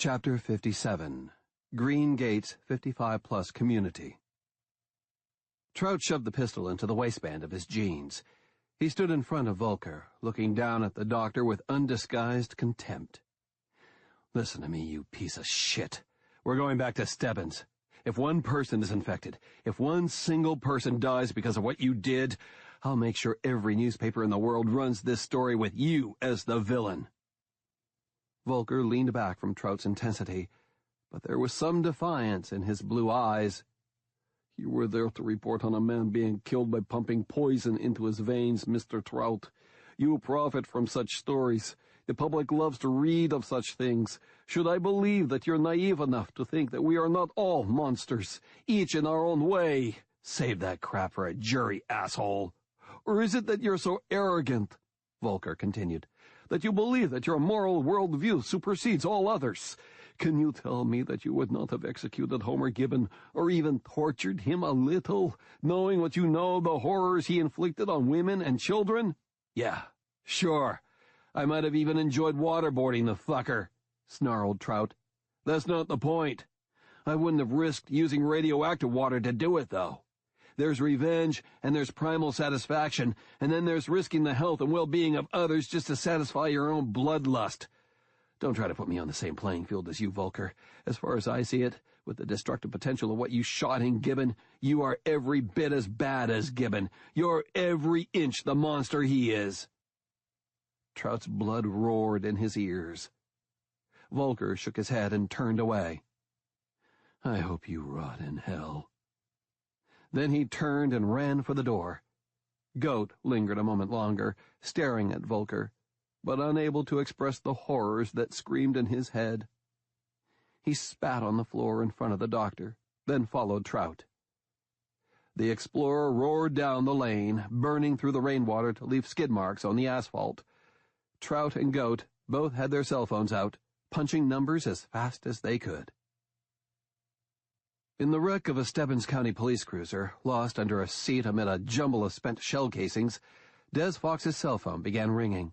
Chapter 57. Green Gates 55-plus Community. Trout shoved the pistol into the waistband of his jeans. He stood in front of Volker, looking down at the doctor with undisguised contempt. "Listen to me, you piece of shit. We're going back to Stebbins. If one person is infected, if one single person dies because of what you did, I'll make sure every newspaper in the world runs this story with you as the villain." Volker leaned back from Trout's intensity, but there was some defiance in his blue eyes. "You were there to report on a man being killed by pumping poison into his veins, Mr. Trout. You profit from such stories. The public loves to read of such things. Should I believe that you're naive enough to think that we are not all monsters, each in our own way? Save that crap for a jury, asshole. Or is it that you're so arrogant," Volker continued, "that you believe that your moral worldview supersedes all others? Can you tell me that you would not have executed Homer Gibbon, or even tortured him a little, knowing what you know, the horrors he inflicted on women and children? Yeah, sure. I might have even enjoyed waterboarding the fucker," snarled Trout. "That's not the point. I wouldn't have risked using radioactive water to do it, though. There's revenge, and there's primal satisfaction, and then there's risking the health and well-being of others just to satisfy your own bloodlust. Don't try to put me on the same playing field as you, Volker. As far as I see it, with the destructive potential of what you shot in Gibbon, you are every bit as bad as Gibbon. You're every inch the monster he is." Trout's blood roared in his ears. Volker shook his head and turned away. "I hope you rot in hell." Then he turned and ran for the door. Goat lingered a moment longer, staring at Volker, but unable to express the horrors that screamed in his head. He spat on the floor in front of the doctor, then followed Trout. The Explorer roared down the lane, burning through the rainwater to leave skid marks on the asphalt. Trout and Goat both had their cell phones out, punching numbers as fast as they could. In the wreck of a Stebbins County police cruiser, lost under a seat amid a jumble of spent shell casings, Des Fox's cell phone began ringing.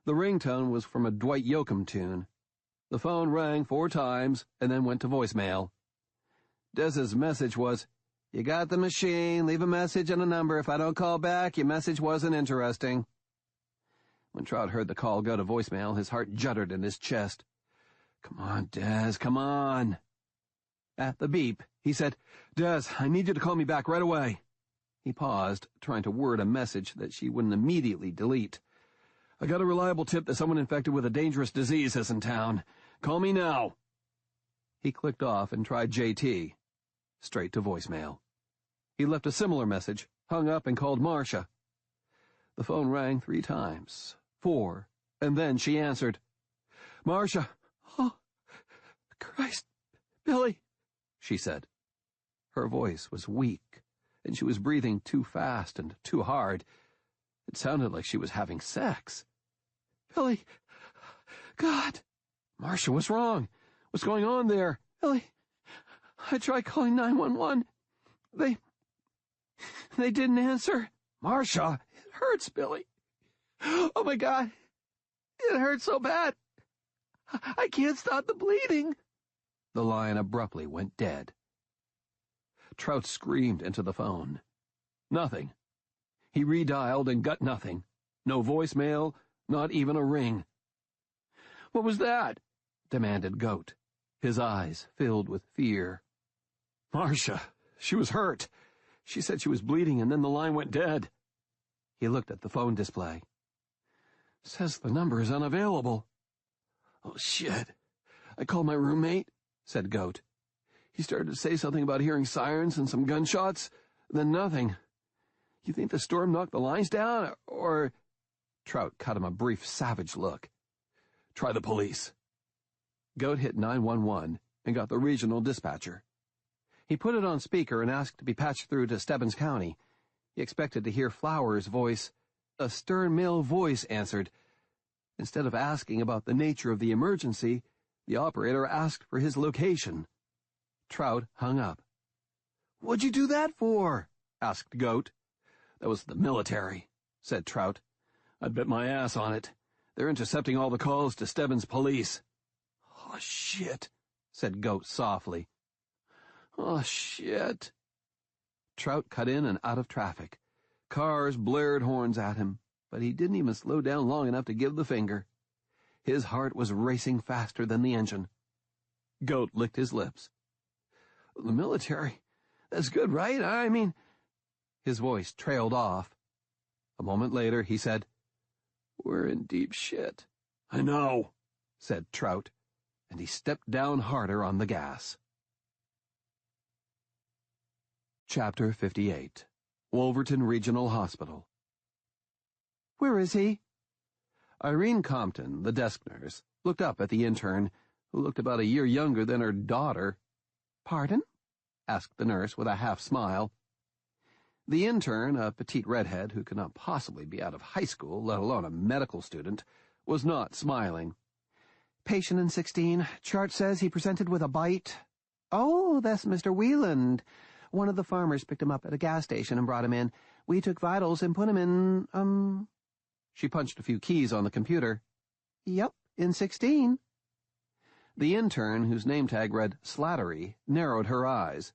The ringtone was from a Dwight Yoakam tune. The phone rang 4 times and then went to voicemail. Des's message was, "You got the machine, leave a message and a number. If I don't call back, your message wasn't interesting." When Trout heard the call go to voicemail, his heart juddered in his chest. "Come on, Des, come on." At the beep, he said, "Des, I need you to call me back right away." He paused, trying to word a message that she wouldn't immediately delete. "I got a reliable tip that someone infected with a dangerous disease is in town. Call me now." He clicked off and tried JT. Straight to voicemail. He left a similar message, hung up, and called Marcia. The phone rang 3 times, 4, and then she answered. "Marcia." "Oh, Christ, Billy," she said. Her voice was weak, and she was breathing too fast and too hard. It sounded like she was having sex. "Billy, God." "Marcia, what's wrong? What's going on there?" "Billy, I tried calling 911. They didn't answer." "Marcia!" "It hurts, Billy. Oh, my God. It hurts so bad. I can't stop the bleeding." The line abruptly went dead. Trout screamed into the phone. Nothing. He redialed and got nothing. No voicemail, not even a ring. "What was that?" demanded Goat, his eyes filled with fear. "Marcia, she was hurt. She said she was bleeding, and then the line went dead." He looked at the phone display. "Says the number is unavailable." "Oh, shit. I called my roommate," said Goat. "He started to say something about hearing sirens and some gunshots, then nothing. You think the storm knocked the lines down, or—" Trout cut him a brief, savage look. "Try the police." Goat hit 911 and got the regional dispatcher. He put it on speaker and asked to be patched through to Stebbins County. He expected to hear Flowers' voice. A stern male voice answered. Instead of asking about the nature of the emergency, the operator asked for his location. Trout hung up. "What'd you do that for?" asked Goat. "That was the military," said Trout. "I'd bet my ass on it. They're intercepting all the calls to Stebbins police." "Oh, shit," said Goat softly. "Oh, shit." Trout cut in and out of traffic. Cars blared horns at him, but he didn't even slow down long enough to give the finger. His heart was racing faster than the engine. Goat licked his lips. "The military, that's good, right? I mean—" His voice trailed off. A moment later, he said, "We're in deep shit." "I know," said Trout, and he stepped down harder on the gas. Chapter 58. Wolverton Regional Hospital. "Where is he?" Irene Compton, the desk nurse, looked up at the intern, who looked about a year younger than her daughter. "Pardon?" asked the nurse with a half-smile. The intern, a petite redhead who could not possibly be out of high school, let alone a medical student, was not smiling. "Patient in 16. Chart says he presented with a bite." "Oh, that's Mr. Wieland. One of the farmers picked him up at a gas station and brought him in. We took vitals and put him in, She punched a few keys on the computer. "Yep, in 16. The intern, whose name tag read Slattery, narrowed her eyes.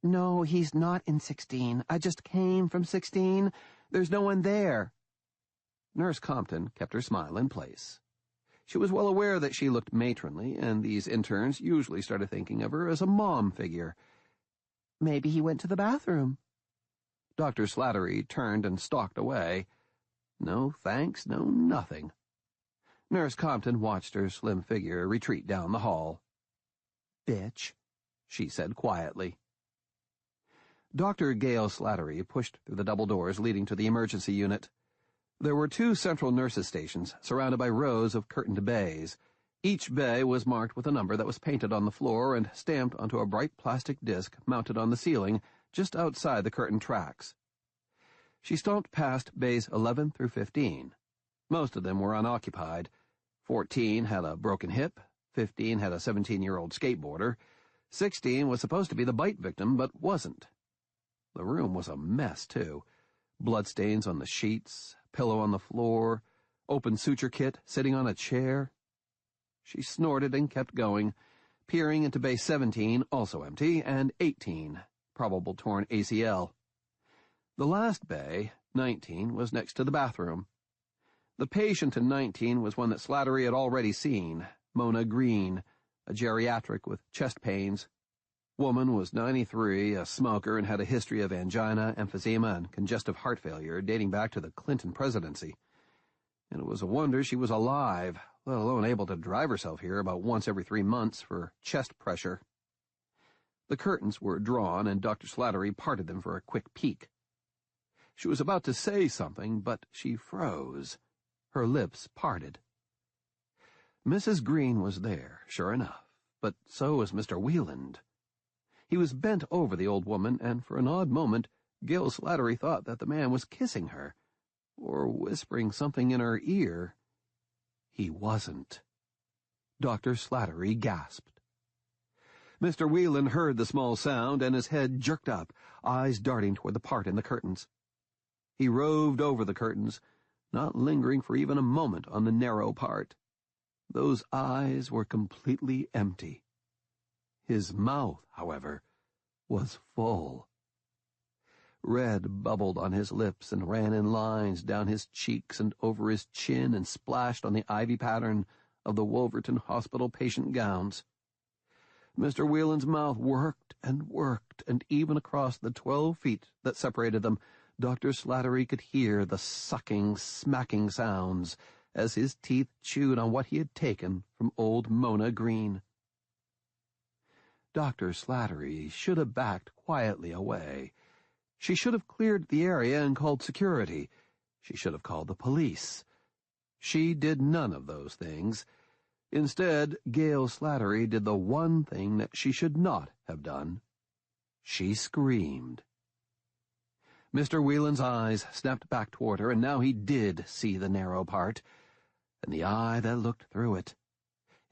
"No, he's not in 16. I just came from 16. There's no one there." Nurse Compton kept her smile in place. She was well aware that she looked matronly, and these interns usually started thinking of her as a mom figure. "Maybe he went to the bathroom." Dr. Slattery turned and stalked away. No thanks, no nothing. Nurse Compton watched her slim figure retreat down the hall. "Bitch," she said quietly. Dr. Gale Slattery pushed through the double doors leading to the emergency unit. There were 2 central nurses' stations surrounded by rows of curtained bays. Each bay was marked with a number that was painted on the floor and stamped onto a bright plastic disc mounted on the ceiling just outside the curtain tracks. She stomped past bays 11 through 15. Most of them were unoccupied. 14 had a broken hip, 15 had a 17-year-old skateboarder, 16 was supposed to be the bite victim but wasn't. The room was a mess, too. Bloodstains on the sheets, pillow on the floor, open suture kit sitting on a chair. She snorted and kept going, peering into bay 17, also empty, and 18, probable torn ACL. The last bay, 19, was next to the bathroom. The patient in 19 was one that Slattery had already seen, Mona Green, a geriatric with chest pains. Woman was 93, a smoker, and had a history of angina, emphysema, and congestive heart failure dating back to the Clinton presidency. And it was a wonder she was alive, let alone able to drive herself here about once every 3 months for chest pressure. The curtains were drawn, and Dr. Slattery parted them for a quick peek. She was about to say something, but she froze. Her lips parted. Mrs. Green was there, sure enough, but so was Mr. Wieland. He was bent over the old woman, and for an odd moment, Gil Slattery thought that the man was kissing her, or whispering something in her ear. He wasn't. Dr. Slattery gasped. Mr. Wieland heard the small sound, and his head jerked up, eyes darting toward the part in the curtains. He roved over the curtains, not lingering for even a moment on the narrow part. Those eyes were completely empty. His mouth, however, was full. Red bubbled on his lips and ran in lines down his cheeks and over his chin and splashed on the ivy pattern of the Wolverton Hospital patient gowns. Mr. Wieland's mouth worked, and even across the 12 feet that separated them, Dr. Slattery could hear the sucking, smacking sounds as his teeth chewed on what he had taken from old Mona Green. Dr. Slattery should have backed quietly away. She should have cleared the area and called security. She should have called the police. She did none of those things. Instead, Gale Slattery did the one thing that she should not have done. She screamed. Mr. Wieland's eyes snapped back toward her, and now he did see the narrow part, and the eye that looked through it.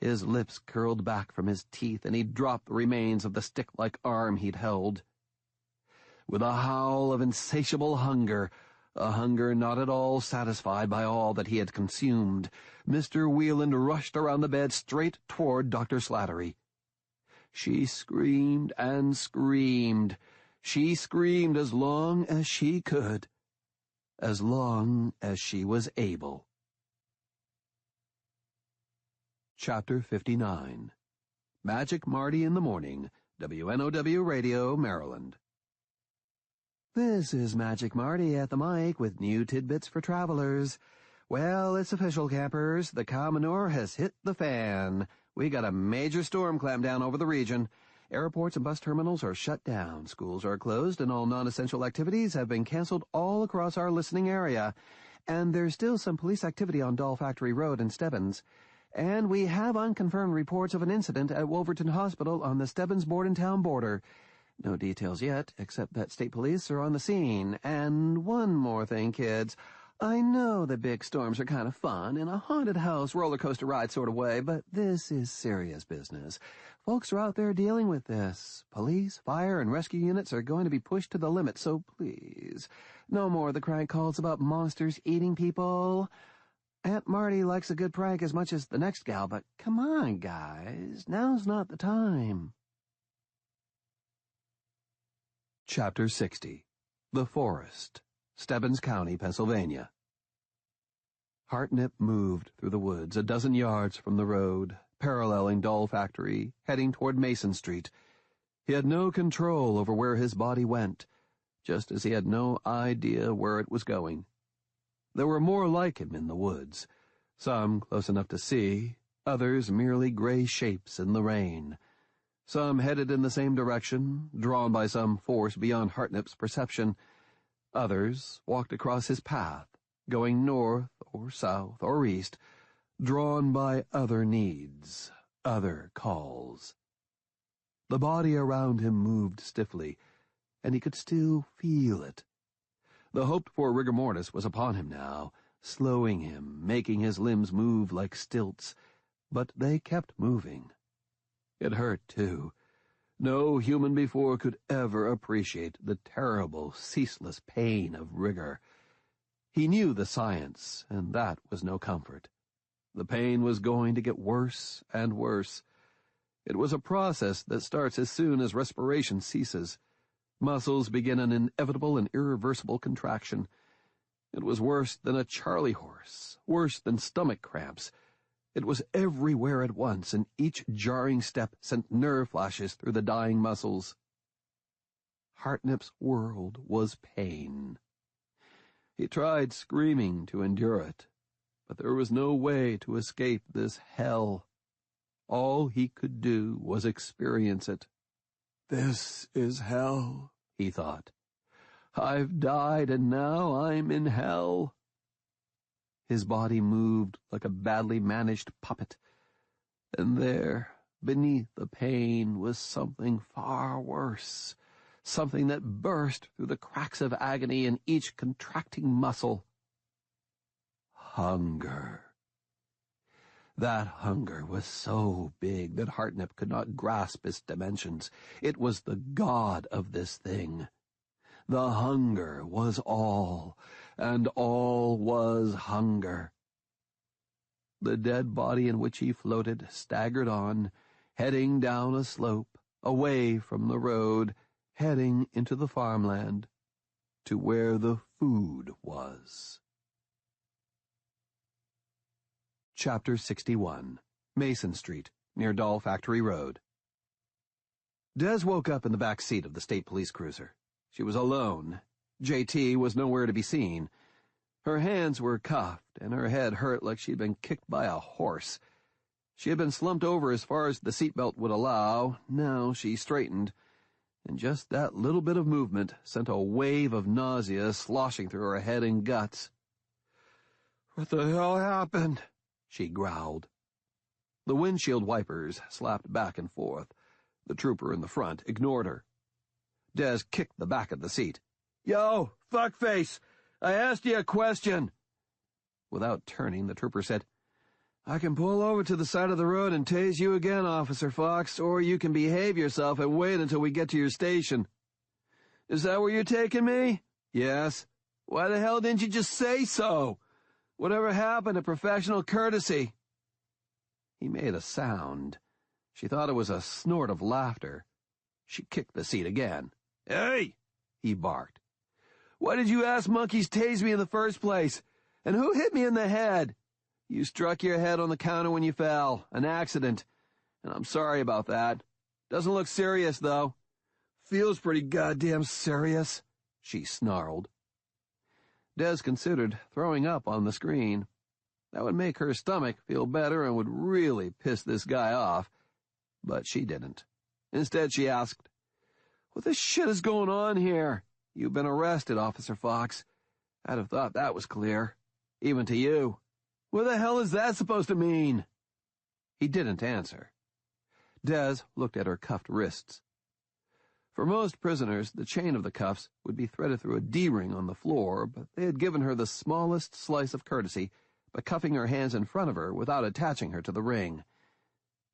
His lips curled back from his teeth, and he dropped the remains of the stick-like arm he'd held. With a howl of insatiable hunger, A hunger not at all satisfied by all that he had consumed, Mr. Wieland rushed around the bed straight toward Dr. Slattery. She screamed and screamed. She screamed as long as she could, as long as she was able. Chapter 59. Magic Marty in the Morning, WNOW Radio, Maryland. This is Magic Marty at the mic with new tidbits for travelers. Well, it's official, campers. The cow manure has hit the fan. We got a major storm clamp down over the region. Airports and bus terminals are shut down. Schools are closed, and all non-essential activities have been canceled all across our listening area. And there's still some police activity on Doll Factory Road in Stebbins. And we have unconfirmed reports of an incident at Wolverton Hospital on the Stebbins-Bordentown border. No details yet, except that state police are on the scene. And one more thing, kids. I know the big storms are kind of fun in a haunted house roller coaster ride sort of way, but this is serious business. Folks are out there dealing with this. Police, fire, and rescue units are going to be pushed to the limit, so please, no more of the crank calls about monsters eating people. Aunt Marty likes a good prank as much as the next gal, but come on, guys, now's not the time. Chapter 60. The Forest, Stebbins County, Pennsylvania. Hartnip moved through the woods a dozen yards from the road, paralleling Doll Factory, heading toward Mason Street. He had no control over where his body went, just as he had no idea where it was going. There were more like him in the woods, some close enough to see, others merely gray shapes in the rain. Some headed in the same direction, drawn by some force beyond Hartnip's perception. Others walked across his path, going north or south or east, drawn by other needs, other calls. The body around him moved stiffly, and he could still feel it. The hoped-for rigor mortis was upon him now, slowing him, making his limbs move like stilts, but they kept moving. It hurt, too. No human before could ever appreciate the terrible, ceaseless pain of rigor. He knew the science, and that was no comfort. The pain was going to get worse and worse. It was a process that starts as soon as respiration ceases. Muscles begin an inevitable and irreversible contraction. It was worse than a Charlie horse, worse than stomach cramps. It was everywhere at once, and each jarring step sent nerve flashes through the dying muscles. Hartnip's world was pain. He tried screaming to endure it, but there was no way to escape this hell. All he could do was experience it. "This is hell," he thought. "I've died, and now I'm in hell." His body moved like a badly managed puppet, and there, beneath the pain, was something far worse, something that burst through the cracks of agony in each contracting muscle. Hunger. That hunger was so big that Hartnip could not grasp its dimensions. It was the god of this thing. The hunger was all, and all was hunger. The dead body in which he floated staggered on, heading down a slope, away from the road, heading into the farmland, to where the food was. Chapter 61. Mason Street, near Doll Factory Road. Des woke up in the back seat of the state police cruiser. She was alone. J.T. was nowhere to be seen. Her hands were cuffed, and her head hurt like she'd been kicked by a horse. She had been slumped over as far as the seatbelt would allow. Now she straightened, and just that little bit of movement sent a wave of nausea sloshing through her head and guts. "What the hell happened?" she growled. The windshield wipers slapped back and forth. The trooper in the front ignored her. Des kicked the back of the seat. "Yo, fuckface! I asked you a question!" Without turning, the trooper said, "I can pull over to the side of the road and tase you again, Officer Fox, or you can behave yourself and wait until we get to your station." "Is that where you're taking me?" "Yes." Why the hell didn't you just say so? Whatever happened to professional courtesy? He made a sound. She thought it was a snort of laughter. She kicked the seat again. Hey! He barked. Why did you ass monkeys tase me in the first place? And who hit me in the head? You struck your head on the counter when you fell. An accident. And I'm sorry about that. Doesn't look serious, though. Feels pretty goddamn serious, she snarled. Des considered throwing up on the screen. That would make her stomach feel better and would really piss this guy off. But she didn't. Instead, she asked, What the shit is going on here? You've been arrested, Officer Fox. I'd have thought that was clear. Even to you. What the hell is that supposed to mean? He didn't answer. Des looked at her cuffed wrists. For most prisoners, the chain of the cuffs would be threaded through a D-ring on the floor, but they had given her the smallest slice of courtesy by cuffing her hands in front of her without attaching her to the ring.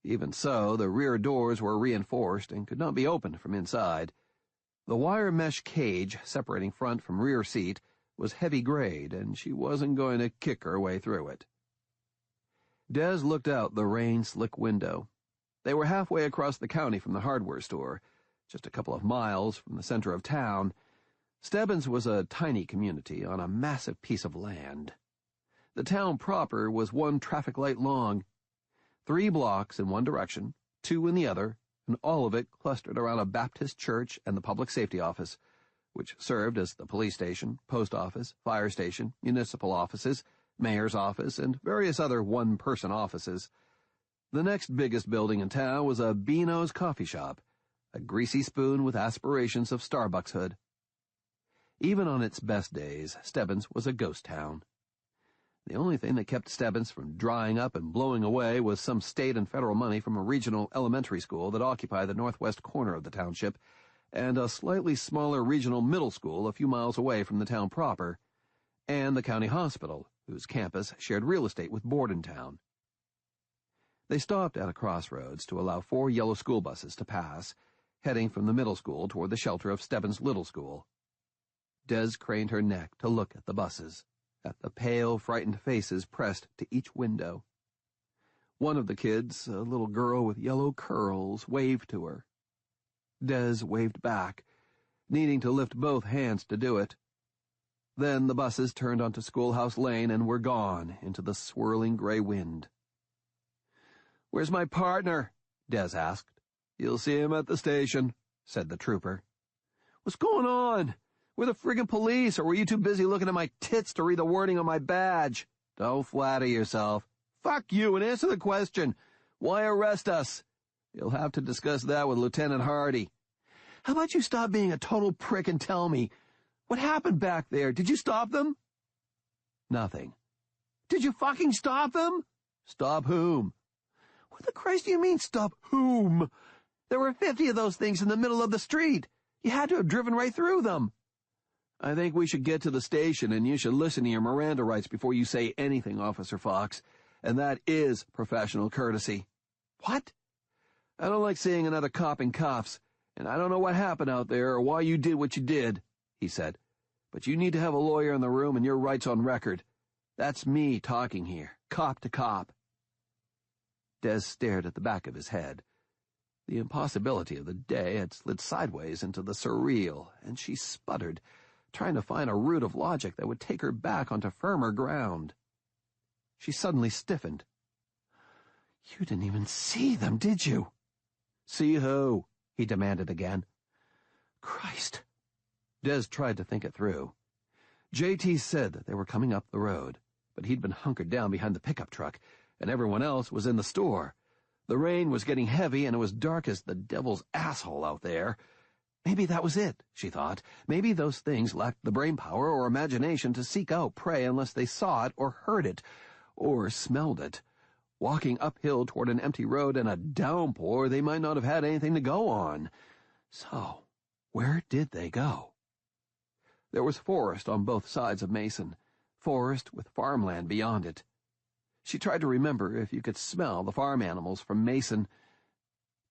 Even so, the rear doors were reinforced and could not be opened from inside. The wire mesh cage separating front from rear seat was heavy-grade, and she wasn't going to kick her way through it. Des looked out the rain-slick window. They were halfway across the county from the hardware store, just a couple of miles from the center of town. Stebbins was a tiny community on a massive piece of land. The town proper was one traffic light long, 3 blocks in one direction, 2 in the other, and all of it clustered around a Baptist church and the public safety office, which served as the police station, post office, fire station, municipal offices, mayor's office, and various other one-person offices. The next biggest building in town was a Beano's coffee shop, a greasy spoon with aspirations of Starbuckshood. Even on its best days, Stebbins was a ghost town. The only thing that kept Stebbins from drying up and blowing away was some state and federal money from a regional elementary school that occupied the northwest corner of the township, and a slightly smaller regional middle school a few miles away from the town proper, and the county hospital, whose campus shared real estate with Bordentown. They stopped at a crossroads to allow 4 yellow school buses to pass, heading from the middle school toward the shelter of Stebbins' little school. Des craned her neck to look at the buses, at the pale, frightened faces pressed to each window. One of the kids, a little girl with yellow curls, waved to her. Des waved back, needing to lift both hands to do it. Then the buses turned onto Schoolhouse Lane and were gone into the swirling gray wind. "Where's my partner?" Des asked. "You'll see him at the station," said the trooper. "What's going on? We're the friggin' police, or were you too busy looking at my tits to read the wording on my badge? Don't flatter yourself. Fuck you, and answer the question. Why arrest us? You'll have to discuss that with Lieutenant Hardy. How about you stop being a total prick and tell me, what happened back there? Did you stop them?" "Nothing." "Did you fucking stop them?" "Stop whom?" "What the Christ do you mean, stop whom? There were 50 of those things in the middle of the street. You had to have driven right through them." "I think we should get to the station, and you should listen to your Miranda rights before you say anything, Officer Fox. And that is professional courtesy." "What?" "I don't like seeing another cop in cuffs, and I don't know what happened out there or why you did what you did," he said. "But you need to have a lawyer in the room and your rights on record. That's me talking here, cop to cop." Des stared at the back of his head. The impossibility of the day had slid sideways into the surreal, and she sputtered, trying to find a root of logic that would take her back onto firmer ground. She suddenly stiffened. "You didn't even see them, did you?" "See who?" he demanded again. "Christ." Des tried to think it through. J.T. said that they were coming up the road, but he'd been hunkered down behind the pickup truck, and everyone else was in the store. The rain was getting heavy, and it was dark as the devil's asshole out there. Maybe that was it, she thought. Maybe those things lacked the brainpower or imagination to seek out prey unless they saw it or heard it or smelled it. Walking uphill toward an empty road in a downpour, they might not have had anything to go on. So, where did they go? There was forest on both sides of Mason, forest with farmland beyond it. She tried to remember if you could smell the farm animals from Mason.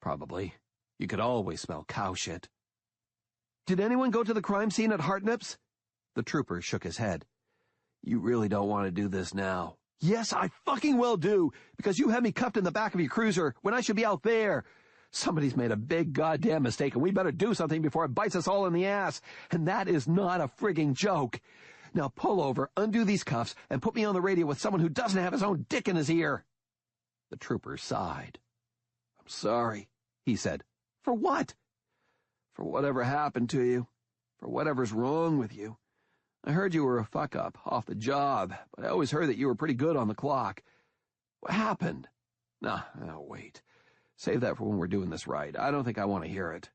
Probably. You could always smell cow shit. "Did anyone go to the crime scene at Hartnip's?" The trooper shook his head. You really don't want to do this now. Yes, I fucking well do, because you have me cuffed in the back of your cruiser when I should be out there. Somebody's made a big goddamn mistake, and we better do something before it bites us all in the ass. And that is not a frigging joke. Now pull over, undo these cuffs, and put me on the radio with someone who doesn't have his own dick in his ear. The trooper sighed. I'm sorry, he said. For what? For whatever happened to you. For whatever's wrong with you. I heard you were a fuck-up off the job, but I always heard that you were pretty good on the clock. What happened? No, wait. Save that for when we're doing this right. I don't think I want to hear it.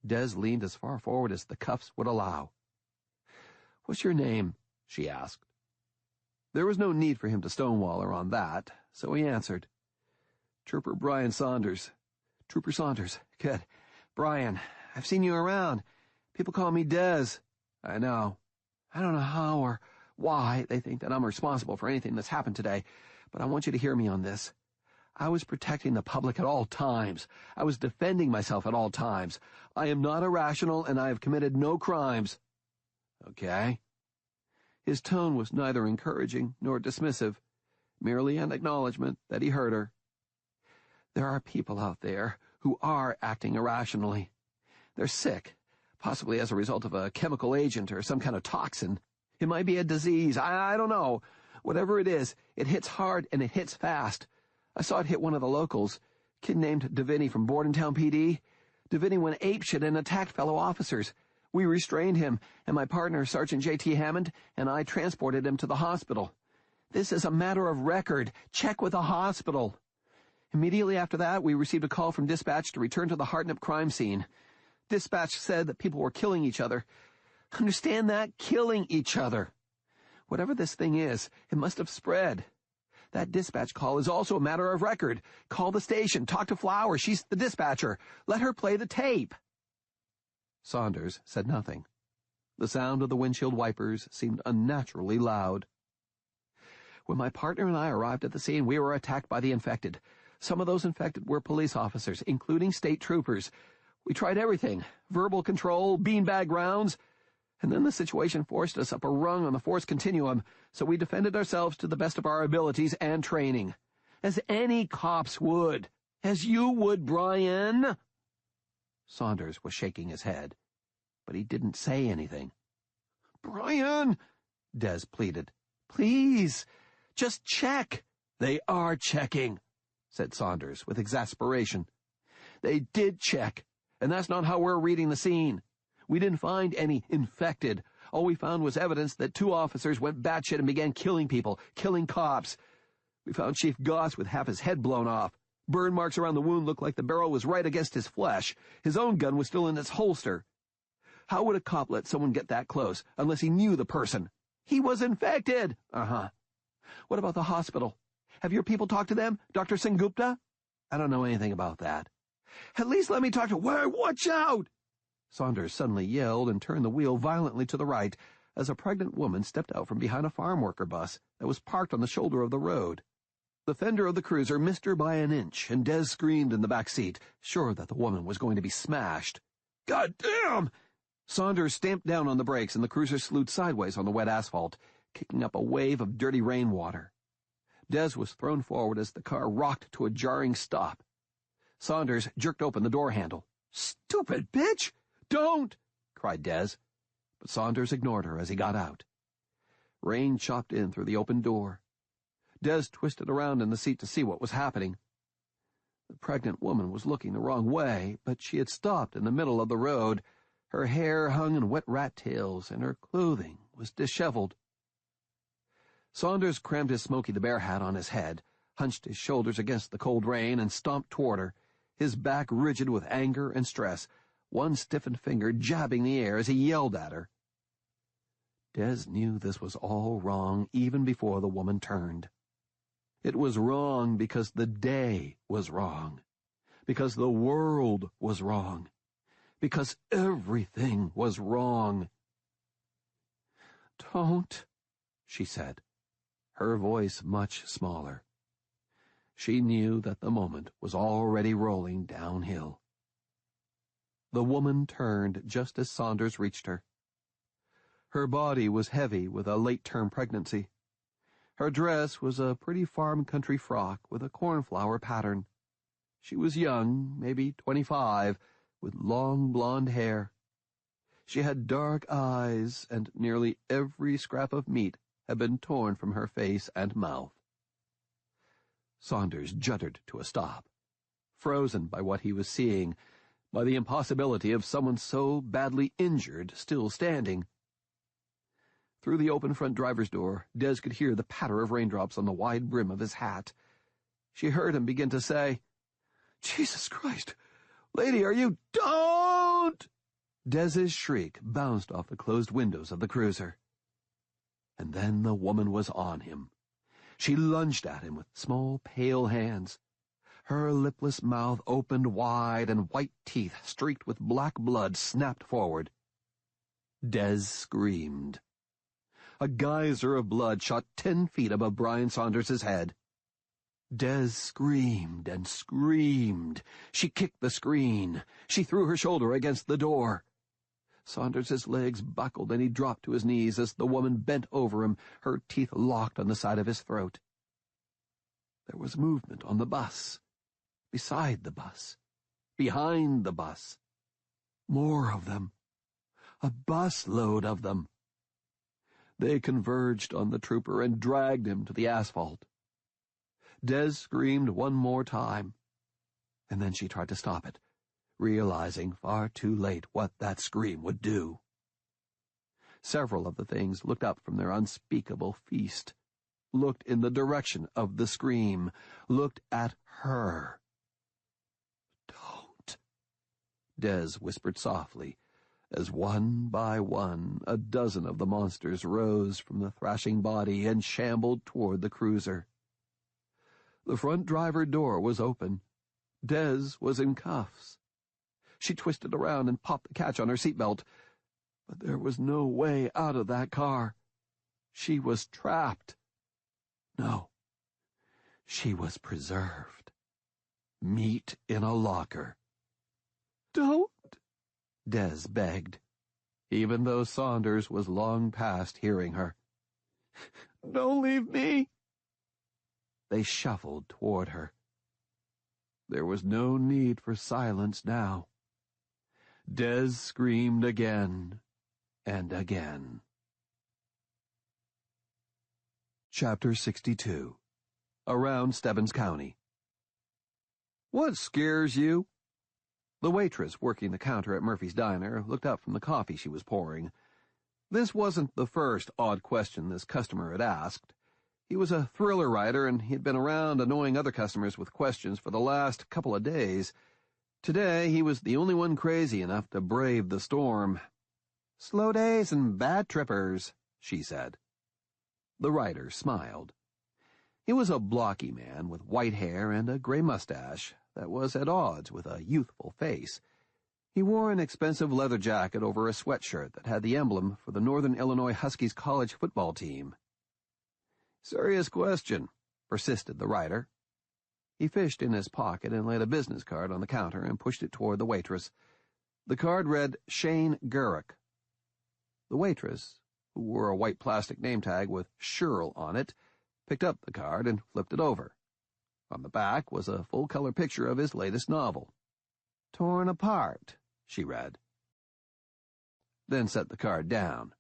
Des leaned as far forward as the cuffs would allow. What's your name? She asked. There was no need for him to stonewall her on that, so he answered. Trooper Brian Saunders. Trooper Saunders. Good. Brian, I've seen you around. People call me Des. I know. I don't know how or why they think that I'm responsible for anything that's happened today, but I want you to hear me on this. I was protecting the public at all times. I was defending myself at all times. I am not irrational, and I have committed no crimes. Okay? His tone was neither encouraging nor dismissive, merely an acknowledgement that he heard her. There are people out there who are acting irrationally. They're sick, possibly as a result of a chemical agent or some kind of toxin. It might be a disease. I don't know. Whatever it is, it hits hard and it hits fast. I saw it hit one of the locals, a kid named Deviney from Bordentown PD. Deviney went apeshit and attacked fellow officers. We restrained him, and my partner, Sergeant J.T. Hammond, and I transported him to the hospital. This is a matter of record. Check with the hospital. Immediately after that, we received a call from dispatch to return to the Hartnett crime scene. Dispatch said that people were killing each other. Understand that? Killing each other. Whatever this thing is, it must have spread. That dispatch call is also a matter of record. Call the station. Talk to Flower. She's the dispatcher. Let her play the tape. Saunders said nothing. The sound of the windshield wipers seemed unnaturally loud. When my partner and I arrived at the scene, we were attacked by the infected. Some of those infected were police officers, including state troopers. We tried everything, verbal control, beanbag rounds, and then the situation forced us up a rung on the force continuum, so we defended ourselves to the best of our abilities and training. As any cops would. As you would, Brian. Saunders was shaking his head, but he didn't say anything. Brian, Des pleaded. Please, just check. They are checking, said Saunders with exasperation. They did check, and that's not how we're reading the scene. We didn't find any infected. All we found was evidence that 2 officers went batshit and began killing people, killing cops. We found Chief Goss with half his head blown off. Burn marks around the wound looked like the barrel was right against his flesh. His own gun was still in its holster. How would a cop let someone get that close, unless he knew the person? He was infected! What about the hospital? Have your people talked to them, Dr. Sengupta? I don't know anything about that. At least let me talk to— Watch out! Saunders suddenly yelled and turned the wheel violently to the right as a pregnant woman stepped out from behind a farm worker bus that was parked on the shoulder of the road. The fender of the cruiser missed her by an inch, and Des screamed in the back seat, sure that the woman was going to be smashed. God damn! Saunders stamped down on the brakes, and the cruiser slewed sideways on the wet asphalt, kicking up a wave of dirty rainwater. Des was thrown forward as the car rocked to a jarring stop. Saunders jerked open the door handle. Stupid bitch! Don't! Cried Des, but Saunders ignored her as he got out. Rain chopped in through the open door. Des twisted around in the seat to see what was happening. The pregnant woman was looking the wrong way, but she had stopped in the middle of the road. Her hair hung in wet rat tails, and her clothing was disheveled. Saunders crammed his Smokey the Bear hat on his head, hunched his shoulders against the cold rain, and stomped toward her, his back rigid with anger and stress, one stiffened finger jabbing the air as he yelled at her. Des knew this was all wrong even before the woman turned. It was wrong because the day was wrong, because the world was wrong, because everything was wrong. Don't, she said, her voice much smaller. She knew that the moment was already rolling downhill. The woman turned just as Saunders reached her. Her body was heavy with a late-term pregnancy. Her dress was a pretty farm country frock with a cornflower pattern. She was young, maybe 25, with long blonde hair. She had dark eyes, and nearly every scrap of meat had been torn from her face and mouth. Saunders juddered to a stop, frozen by what he was seeing, by the impossibility of someone so badly injured still standing. Through the open front driver's door, Des could hear the patter of raindrops on the wide brim of his hat. She heard him begin to say, "Jesus Christ! Lady, are you— Don't!" Des's shriek bounced off the closed windows of the cruiser. And then the woman was on him. She lunged at him with small, pale hands. Her lipless mouth opened wide, and white teeth streaked with black blood snapped forward. Des screamed. A geyser of blood shot 10 feet above Brian Saunders's head. Des screamed and screamed. She kicked the screen. She threw her shoulder against the door. Saunders's legs buckled, and he dropped to his knees as the woman bent over him, her teeth locked on the side of his throat. There was movement on the bus, beside the bus, behind the bus. More of them. A busload of them. They converged on the trooper and dragged him to the asphalt. Des screamed one more time, and then she tried to stop it, realizing far too late what that scream would do. Several of the things looked up from their unspeakable feast, looked in the direction of the scream, looked at her. "Don't," Des whispered softly, as one by one a dozen of the monsters rose from the thrashing body and shambled toward the cruiser. The front driver door was open. Des was in cuffs. She twisted around and popped the catch on her seatbelt, but there was no way out of that car. She was trapped. No, she was preserved. Meat in a locker. "Don't," Des begged, even though Saunders was long past hearing her. "Don't leave me." They shuffled toward her. There was no need for silence now. Des screamed again and again. Chapter 62. Around Stebbins County. "What scares you?" The waitress working the counter at Murphy's Diner looked up from the coffee she was pouring. This wasn't the first odd question this customer had asked. He was a thriller writer, and he'd been around annoying other customers with questions for the last couple of days. Today, he was the only one crazy enough to brave the storm. "Slow days and bad trippers," she said. The writer smiled. He was a blocky man with white hair and a gray mustache that was at odds with a youthful face. He wore an expensive leather jacket over a sweatshirt that had the emblem for the Northern Illinois Huskies college football team. "Serious question," persisted the writer. He fished in his pocket and laid a business card on the counter and pushed it toward the waitress. The card read Shane Gurrick. The waitress, who wore a white plastic name tag with Sherrill on it, picked up the card and flipped it over. On the back was a full-color picture of his latest novel. "Torn Apart," she read. Then set the card down.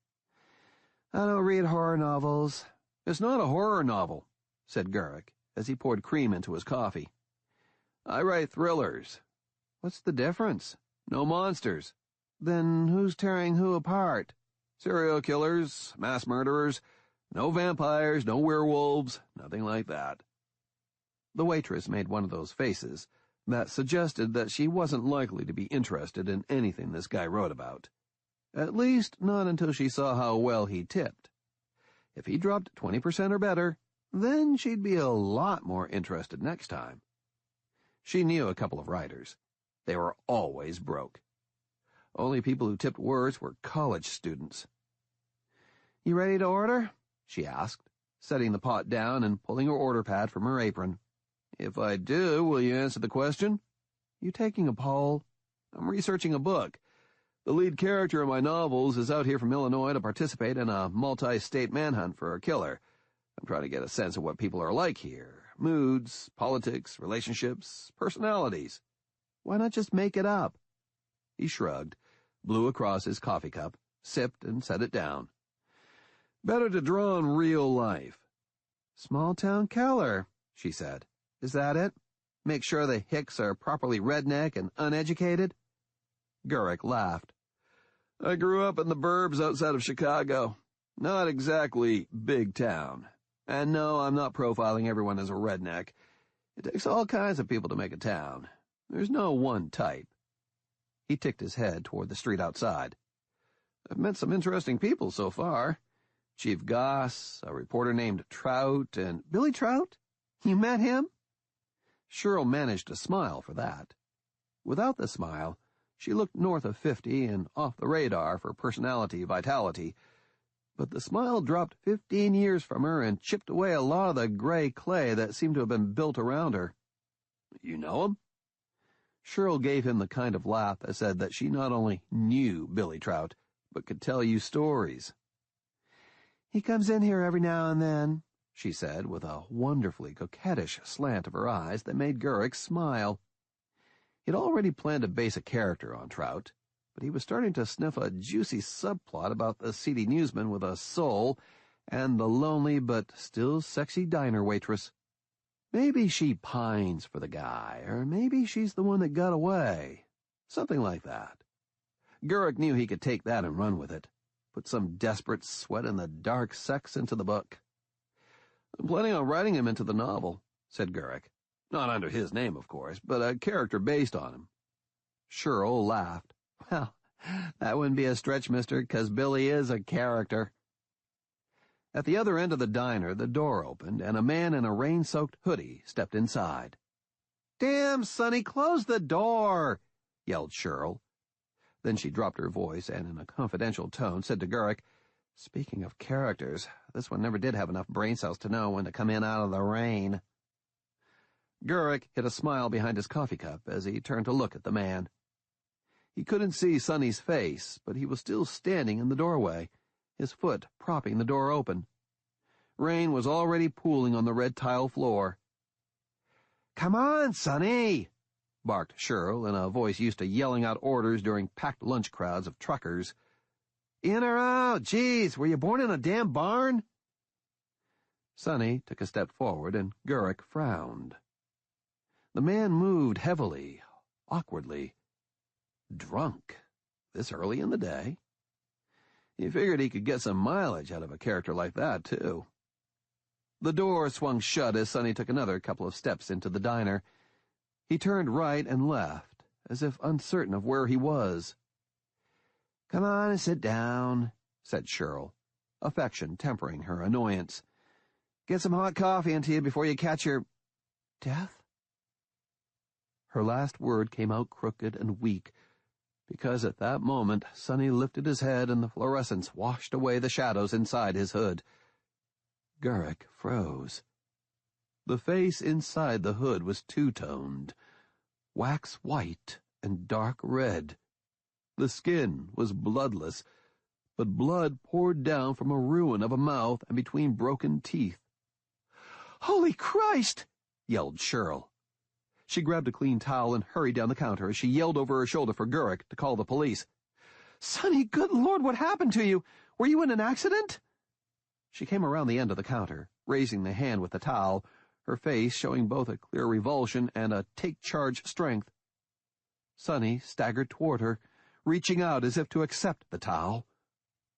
"I don't read horror novels." "It's not a horror novel," said Gurrick, as he poured cream into his coffee. "I write thrillers." "What's the difference?" "No monsters." "Then who's tearing who apart?" "Serial killers, mass murderers. No vampires, no werewolves, nothing like that." The waitress made one of those faces that suggested that she wasn't likely to be interested in anything this guy wrote about. At least, not until she saw how well he tipped. If he dropped 20% or better, then she'd be a lot more interested next time. She knew a couple of writers. They were always broke. Only people who tipped words were college students. "You ready to order?" she asked, setting the pot down and pulling her order pad from her apron. "If I do, will you answer the question?" "You taking a poll?" "I'm researching a book. The lead character in my novels is out here from Illinois to participate in a multi-state manhunt for a killer. I'm trying to get a sense of what people are like here. Moods, politics, relationships, personalities. Why not just make it up? He shrugged, blew across his coffee cup, sipped and set it down. Better to draw on real life. Small-town killer, she said. Is that it? Make sure the hicks are properly redneck and uneducated? Gurrick laughed. I grew up in the burbs outside of Chicago. Not exactly big town. And no, I'm not profiling everyone as a redneck. It takes all kinds of people to make a town. There's no one type. He ticked his head toward the street outside. I've met some interesting people so far. Chief Goss, a reporter named Trout, and Billy Trout? You met him? Cheryl managed to smile for that. Without the smile, she looked north of 50 and off the radar for personality vitality, but the smile dropped 15 years from her and chipped away a lot of the gray clay that seemed to have been built around her. You know him? Cheryl gave him the kind of laugh that said that she not only knew Billy Trout, but could tell you stories. He comes in here every now and then, she said, with a wonderfully coquettish slant of her eyes that made Gurrick smile. He'd already planned to base a character on Trout, but he was starting to sniff a juicy subplot about the seedy newsman with a soul and the lonely but still sexy diner waitress. Maybe she pines for the guy, or maybe she's the one that got away. Something like that. Gurrick knew he could take that and run with it. Put some desperate sweat in the dark sex into the book. I'm planning on writing him into the novel, said Gurrick. Not under his name, of course, but a character based on him. Cheryl laughed. Well, that wouldn't be a stretch, mister, 'cause Billy is a character. At the other end of the diner, the door opened, and a man in a rain-soaked hoodie stepped inside. Damn, Sonny, close the door, yelled Cheryl. Then she dropped her voice and, in a confidential tone, said to Gurrick, Speaking of characters, this one never did have enough brain cells to know when to come in out of the rain. Gurrick hid a smile behind his coffee cup as he turned to look at the man. He couldn't see Sonny's face, but he was still standing in the doorway, his foot propping the door open. Rain was already pooling on the red tile floor. Come on, Sonny, barked Cheryl in a voice used to yelling out orders during packed lunch crowds of truckers. In or out? Geez, were you born in a damn barn? Sonny took a step forward, and Gurrick frowned. The man moved heavily, awkwardly. Drunk, this early in the day. He figured he could get some mileage out of a character like that, too. The door swung shut as Sonny took another couple of steps into the diner. He turned right and left, as if uncertain of where he was. Come on and sit down, said Cheryl, affection tempering her annoyance. Get some hot coffee into you before you catch your... death? Her last word came out crooked and weak, because at that moment Sonny lifted his head and the fluorescence washed away the shadows inside his hood. Gurrick froze. The face inside the hood was two-toned, wax white and dark red. The skin was bloodless, but blood poured down from a ruin of a mouth and between broken teeth. Holy Christ! Yelled Cheryl. She grabbed a clean towel and hurried down the counter as she yelled over her shoulder for Gurrick to call the police. Sonny, good Lord, what happened to you? Were you in an accident? She came around the end of the counter, raising the hand with the towel, her face showing both a clear revulsion and a take-charge strength. Sonny staggered toward her, reaching out as if to accept the towel,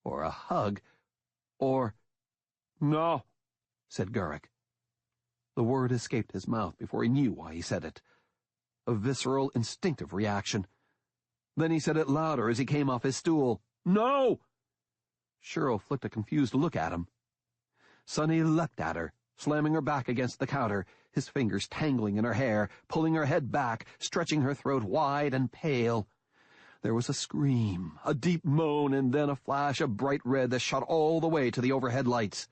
or a hug, or... No, said Gurrick. The word escaped his mouth before he knew why he said it. A visceral, instinctive reaction. Then he said it louder as he came off his stool. No! Cheryl flicked a confused look at him. Sonny leapt at her, slamming her back against the counter, his fingers tangling in her hair, pulling her head back, stretching her throat wide and pale. There was a scream, a deep moan, and then a flash of bright red that shot all the way to the overhead lights.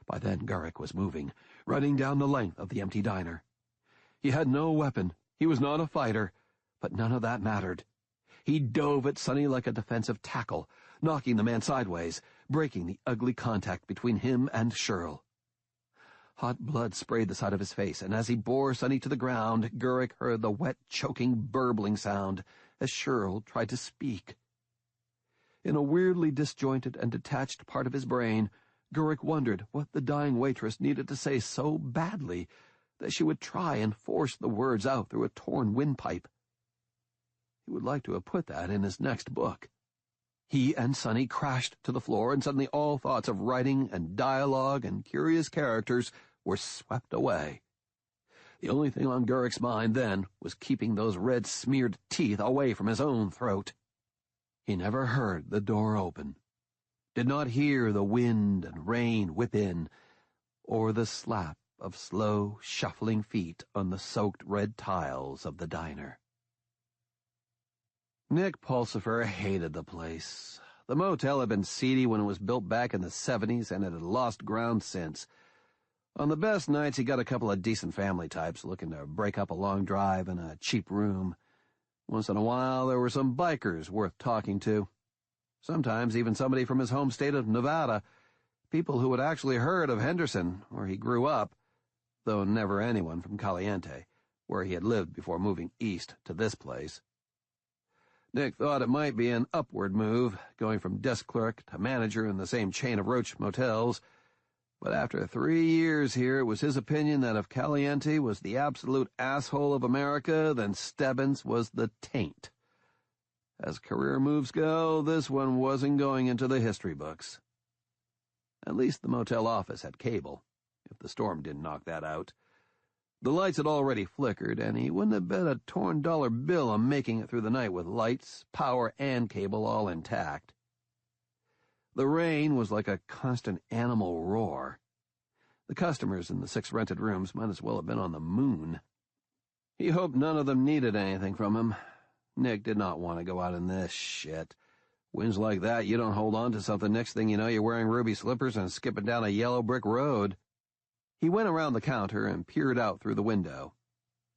By then Gurrick was moving, running down the length of the empty diner. He had no weapon, he was not a fighter, but none of that mattered. He dove at Sonny like a defensive tackle, knocking the man sideways, breaking the ugly contact between him and Shirl. Hot blood sprayed the side of his face, and as he bore Sonny to the ground, Gurrick heard the wet, choking, burbling sound as Shirl tried to speak. In a weirdly disjointed and detached part of his brain, Gurrick wondered what the dying waitress needed to say so badly that she would try and force the words out through a torn windpipe. He would like to have put that in his next book. He and Sonny crashed to the floor, and suddenly all thoughts of writing and dialogue and curious characters were swept away. The only thing on Gurrick's mind then was keeping those red-smeared teeth away from his own throat. He never heard the door open, did not hear the wind and rain whip in, or the slap of slow, shuffling feet on the soaked red tiles of the diner. Nick Pulsifer hated the place. The motel had been seedy when it was built back in the 70s, and it had lost ground since. On the best nights, he got a couple of decent family types looking to break up a long drive in a cheap room. Once in a while, there were some bikers worth talking to. Sometimes even somebody from his home state of Nevada, people who had actually heard of Henderson, where he grew up, though never anyone from Caliente, where he had lived before moving east to this place. Nick thought it might be an upward move, going from desk clerk to manager in the same chain of roach motels, but after 3 years here, it was his opinion that if Caliente was the absolute asshole of America, then Stebbins was the taint. As career moves go, this one wasn't going into the history books. At least the motel office had cable, if the storm didn't knock that out. The lights had already flickered, and he wouldn't have bet a torn dollar bill on making it through the night with lights, power, and cable all intact. The rain was like a constant animal roar. The customers in the 6 rented rooms might as well have been on the moon. He hoped none of them needed anything from him. Nick did not want to go out in this shit. Winds like that, you don't hold on to something. Next thing you know, you're wearing ruby slippers and skipping down a yellow brick road. He went around the counter and peered out through the window.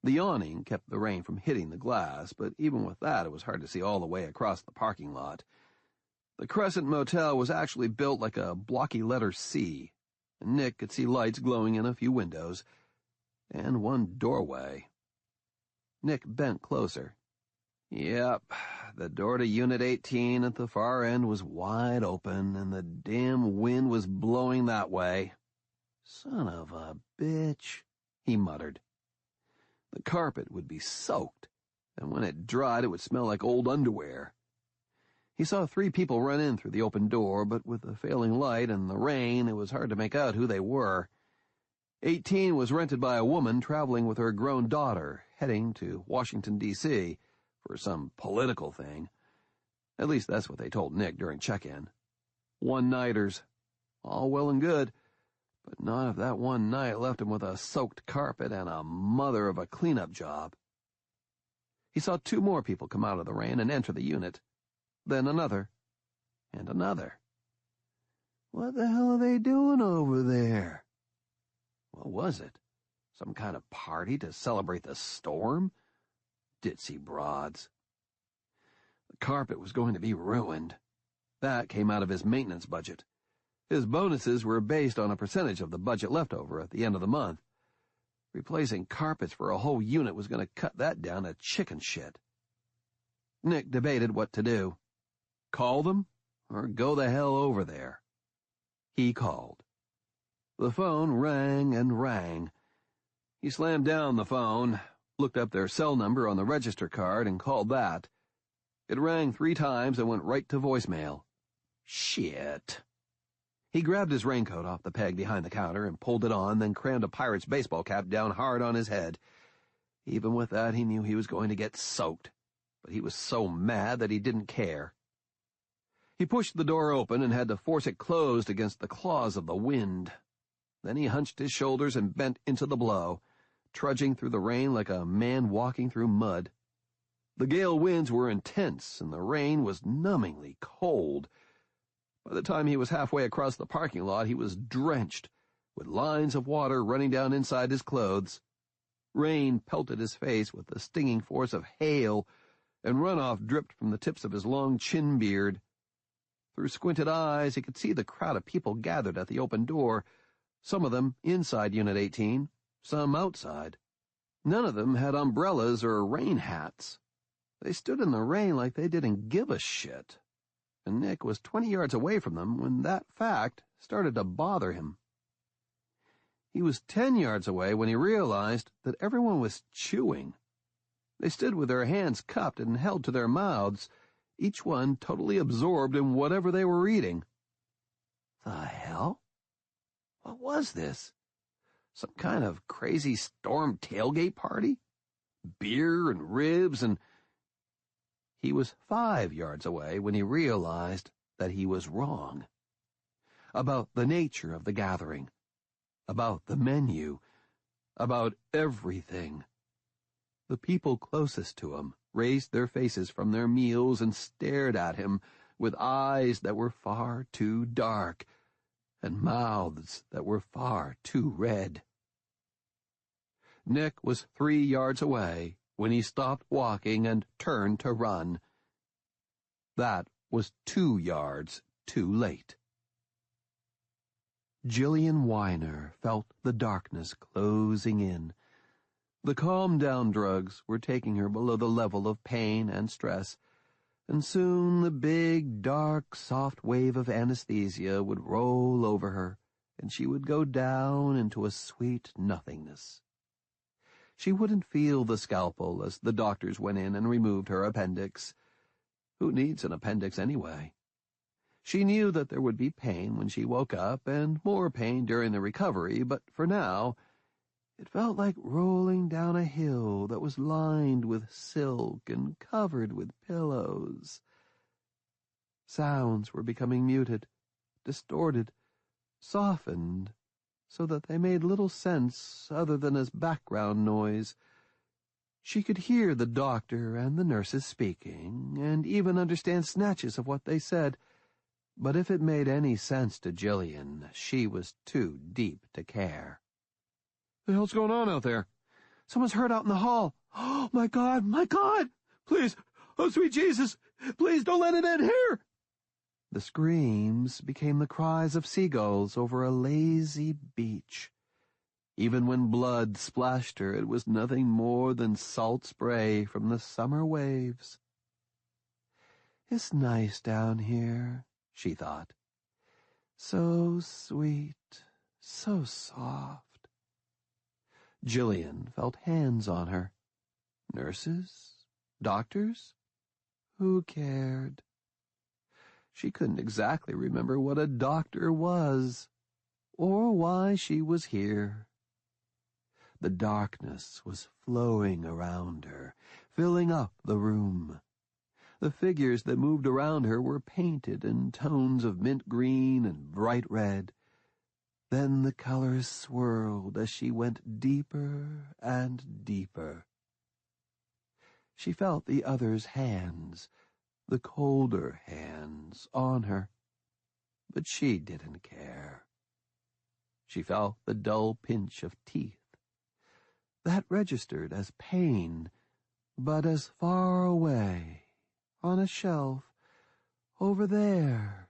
The awning kept the rain from hitting the glass, but even with that, it was hard to see all the way across the parking lot. The Crescent Motel was actually built like a blocky letter C, and Nick could see lights glowing in a few windows, and one doorway. Nick bent closer. Yep, the door to Unit 18 at the far end was wide open, and the damn wind was blowing that way. Son of a bitch, he muttered. The carpet would be soaked, and when it dried it would smell like old underwear. He saw 3 people run in through the open door, but with the failing light and the rain, it was hard to make out who they were. 18 was rented by a woman traveling with her grown daughter, heading to Washington, D.C., for some political thing. At least that's what they told Nick during check-in. One-nighters. All well and good, but not if that one night left him with a soaked carpet and a mother of a cleanup job. He saw 2 more people come out of the rain and enter the unit. Then another, and another. What the hell are they doing over there? What was it? Some kind of party to celebrate the storm? Ditzy broads. The carpet was going to be ruined. That came out of his maintenance budget. His bonuses were based on a percentage of the budget left over at the end of the month. Replacing carpets for a whole unit was going to cut that down to chicken shit. Nick debated what to do. Call them, or go the hell over there? He called. The phone rang and rang. He slammed down the phone, looked up their cell number on the register card, and called that. It rang 3 times and went right to voicemail. Shit. He grabbed his raincoat off the peg behind the counter and pulled it on, then crammed a pirate's baseball cap down hard on his head. Even with that, he knew he was going to get soaked, but he was so mad that he didn't care. He pushed the door open and had to force it closed against the claws of the wind. Then he hunched his shoulders and bent into the blow, trudging through the rain like a man walking through mud. The gale winds were intense, and the rain was numbingly cold. By the time he was halfway across the parking lot, he was drenched, with lines of water running down inside his clothes. Rain pelted his face with the stinging force of hail, and runoff dripped from the tips of his long chin beard. Through squinted eyes, he could see the crowd of people gathered at the open door, some of them inside Unit 18, some outside. None of them had umbrellas or rain hats. They stood in the rain like they didn't give a shit, and Nick was 20 yards away from them when that fact started to bother him. He was 10 yards away when he realized that everyone was chewing. They stood with their hands cupped and held to their mouths, each one totally absorbed in whatever they were eating. The hell? What was this? Some kind of crazy storm tailgate party? Beer and ribs and... He was 5 yards away when he realized that he was wrong. About the nature of the gathering. About the menu. About everything. The people closest to him raised their faces from their meals and stared at him with eyes that were far too dark and mouths that were far too red. Nick was 3 yards away when he stopped walking and turned to run. That was 2 yards too late. Jillian Weiner felt the darkness closing in. The calm-down drugs were taking her below the level of pain and stress, and soon the big, dark, soft wave of anesthesia would roll over her, and she would go down into a sweet nothingness. She wouldn't feel the scalpel as the doctors went in and removed her appendix. Who needs an appendix anyway? She knew that there would be pain when she woke up, and more pain during the recovery, but for now, it felt like rolling down a hill that was lined with silk and covered with pillows. Sounds were becoming muted, distorted, softened, so that they made little sense other than as background noise. She could hear the doctor and the nurses speaking, and even understand snatches of what they said, but if it made any sense to Jillian, she was too deep to care. "The hell's going on out there? Someone's hurt out in the hall. Oh, my God, my God! Please, oh, sweet Jesus, please don't let it end here!" The screams became the cries of seagulls over a lazy beach. Even when blood splashed her, it was nothing more than salt spray from the summer waves. "It's nice down here," she thought. "So sweet, so soft." Jillian felt hands on her. Nurses? Doctors? Who cared? She couldn't exactly remember what a doctor was, or why she was here. The darkness was flowing around her, filling up the room. The figures that moved around her were painted in tones of mint green and bright red. Then the colors swirled as she went deeper and deeper. She felt the others' hands, the colder hands, on her, but she didn't care. She felt the dull pinch of teeth. That registered as pain, but as far away, on a shelf, over there,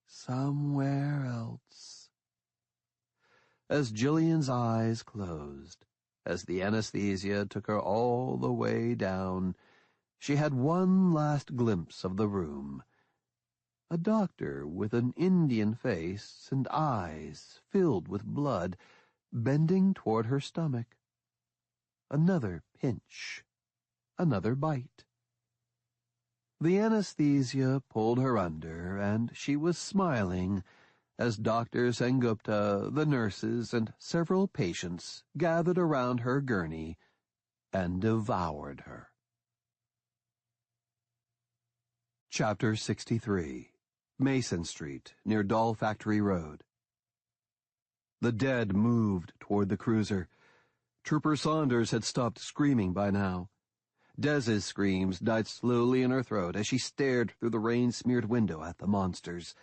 somewhere else. As Jillian's eyes closed, as the anesthesia took her all the way down, she had one last glimpse of the room. A doctor with an Indian face and eyes filled with blood, bending toward her stomach. Another pinch, another bite. The anesthesia pulled her under, and she was smiling as Dr. Sengupta, the nurses, and several patients gathered around her gurney and devoured her. Chapter 63. Mason Street, near Doll Factory Road. The dead moved toward the cruiser. Trooper Saunders had stopped screaming by now. Dez's screams died slowly in her throat as she stared through the rain-smeared window at the monsters.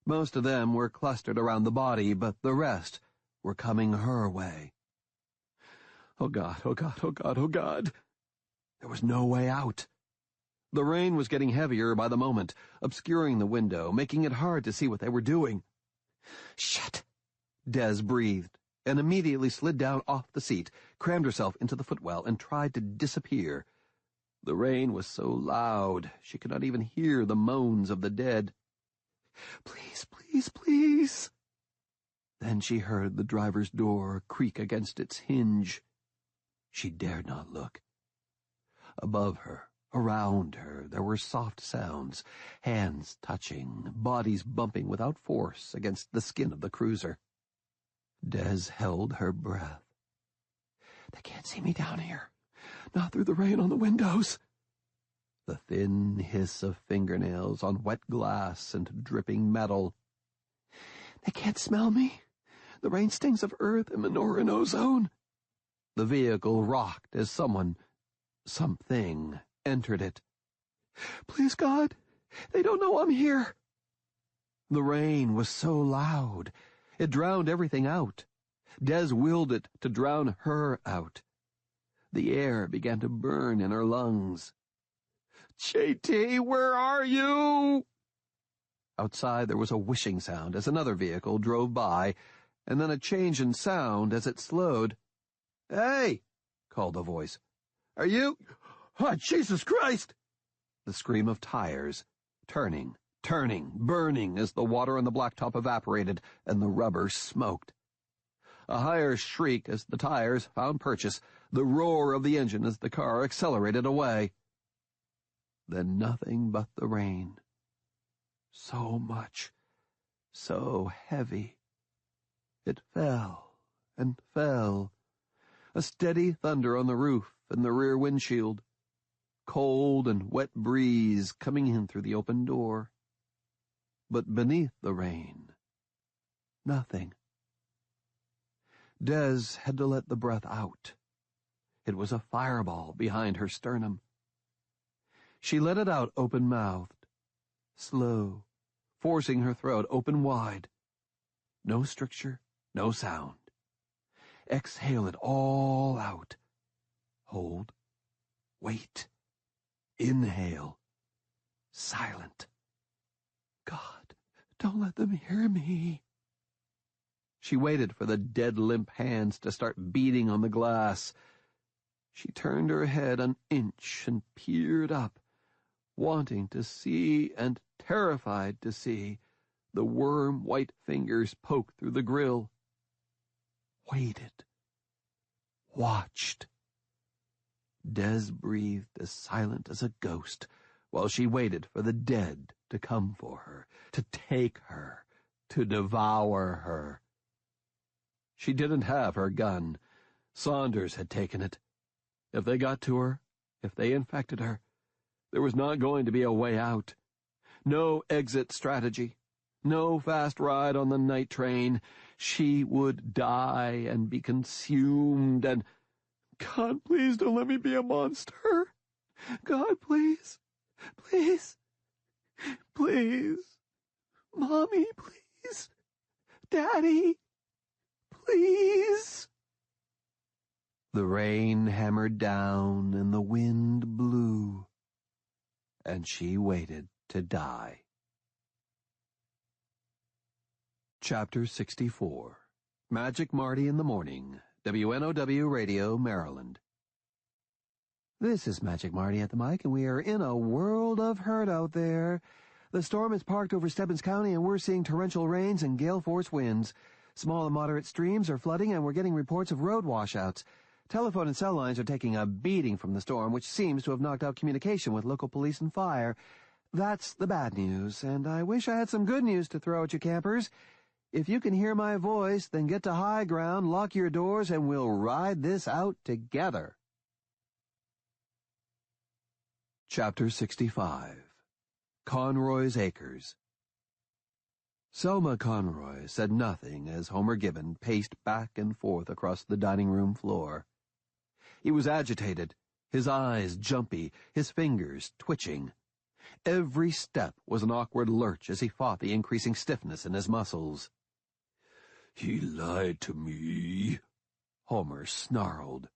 Most of them were clustered around the body, but the rest were coming her way. Oh God, oh God, oh God, oh God. There was no way out. The rain was getting heavier by the moment, obscuring the window, making it hard to see what they were doing. "Shit!" Des breathed, and immediately slid down off the seat, crammed herself into the footwell, and tried to disappear. The rain was so loud, she could not even hear the moans of the dead. "Please, please, please!" Then she heard the driver's door creak against its hinge. She dared not look. Above her, around her, there were soft sounds, hands touching, bodies bumping without force against the skin of the cruiser. Des held her breath. "They can't see me down here. Not through the rain on the windows." The thin hiss of fingernails on wet glass and dripping metal. "They can't smell me. The rain stings of earth and manure and ozone." The vehicle rocked as something entered it. "Please, God, they don't know I'm here." The rain was so loud, it drowned everything out. Des willed it to drown her out. The air began to burn in her lungs. "JT, where are you?" Outside there was a whooshing sound as another vehicle drove by, and then a change in sound as it slowed. "Hey!" called a voice. "Are you— Oh, Jesus Christ!" The scream of tires, turning, burning as the on the blacktop evaporated and the rubber smoked. A higher shriek as the tires found purchase, the roar of the engine as the car accelerated away. Then nothing but the rain. So much, so heavy. It fell and fell. A steady thunder on the roof and the rear windshield. Cold and wet breeze coming in through the open door. But beneath the rain, nothing. Des had to let the breath out. It was a fireball behind her sternum. She let it out open-mouthed, slow, forcing her throat open wide. No stricture, no sound. Exhale it all out. Hold. Wait. Inhale. Silent. God, don't let them hear me. She waited for the dead limp hands to start beating on the glass. She turned her head an inch and peered up, wanting to see and terrified to see the worm-white fingers poke through the grill. Waited. Watched. Des breathed as silent as a ghost while she waited for the dead to come for her, to take her, to devour her. She didn't have her gun. Saunders had taken it. If they got to her, if they infected her, there was not going to be a way out. No exit strategy. No fast ride on the night train. She would die and be consumed and— God, please don't let me be a monster. God, please. Please. Please. Mommy, please. Daddy. Please. The rain hammered down and the wind blew, and she waited to die. Chapter 64. Magic Marty in the Morning, WNOW Radio, Maryland. This is Magic Marty at the mic, and we are in a world of hurt out there. The storm is parked over Stebbins County, and we're seeing torrential rains and gale-force winds. Small and moderate streams are flooding, and we're getting reports of road washouts. Telephone and cell lines are taking a beating from the storm, which seems to have knocked out communication with local police and fire. That's the bad news, and I wish I had some good news to throw at you campers. If you can hear my voice, then get to high ground, lock your doors, and we'll ride this out together. Chapter 65. Conroy's Acres. Selma Conroy said nothing as Homer Gibbon paced back and forth across the dining room floor. He was agitated, his eyes jumpy, his fingers twitching. Every step was an awkward lurch as he fought the increasing stiffness in his muscles. "He lied to me," Homer snarled.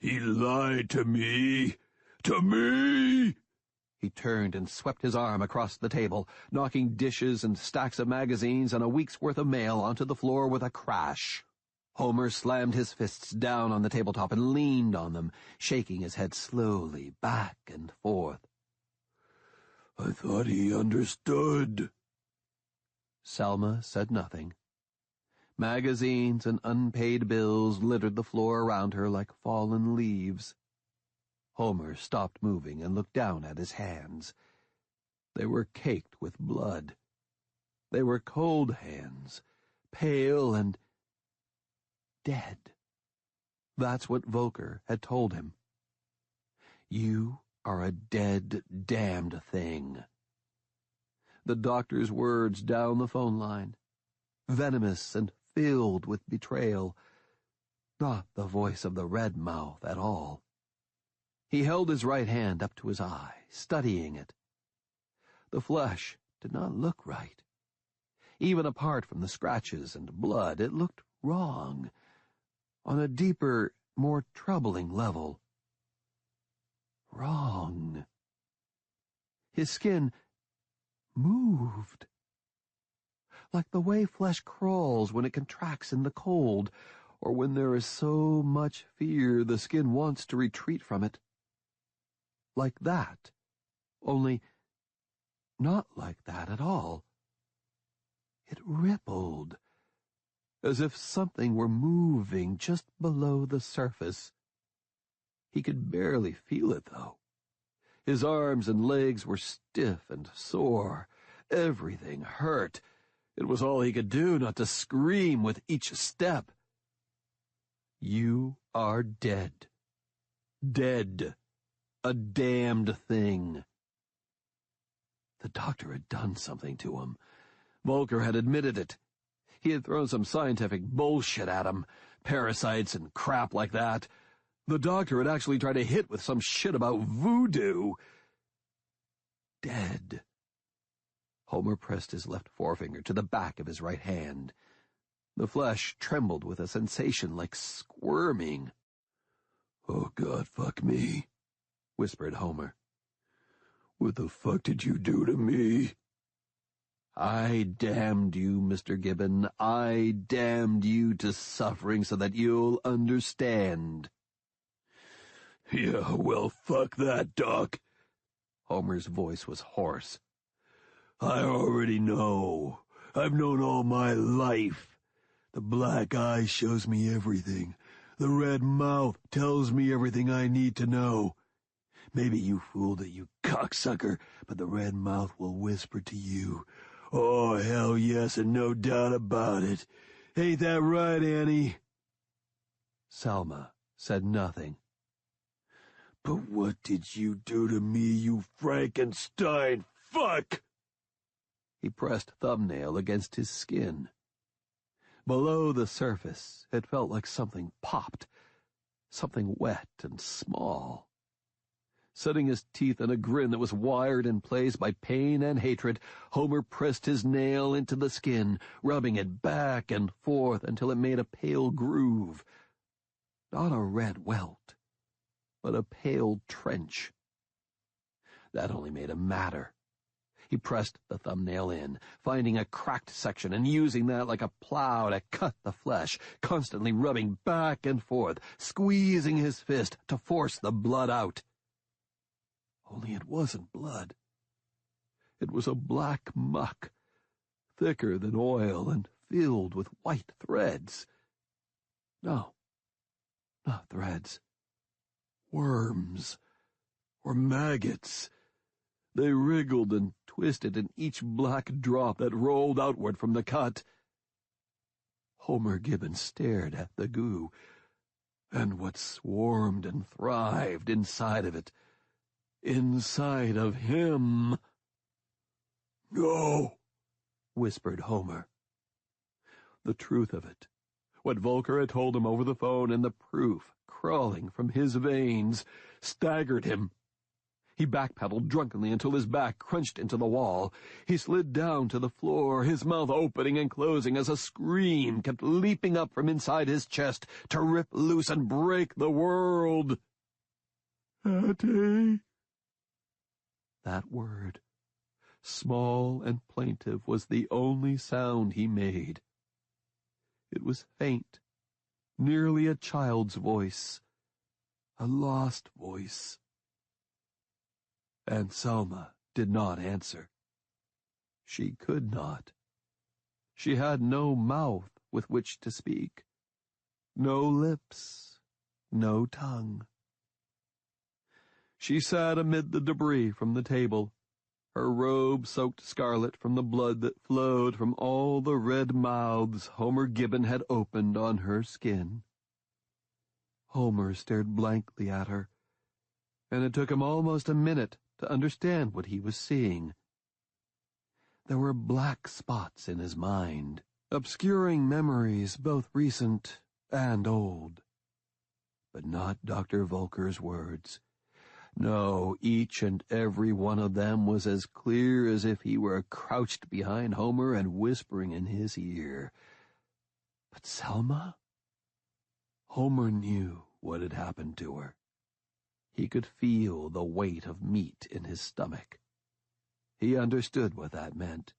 "He lied to me! To me!" He turned and swept his arm across the table, knocking dishes and stacks of magazines and a week's worth of mail onto the floor with a crash. Homer slammed his fists down on the tabletop and leaned on them, shaking his head slowly back and forth. "I thought he understood." Selma said nothing. Magazines and unpaid bills littered the floor around her like fallen leaves. Homer stopped moving and looked down at his hands. They were caked with blood. They were cold hands, pale and dead. That's what Volker had told him. "You are a dead, damned thing." The doctor's words down the phone line, venomous and filled with betrayal, not the voice of the red mouth at all. He held his right hand up to his eye, studying it. The flesh did not look right. Even apart from the scratches and blood, it looked wrong, on a deeper, more troubling level. Wrong. His skin moved, like the way flesh crawls when it contracts in the cold, or when there is so much fear the skin wants to retreat from it. Like that, only not like that at all. It rippled, as if something were moving just below the surface. He could barely feel it, though. His arms and legs were stiff and sore. Everything hurt. It was all he could do not to scream with each step. "You are dead. Dead. A damned thing." The doctor had done something to him. Volker had admitted it. He had thrown some scientific bullshit at him, parasites and crap like that. The doctor had actually tried to hit with some shit about voodoo. Dead. Homer pressed his left forefinger to the back of his right hand. The flesh trembled with a sensation like squirming. "Oh, God, fuck me," whispered Homer. "What the fuck did you do to me?" "I damned you, Mr. Gibbon. I damned you to suffering so that you'll understand." "Yeah, well, fuck that, Doc." Homer's voice was hoarse. "I already know. I've known all my life. The black eye shows me everything. The red mouth tells me everything I need to know. Maybe you fooled it, you cocksucker, but the red mouth will whisper to you. Oh, hell yes, and no doubt about it. Ain't that right, Annie?" Selma said nothing. "But what did you do to me, you Frankenstein fuck?" He pressed thumbnail against his skin. Below the surface, it felt like something popped, something wet and small. Setting his teeth in a grin that was wired in place by pain and hatred, Homer pressed his nail into the skin, rubbing it back and forth until it made a pale groove. Not a red welt, but a pale trench. That only made him madder. He pressed the thumbnail in, finding a cracked section and using that like a plow to cut the flesh, constantly rubbing back and forth, squeezing his fist to force the blood out. Only it wasn't blood. It was a black muck, thicker than oil and filled with white threads. No, not threads. Worms, or maggots. They wriggled and twisted in each black drop that rolled outward from the cut. Homer Gibbon stared at the goo, and what swarmed and thrived inside of it. Inside of him. "No," whispered Homer. The truth of it, what Volker had told him over the phone and the proof crawling from his veins, staggered him. He backpedaled drunkenly until his back crunched into the wall. He slid down to the floor, his mouth opening and closing as a scream kept leaping up from inside his chest to rip loose and break the world. "Hattie." That word, small and plaintive, was the only sound he made. It was faint, nearly a child's voice, a lost voice. Aunt Selma did not answer. She could not. She had no mouth with which to speak, no lips, no tongue. She sat amid the debris from the table, her robe soaked scarlet from the blood that flowed from all the red mouths Homer Gibbon had opened on her skin. Homer stared blankly at her, and it took him almost a minute to understand what he was seeing. There were black spots in his mind, obscuring memories both recent and old. But not Dr. Volker's words. No, each and every one of them was as clear as if he were crouched behind Homer and whispering in his ear. But Selma? Homer knew what had happened to her. He could feel the weight of meat in his stomach. He understood what that meant.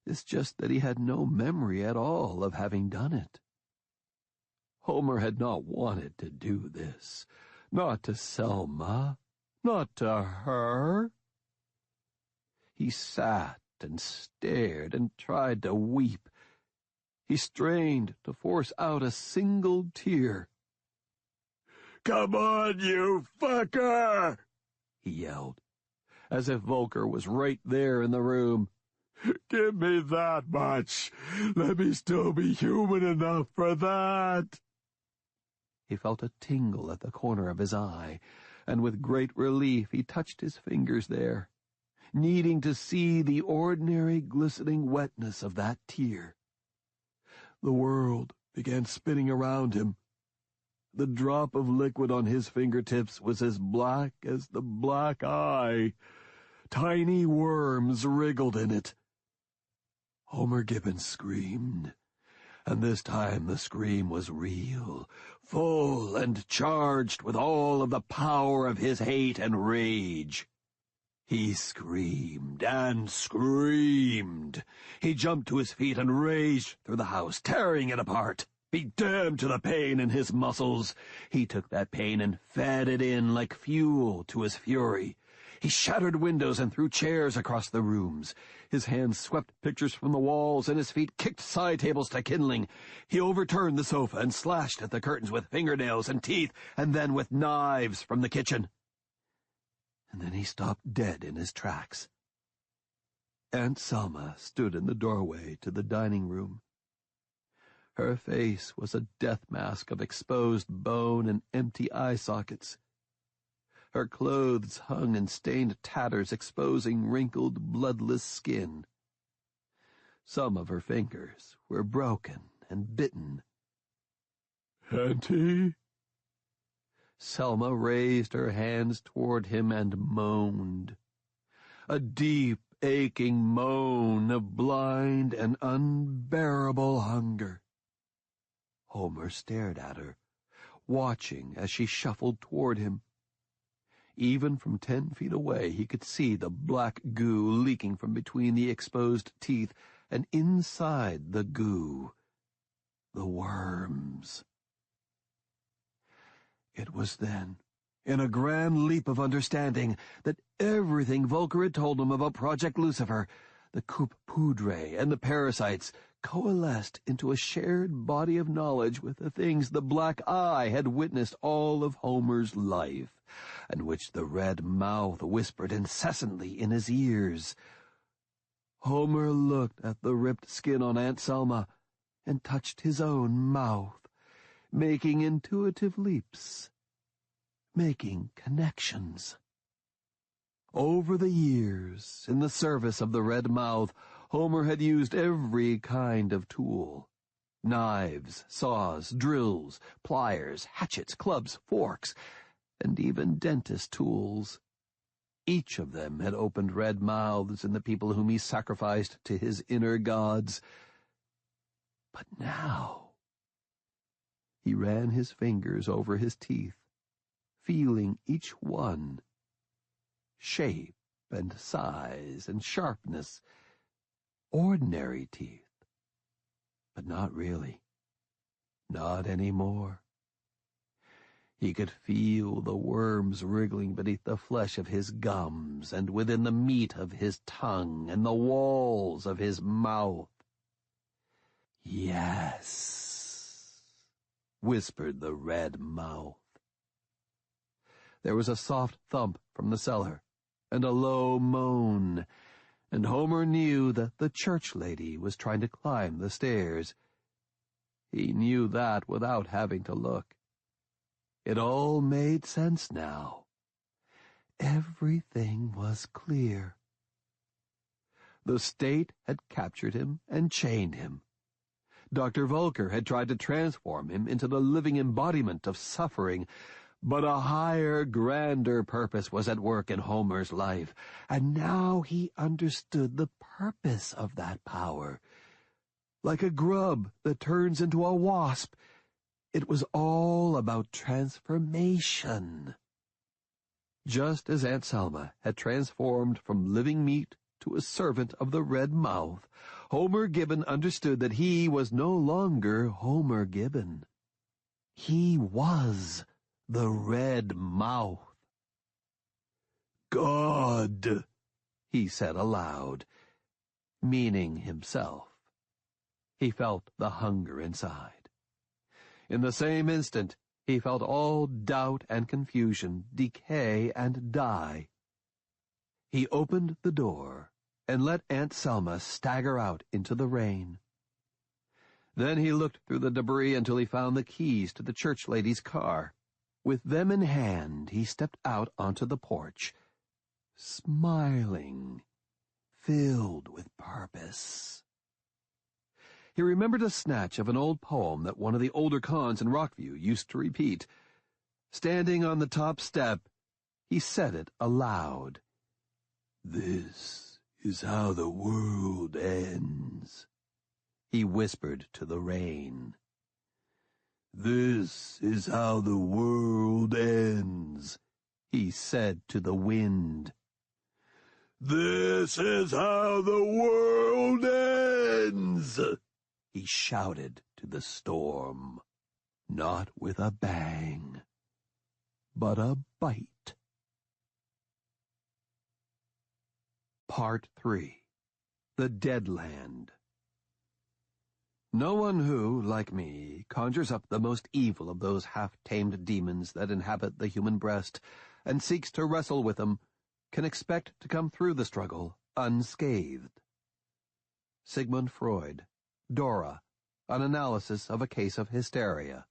It's just that he had no memory at all of having done it. Homer had not wanted to do this. Not to Selma, not to her. He sat and stared and tried to weep. He strained to force out a single tear. "Come on, you fucker!" he yelled, as if Volker was right there in the room. "Give me that much. Let me still be human enough for that." He felt a tingle at the corner of his eye, and with great relief he touched his fingers there, needing to see the ordinary glistening wetness of that tear. The world began spinning around him. The drop of liquid on his fingertips was as black as the black eye. Tiny worms wriggled in it. Homer Gibbon screamed, and this time the scream was real, full and charged with all of the power of his hate and rage. He screamed and screamed. He jumped to his feet and raged through the house, tearing it apart. Be damned to the pain in his muscles. He took that pain and fed it in like fuel to his fury. He shattered windows and threw chairs across the rooms. His hands swept pictures from the walls, and his feet kicked side tables to kindling. He overturned the sofa and slashed at the curtains with fingernails and teeth, and then with knives from the kitchen. And then he stopped dead in his tracks. Aunt Selma stood in the doorway to the dining room. Her face was a death mask of exposed bone and empty eye sockets. Her clothes hung in stained tatters, exposing wrinkled, bloodless skin. Some of her fingers were broken and bitten. "Auntie?" Selma raised her hands toward him and moaned. A deep, aching moan of blind and unbearable hunger. Homer stared at her, watching as she shuffled toward him. Even from 10 feet away he could see the black goo leaking from between the exposed teeth, and inside the goo, the worms. It was then, in a grand leap of understanding, that everything Volker had told him about Project Lucifer, the coupe poudre and the parasites, coalesced into a shared body of knowledge with the things the black eye had witnessed all of Homer's life, and which the red mouth whispered incessantly in his ears. Homer looked at the ripped skin on Aunt Selma and touched his own mouth, making intuitive leaps, making connections. Over the years, in the service of the red mouth, Homer had used every kind of tool. Knives, saws, drills, pliers, hatchets, clubs, forks, and even dentist tools. Each of them had opened red mouths in the people whom he sacrificed to his inner gods. But now he ran his fingers over his teeth, feeling each one. shape and size and sharpness. Ordinary teeth. But not really. Not anymore. He could feel the worms wriggling beneath the flesh of his gums and within the meat of his tongue and the walls of his mouth. "Yes," whispered the red mouth. There was a soft thump from the cellar and a low moan, and Homer knew that the church lady was trying to climb the stairs. He knew that without having to look. It all made sense now. Everything was clear. The state had captured him and chained him. Dr. Volker had tried to transform him into the living embodiment of suffering, but a higher, grander purpose was at work in Homer's life, and now he understood the purpose of that power. Like a grub that turns into a wasp, it was all about transformation. Just as Aunt Selma had transformed from living meat to a servant of the Red Mouth, Homer Gibbon understood that he was no longer Homer Gibbon. He was the Red Mouth. "God," he said aloud, meaning himself. He felt the hunger inside. In the same instant, he felt all doubt and confusion decay and die. He opened the door and let Aunt Selma stagger out into the rain. Then he looked through the debris until he found the keys to the church lady's car. With them in hand, he stepped out onto the porch, smiling, filled with purpose. He remembered a snatch of an old poem that one of the older cons in Rockview used to repeat. Standing on the top step, he said it aloud. "This is how the world ends," he whispered to the rain. "This is how the world ends," he said to the wind. "This is how the world ends," he shouted to the storm, not with a bang, but a bite. Part 3. The Dead Land. No one who, like me, conjures up the most evil of those half-tamed demons that inhabit the human breast and seeks to wrestle with them can expect to come through the struggle unscathed. Sigmund Freud. Dora, an analysis of a case of hysteria.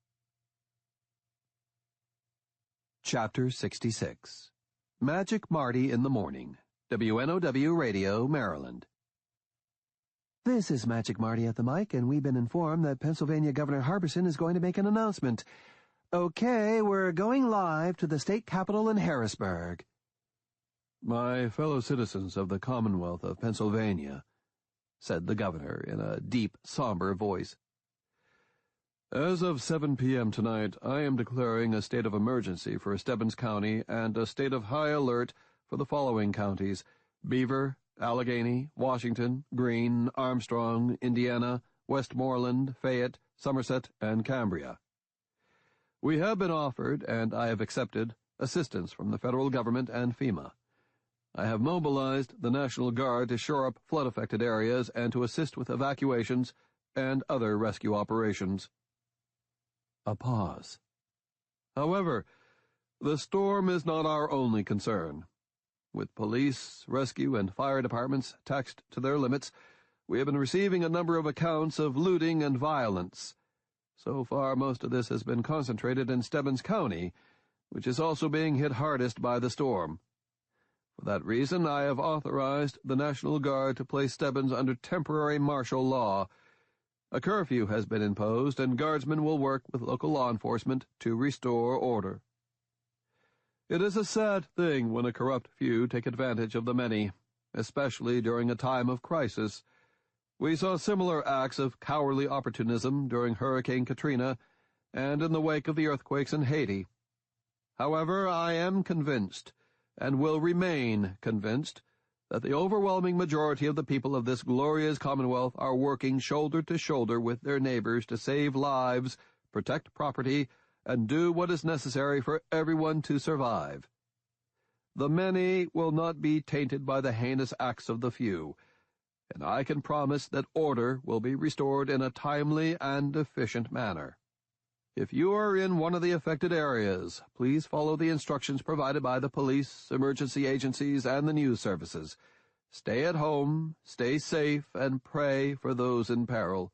Chapter 66. Magic Marty in the Morning. WNOW Radio, Maryland. This is Magic Marty at the mic, and we've been informed that Pennsylvania Governor Harbison is going to make an announcement. Okay, we're going live to the state capitol in Harrisburg. My fellow citizens of the Commonwealth of Pennsylvania, said the governor in a deep, somber voice. As of 7 p.m. tonight, I am declaring a state of emergency for Stebbins County and a state of high alert for the following counties: Beaver, Allegheny, Washington, Greene, Armstrong, Indiana, Westmoreland, Fayette, Somerset, and Cambria. We have been offered, and I have accepted, assistance from the federal government and FEMA. I have mobilized the National Guard to shore up flood-affected areas and to assist with evacuations and other rescue operations. A pause. However, the storm is not our only concern. With police, rescue, and fire departments taxed to their limits, we have been receiving a number of accounts of looting and violence. So far, most of this has been concentrated in Stebbins County, which is also being hit hardest by the storm. For that reason, I have authorized the National Guard to place Stebbins under temporary martial law. A curfew has been imposed, and guardsmen will work with local law enforcement to restore order. It is a sad thing when a corrupt few take advantage of the many, especially during a time of crisis. We saw similar acts of cowardly opportunism during Hurricane Katrina and in the wake of the earthquakes in Haiti. However, I am convinced, and will remain convinced that the overwhelming majority of the people of this glorious Commonwealth are working shoulder to shoulder with their neighbors to save lives, protect property, and do what is necessary for everyone to survive. The many will not be tainted by the heinous acts of the few, and I can promise that order will be restored in a timely and efficient manner. If you are in one of the affected areas, please follow the instructions provided by the police, emergency agencies, and the news services. Stay at home, stay safe, and pray for those in peril.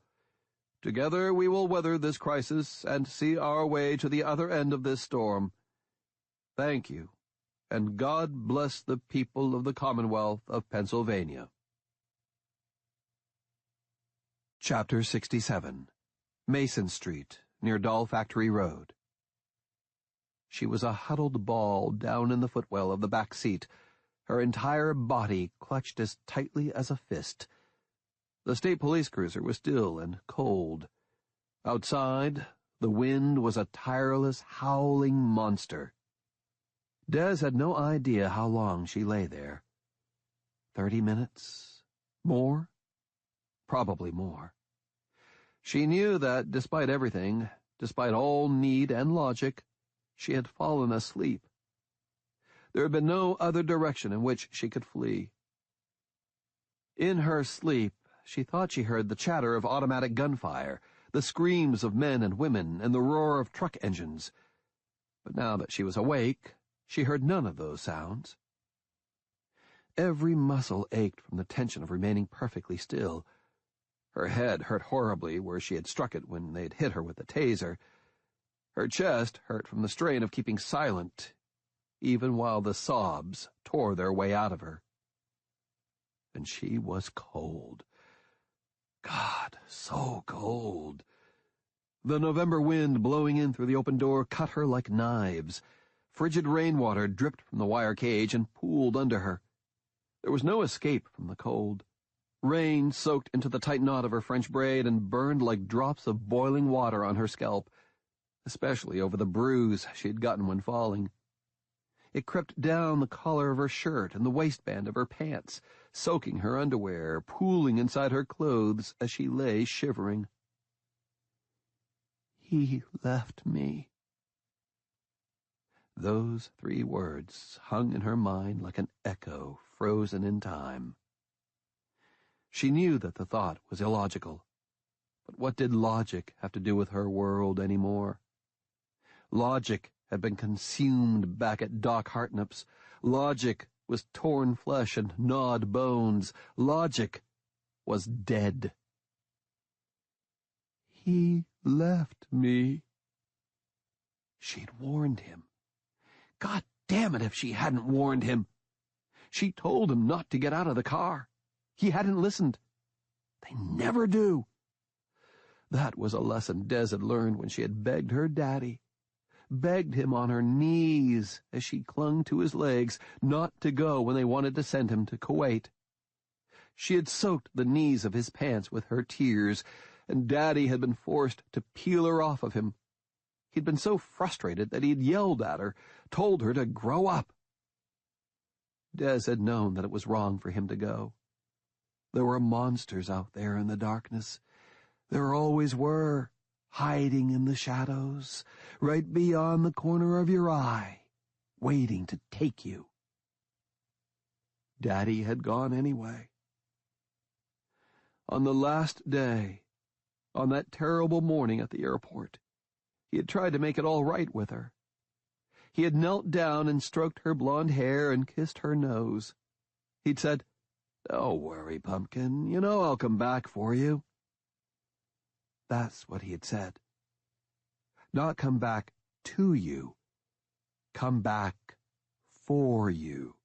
Together we will weather this crisis and see our way to the other end of this storm. Thank you, and God bless the people of the Commonwealth of Pennsylvania. Chapter 67. Mason Street, near Doll Factory Road. She was a huddled ball down in the footwell of the back seat, her entire body clutched as tightly as a fist. The state police cruiser was still and cold. Outside, the wind was a tireless, howling monster. Des had no idea how long she lay there. 30 minutes? More? Probably more. She knew that, despite everything, despite all need and logic, she had fallen asleep. There had been no other direction in which she could flee. In her sleep, she thought she heard the chatter of automatic gunfire, the screams of men and women, and the roar of truck engines. But now that she was awake, she heard none of those sounds. Every muscle ached from the tension of remaining perfectly still. Her head hurt horribly where she had struck it when they'd hit her with the taser. Her chest hurt from the strain of keeping silent, even while the sobs tore their way out of her. And she was cold. God, so cold. The November wind blowing in through the open door cut her like knives. Frigid rainwater dripped from the wire cage and pooled under her. There was no escape from the cold. Rain soaked into the tight knot of her French braid and burned like drops of boiling water on her scalp, especially over the bruise she had gotten when falling. It crept down the collar of her shirt and the waistband of her pants, soaking her underwear, pooling inside her clothes as she lay shivering. He left me. Those 3 words hung in her mind like an echo frozen in time. She knew that the thought was illogical, but what did logic have to do with her world anymore? Logic had been consumed back at Doc Hartnep's. Logic was torn flesh and gnawed bones. Logic was dead. He left me. She'd warned him. God damn it if she hadn't warned him. She told him not to get out of the car. He hadn't listened. They never do. That was a lesson Des had learned when she had begged her daddy, begged him on her knees as she clung to his legs not to go when they wanted to send him to Kuwait. She had soaked the knees of his pants with her tears, and Daddy had been forced to peel her off of him. He'd been so frustrated that he'd yelled at her, told her to grow up. Des had known that it was wrong for him to go. There were monsters out there in the darkness. There always were, hiding in the shadows, right beyond the corner of your eye, waiting to take you. Daddy had gone anyway. On the last day, on that terrible morning at the airport, he had tried to make it all right with her. He had knelt down and stroked her blonde hair and kissed her nose. He'd said, "Don't worry, Pumpkin, you know I'll come back for you." That's what he had said. Not come back to you. Come back for you.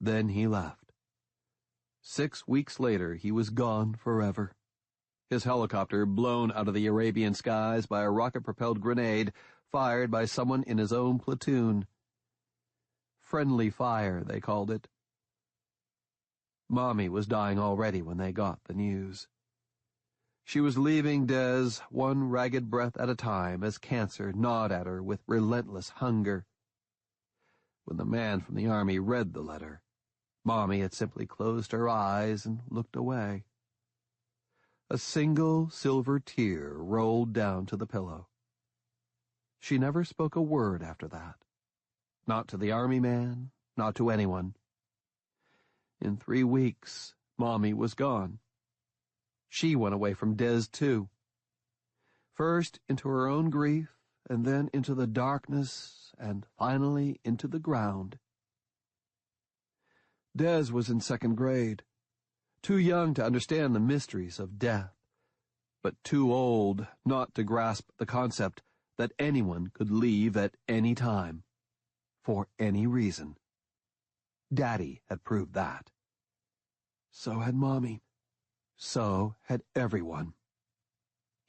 Then he left. 6 weeks later, he was gone forever. His helicopter blown out of the Arabian skies by a rocket-propelled grenade fired by someone in his own platoon. Friendly fire, they called it. Mommy was dying already when they got the news. She was leaving Des one ragged breath at a time as cancer gnawed at her with relentless hunger. When the man from the army read the letter, Mommy had simply closed her eyes and looked away. A single silver tear rolled down to the pillow. She never spoke a word after that. Not to the army man, not to anyone. In 3 weeks, Mommy was gone. She went away from Des, too. First into her own grief, and then into the darkness, and finally into the ground. Des was in 2nd grade, too young to understand the mysteries of death, but too old not to grasp the concept that anyone could leave at any time, for any reason. Daddy had proved that. So had Mommy. So had everyone.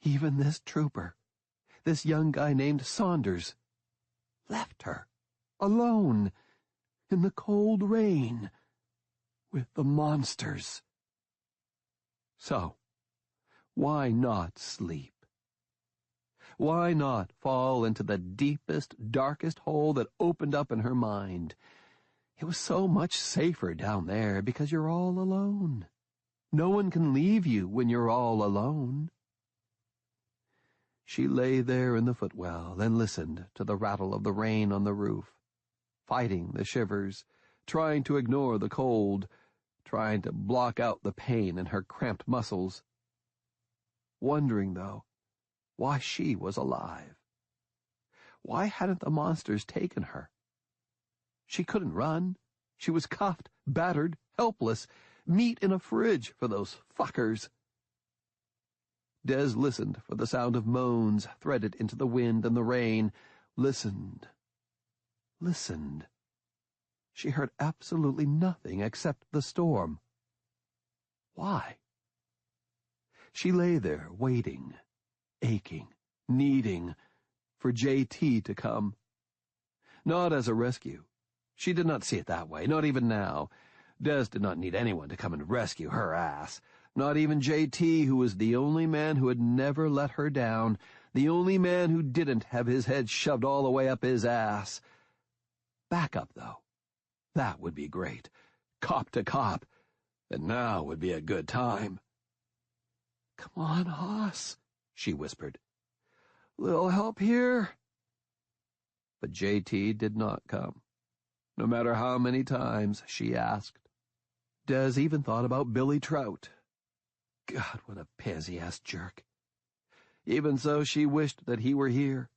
Even this trooper, this young guy named Saunders, left her, alone, in the cold rain, with the monsters. So, why not sleep? Why not fall into the deepest, darkest hole that opened up in her mind? It was so much safer down there because you're all alone. No one can leave you when you're all alone. She lay there in the footwell and listened to the rattle of the rain on the roof, fighting the shivers, trying to ignore the cold, trying to block out the pain in her cramped muscles. Wondering, though, why she was alive. Why hadn't the monsters taken her? She couldn't run. She was cuffed, battered, helpless, meat in a fridge for those fuckers. Des listened for the sound of moans threaded into the wind and the rain. Listened. She heard absolutely nothing except the storm. Why? She lay there, waiting, aching, needing for J.T. to come. Not as a rescue. She did not see it that way, not even now. Des did not need anyone to come and rescue her ass. Not even J.T., who was the only man who had never let her down, the only man who didn't have his head shoved all the way up his ass. Backup, though. That would be great. Cop to cop. And now would be a good time. "Come on, Hoss," she whispered. "Little help here?" But J.T. did not come, no matter how many times she asked. Des even thought about Billy Trout. God, what a pansy-ass jerk. Even so, she wished that he were here.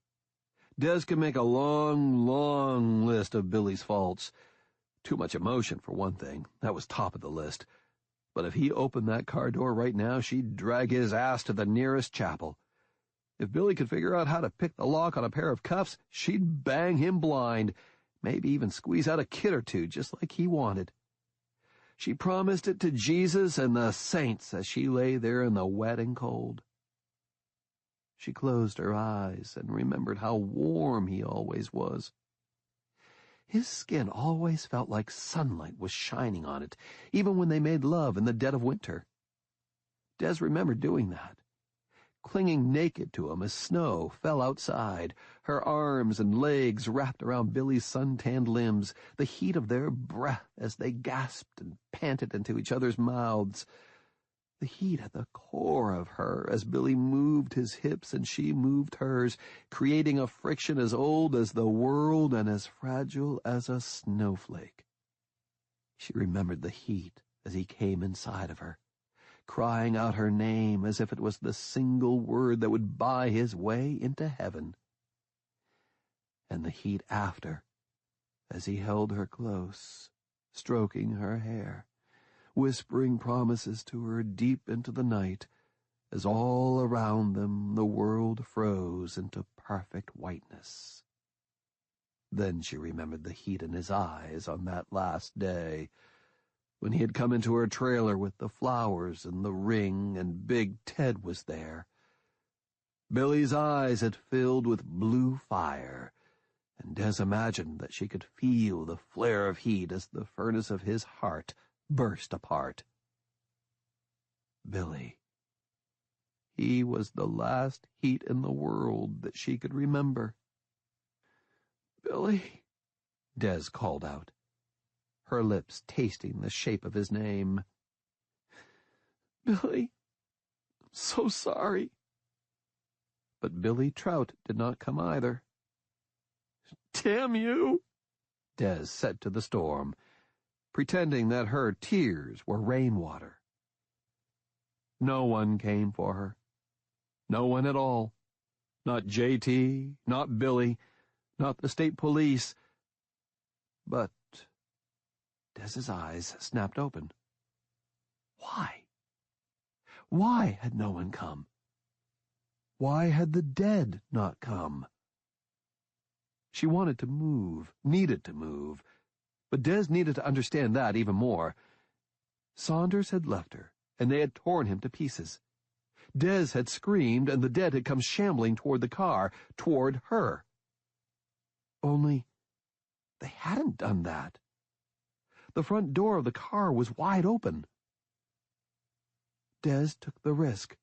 Des could make a long, long list of Billy's faults. Too much emotion, for one thing. That was top of the list. But if he opened that car door right now, she'd drag his ass to the nearest chapel. If Billy could figure out how to pick the lock on a pair of cuffs, she'd bang him blind, maybe even squeeze out a kid or two, just like he wanted. She promised it to Jesus and the saints as she lay there in the wet and cold. She closed her eyes and remembered how warm he always was. His skin always felt like sunlight was shining on it, even when they made love in the dead of winter. Des remembered doing that, clinging naked to him as snow fell outside, her arms and legs wrapped around Billy's sun-tanned limbs, the heat of their breath as they gasped and panted into each other's mouths, the heat at the core of her as Billy moved his hips and she moved hers, creating a friction as old as the world and as fragile as a snowflake. She remembered the heat as he came inside of her, crying out her name as if it was the single word that would buy his way into heaven. And the heat after, as he held her close, stroking her hair, whispering promises to her deep into the night, as all around them the world froze into perfect whiteness. Then she remembered the heat in his eyes on that last day, when he had come into her trailer with the flowers and the ring, and Big Ted was there. Billy's eyes had filled with blue fire, and Des imagined that she could feel the flare of heat as the furnace of his heart burst apart. Billy. He was the last heat in the world that she could remember. "Billy," Des called out, her lips tasting the shape of his name. "Billy, I'm so sorry." But Billy Trout did not come either. "Damn you," Des said to the storm, pretending that her tears were rainwater. No one came for her. No one at all. Not J.T., not Billy, not the state police. But Des's eyes snapped open. Why? Why had no one come? Why had the dead not come? She wanted to move, needed to move, but Des needed to understand that even more. Saunders had left her, and they had torn him to pieces. Des had screamed, and the dead had come shambling toward the car, toward her. Only they hadn't done that. The front door of the car was wide open. Des took the risk.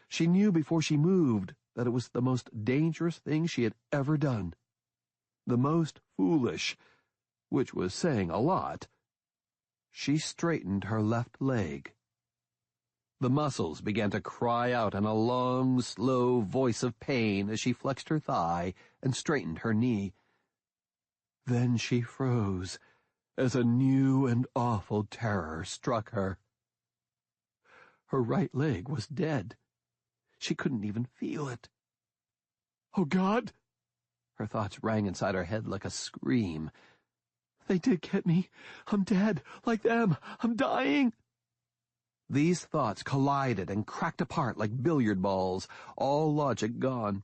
She knew before she moved that it was the most dangerous thing she had ever done. The most foolish, which was saying a lot. She straightened her left leg. The muscles began to cry out in a long, slow voice of pain as she flexed her thigh and straightened her knee. Then she froze as a new and awful terror struck her. Her right leg was dead. She couldn't even feel it. "Oh, God!" Her thoughts rang inside her head like a scream. "They did get me. I'm dead, like them. I'm dying." These thoughts collided and cracked apart like billiard balls, all logic gone.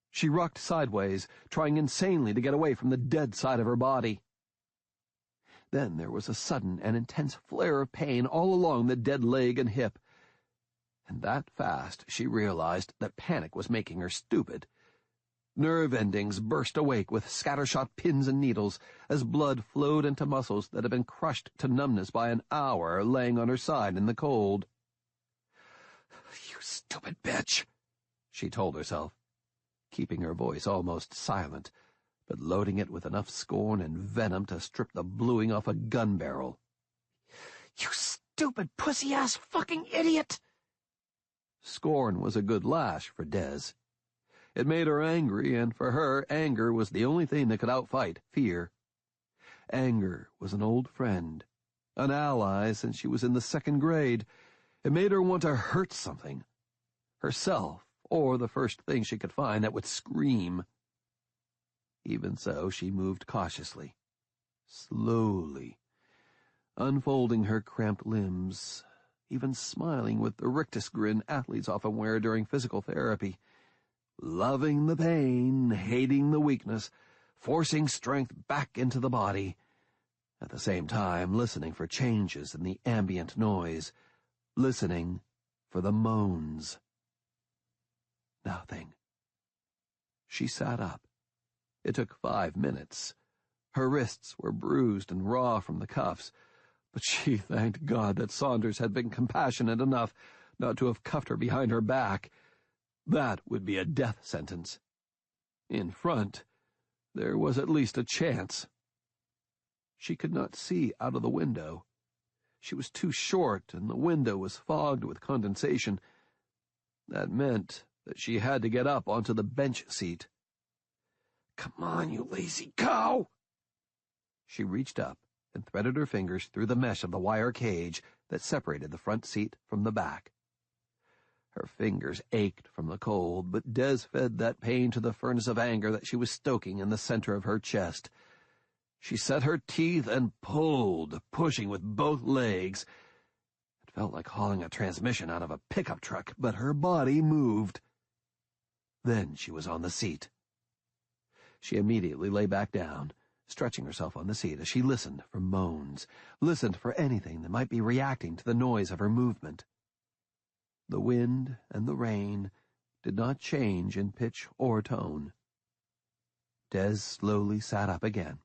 She rocked sideways, trying insanely to get away from the dead side of her body. Then there was a sudden and intense flare of pain all along the dead leg and hip. And that fast she realized that panic was making her stupid. Nerve endings burst awake with scattershot pins and needles as blood flowed into muscles that had been crushed to numbness by an hour laying on her side in the cold. "You stupid bitch," she told herself, keeping her voice almost silent, but loading it with enough scorn and venom to strip the bluing off a gun barrel. "You stupid pussy-ass fucking idiot!" Scorn was a good lash for Des. It made her angry, and for her, anger was the only thing that could outfight fear. Anger was an old friend, an ally since she was in the 2nd grade. It made her want to hurt something, herself, or the first thing she could find that would scream. Even so, she moved cautiously, slowly, unfolding her cramped limbs, even smiling with the rictus grin athletes often wear during physical therapy, loving the pain, hating the weakness, forcing strength back into the body, at the same time listening for changes in the ambient noise, listening for the moans. Nothing. She sat up. It took 5 minutes. Her wrists were bruised and raw from the cuffs, but she thanked God that Saunders had been compassionate enough not to have cuffed her behind her back. That would be a death sentence. In front, there was at least a chance. She could not see out of the window. She was too short, and the window was fogged with condensation. That meant that she had to get up onto the bench seat. "Come on, you lazy cow!" She reached up and threaded her fingers through the mesh of the wire cage that separated the front seat from the back. Her fingers ached from the cold, but Des fed that pain to the furnace of anger that she was stoking in the center of her chest. She set her teeth and pulled, pushing with both legs. It felt like hauling a transmission out of a pickup truck, but her body moved. Then she was on the seat. She immediately lay back down, stretching herself on the seat as she listened for moans, listened for anything that might be reacting to the noise of her movement. The wind and the rain did not change in pitch or tone. Des slowly sat up again.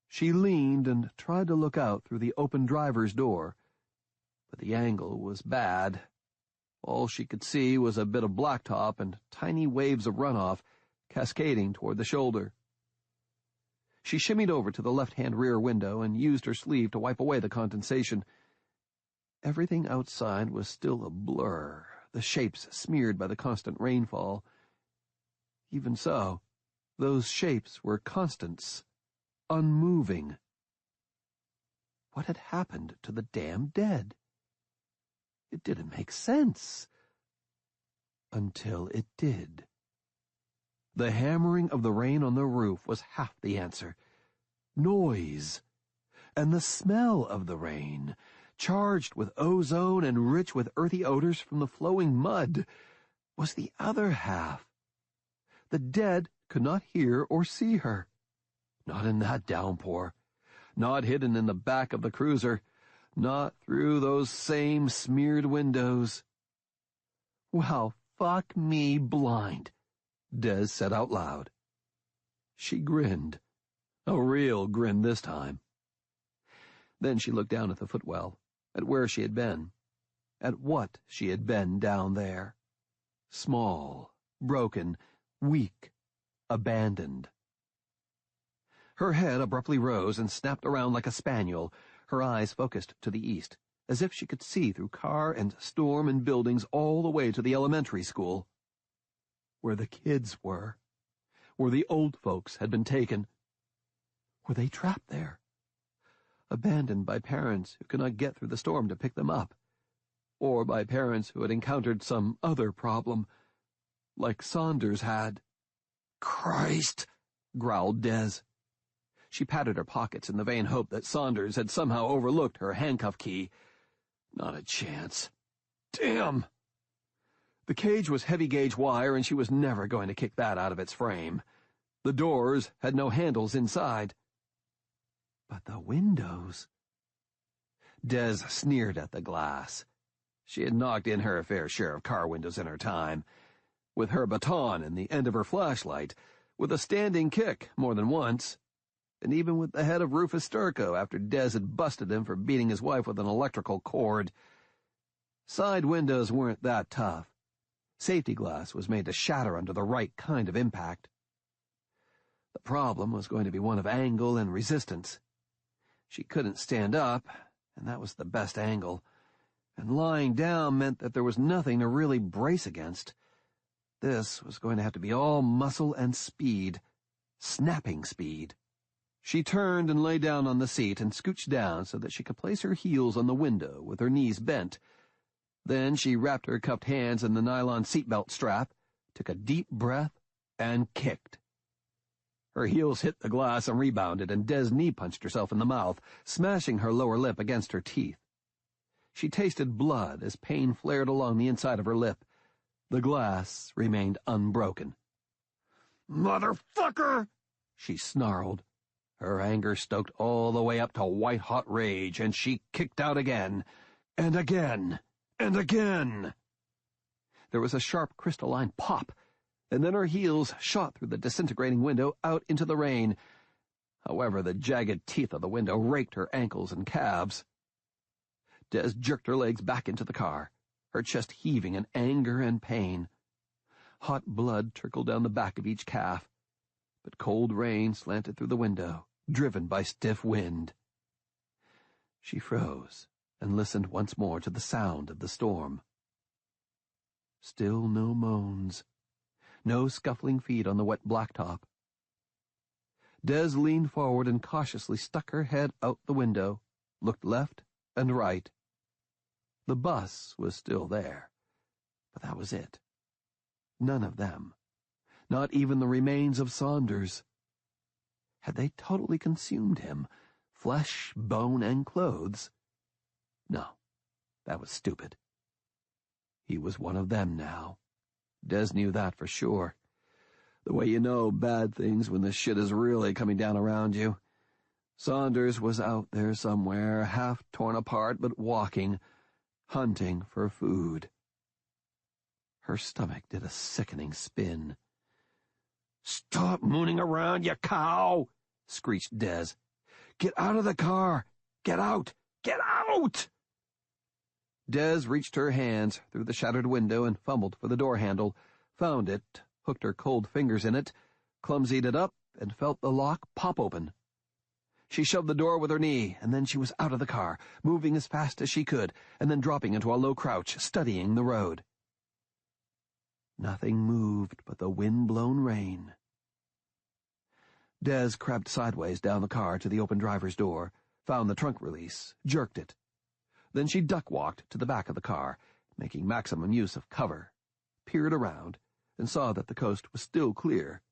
She leaned and tried to look out through the open driver's door, but the angle was bad. All she could see was a bit of blacktop and tiny waves of runoff cascading toward the shoulder. She shimmied over to the left-hand rear window and used her sleeve to wipe away the condensation. Everything outside was still a blur, the shapes smeared by the constant rainfall. Even so, those shapes were constants, unmoving. What had happened to the damn dead? It didn't make sense. Until it did. The hammering of the rain on the roof was half the answer. Noise. And the smell of the rain, charged with ozone and rich with earthy odors from the flowing mud, was the other half. The dead could not hear or see her. Not in that downpour. Not hidden in the back of the cruiser. Not through those same smeared windows. Well, fuck me blind, Des said out loud. She grinned. A real grin this time. Then she looked down at the footwell, at where she had been, at what she had been down there. Small, broken, weak, abandoned. Her head abruptly rose and snapped around like a spaniel, her eyes focused to the east, as if she could see through car and storm and buildings all the way to the elementary school. Where the kids were. Where the old folks had been taken. Were they trapped there? Abandoned by parents who could not get through the storm to pick them up. Or by parents who had encountered some other problem, like Saunders had. Christ, growled Des. She patted her pockets in the vain hope that Saunders had somehow overlooked her handcuff key. Not a chance. Damn! The cage was heavy-gauge wire, and she was never going to kick that out of its frame. The doors had no handles inside. But the windows... Des sneered at the glass. She had knocked in her fair share of car windows in her time, with her baton and the end of her flashlight, with a standing kick more than once, and even with the head of Rufus Sturco after Des had busted him for beating his wife with an electrical cord. Side windows weren't that tough. Safety glass was made to shatter under the right kind of impact. The problem was going to be one of angle and resistance. She couldn't stand up, and that was the best angle, and lying down meant that there was nothing to really brace against. This was going to have to be all muscle and speed, snapping speed. She turned and lay down on the seat and scooched down so that she could place her heels on the window with her knees bent. Then she wrapped her cupped hands in the nylon seatbelt strap, took a deep breath, and kicked. Her heels hit the glass and rebounded, and Des knee-punched herself in the mouth, smashing her lower lip against her teeth. She tasted blood as pain flared along the inside of her lip. The glass remained unbroken. "Motherfucker!" she snarled. Her anger stoked all the way up to white-hot rage, and she kicked out again, and again, and again. There was a sharp crystalline pop, and then her heels shot through the disintegrating window out into the rain. However, the jagged teeth of the window raked her ankles and calves. Des jerked her legs back into the car, her chest heaving in anger and pain. Hot blood trickled down the back of each calf, but cold rain slanted through the window, driven by stiff wind. She froze and listened once more to the sound of the storm. Still no moans, no scuffling feet on the wet blacktop. Des leaned forward and cautiously stuck her head out the window, looked left and right. The bus was still there, but that was it. None of them, not even the remains of Saunders. Had they totally consumed him, flesh, bone, and clothes? No, that was stupid. He was one of them now. Des knew that for sure. The way you know bad things when the shit is really coming down around you. Saunders was out there somewhere, half torn apart but walking, hunting for food. Her stomach did a sickening spin. "Stop mooning around, you cow!" screeched Des. "Get out of the car! Get out! Get out!" Des reached her hands through the shattered window and fumbled for the door handle, found it, hooked her cold fingers in it, clumsied it up, and felt the lock pop open, She shoved the door with her knee, and then she was out of the car, moving as fast as she could, and then dropping into a low crouch, studying the road. Nothing moved but the wind-blown rain. Des crept sideways down the car to the open driver's door, found the trunk release, jerked it. Then she duck-walked to the back of the car, making maximum use of cover, peered around, and saw that the coast was still clear.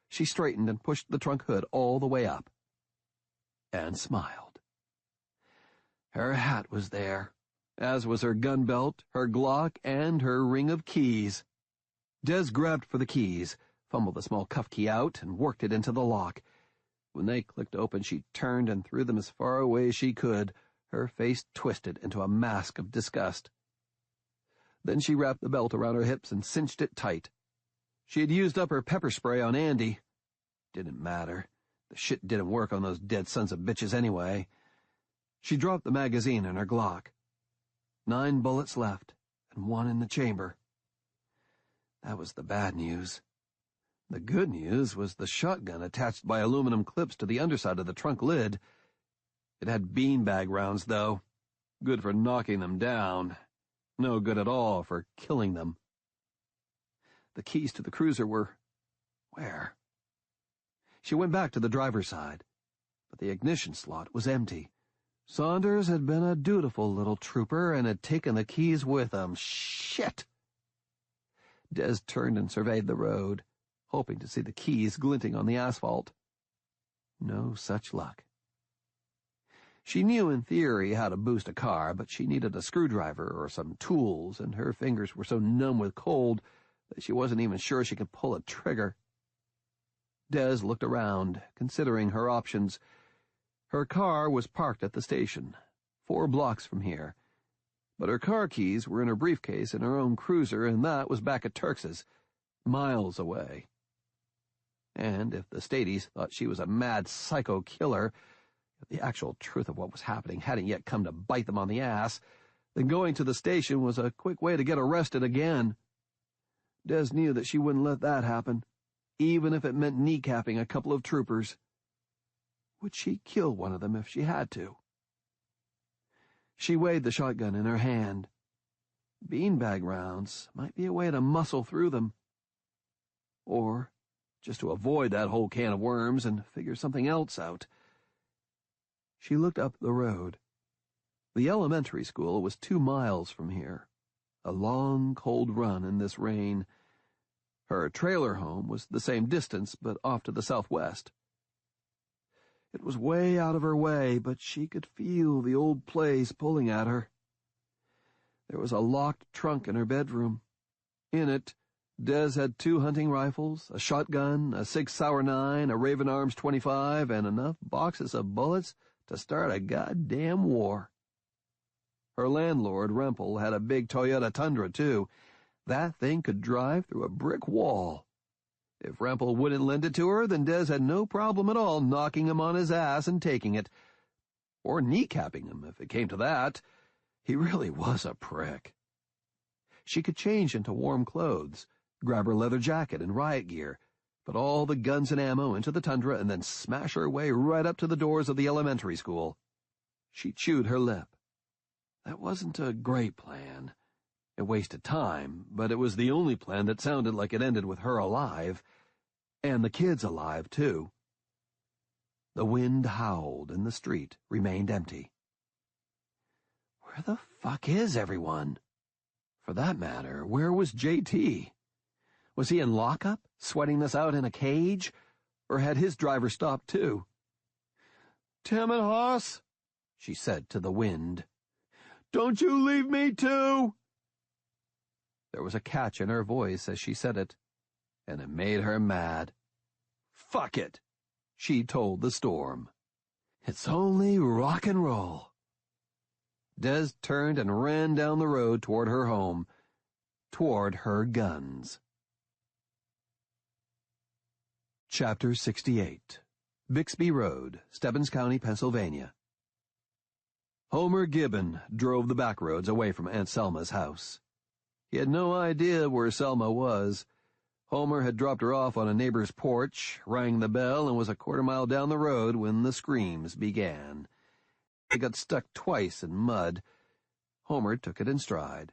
She straightened and pushed the trunk hood all the way up, and smiled. Her hat was there, as was her gun belt, her Glock, and her ring of keys. Des grabbed for the keys, fumbled the small cuff key out, and worked it into the lock. When they clicked open, she turned and threw them as far away as she could, her face twisted into a mask of disgust. Then she wrapped the belt around her hips and cinched it tight. She had used up her pepper spray on Andy. Didn't matter. The shit didn't work on those dead sons of bitches anyway. She dropped the magazine in her Glock. 9 bullets left, and 1 in the chamber. That was the bad news. The good news was the shotgun attached by aluminum clips to the underside of the trunk lid. It had beanbag rounds, though. Good for knocking them down. No good at all for killing them. The keys to the cruiser were... where? She went back to the driver's side, but the ignition slot was empty. Saunders had been a dutiful little trooper and had taken the keys with him. Shit! Des turned and surveyed the road, hoping to see the keys glinting on the asphalt. No such luck. She knew in theory how to boost a car, but she needed a screwdriver or some tools, and her fingers were so numb with cold that she wasn't even sure she could pull a trigger. Des looked around, considering her options. Her car was parked at the station, 4 blocks from here, but her car keys were in her briefcase in her own cruiser, and that was back at Turks's, miles away. And if the Stadies thought she was a mad psycho killer, if the actual truth of what was happening hadn't yet come to bite them on the ass, then going to the station was a quick way to get arrested again. Des knew that she wouldn't let that happen, even if it meant kneecapping a couple of troopers. Would she kill one of them if she had to? She weighed the shotgun in her hand. Beanbag rounds might be a way to muscle through them. Or just to avoid that whole can of worms and figure something else out. She looked up the road. The elementary school was 2 miles from here, a long, cold run in this rain. Her trailer home was the same distance, but off to the southwest. It was way out of her way, but she could feel the old place pulling at her. There was a locked trunk in her bedroom. In it, Des had 2 hunting rifles, a shotgun, a Sig Sauer 9, a Raven Arms 25, and enough boxes of bullets to start a goddamn war. Her landlord, Rempel, had a big Toyota Tundra, too. That thing could drive through a brick wall. If Rempel wouldn't lend it to her, then Des had no problem at all knocking him on his ass and taking it. Or kneecapping him, if it came to that. He really was a prick. She could change into warm clothes, grab her leather jacket and riot gear, put all the guns and ammo into the Tundra, and then smash her way right up to the doors of the elementary school. She chewed her lip. That wasn't a great plan. It wasted time, but it was the only plan that sounded like it ended with her alive, and the kids alive, too. The wind howled, and the street remained empty. Where the fuck is everyone? For that matter, where was J.T.? Was he in lockup, sweating this out in a cage, or had his driver stopped, too? "Tim and Hoss," she said to the wind, "don't you leave me, too?" There was a catch in her voice as she said it, and it made her mad. "Fuck it," she told the storm. "It's only rock and roll." Des turned and ran down the road toward her home, toward her guns. Chapter 68. Bixby Road, Stebbins County, Pennsylvania. Homer Gibbon drove the back roads away from Aunt Selma's house. He had no idea where Selma was. Homer had dropped her off on a neighbor's porch, rang the bell, and was a quarter-mile down the road when the screams began. He got stuck twice in mud. Homer took it in stride.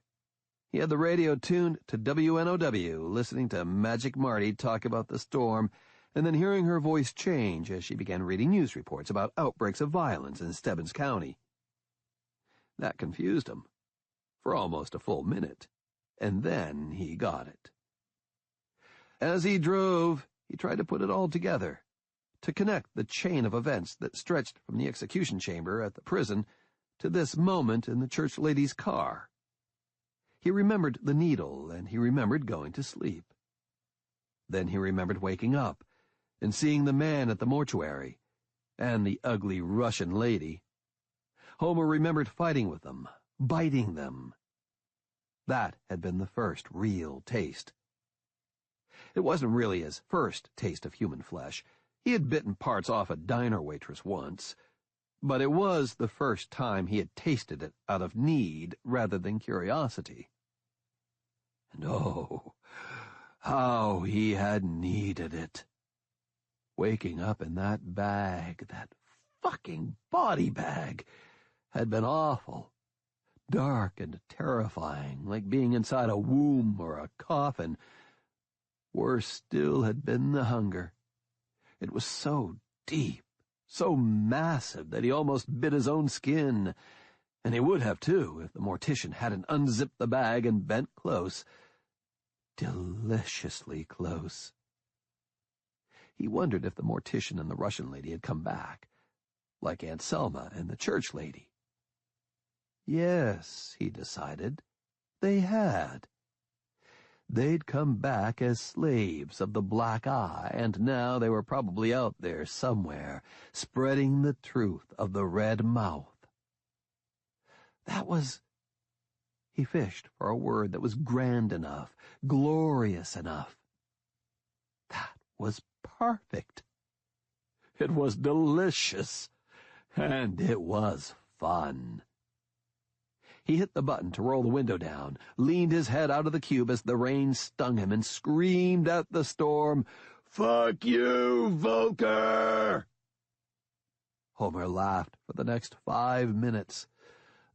He had the radio tuned to WNOW, listening to Magic Marty talk about the storm, and then hearing her voice change as she began reading news reports about outbreaks of violence in Stebbins County. That confused him for almost a full minute, and then he got it. As he drove, he tried to put it all together, to connect the chain of events that stretched from the execution chamber at the prison to this moment in the church lady's car. He remembered the needle, and he remembered going to sleep. Then he remembered waking up and seeing the man at the mortuary and the ugly Russian lady. Homer remembered fighting with them, biting them. That had been the first real taste. It wasn't really his first taste of human flesh. He had bitten parts off a diner waitress once, but it was the first time he had tasted it out of need rather than curiosity. And oh, how he had needed it. Waking up in that bag, that fucking body bag, had been awful. Dark and terrifying, like being inside a womb or a coffin. Worse still had been the hunger. It was so deep, so massive that he almost bit his own skin, and he would have too if the mortician hadn't unzipped the bag and bent close, deliciously close. He wondered if the mortician and the Russian lady had come back, like Aunt Selma and the church lady. Yes, he decided, they had. They'd come back as slaves of the black eye, and now they were probably out there somewhere, spreading the truth of the red mouth. That was... He fished for a word that was grand enough, glorious enough. That was perfect. It was delicious, and it was fun. He hit the button to roll the window down, leaned his head out of the cube as the rain stung him, and screamed at the storm, "Fuck you, Volker!" Homer laughed for the next 5 minutes.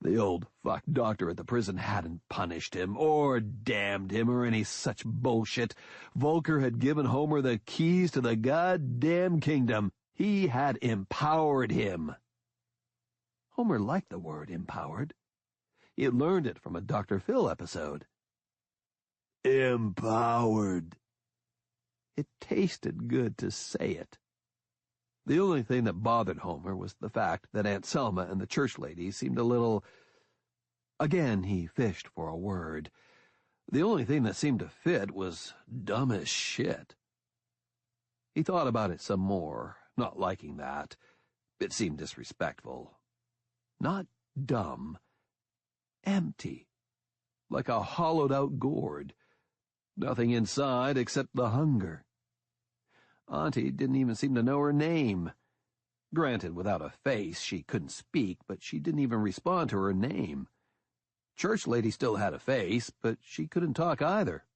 The old fuck doctor at the prison hadn't punished him, or damned him, or any such bullshit. Volker had given Homer the keys to the goddamn kingdom. He had empowered him. Homer liked the word empowered. He had learned it from a Dr. Phil episode. Empowered. It tasted good to say it. The only thing that bothered Homer was the fact that Aunt Selma and the church lady seemed a little... Again he fished for a word. The only thing that seemed to fit was dumb as shit. He thought about it some more, not liking that. It seemed disrespectful. Not dumb. Empty, like a hollowed-out gourd. Nothing inside except the hunger. Auntie didn't even seem to know her name. Granted, without a face, she couldn't speak, but she didn't even respond to her name. Church lady still had a face, but she couldn't talk either.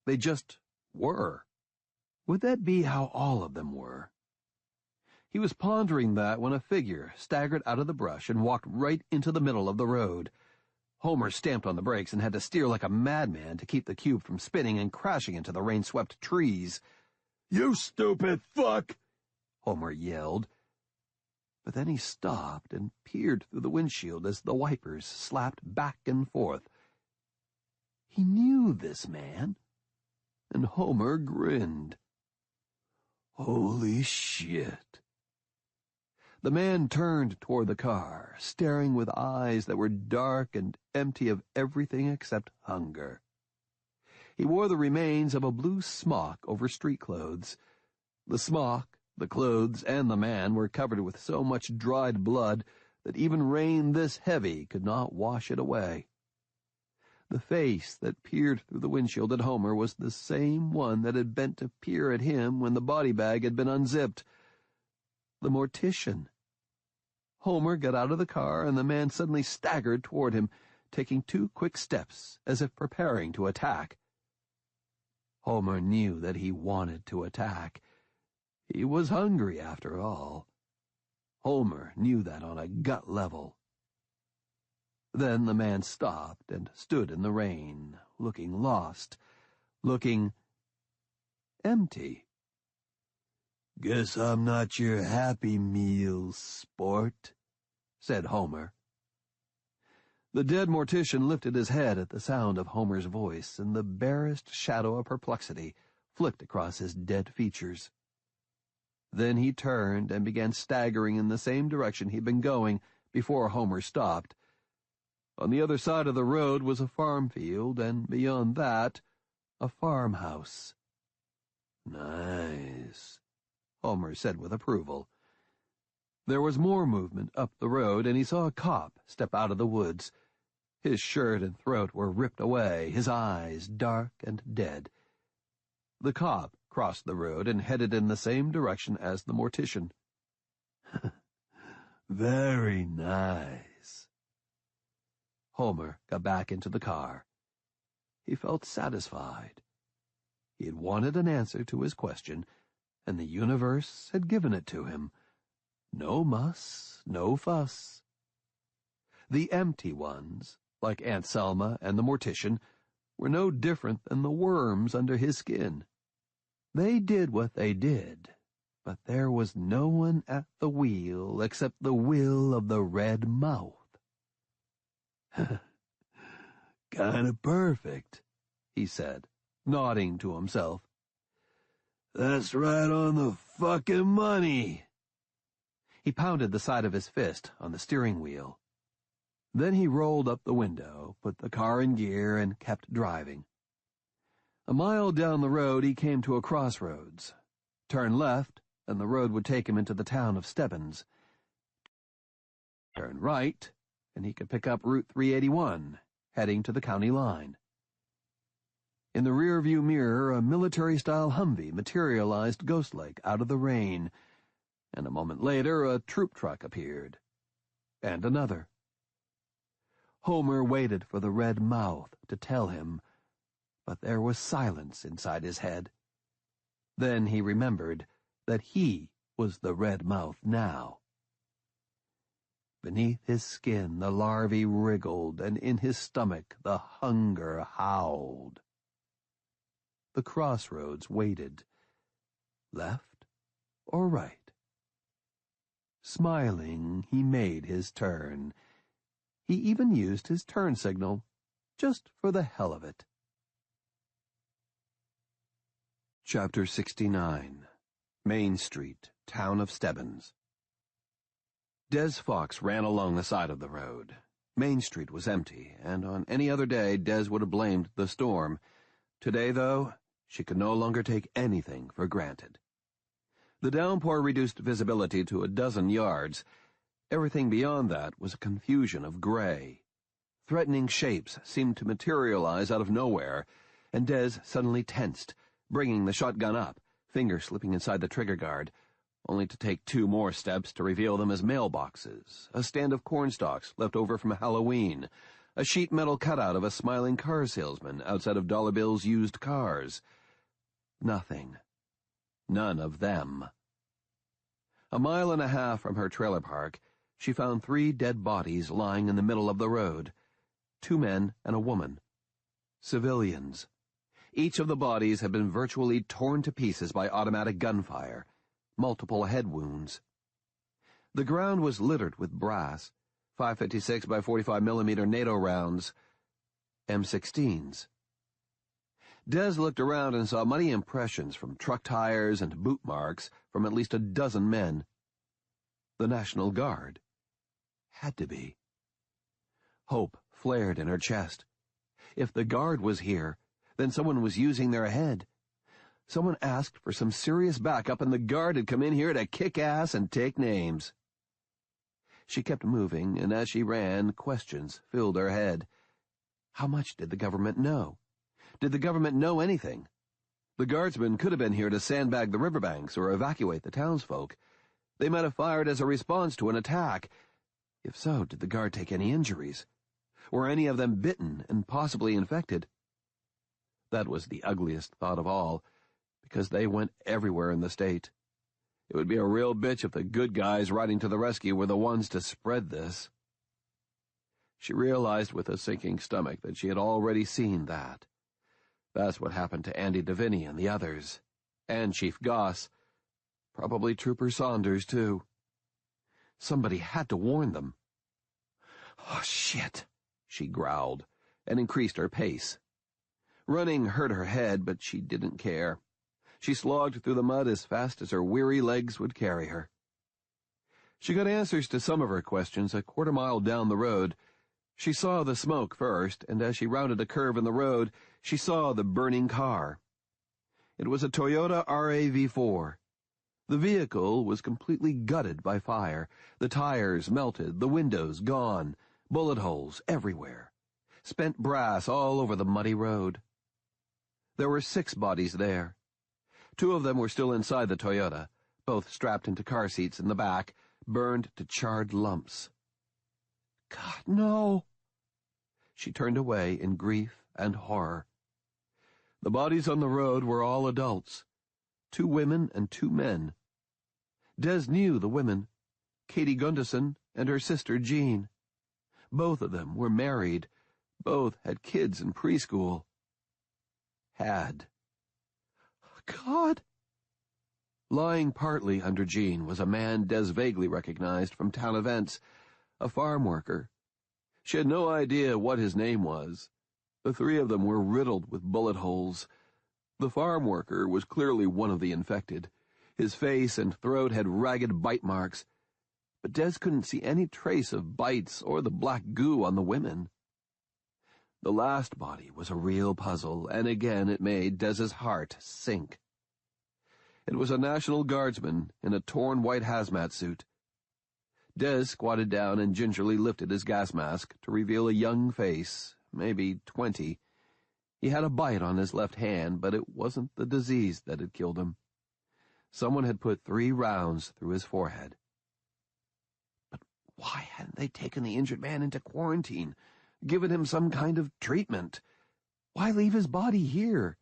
They just were. Would that be how all of them were? He was pondering that when a figure staggered out of the brush and walked right into the middle of the road. Homer stamped on the brakes and had to steer like a madman to keep the cube from spinning and crashing into the rain-swept trees. "You stupid fuck!" Homer yelled. But then he stopped and peered through the windshield as the wipers slapped back and forth. He knew this man, and Homer grinned. Holy shit. The man turned toward the car, staring with eyes that were dark and empty of everything except hunger. He wore the remains of a blue smock over street clothes. The smock, the clothes, and the man were covered with so much dried blood that even rain this heavy could not wash it away. The face that peered through the windshield at Homer was the same one that had bent to peer at him when the body bag had been unzipped. The mortician. Homer got out of the car, and the man suddenly staggered toward him, taking 2 quick steps as if preparing to attack. Homer knew that he wanted to attack. He was hungry, after all. Homer knew that on a gut level. Then the man stopped and stood in the rain, looking lost, looking empty. "Guess I'm not your Happy Meal, sport," said Homer. The dead mortician lifted his head at the sound of Homer's voice, and the barest shadow of perplexity flicked across his dead features. Then he turned and began staggering in the same direction he'd been going before Homer stopped. On the other side of the road was a farm field, and beyond that, a farmhouse. "Nice," Homer said with approval. There was more movement up the road, and he saw a cop step out of the woods. His shirt and throat were ripped away, his eyes dark and dead. The cop crossed the road and headed in the same direction as the mortician. "Very nice." Homer got back into the car. He felt satisfied. He had wanted an answer to his question, and the universe had given it to him. No muss, no fuss. The empty ones, like Aunt Selma and the mortician, were no different than the worms under his skin. They did what they did, but there was no one at the wheel except the will of the red mouth. "Kinda perfect," he said, nodding to himself. "That's right on the fucking money." He pounded the side of his fist on the steering wheel. Then he rolled up the window, put the car in gear, and kept driving. A mile down the road he came to a crossroads. Turn left, and the road would take him into the town of Stebbins. Turn right, and he could pick up Route 381, heading to the county line. In the rearview mirror, a military-style Humvee materialized ghost-like out of the rain, and a moment later a troop truck appeared. And another. Homer waited for the red mouth to tell him, but there was silence inside his head. Then he remembered that he was the red mouth now. Beneath his skin the larvae wriggled, and in his stomach the hunger howled. The crossroads waited. Left or right? Smiling, he made his turn. He even used his turn signal, just for the hell of it. Chapter 69. Main Street, Town of Stebbins. Des Fox ran along the side of the road. Main Street was empty, and on any other day Des would have blamed the storm. Today, though, she could no longer take anything for granted. The downpour reduced visibility to a dozen yards. Everything beyond that was a confusion of gray. Threatening shapes seemed to materialize out of nowhere, and Des suddenly tensed, bringing the shotgun up, fingers slipping inside the trigger guard, only to take 2 more steps to reveal them as mailboxes, a stand of cornstalks left over from Halloween, a sheet metal cutout of a smiling car salesman outside of Dollar Bill's used cars. Nothing. None of them. A mile and a half from her trailer park, she found 3 dead bodies lying in the middle of the road. 2 men and a woman. Civilians. Each of the bodies had been virtually torn to pieces by automatic gunfire, multiple head wounds. The ground was littered with brass, 5.56 by 45mm NATO rounds, M16s. Des looked around and saw muddy impressions from truck tires and boot marks from at least a dozen men. The National Guard. Had to be. Hope flared in her chest. If the Guard was here, then someone was using their head. Someone asked for some serious backup, and the Guard had come in here to kick ass and take names. She kept moving, and as she ran, questions filled her head. How much did the government know? Did the government know anything? The Guardsmen could have been here to sandbag the riverbanks or evacuate the townsfolk. They might have fired as a response to an attack. If so, did the Guard take any injuries? Were any of them bitten and possibly infected? That was the ugliest thought of all, because they went everywhere in the state. It would be a real bitch if the good guys riding to the rescue were the ones to spread this. She realized with a sinking stomach that she had already seen that. That's what happened to Andy Deviney and the others, and Chief Goss, probably Trooper Saunders, too. Somebody had to warn them. "Oh, shit," she growled, and increased her pace. Running hurt her head, but she didn't care. She slogged through the mud as fast as her weary legs would carry her. She got answers to some of her questions a quarter-mile down the road. She saw the smoke first, and as she rounded a curve in the road, she saw the burning car. It was a Toyota RAV4. The vehicle was completely gutted by fire, the tires melted, the windows gone, bullet holes everywhere, spent brass all over the muddy road. There were 6 bodies there. 2 of them were still inside the Toyota, both strapped into car seats in the back, burned to charred lumps. God, no! She turned away in grief and horror. The bodies on the road were all adults, 2 women and 2 men. Des knew the women, Katie Gunderson and her sister Jean. Both of them were married. Both had kids in preschool. Had. God! Lying partly under Jean was a man Des vaguely recognized from town events, a farm worker. She had no idea what his name was. The 3 of them were riddled with bullet holes. The farm worker was clearly one of the infected. His face and throat had ragged bite marks, but Des couldn't see any trace of bites or the black goo on the women. The last body was a real puzzle, and again it made Des's heart sink. It was a National Guardsman in a torn white hazmat suit. Des squatted down and gingerly lifted his gas mask to reveal a young face, maybe 20. He had a bite on his left hand, but it wasn't the disease that had killed him. Someone had put 3 rounds through his forehead. But why hadn't they taken the injured man into quarantine, given him some kind of treatment? Why leave his body here?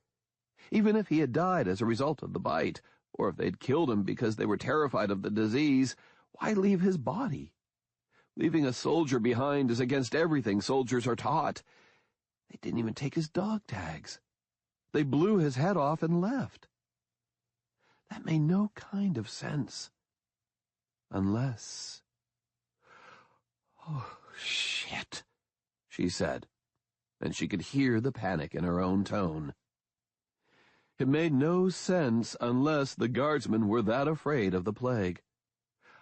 Even if he had died as a result of the bite, or if they'd killed him because they were terrified of the disease, why leave his body? Leaving a soldier behind is against everything soldiers are taught. They didn't even take his dog tags. They blew his head off and left. That made no kind of sense. Unless... "Oh, shit," she said, and she could hear the panic in her own tone. It made no sense unless the guardsmen were that afraid of the plague.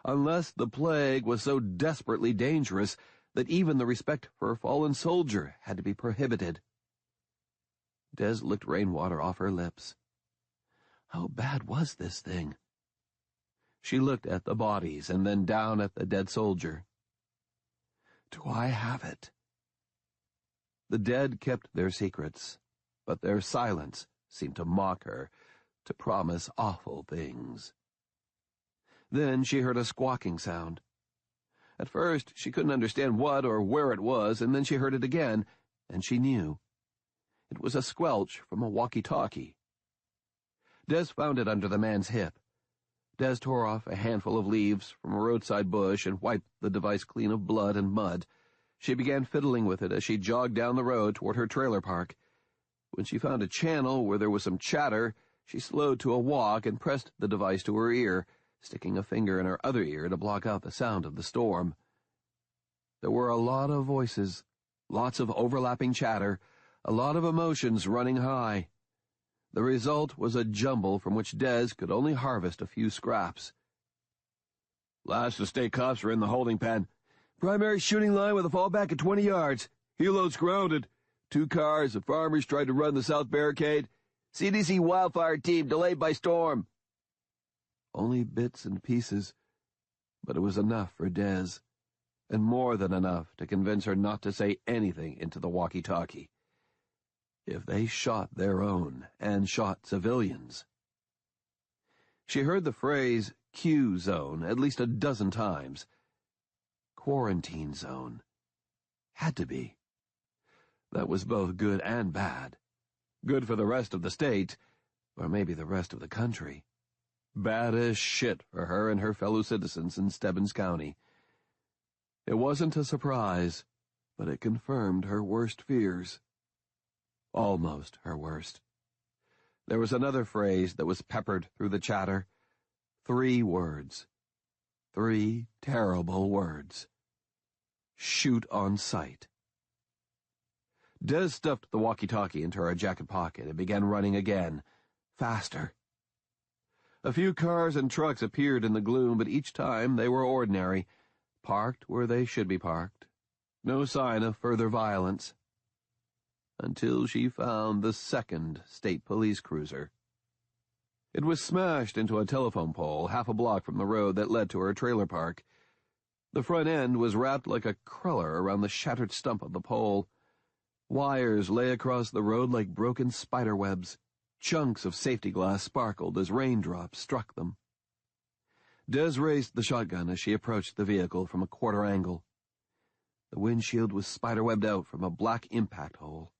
Unless the plague was so desperately dangerous that even the respect for a fallen soldier had to be prohibited. Des licked rainwater off her lips. How bad was this thing? She looked at the bodies and then down at the dead soldier. Do I have it? The dead kept their secrets, but their silence seemed to mock her, to promise awful things. Then she heard a squawking sound. At first, she couldn't understand what or where it was, and then she heard it again, and she knew. It was a squelch from a walkie-talkie. Des found it under the man's hip. Des tore off a handful of leaves from a roadside bush and wiped the device clean of blood and mud. She began fiddling with it as she jogged down the road toward her trailer park. When she found a channel where there was some chatter, she slowed to a walk and pressed the device to her ear, sticking a finger in her other ear to block out the sound of the storm. There were a lot of voices, lots of overlapping chatter, a lot of emotions running high. The result was a jumble from which Des could only harvest a few scraps. Last the state cops are in the holding pen. Primary shooting line with a fallback at 20 yards. Helo's grounded. 2 cars of farmers tried to run the south barricade. CDC wildfire team delayed by storm. Only bits and pieces, but it was enough for Des, and more than enough to convince her not to say anything into the walkie-talkie. If they shot their own and shot civilians. She heard the phrase Q zone at least a dozen times. Quarantine zone. Had to be. That was both good and bad. Good for the rest of the state, or maybe the rest of the country. Bad as shit for her and her fellow citizens in Stebbins County. It wasn't a surprise, but it confirmed her worst fears. Almost her worst. There was another phrase that was peppered through the chatter. 3 words. 3 terrible words. Shoot on sight. Des stuffed the walkie-talkie into her jacket pocket and began running again, faster. A few cars and trucks appeared in the gloom, but each time they were ordinary, parked where they should be parked. No sign of further violence. Until she found the 2nd state police cruiser. It was smashed into a telephone pole half a block from the road that led to her trailer park. The front end was wrapped like a cruller around the shattered stump of the pole. Wires lay across the road like broken spider webs. Chunks of safety glass sparkled as raindrops struck them. Des raised the shotgun as she approached the vehicle from a quarter angle. The windshield was spiderwebbed out from a black impact hole.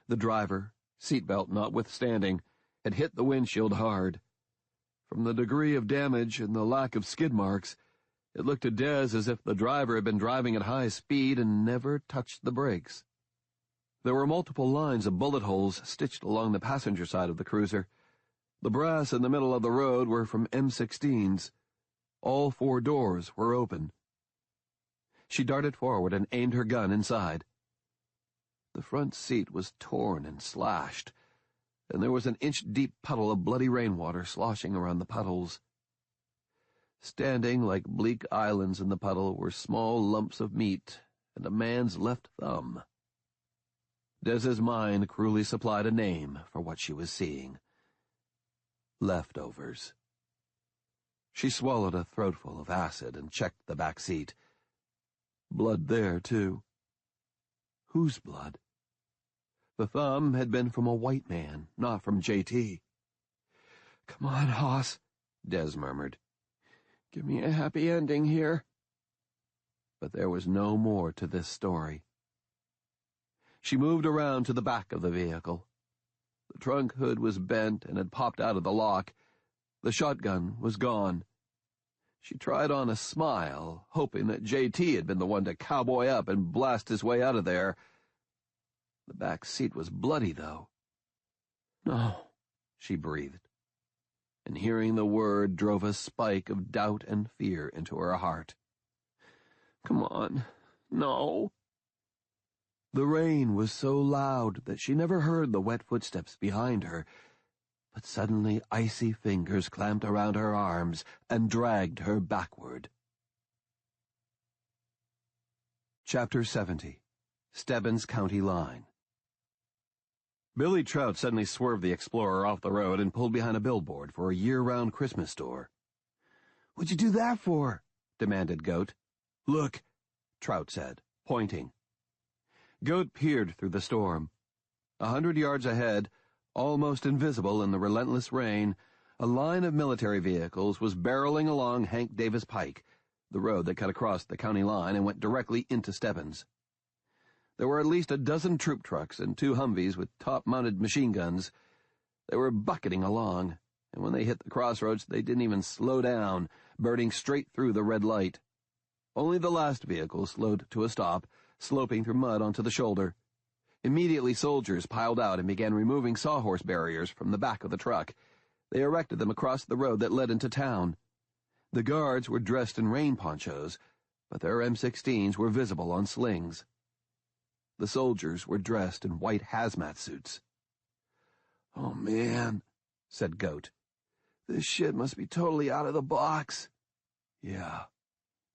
The driver, seatbelt notwithstanding, had hit the windshield hard. From the degree of damage and the lack of skid marks, it looked to Des as if the driver had been driving at high speed and never touched the brakes. There were multiple lines of bullet holes stitched along the passenger side of the cruiser. The brass in the middle of the road were from M16s. All 4 doors were open. She darted forward and aimed her gun inside. The front seat was torn and slashed, and there was an inch-deep puddle of bloody rainwater sloshing around the puddles. Standing like bleak islands in the puddle were small lumps of meat and a man's left thumb. Des's mind cruelly supplied a name for what she was seeing. Leftovers. She swallowed a throatful of acid and checked the back seat. Blood there, too. Whose blood? The thumb had been from a white man, not from J.T. "Come on, Hoss," Des murmured. "Give me a happy ending here." But there was no more to this story. She moved around to the back of the vehicle. The trunk hood was bent and had popped out of the lock. The shotgun was gone. She tried on a smile, hoping that J.T. had been the one to cowboy up and blast his way out of there. The back seat was bloody, though. "No," she breathed, and hearing the word drove a spike of doubt and fear into her heart. "Come on, no." The rain was so loud that she never heard the wet footsteps behind her, but suddenly icy fingers clamped around her arms and dragged her backward. Chapter 70. Stebbins County Line. Billy Trout suddenly swerved the Explorer off the road and pulled behind a billboard for a year-round Christmas store. "What'd you do that for?" demanded Goat. "Look," Trout said, pointing. Goat peered through the storm. 100 yards ahead, almost invisible in the relentless rain, a line of military vehicles was barreling along Hank Davis Pike, the road that cut across the county line and went directly into Stebbins. There were at least a dozen troop trucks and 2 Humvees with top-mounted machine guns. They were bucketing along, and when they hit the crossroads, they didn't even slow down, burning straight through the red light. Only the last vehicle slowed to a stop, sloping through mud onto the shoulder. Immediately, soldiers piled out and began removing sawhorse barriers from the back of the truck. They erected them across the road that led into town. The guards were dressed in rain ponchos, but their M16s were visible on slings. The soldiers were dressed in white hazmat suits. "Oh, man," said Goat. "This shit must be totally out of the box." "Yeah,"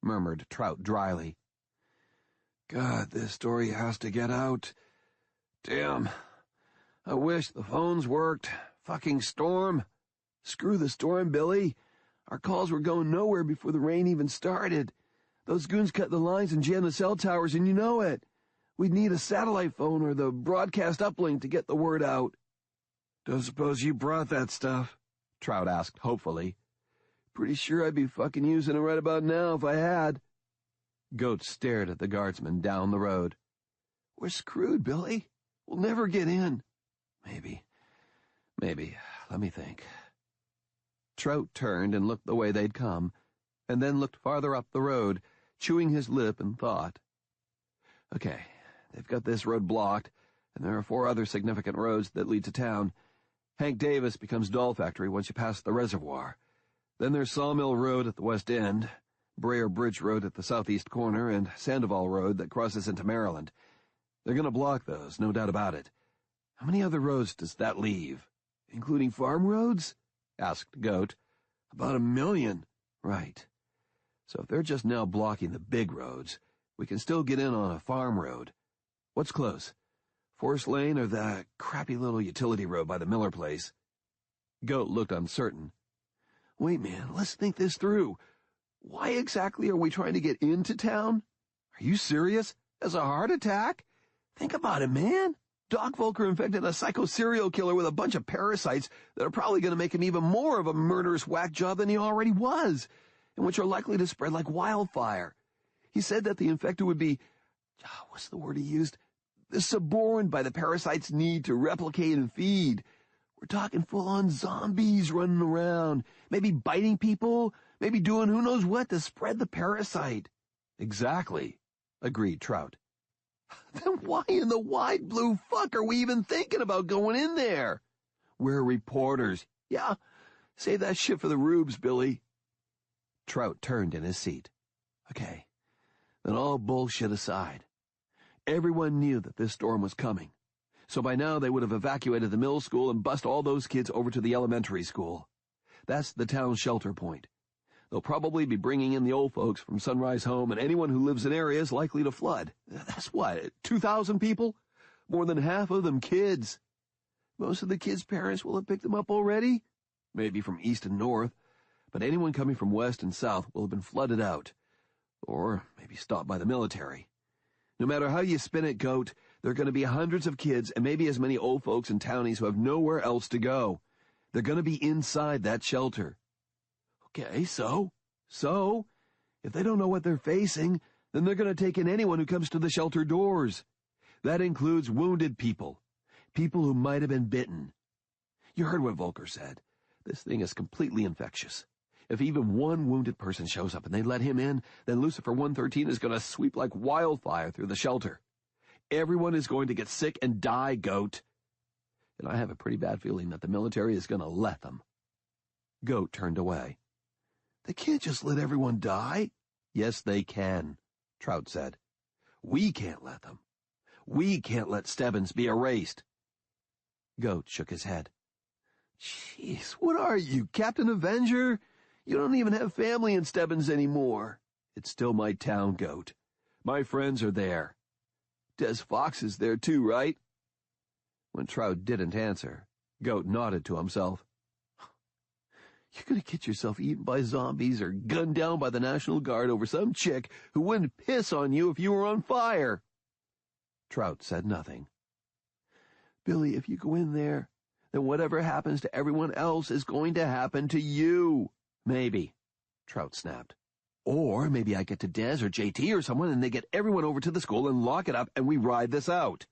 murmured Trout dryly. "God, this story has to get out. Damn. I wish the phones worked. Fucking storm. Screw the storm, Billy. Our calls were going nowhere before the rain even started. Those goons cut the lines and jammed the cell towers, and you know it. We'd need a satellite phone or the broadcast uplink to get the word out." "Don't suppose you brought that stuff?" Trout asked hopefully. "Pretty sure I'd be fucking using it right about now if I had." Goat stared at the guardsman down the road. "We're screwed, Billy. We'll never get in." Maybe. Let me think. Trout turned and looked the way they'd come, and then looked farther up the road, chewing his lip in thought. Okay, they've got this road blocked, and there are 4 other significant roads that lead to town. Hank Davis becomes Doll Factory once you pass the reservoir. Then there's Sawmill Road at the west end, Brayer Bridge Road at the southeast corner, and Sandoval Road that crosses into Maryland. They're going to block those, no doubt about it. How many other roads does that leave? Including farm roads? Asked Goat. About 1 million. Right. So if they're just now blocking the big roads, we can still get in on a farm road. What's close? Forest Lane or that crappy little utility road by the Miller place? Goat looked uncertain. Wait, man, let's think this through. Why exactly are we trying to get into town? Are you serious? As a heart attack? Think about it, man. Doc Volker infected a psycho-serial killer with a bunch of parasites that are probably going to make him even more of a murderous whack job than he already was, and which are likely to spread like wildfire. He said that the infected would be, what's the word he used? Suborned by the parasite's need to replicate and feed. We're talking full-on zombies running around, maybe biting people, maybe doing who knows what to spread the parasite. Exactly, agreed Trout. Then why in the wide blue fuck are we even thinking about going in there? We're reporters. Yeah, save that shit for the rubes, Billy. Trout turned in his seat. Okay, then all bullshit aside. Everyone knew that this storm was coming, so by now they would have evacuated the middle school and bussed all those kids over to the elementary school. That's the town's shelter point. They'll probably be bringing in the old folks from Sunrise Home, and anyone who lives in areas likely to flood. That's what, 2,000 people? More than half of them kids. Most of the kids' parents will have picked them up already. Maybe from east and north, but anyone coming from west and south will have been flooded out. Or maybe stopped by the military. No matter how you spin it, Goat, there are going to be hundreds of kids and maybe as many old folks and townies who have nowhere else to go. They're going to be inside that shelter. Okay, so, if they don't know what they're facing, then they're going to take in anyone who comes to the shelter doors. That includes wounded people, people who might have been bitten. You heard what Volker said. This thing is completely infectious. If even one wounded person shows up and they let him in, then Lucifer 113 is going to sweep like wildfire through the shelter. Everyone is going to get sick and die, Goat. And I have a pretty bad feeling that the military is going to let them. Goat turned away. They can't just let everyone die. Yes, they can, Trout said. We can't let them. We can't let Stebbins be erased. Goat shook his head. Jeez, what are you, Captain Avenger? You don't even have family in Stebbins anymore. It's still my town, Goat. My friends are there. Des Fox is there too, right? When Trout didn't answer, Goat nodded to himself. You're going to get yourself eaten by zombies or gunned down by the National Guard over some chick who wouldn't piss on you if you were on fire. Trout said nothing. Billy, if you go in there, then whatever happens to everyone else is going to happen to you. Maybe, Trout snapped. Or maybe I get to Des or JT or someone and they get everyone over to the school and lock it up and we ride this out.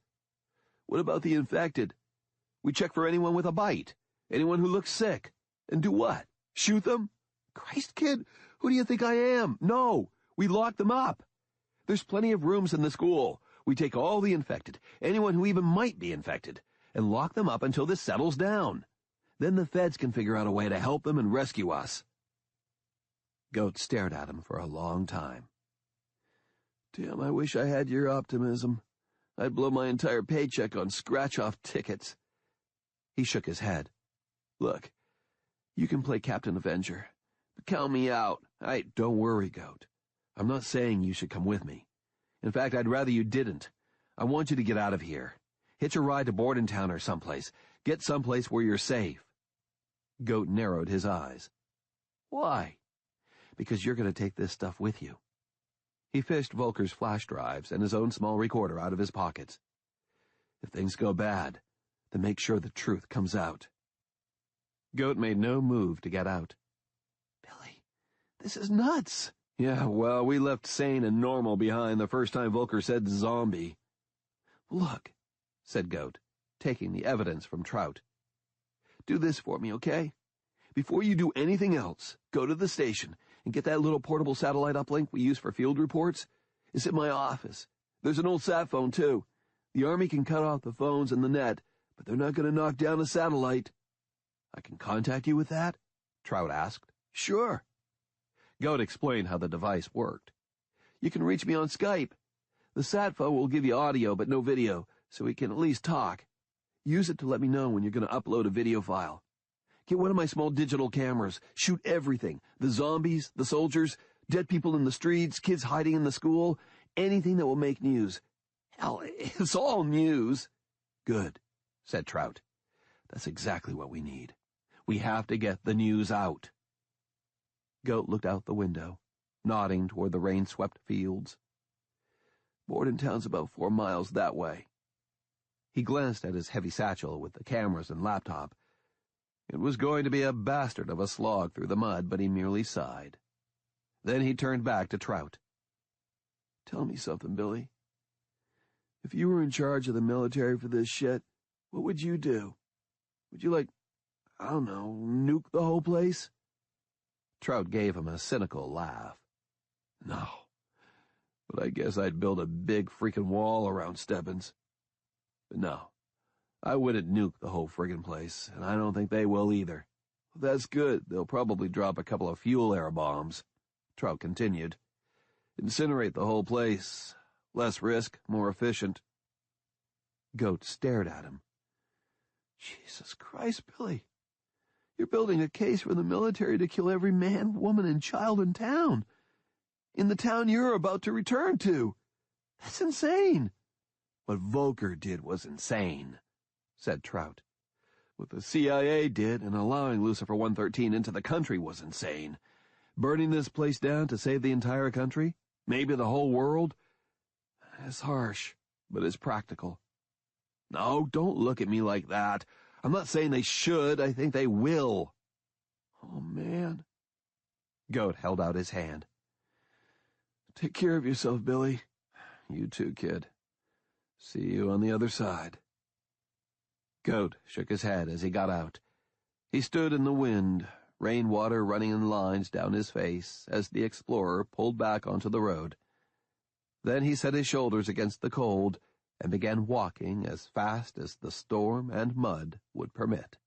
What about the infected? We check for anyone with a bite, anyone who looks sick. And do what? Shoot them? Christ, kid, who do you think I am? No, we lock them up. There's plenty of rooms in the school. We take all the infected, anyone who even might be infected, and lock them up until this settles down. Then the feds can figure out a way to help them and rescue us. Goat stared at him for a long time. Damn, I wish I had your optimism. I'd blow my entire paycheck on scratch-off tickets. He shook his head. Look, you can play Captain Avenger, but count me out. Don't worry, Goat. I'm not saying you should come with me. In fact, I'd rather you didn't. I want you to get out of here. Hitch a ride to Bordentown or someplace. Get someplace where you're safe. Goat narrowed his eyes. Why? Because you're going to take this stuff with you. He fished Volker's flash drives and his own small recorder out of his pockets. If things go bad, then make sure the truth comes out. Goat made no move to get out. Billy, this is nuts. Yeah, well, we left sane and normal behind the first time Volker said zombie. Look, said Goat, taking the evidence from Trout. "Do this for me, okay? Before you do anything else, go to the station and get that little portable satellite uplink we use for field reports. It's at my office. There's an old sat phone, too. The Army can cut off the phones and the net, but they're not going to knock down a satellite." "I can contact you with that?" Trout asked. "Sure." Goat explained how the device worked. "You can reach me on Skype. The sat phone will give you audio but no video, so we can at least talk. Use it to let me know when you're going to upload a video file. Get one of my small digital cameras. Shoot everything. The zombies, the soldiers, dead people in the streets, kids hiding in the school, anything that will make news. Hell, it's all news." "Good," said Trout. "That's exactly what we need. We have to get the news out." Goat looked out the window, nodding toward the rain-swept fields. "Bordentown's about 4 miles that way." He glanced at his heavy satchel with the cameras and laptop. It was going to be a bastard of a slog through the mud, but he merely sighed. Then he turned back to Trout. "Tell me something, Billy. If you were in charge of the military for this shit, what would you do? Would you, I don't know, nuke the whole place?" Trout gave him a cynical laugh. "No, but I guess I'd build a big freaking wall around Stebbins. But no, I wouldn't nuke the whole friggin' place, and I don't think they will either. That's good. They'll probably drop a couple of fuel air bombs," Trout continued. "Incinerate the whole place. Less risk, more efficient." Goat stared at him. "Jesus Christ, Billy. You're building a case for the military to kill every man, woman, and child in town. In the town you're about to return to. That's insane." "What Volker did was insane," said Trout. "What the CIA did in allowing Lucifer 113 into the country was insane. Burning this place down to save the entire country, maybe the whole world, it's harsh, but it's practical. No, don't look at me like that. I'm not saying they should. I think they will." "Oh, man." Goat held out his hand. "Take care of yourself, Billy. You too, kid. See you on the other side." Goat shook his head as he got out. He stood in the wind, rainwater running in lines down his face as the explorer pulled back onto the road. Then he set his shoulders against the cold and began walking as fast as the storm and mud would permit.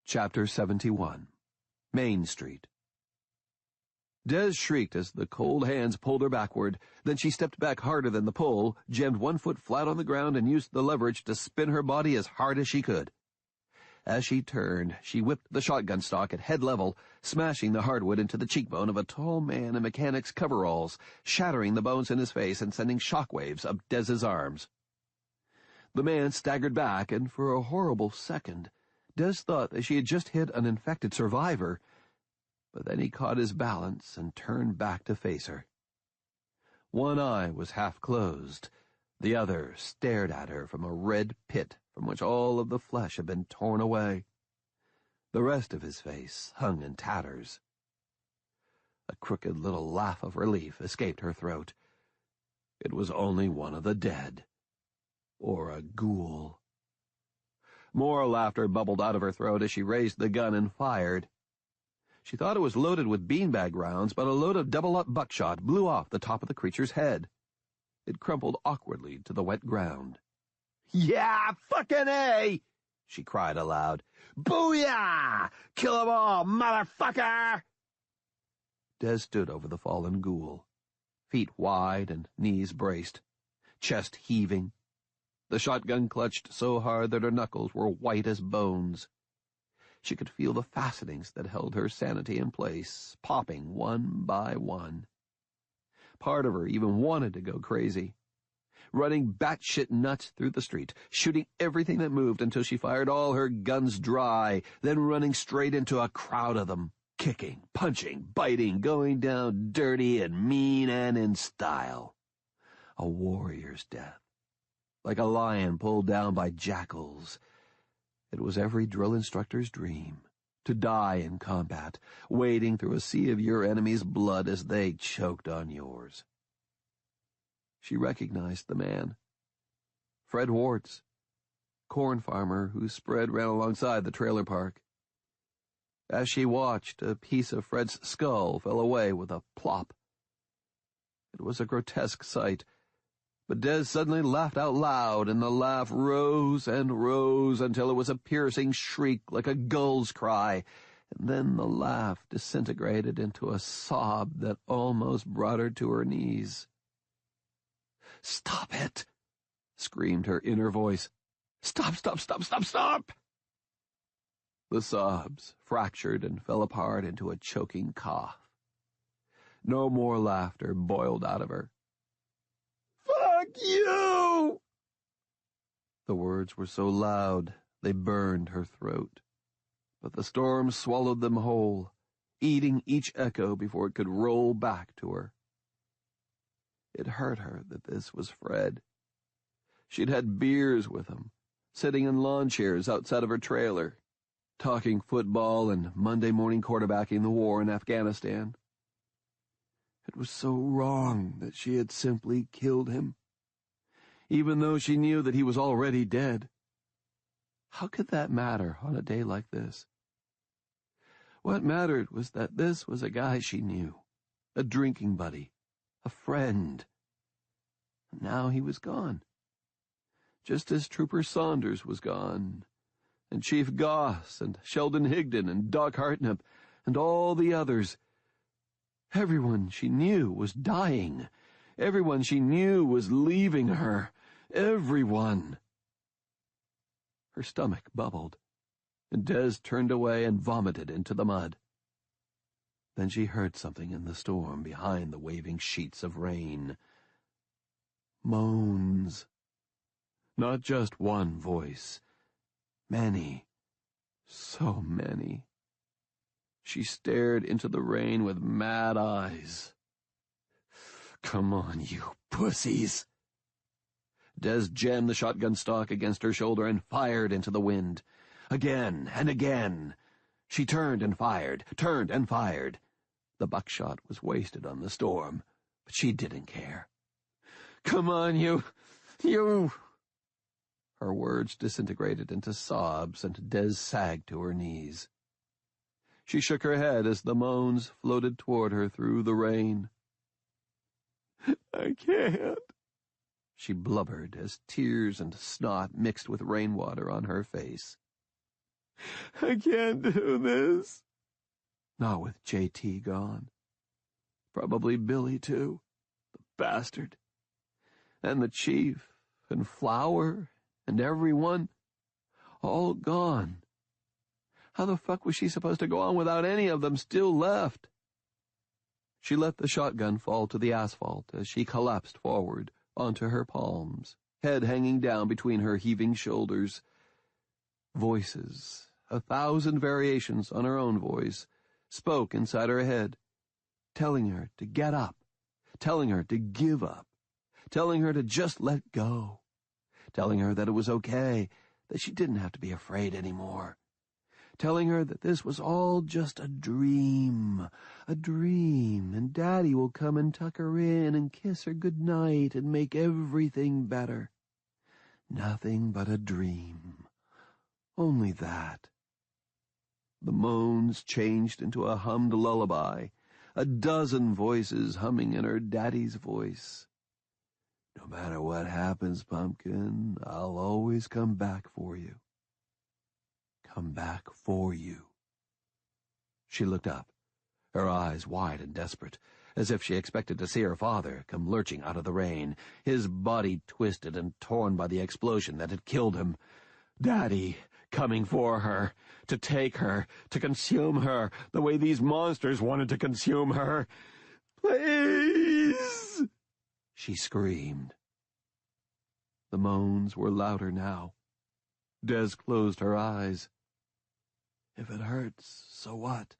Chapter 71. Main Street. Des shrieked as the cold hands pulled her backward. Then she stepped back harder than the pull, jammed one foot flat on the ground, and used the leverage to spin her body as hard as she could. As she turned, she whipped the shotgun stock at head level, smashing the hardwood into the cheekbone of a tall man in mechanic's coveralls, shattering the bones in his face and sending shockwaves up Dez's arms. The man staggered back, and for a horrible second, Des thought that she had just hit an infected survivor, but then he caught his balance and turned back to face her. One eye was half closed. The other stared at her from a red pit from which all of the flesh had been torn away. The rest of his face hung in tatters. A crooked little laugh of relief escaped her throat. It was only one of the dead. Or a ghoul. More laughter bubbled out of her throat as she raised the gun and fired. She thought it was loaded with beanbag rounds, but a load of double-up buckshot blew off the top of the creature's head. It crumpled awkwardly to the wet ground. "Yeah, fucking A!" she cried aloud. "Booyah! Kill 'em all, motherfucker!" Des stood over the fallen ghoul, feet wide and knees braced, chest heaving. The shotgun clutched so hard that her knuckles were white as bones. She could feel the fastenings that held her sanity in place, popping one by one. Part of her even wanted to go crazy, running batshit nuts through the street, shooting everything that moved until she fired all her guns dry, then running straight into a crowd of them, kicking, punching, biting, going down dirty and mean and in style. A warrior's death, like a lion pulled down by jackals. It was every drill instructor's dream, to die in combat, wading through a sea of your enemy's blood as they choked on yours. She recognized the man. Fred Warts, corn farmer whose spread ran alongside the trailer park. As she watched, a piece of Fred's skull fell away with a plop. It was a grotesque sight, but Des suddenly laughed out loud, and the laugh rose and rose until it was a piercing shriek like a gull's cry, and then the laugh disintegrated into a sob that almost brought her to her knees. "Stop it!" screamed her inner voice. "Stop, stop, stop, stop, stop!" The sobs fractured and fell apart into a choking cough. No more laughter boiled out of her. "Fuck you!" The words were so loud they burned her throat, but the storm swallowed them whole, eating each echo before it could roll back to her. It hurt her that this was Fred. She'd had beers with him, sitting in lawn chairs outside of her trailer, talking football and Monday morning quarterbacking the war in Afghanistan. It was so wrong that she had simply killed him, even though she knew that he was already dead. How could that matter on a day like this? What mattered was that this was a guy she knew, a drinking buddy, a friend. Now he was gone, just as Trooper Saunders was gone, and Chief Goss, and Sheldon Higdon, and Doc Hartnett, and all the others. Everyone she knew was dying. Everyone she knew was leaving her. Everyone. Her stomach bubbled, and Des turned away and vomited into the mud. Then she heard something in the storm behind the waving sheets of rain. Moans. Not just one voice. Many. So many. She stared into the rain with mad eyes. "Come on, you pussies." Des jammed the shotgun stock against her shoulder and fired into the wind. Again and again. She turned and fired, turned and fired. The buckshot was wasted on the storm, but she didn't care. "Come on, you... Her words disintegrated into sobs, and Des sagged to her knees. She shook her head as the moans floated toward her through the rain. "I can't," she blubbered as tears and snot mixed with rainwater on her face. "I can't do this." Not with J.T. gone. Probably Billy, too. The bastard. And the chief, and Flower, and everyone. All gone. How the fuck was she supposed to go on without any of them still left? She let the shotgun fall to the asphalt as she collapsed forward onto her palms, head hanging down between her heaving shoulders. Voices, 1,000 variations on her own voice, spoke inside her head, telling her to get up, telling her to give up, telling her to just let go, telling her that it was okay, that she didn't have to be afraid anymore, telling her that this was all just a dream, and Daddy will come and tuck her in and kiss her good night and make everything better. Nothing but a dream. Only that. The moans changed into a hummed lullaby, a dozen voices humming in her daddy's voice. "No matter what happens, Pumpkin, I'll always come back for you. Come back for you." She looked up, her eyes wide and desperate, as if she expected to see her father come lurching out of the rain, his body twisted and torn by the explosion that had killed him. Daddy coming for her, to take her, to consume her, the way these monsters wanted to consume her. "Please!" she screamed. The moans were louder now. Des closed her eyes. "If it hurts, so what?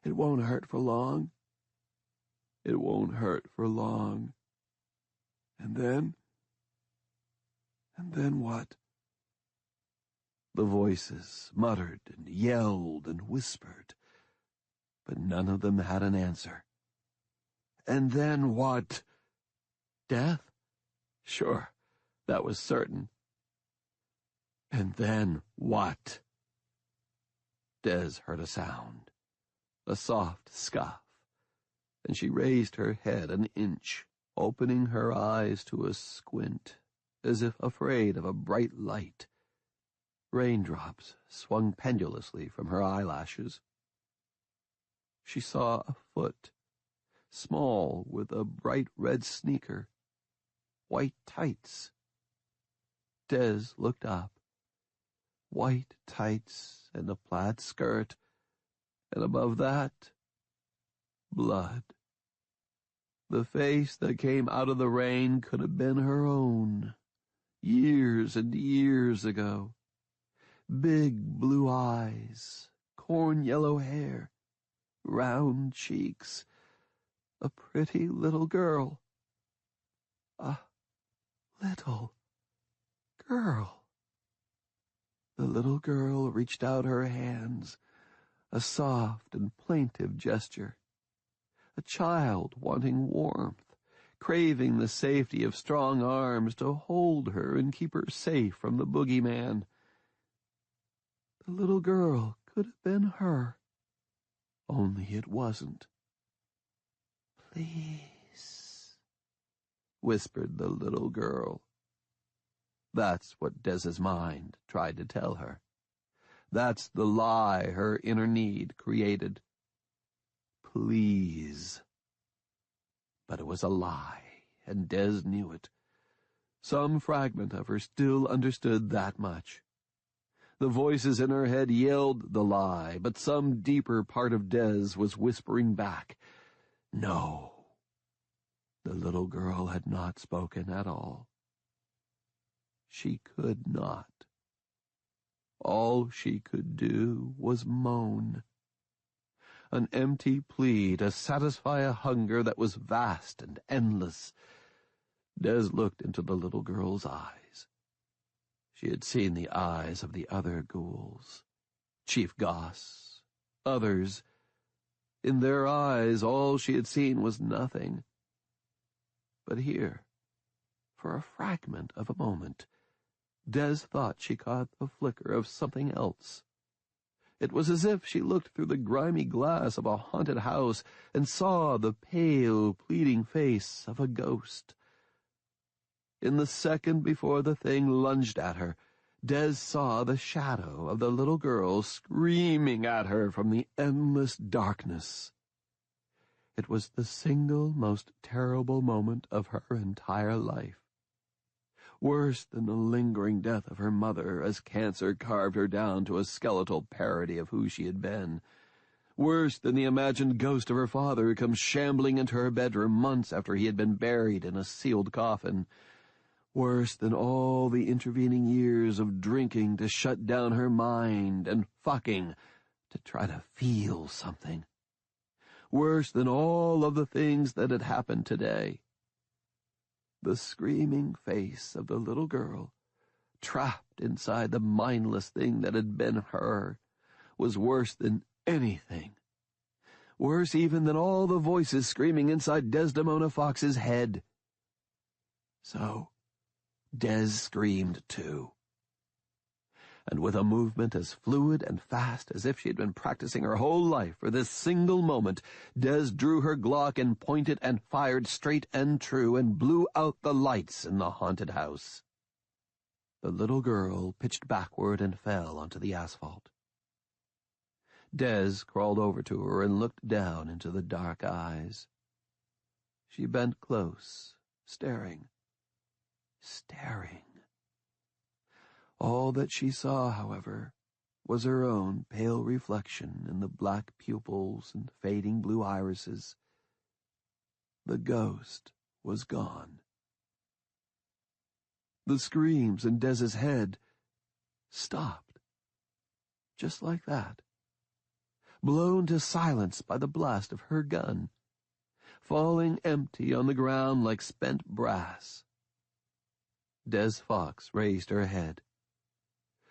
It won't hurt for long. It won't hurt for long. And then what?" The voices muttered and yelled and whispered, but none of them had an answer. And then what? Death? Sure, That was certain. And then what? Des heard a sound, a soft scuff, and she raised her head an inch, opening her eyes to a squint, as if afraid of a bright light. Raindrops swung pendulously from her eyelashes. She saw a foot, small with a bright red sneaker, white tights. Des looked up. White tights and a plaid skirt, and above that, blood. The face that came out of the rain could have been her own, years and years ago. Big blue eyes, corn-yellow hair, round cheeks, a pretty little girl. A little girl. The little girl reached out her hands, a soft and plaintive gesture. A child wanting warmth, craving the safety of strong arms to hold her and keep her safe from the boogeyman. The little girl could have been her, only it wasn't. "Please," whispered the little girl. That's what Des's mind tried to tell her. That's the lie her inner need created. Please. But it was a lie, and Des knew it. Some fragment of her still understood that much. The voices in her head yelled the lie, but some deeper part of Des was whispering back, no. The little girl had not spoken at all. She could not. All she could do was moan. An empty plea to satisfy a hunger that was vast and endless. Des looked into the little girl's eyes. She had seen the eyes of the other ghouls, Chief Goss, others. In their eyes, all she had seen was nothing. But here, for a fragment of a moment, Des thought she caught the flicker of something else. It was as if she looked through the grimy glass of a haunted house and saw the pale, pleading face of a ghost. In the second before the thing lunged at her, Des saw the shadow of the little girl screaming at her from the endless darkness. It was the single most terrible moment of her entire life. Worse than the lingering death of her mother as cancer carved her down to a skeletal parody of who she had been. Worse than the imagined ghost of her father who comes shambling into her bedroom months after he had been buried in a sealed coffin. Worse than all the intervening years of drinking to shut down her mind and fucking to try to feel something. Worse than all of the things that had happened today. The screaming face of the little girl, trapped inside the mindless thing that had been her, was worse than anything. Worse even than all the voices screaming inside Desdemona Fox's head. So, Des screamed too. And with a movement as fluid and fast as if she had been practicing her whole life for this single moment, Des drew her Glock and pointed and fired straight and true and blew out the lights in the haunted house. The little girl pitched backward and fell onto the asphalt. Des crawled over to her and looked down into the dark eyes. She bent close, staring. All that she saw, however, was her own pale reflection in the black pupils and fading blue irises. The ghost was gone. The screams in Des's head stopped, just like that, blown to silence by the blast of her gun, falling empty on the ground like spent brass. Des Fox raised her head.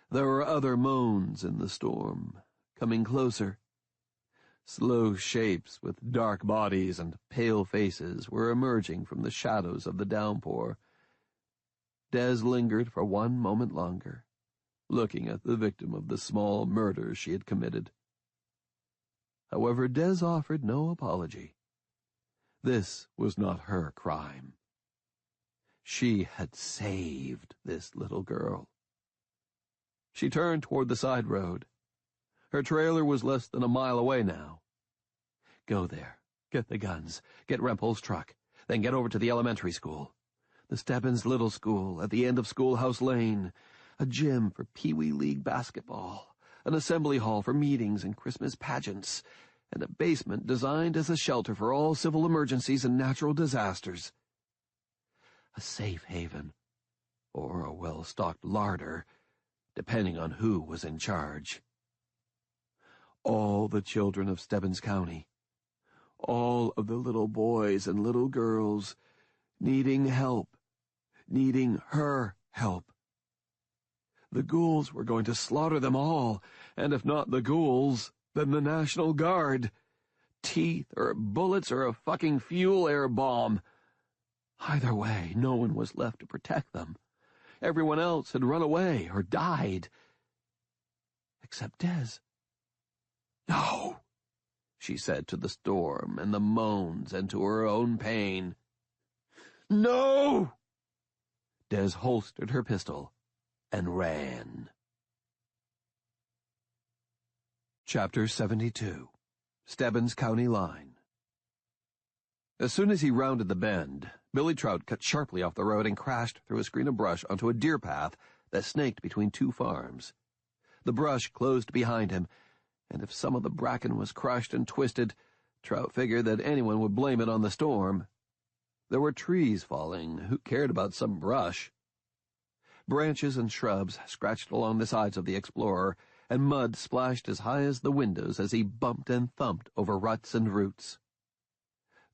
There were other moans in the storm, coming closer. Slow shapes with dark bodies and pale faces were emerging from the shadows of the downpour. Des lingered for one moment longer, looking at the victim of the small murder she had committed. However, Des offered no apology. This was not her crime. She had saved this little girl. She turned toward the side road. Her trailer was less than a mile away now. Go there, get the guns, get Rempel's truck, then get over to the elementary school. The Stebbins Little School at the end of Schoolhouse Lane, a gym for Pee Wee League basketball, an assembly hall for meetings and Christmas pageants, and a basement designed as a shelter for all civil emergencies and natural disasters. A safe haven, or a well-stocked larder, depending on who was in charge. All the children of Stebbins County, all of the little boys and little girls, needing help, needing her help. The ghouls were going to slaughter them all, and if not the ghouls, then the National Guard. Teeth or bullets or a fucking fuel air bomb. Either way, no one was left to protect them. Everyone else had run away or died. Except Des. No, she said to the storm and the moans and to her own pain. No! Des holstered her pistol and ran. Chapter 72. Stebbins County Line. As soon as he rounded the bend, Billy Trout cut sharply off the road and crashed through a screen of brush onto a deer path that snaked between two farms. The brush closed behind him, and if some of the bracken was crushed and twisted, Trout figured that anyone would blame it on the storm. There were trees falling. Who cared about some brush? Branches and shrubs scratched along the sides of the Explorer, and mud splashed as high as the windows as he bumped and thumped over ruts and roots.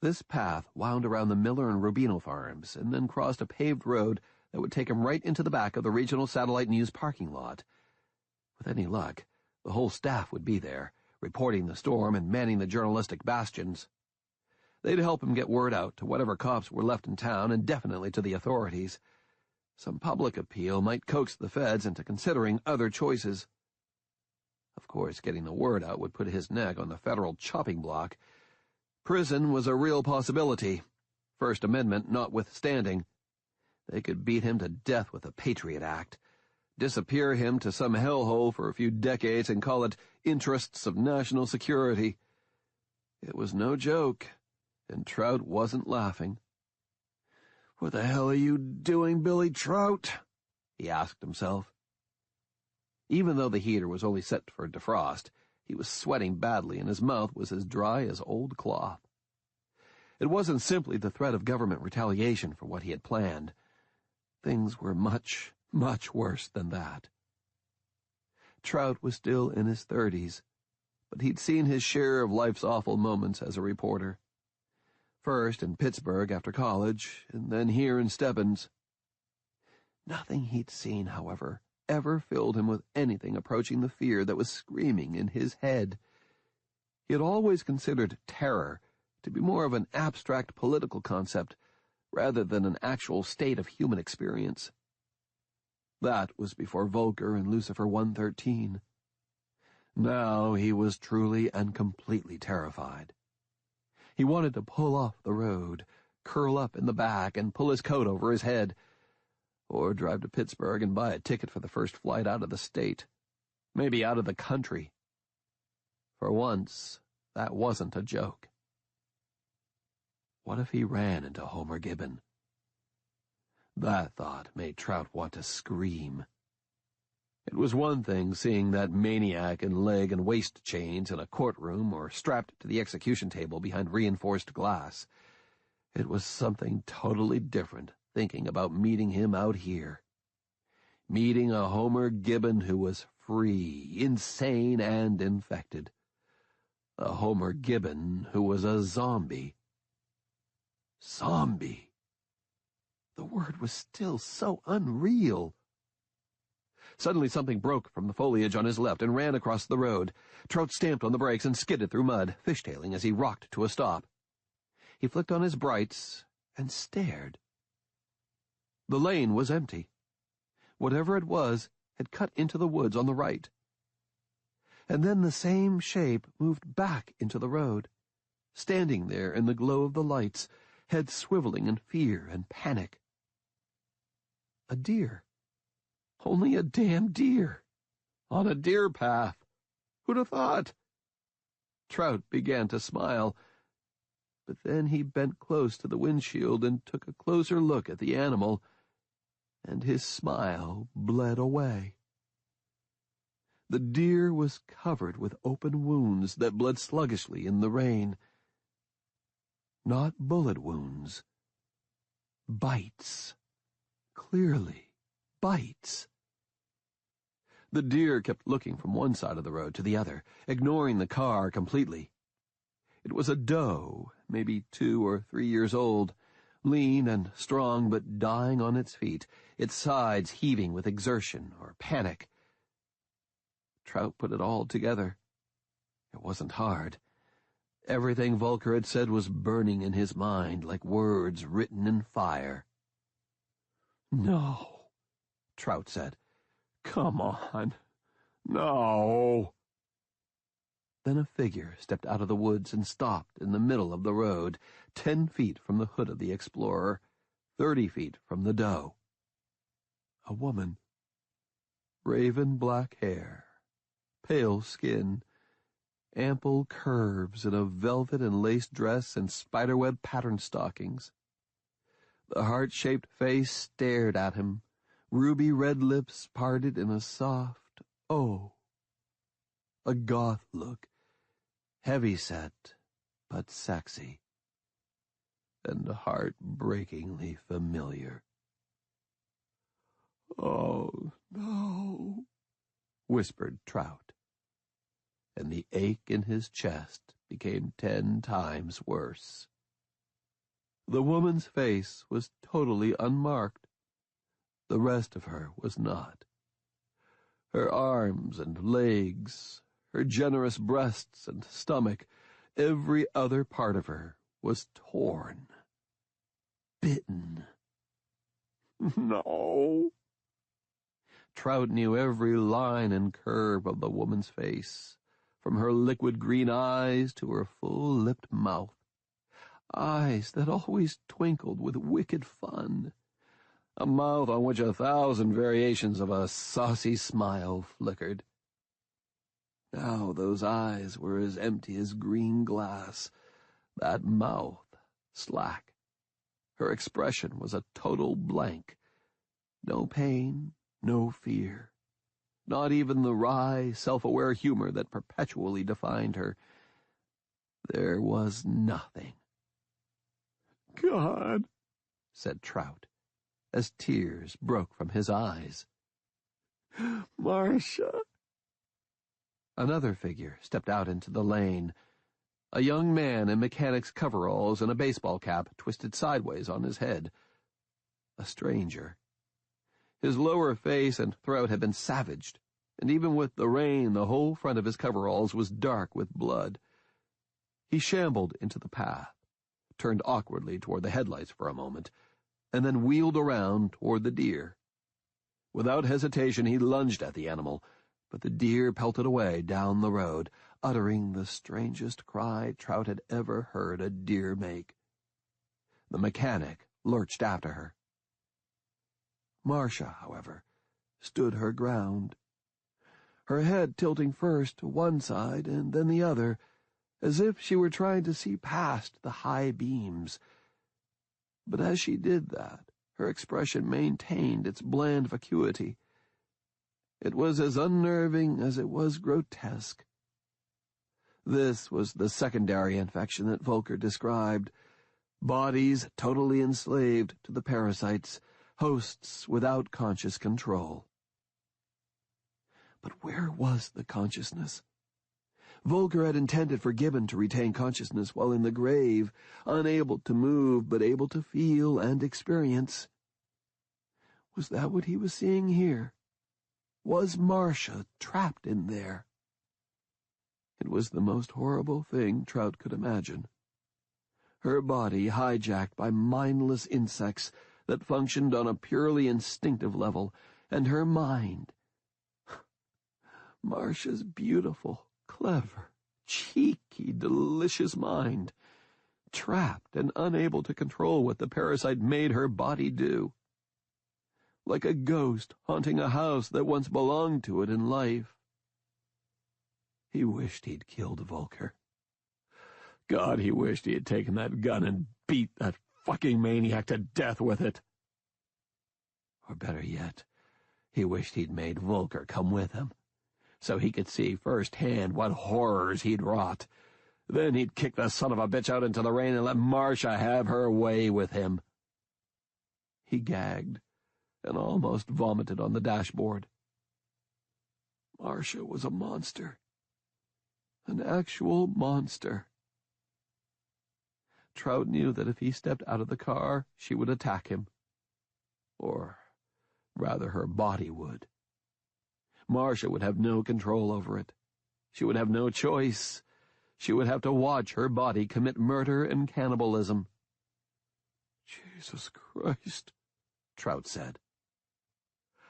This path wound around the Miller and Rubino farms and then crossed a paved road that would take him right into the back of the regional satellite news parking lot. With any luck, the whole staff would be there, reporting the storm and manning the journalistic bastions. They'd help him get word out to whatever cops were left in town and definitely to the authorities. Some public appeal might coax the feds into considering other choices. Of course, getting the word out would put his neck on the federal chopping block. Prison was a real possibility, First Amendment notwithstanding. They could beat him to death with the Patriot Act, disappear him to some hellhole for a few decades and call it interests of national security. It was no joke, and Trout wasn't laughing. "What the hell are you doing, Billy Trout?" he asked himself. Even though the heater was only set for defrost, he was sweating badly and his mouth was as dry as old cloth. It wasn't simply the threat of government retaliation for what he had planned. Things were much, much worse than that. Trout was still in his 30s, but he'd seen his share of life's awful moments as a reporter. First in Pittsburgh after college, and then here in Stebbins. Nothing he'd seen, however, ever filled him with anything approaching the fear that was screaming in his head. He had always considered terror to be more of an abstract political concept rather than an actual state of human experience. That was before Volker and Lucifer 113. Now he was truly and completely terrified. He wanted to pull off the road, curl up in the back, and pull his coat over his head, or drive to Pittsburgh and buy a ticket for the first flight out of the state, maybe out of the country. For once, that wasn't a joke. What if he ran into Homer Gibbon? That thought made Trout want to scream. It was one thing seeing that maniac in leg and waist chains in a courtroom or strapped to the execution table behind reinforced glass. It was something totally different thinking about meeting him out here. Meeting a Homer Gibbon who was free, insane, and infected. A Homer Gibbon who was a zombie. Zombie. The word was still so unreal. Suddenly something broke from the foliage on his left and ran across the road. Trout stamped on the brakes and skidded through mud, fishtailing as he rocked to a stop. He flicked on his brights and stared. The lane was empty. Whatever it was had cut into the woods on the right. And then the same shape moved back into the road, standing there in the glow of the lights, head swiveling in fear and panic. A deer. Only a damn deer. On a deer path. Who'd have thought? Trout began to smile, but then he bent close to the windshield and took a closer look at the animal, and his smile bled away. The deer was covered with open wounds that bled sluggishly in the rain. Not bullet wounds. Bites. Clearly, bites. The deer kept looking from one side of the road to the other, ignoring the car completely. It was a doe, maybe 2 or 3 years old, lean and strong but dying on its feet, its sides heaving with exertion or panic. Trout put it all together. It wasn't hard. Everything Volker had said was burning in his mind like words written in fire. "No," Trout said. "Come on. No." Then a figure stepped out of the woods and stopped in the middle of the road, 10 feet from the hood of the Explorer, 30 feet from the doe. A woman. Raven black hair, pale skin, ample curves in a velvet and lace dress and spiderweb patterned stockings. The heart-shaped face stared at him, ruby red lips parted in a soft "oh." A goth look, heavy-set but sexy, and heartbreakingly familiar. "Oh, no," whispered Trout, and the ache in his chest became 10 times worse. The woman's face was totally unmarked. The rest of her was not. Her arms and legs, her generous breasts and stomach, every other part of her was torn, bitten. "No." Trout knew every line and curve of the woman's face, from her liquid green eyes to her full-lipped mouth, eyes that always twinkled with wicked fun, a mouth on which 1,000 variations of a saucy smile flickered. Now those eyes were as empty as green glass, that mouth slack. Her expression was a total blank. No pain, no fear, not even the wry, self-aware humor that perpetually defined her. There was nothing. "God," said Trout, as tears broke from his eyes. "Marcia." Another figure stepped out into the lane, a young man in mechanic's coveralls and a baseball cap twisted sideways on his head. A stranger. His lower face and throat had been savaged, and even with the rain, the whole front of his coveralls was dark with blood. He shambled into the path, turned awkwardly toward the headlights for a moment, and then wheeled around toward the deer. Without hesitation, he lunged at the animal, but the deer pelted away down the road, uttering the strangest cry Trout had ever heard a deer make. The mechanic lurched after her. Marcia, however, stood her ground, her head tilting first to one side and then the other, as if she were trying to see past the high beams. But as she did that, her expression maintained its bland vacuity. It was as unnerving as it was grotesque. This was the secondary infection that Volker described. Bodies totally enslaved to the parasites, hosts without conscious control. But where was the consciousness? Volker had intended for Gibbon to retain consciousness while in the grave, unable to move but able to feel and experience. Was that what he was seeing here? Was Marcia trapped in there? It was the most horrible thing Trout could imagine. Her body hijacked by mindless insects that functioned on a purely instinctive level, and her mind. Marcia's beautiful, clever, cheeky, delicious mind, trapped and unable to control what the parasite made her body do. Like a ghost haunting a house that once belonged to it in life. He wished he'd killed Volker. God, he wished he had taken that gun and beat that fucking maniac to death with it. Or better yet, he wished he'd made Volker come with him, so he could see firsthand what horrors he'd wrought. Then he'd kick the son of a bitch out into the rain and let Marcia have her way with him. He gagged and almost vomited on the dashboard. Marcia was a monster. An actual monster. Trout knew that if he stepped out of the car, she would attack him. Or rather, her body would. Marcia would have no control over it. She would have no choice. She would have to watch her body commit murder and cannibalism. Jesus Christ, Trout said.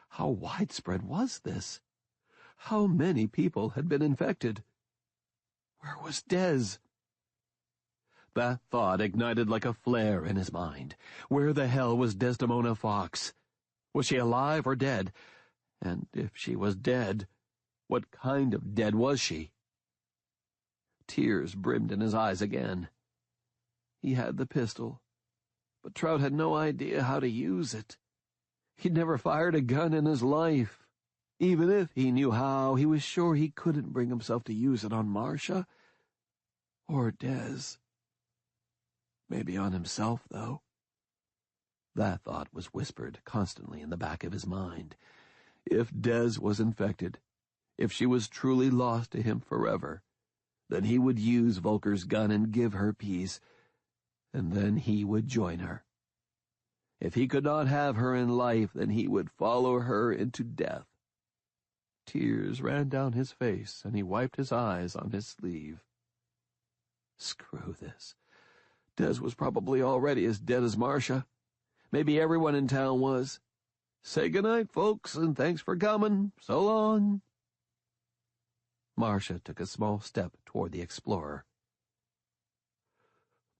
How widespread was this? How many people had been infected? Where was Des? That thought ignited like a flare in his mind. Where the hell was Desdemona Fox? Was she alive or dead? And if she was dead, what kind of dead was she? Tears brimmed in his eyes again. He had the pistol, but Trout had no idea how to use it. He'd never fired a gun in his life. Even if he knew how, he was sure he couldn't bring himself to use it on Marcia or Des. Maybe on himself, though. That thought was whispered constantly in the back of his mind. If Des was infected, if she was truly lost to him forever, then he would use Volker's gun and give her peace, and then he would join her. If he could not have her in life, then he would follow her into death. Tears ran down his face, and he wiped his eyes on his sleeve. Screw this. Des was probably already as dead as Marcia. Maybe everyone in town was. Say goodnight, folks, and thanks for coming. So long. Marcia took a small step toward the explorer.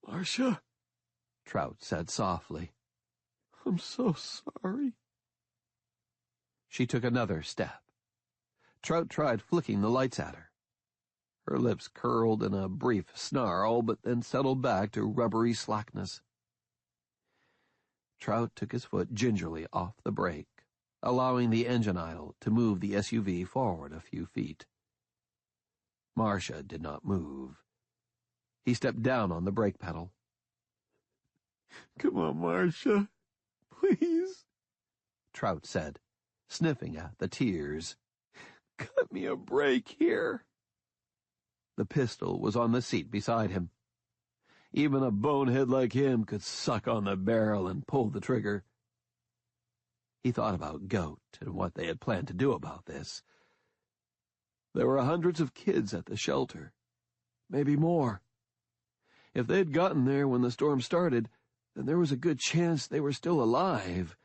Marcia, Trout said softly. I'm so sorry. She took another step. Trout tried flicking the lights at her. Her lips curled in a brief snarl, but then settled back to rubbery slackness. Trout took his foot gingerly off the brake, allowing the engine idle to move the SUV forward a few feet. Marcia did not move. He stepped down on the brake pedal. Come on, Marcia. Please, Trout said, sniffing at the tears. Cut me a break here. The pistol was on the seat beside him. Even a bonehead like him could suck on the barrel and pull the trigger. He thought about Goat and what they had planned to do about this. There were hundreds of kids at the shelter, maybe more. If they'd gotten there when the storm started, then there was a good chance they were still alive,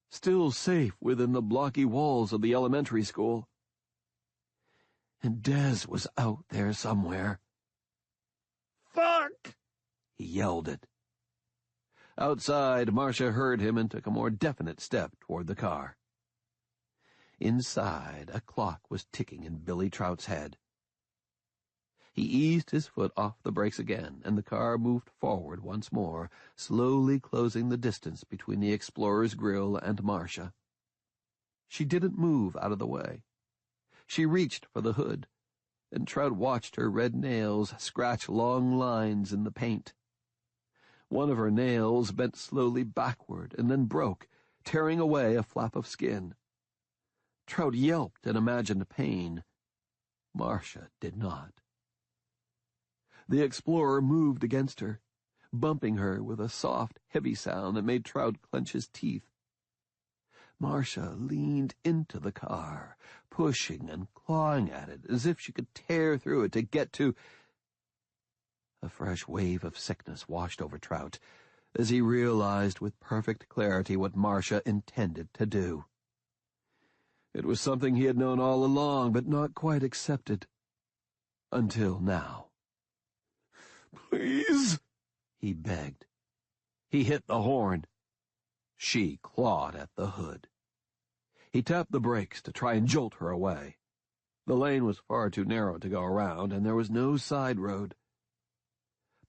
still safe within the blocky walls of the elementary school. And Des was out there somewhere. Fuck! He yelled it. Outside, Marcia heard him and took a more definite step toward the car. Inside, a clock was ticking in Billy Trout's head. He eased his foot off the brakes again, and the car moved forward once more, slowly closing the distance between the Explorer's grill and Marcia. She didn't move out of the way. She reached for the hood, and Trout watched her red nails scratch long lines in the paint. One of her nails bent slowly backward and then broke, tearing away a flap of skin. Trout yelped in imagined pain. Marcia did not. The Explorer moved against her, bumping her with a soft, heavy sound that made Trout clench his teeth. Marcia leaned into the car, pushing and clawing at it as if she could tear through it to get to... A fresh wave of sickness washed over Trout. as he realized with perfect clarity what Marcia intended to do. It was something he had known all along, but not quite accepted. Until now. "Please," he begged. He hit the horn. She clawed at the hood. He tapped the brakes to try and jolt her away. The lane was far too narrow to go around, and there was no side road.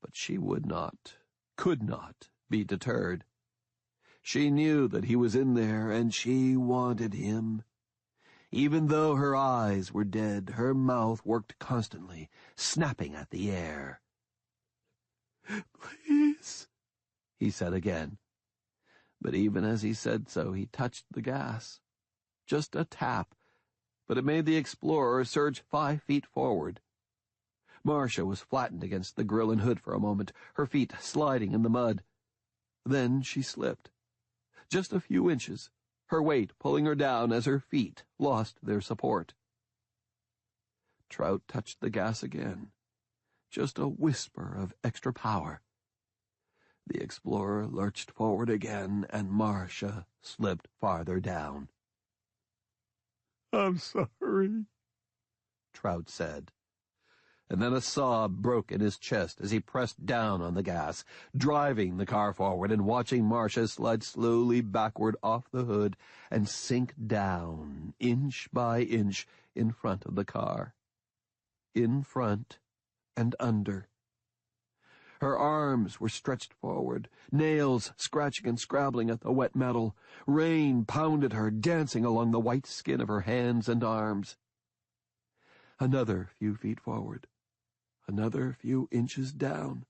But she would not, could not, be deterred. She knew that he was in there, and she wanted him. Even though her eyes were dead, her mouth worked constantly, snapping at the air. "Please," he said again. But even as he said so, he touched the gas. Just a tap, but it made the Explorer surge 5 feet forward. Marcia was flattened against the grill and hood for a moment, her feet sliding in the mud. Then she slipped. Just a few inches, her weight pulling her down as her feet lost their support. Trout touched the gas again. Just a whisper of extra power. The Explorer lurched forward again, and Marcia slipped farther down. "I'm sorry," Trout said. And then a sob broke in his chest as he pressed down on the gas, driving the car forward and watching Marcia slide slowly backward off the hood and sink down, inch by inch, in front of the car. In front and under. Her arms were stretched forward, nails scratching and scrabbling at the wet metal. Rain pounded her, dancing along the white skin of her hands and arms. Another few feet forward. Another few inches down.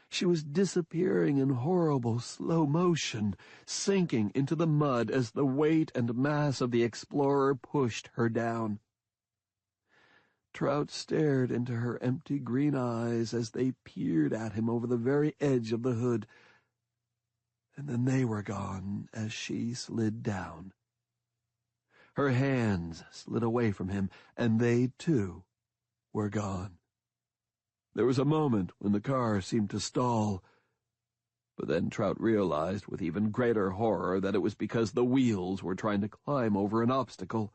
She was disappearing in horrible slow motion, sinking into the mud as the weight and mass of the Explorer pushed her down. Trout stared into her empty green eyes as they peered at him over the very edge of the hood, and then they were gone as she slid down. Her hands slid away from him, and they, too, were gone. There was a moment when the car seemed to stall, but then Trout realized with even greater horror that it was because the wheels were trying to climb over an obstacle.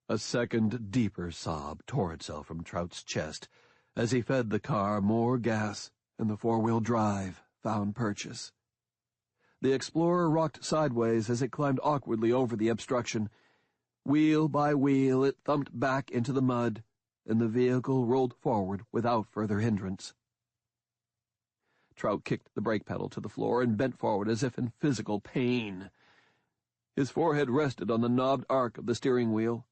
A second, deeper sob tore itself from Trout's chest as he fed the car more gas, and the four-wheel drive found purchase. The Explorer rocked sideways as it climbed awkwardly over the obstruction. Wheel by wheel, it thumped back into the mud, and the vehicle rolled forward without further hindrance. Trout kicked the brake pedal to the floor and bent forward as if in physical pain. His forehead rested on the knobbed arc of the steering wheel.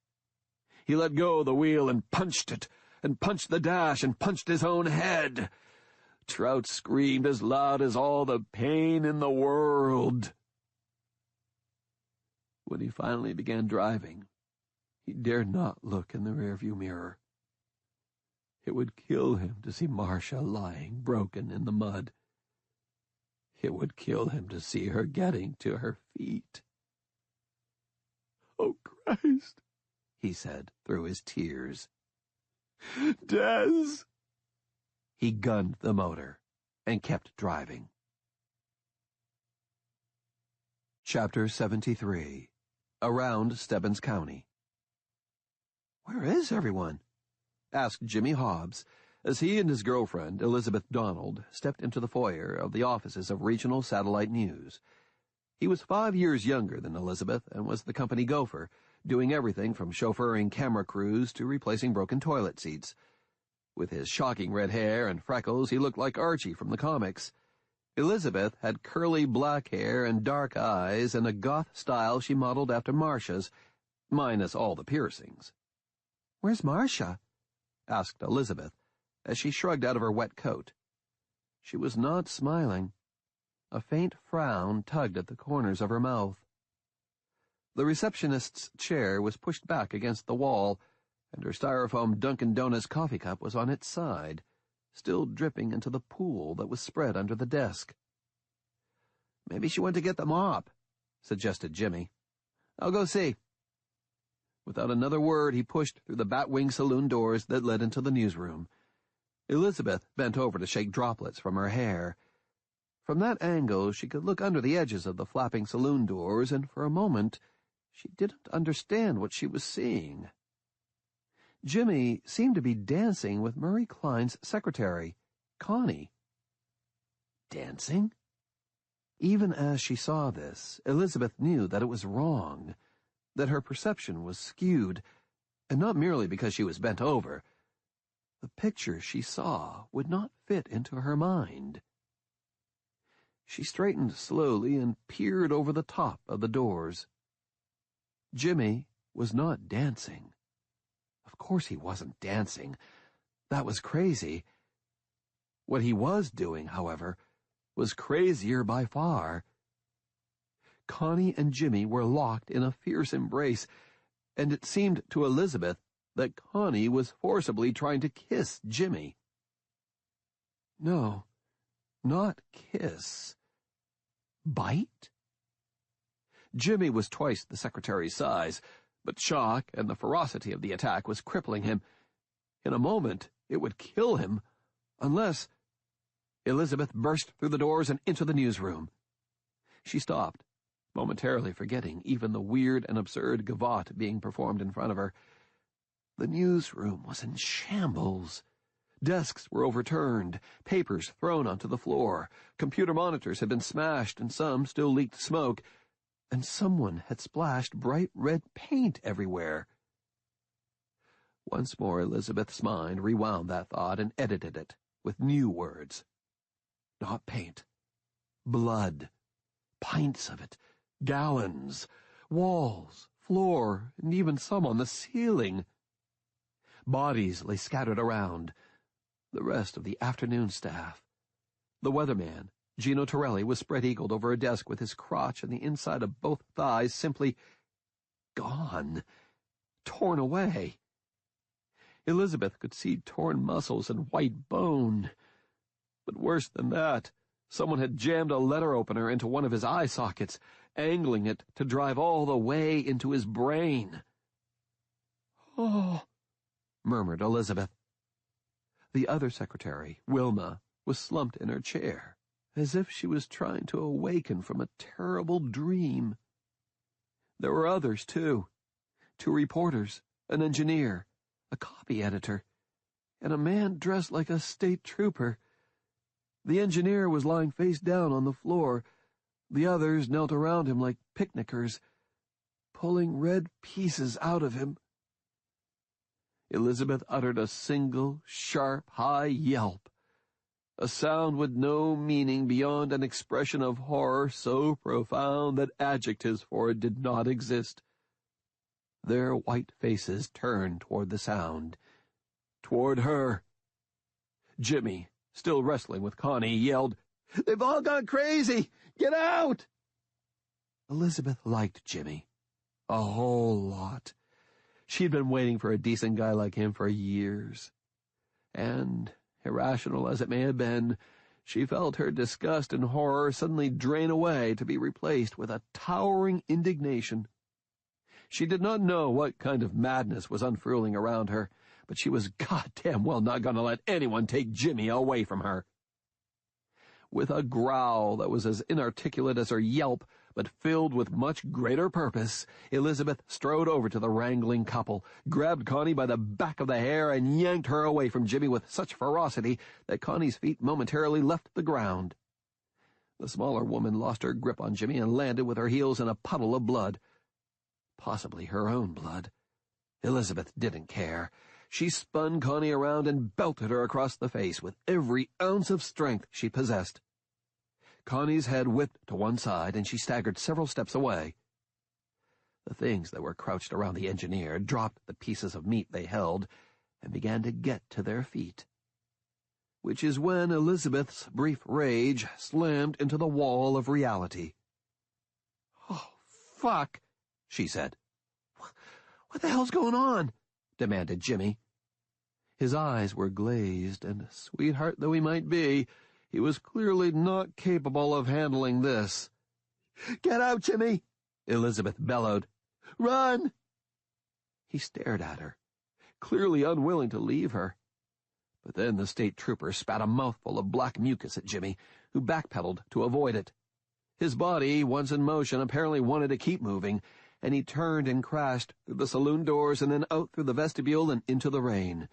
He let go of the wheel and punched it, and punched the dash, and punched his own head. Trout screamed as loud as all the pain in the world. When he finally began driving, he dared not look in the rearview mirror. It would kill him to see Marcia lying broken in the mud. It would kill him to see her getting to her feet. "Oh, Christ," he said through his tears. "Des!" He gunned the motor and kept driving. Chapter 73. Around Stebbins County. "Where is everyone?" asked Jimmy Hobbs, as he and his girlfriend, Elizabeth Donald, stepped into the foyer of the offices of Regional Satellite News. He was 5 years younger than Elizabeth and was the company gopher, doing everything from chauffeuring camera crews to replacing broken toilet seats. With his shocking red hair and freckles, he looked like Archie from the comics. Elizabeth had curly black hair and dark eyes and a goth style she modeled after Marcia's, minus all the piercings. "Where's Marcia?" asked Elizabeth, as she shrugged out of her wet coat. She was not smiling. A faint frown tugged at the corners of her mouth. The receptionist's chair was pushed back against the wall, and her styrofoam Dunkin' Donuts coffee cup was on its side, still dripping into the pool that was spread under the desk. "Maybe she went to get the mop," suggested Jimmy. "I'll go see." Without another word, he pushed through the Batwing saloon doors that led into the newsroom. Elizabeth bent over to shake droplets from her hair. From that angle, she could look under the edges of the flapping saloon doors, and for a moment, she didn't understand what she was seeing. Jimmy seemed to be dancing with Murray Klein's secretary, Connie. Dancing? Even as she saw this, Elizabeth knew that it was wrong, that her perception was skewed, and not merely because she was bent over. The picture she saw would not fit into her mind. She straightened slowly and peered over the top of the doors. Jimmy was not dancing. Of course he wasn't dancing. That was crazy. What he was doing, however, was crazier by far. Connie and Jimmy were locked in a fierce embrace, and it seemed to Elizabeth that Connie was forcibly trying to kiss Jimmy. No, not kiss. Bite? Jimmy was twice the secretary's size, but shock and the ferocity of the attack was crippling him. In a moment, it would kill him, unless... Elizabeth burst through the doors and into the newsroom. She stopped, momentarily forgetting even the weird and absurd gavotte being performed in front of her. The newsroom was in shambles. Desks were overturned, papers thrown onto the floor, computer monitors had been smashed and some still leaked smoke, and someone had splashed bright red paint everywhere. Once more Elizabeth's mind rewound that thought and edited it with new words. Not paint. Blood. Pints of it. Gallons. Walls. Floor. And even some on the ceiling. Bodies lay scattered around. The rest of the afternoon staff. The weatherman, Gino Torelli, was spread-eagled over a desk with his crotch and the inside of both thighs simply gone. Torn away. Elizabeth could see torn muscles and white bone. But worse than that, someone had jammed a letter opener into one of his eye sockets, angling it to drive all the way into his brain. "Oh," murmured Elizabeth. The other secretary, Wilma, was slumped in her chair, as if she was trying to awaken from a terrible dream. There were others, too. 2 reporters, an engineer, a copy editor, and a man dressed like a state trooper. The engineer was lying face down on the floor. The others knelt around him like picnickers, pulling red pieces out of him. Elizabeth uttered a single, sharp, high yelp, a sound with no meaning beyond an expression of horror so profound that adjectives for it did not exist. Their white faces turned toward the sound, toward her. Jimmy, still wrestling with Connie, yelled, "They've all gone crazy! Get out!" Elizabeth liked Jimmy. A whole lot. She'd been waiting for a decent guy like him for years. And, irrational as it may have been, she felt her disgust and horror suddenly drain away to be replaced with a towering indignation. She did not know what kind of madness was unfurling around her, but she was goddamn well not going to let anyone take Jimmy away from her. With a growl that was as inarticulate as her yelp, but filled with much greater purpose, Elizabeth strode over to the wrangling couple, grabbed Connie by the back of the hair, and yanked her away from Jimmy with such ferocity that Connie's feet momentarily left the ground. The smaller woman lost her grip on Jimmy and landed with her heels in a puddle of blood. Possibly her own blood. Elizabeth didn't care. She spun Connie around and belted her across the face with every ounce of strength she possessed. Connie's head whipped to one side, and she staggered several steps away. The things that were crouched around the engineer dropped the pieces of meat they held and began to get to their feet. Which is when Elizabeth's brief rage slammed into the wall of reality. "Oh, fuck," she said. "What the hell's going on?" demanded Jimmy. His eyes were glazed, and sweetheart though he might be, he was clearly not capable of handling this. "Get out, Jimmy!" Elizabeth bellowed. "Run!" He stared at her, clearly unwilling to leave her. But then the state trooper spat a mouthful of black mucus at Jimmy, who backpedaled to avoid it. His body, once in motion, apparently wanted to keep moving, and he turned and crashed through the saloon doors and then out through the vestibule and into the rain.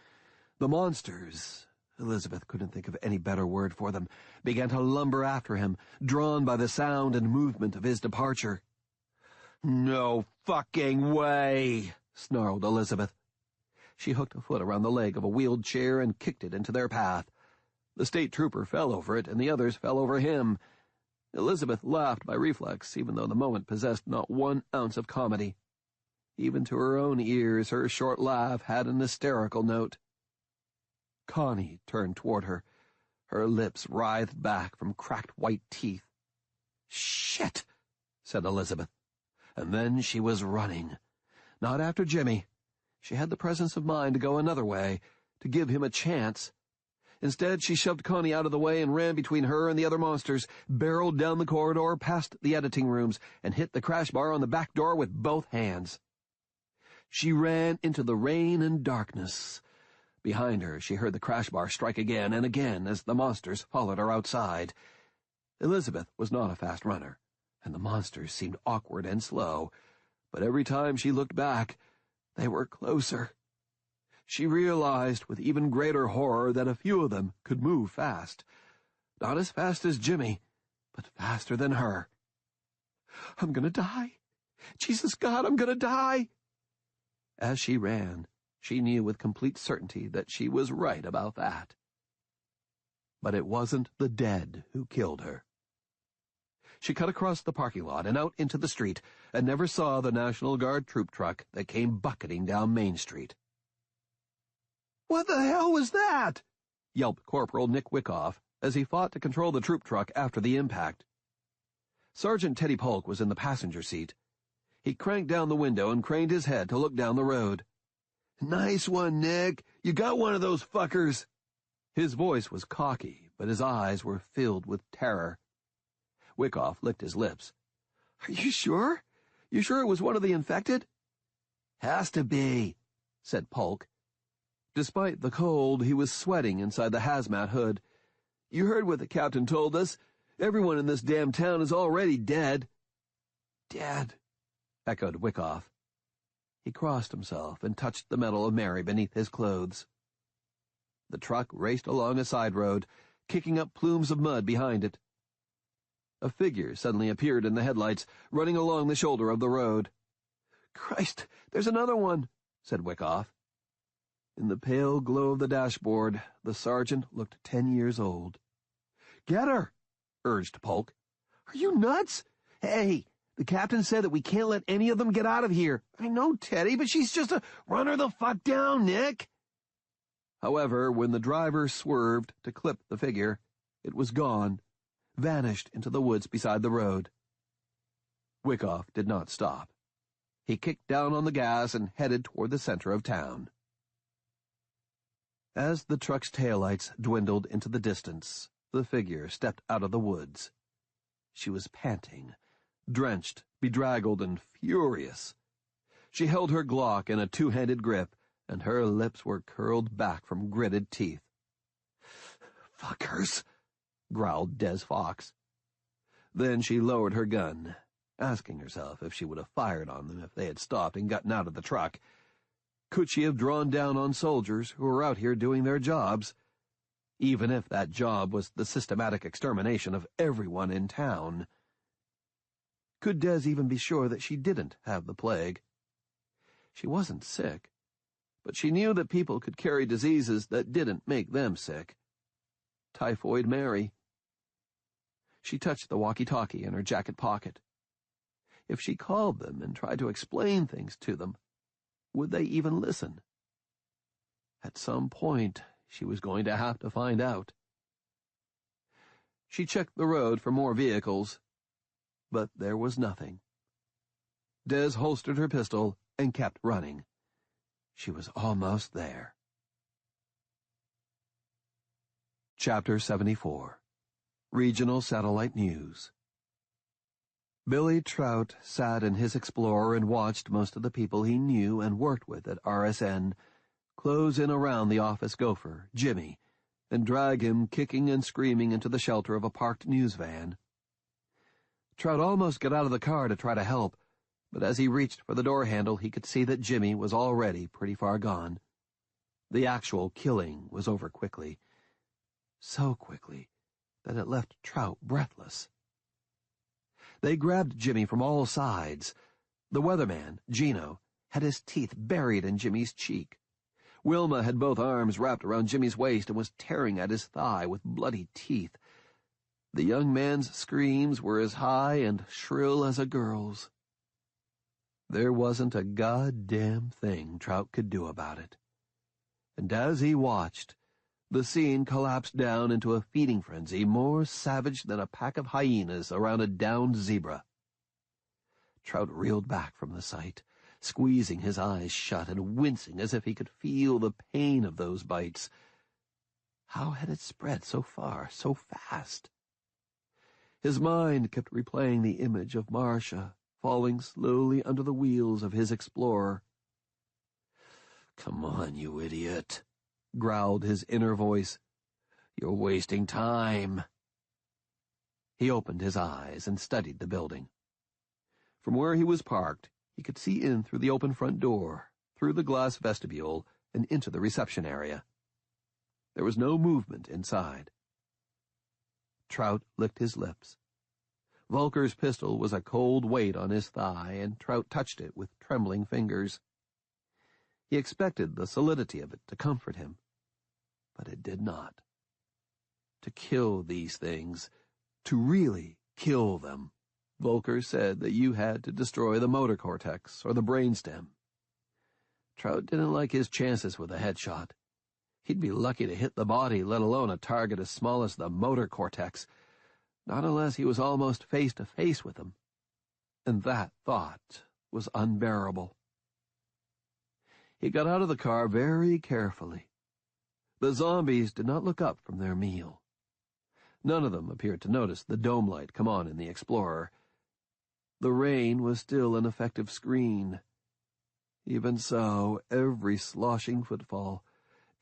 The monsters, Elizabeth couldn't think of any better word for them, began to lumber after him, drawn by the sound and movement of his departure. "No fucking way," snarled Elizabeth. She hooked a foot around the leg of a wheeled chair and kicked it into their path. The state trooper fell over it, and the others fell over him. Elizabeth laughed by reflex, even though the moment possessed not 1 ounce of comedy. Even to her own ears, her short laugh had an hysterical note. Connie turned toward her. Her lips writhed back from cracked white teeth. "Shit," said Elizabeth. And then she was running. Not after Jimmy. She had the presence of mind to go another way, to give him a chance. Instead, she shoved Connie out of the way and ran between her and the other monsters, barreled down the corridor, past the editing rooms, and hit the crash bar on the back door with both hands. She ran into the rain and darkness. Behind her, she heard the crash bar strike again and again as the monsters followed her outside. Elizabeth was not a fast runner, and the monsters seemed awkward and slow, but every time she looked back, they were closer. She realized with even greater horror that a few of them could move fast. Not as fast as Jimmy, but faster than her. "I'm gonna die. Jesus God, I'm gonna die." As she ran, she knew with complete certainty that she was right about that. But it wasn't the dead who killed her. She cut across the parking lot and out into the street, and never saw the National Guard troop truck that came bucketing down Main Street. "What the hell was that?" yelped Corporal Nick Wyckoff as he fought to control the troop truck after the impact. Sergeant Teddy Polk was in the passenger seat. He cranked down the window and craned his head to look down the road. "Nice one, Nick. You got one of those fuckers." His voice was cocky, but his eyes were filled with terror. Wyckoff licked his lips. "Are you sure? You sure it was one of the infected?" "Has to be," said Polk. Despite the cold, he was sweating inside the hazmat hood. "You heard what the captain told us. Everyone in this damn town is already dead." "Dead," echoed Wyckoff. He crossed himself and touched the metal of Mary beneath his clothes. The truck raced along a side road, kicking up plumes of mud behind it. A figure suddenly appeared in the headlights, running along the shoulder of the road. "Christ, there's another one," said Wyckoff. In the pale glow of the dashboard, the sergeant looked 10 years old. "Get her," urged Polk. "Are you nuts? Hey, the captain said that we can't let any of them get out of here." "I know, Teddy, but she's just a— Run her the fuck down, Nick." However, when the driver swerved to clip the figure, it was gone, vanished into the woods beside the road. Wyckoff did not stop. He kicked down on the gas and headed toward the center of town. As the truck's taillights dwindled into the distance, the figure stepped out of the woods. She was panting, drenched, bedraggled, and furious. She held her Glock in a two-handed grip, and her lips were curled back from gritted teeth. "Fuckers," growled Des Fox. Then she lowered her gun, asking herself if she would have fired on them if they had stopped and gotten out of the truck. Could she have drawn down on soldiers who were out here doing their jobs, even if that job was the systematic extermination of everyone in town? Could Des even be sure that she didn't have the plague? She wasn't sick, but she knew that people could carry diseases that didn't make them sick. Typhoid Mary. She touched the walkie-talkie in her jacket pocket. If she called them and tried to explain things to them, would they even listen? At some point, she was going to have to find out. She checked the road for more vehicles, but there was nothing. Des holstered her pistol and kept running. She was almost there. Chapter 74. Regional Satellite News. Billy Trout sat in his Explorer and watched most of the people he knew and worked with at RSN close in around the office gopher, Jimmy, and drag him kicking and screaming into the shelter of a parked news van. Trout almost got out of the car to try to help, but as he reached for the door handle, he could see that Jimmy was already pretty far gone. The actual killing was over quickly. So quickly that it left Trout breathless. They grabbed Jimmy from all sides. The weatherman, Gino, had his teeth buried in Jimmy's cheek. Wilma had both arms wrapped around Jimmy's waist and was tearing at his thigh with bloody teeth. The young man's screams were as high and shrill as a girl's. There wasn't a goddamn thing Trout could do about it. And as he watched, the scene collapsed down into a feeding frenzy more savage than a pack of hyenas around a downed zebra. Trout reeled back from the sight, squeezing his eyes shut and wincing as if he could feel the pain of those bites. How had it spread so far, so fast? His mind kept replaying the image of Marcia falling slowly under the wheels of his Explorer. "Come on, you idiot," growled his inner voice. "You're wasting time." He opened his eyes and studied the building. From where he was parked, he could see in through the open front door, through the glass vestibule, and into the reception area. There was no movement inside. Trout licked his lips. Volker's pistol was a cold weight on his thigh, and Trout touched it with trembling fingers. He expected the solidity of it to comfort him, but it did not. To kill these things, to really kill them, Volker said that you had to destroy the motor cortex or the brainstem. Trout didn't like his chances with a headshot. He'd be lucky to hit the body, let alone a target as small as the motor cortex, not unless he was almost face to face with them. And that thought was unbearable. He got out of the car very carefully. The zombies did not look up from their meal. None of them appeared to notice the dome light come on in the Explorer. The rain was still an effective screen. Even so, every sloshing footfall,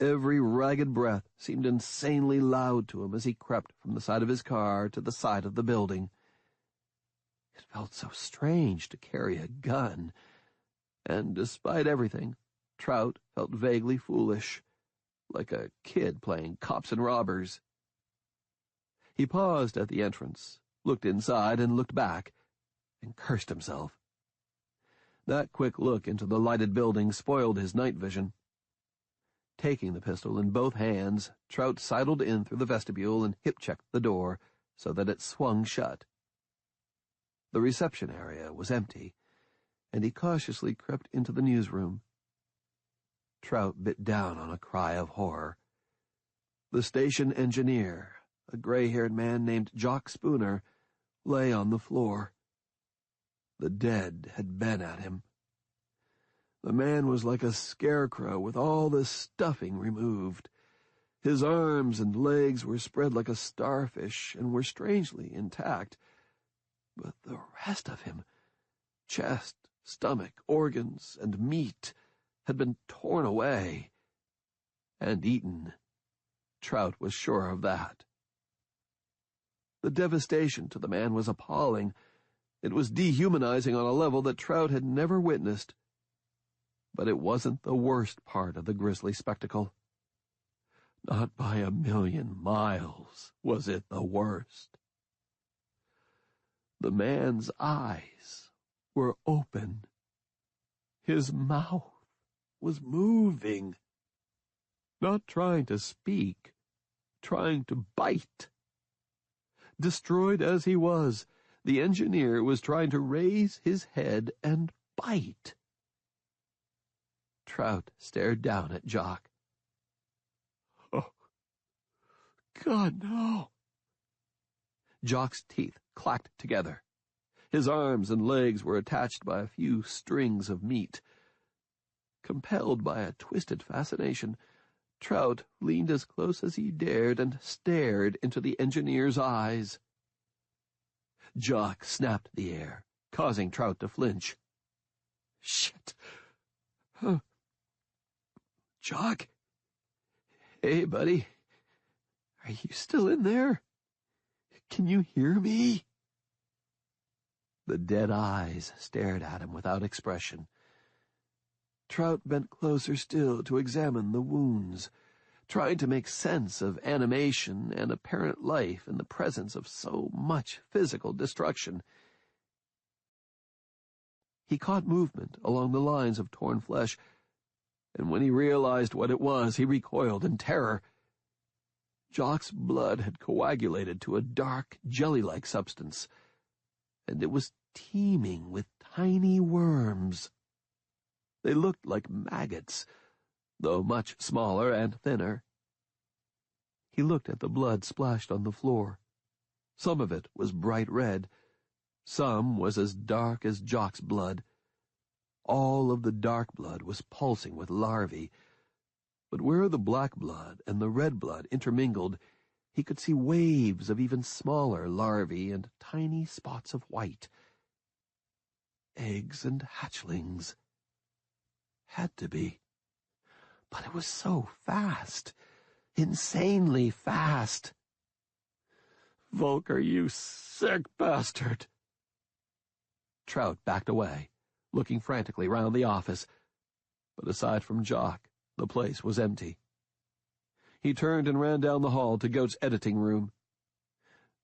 every ragged breath seemed insanely loud to him as he crept from the side of his car to the side of the building. It felt so strange to carry a gun, and despite everything, Trout felt vaguely foolish, like a kid playing cops and robbers. He paused at the entrance, looked inside and looked back, and cursed himself. That quick look into the lighted building spoiled his night vision. Taking the pistol in both hands, Trout sidled in through the vestibule and hip-checked the door so that it swung shut. The reception area was empty, and he cautiously crept into the newsroom. Trout bit down on a cry of horror. The station engineer, a gray-haired man named Jock Spooner, lay on the floor. The dead had been at him. The man was like a scarecrow with all the stuffing removed. His arms and legs were spread like a starfish and were strangely intact. But the rest of him, chest, stomach, organs, and meat, had been torn away and eaten. Trout was sure of that. The devastation to the man was appalling. It was dehumanizing on a level that Trout had never witnessed. But it wasn't the worst part of the grisly spectacle. Not by a million miles was it the worst. The man's eyes were open. His mouth was moving. Not trying to speak, trying to bite. Destroyed as he was, the engineer was trying to raise his head and bite. Trout stared down at Jock. "Oh, God, no." Jock's teeth clacked together. His arms and legs were attached by a few strings of meat. Compelled by a twisted fascination, Trout leaned as close as he dared and stared into the engineer's eyes. Jock snapped the air, causing Trout to flinch. "Shit. Huh. Jock? Hey, buddy. Are you still in there? Can you hear me?" The dead eyes stared at him without expression. Trout bent closer still to examine the wounds, trying to make sense of animation and apparent life in the presence of so much physical destruction. He caught movement along the lines of torn flesh, and when he realized what it was, he recoiled in terror. Jock's blood had coagulated to a dark, jelly-like substance, and it was teeming with tiny worms. They looked like maggots, though much smaller and thinner. He looked at the blood splashed on the floor. Some of it was bright red. Some was as dark as Jock's blood. All of the dark blood was pulsing with larvae, but where the black blood and the red blood intermingled, he could see waves of even smaller larvae and tiny spots of white. Eggs and hatchlings. Had to be. But it was so fast. Insanely fast. "Volker, you sick bastard!" Trout backed away, looking frantically round the office, but aside from Jock, the place was empty. He turned and ran down the hall to Goat's editing room.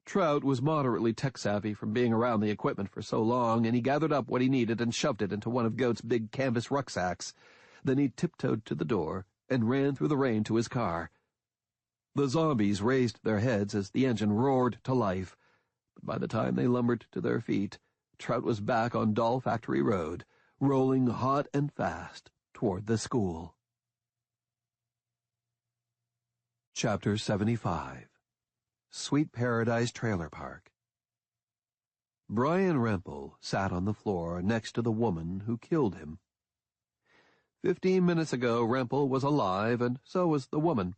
Trout was moderately tech-savvy from being around the equipment for so long, and he gathered up what he needed and shoved it into one of Goat's big canvas rucksacks. Then he tiptoed to the door and ran through the rain to his car. The zombies raised their heads as the engine roared to life, but by the time they lumbered to their feet, Trout was back on Doll Factory Road, rolling hot and fast toward the school. Chapter 75. Sweet Paradise Trailer Park. Brian Rempel sat on the floor next to the woman who killed him. 15 minutes ago, Rempel was alive, and so was the woman.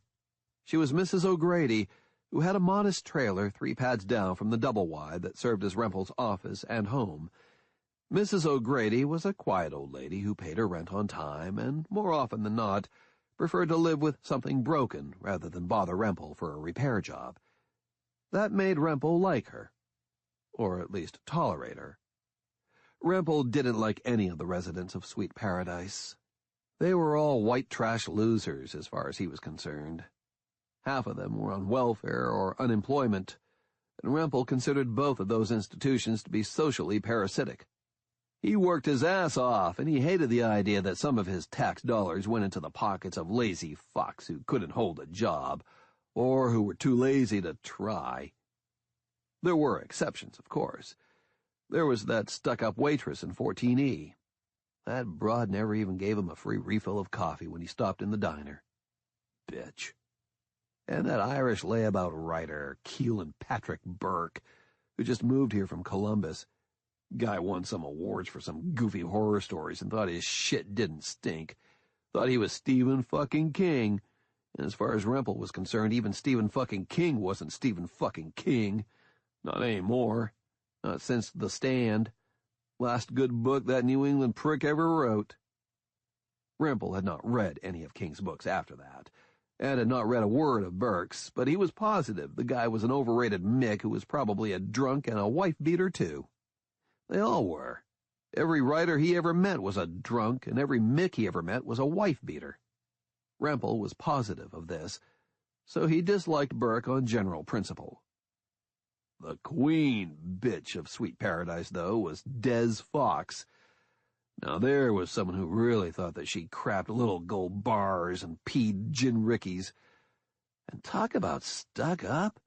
She was Mrs. O'Grady, who had a modest trailer 3 pads down from the double-wide that served as Rempel's office and home. Mrs. O'Grady was a quiet old lady who paid her rent on time and, more often than not, preferred to live with something broken rather than bother Rempel for a repair job. That made Rempel like her, or at least tolerate her. Rempel didn't like any of the residents of Sweet Paradise. They were all white trash losers as far as he was concerned. Half of them were on welfare or unemployment, and Rempel considered both of those institutions to be socially parasitic. He worked his ass off, and he hated the idea that some of his tax dollars went into the pockets of lazy fucks who couldn't hold a job, or who were too lazy to try. There were exceptions, of course. There was that stuck-up waitress in 14E. That broad never even gave him a free refill of coffee when he stopped in the diner. Bitch. And that Irish layabout writer, Keelan Patrick Burke, who just moved here from Columbus. Guy won some awards for some goofy horror stories and thought his shit didn't stink. Thought he was Stephen fucking King. And as far as Rempel was concerned, even Stephen fucking King wasn't Stephen fucking King. Not anymore. Not since The Stand. Last good book that New England prick ever wrote. Rempel had not read any of King's books after that, and had not read a word of Burke's, but he was positive the guy was an overrated mick who was probably a drunk and a wife-beater too. They all were. Every writer he ever met was a drunk, and every mick he ever met was a wife-beater. Rempel was positive of this, so he disliked Burke on general principle. The queen bitch of Sweet Paradise, though, was Des Fox. Now there was someone who really thought that she crapped little gold bars and peed gin rickeys. And talk about stuck up.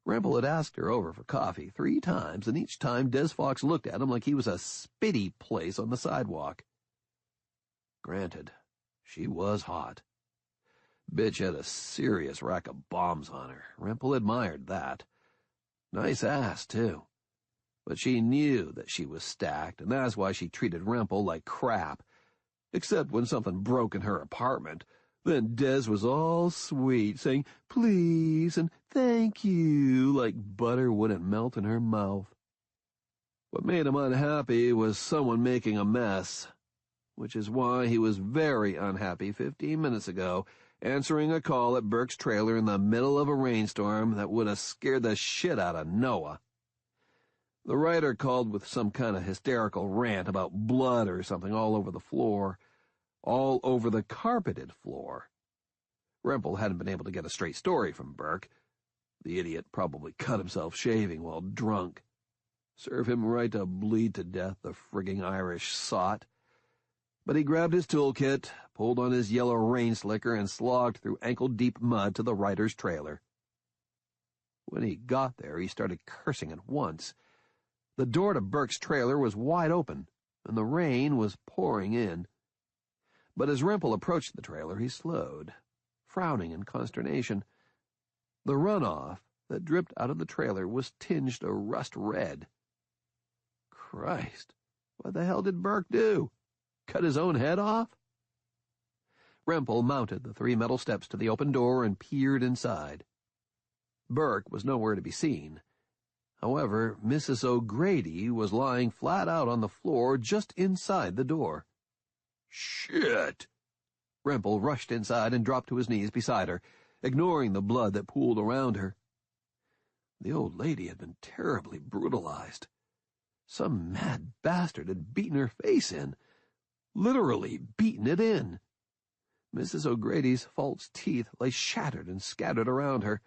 Rempel had asked her over for coffee 3 times, and each time Des Fox looked at him like he was a spitty place on the sidewalk. Granted, she was hot. Bitch had a serious rack of bombs on her. Rempel admired that. Nice ass, too. But she knew that she was stacked, and that's why she treated Rempel like crap. Except when something broke in her apartment. Then Des was all sweet, saying please and thank you like butter wouldn't melt in her mouth. What made him unhappy was someone making a mess, which is why he was very unhappy 15 minutes ago answering a call at Burke's trailer in the middle of a rainstorm that would have scared the shit out of Noah. The writer called with some kind of hysterical rant about blood or something all over the floor, all over the carpeted floor. Rempel hadn't been able to get a straight story from Burke. The idiot probably cut himself shaving while drunk. Serve him right to bleed to death, the frigging Irish sot. But he grabbed his toolkit, pulled on his yellow rain slicker, and slogged through ankle-deep mud to the writer's trailer. When he got there, he started cursing at once. The door to Burke's trailer was wide open, and the rain was pouring in. But as Rempel approached the trailer, he slowed, frowning in consternation. The runoff that dripped out of the trailer was tinged a rust red. Christ, what the hell did Burke do? Cut his own head off? Rempel mounted the 3 metal steps to the open door and peered inside. Burke was nowhere to be seen. However, Mrs. O'Grady was lying flat out on the floor just inside the door. Shit! Rempel rushed inside and dropped to his knees beside her, ignoring the blood that pooled around her. The old lady had been terribly brutalized. Some mad bastard had beaten her face in, literally beaten it in. Mrs. O'Grady's false teeth lay shattered and scattered around her,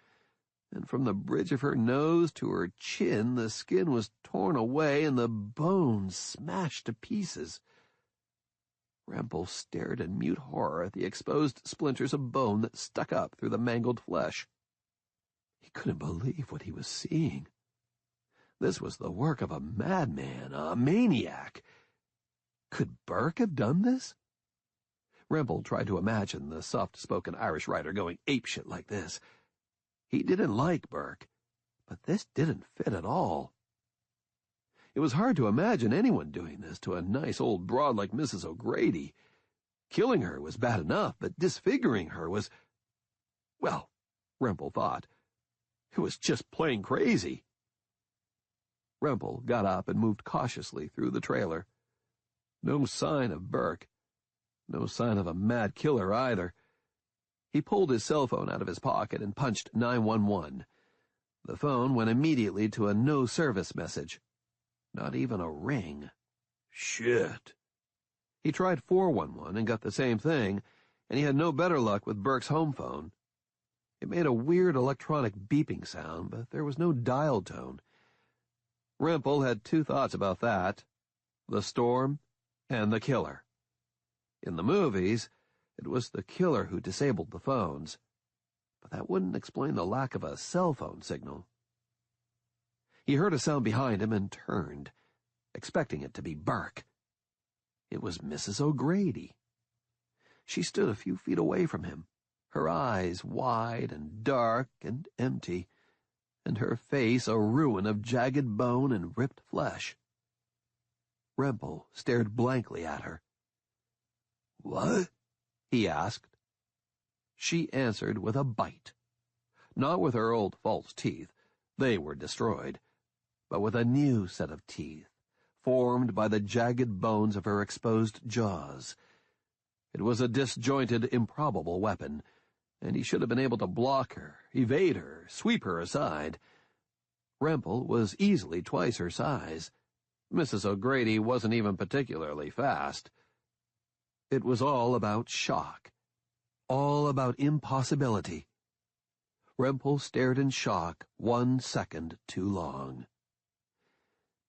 and from the bridge of her nose to her chin the skin was torn away and the bones smashed to pieces. Rempel stared in mute horror at the exposed splinters of bone that stuck up through the mangled flesh. He couldn't believe what he was seeing. This was the work of a madman, a maniac. Could Burke have done this? Rempel tried to imagine the soft-spoken Irish writer going apeshit like this. He didn't like Burke, but this didn't fit at all. It was hard to imagine anyone doing this to a nice old broad like Mrs. O'Grady. Killing her was bad enough, but disfiguring her was, well, Rempel thought, it was just plain crazy. Rempel got up and moved cautiously through the trailer. No sign of Burke. No sign of a mad killer either. He pulled his cell phone out of his pocket and punched 911. The phone went immediately to a no-service message. Not even a ring. Shit. He tried 411 and got the same thing, and he had no better luck with Burke's home phone. It made a weird electronic beeping sound, but there was no dial tone. Rempel had 2 thoughts about that: the storm and the killer. In the movies, it was the killer who disabled the phones, but that wouldn't explain the lack of a cell phone signal. He heard a sound behind him and turned, expecting it to be Burke. It was Mrs. O'Grady. She stood a few feet away from him, her eyes wide and dark and empty, and her face a ruin of jagged bone and ripped flesh. Rempel stared blankly at her. "What?" he asked. She answered with a bite. Not with her old false teeth, they were destroyed, but with a new set of teeth, formed by the jagged bones of her exposed jaws. It was a disjointed, improbable weapon, and he should have been able to block her, evade her, sweep her aside. Rempel was easily twice her size. Mrs. O'Grady wasn't even particularly fast. It was all about shock, all about impossibility. Rempel stared in shock 1 second too long.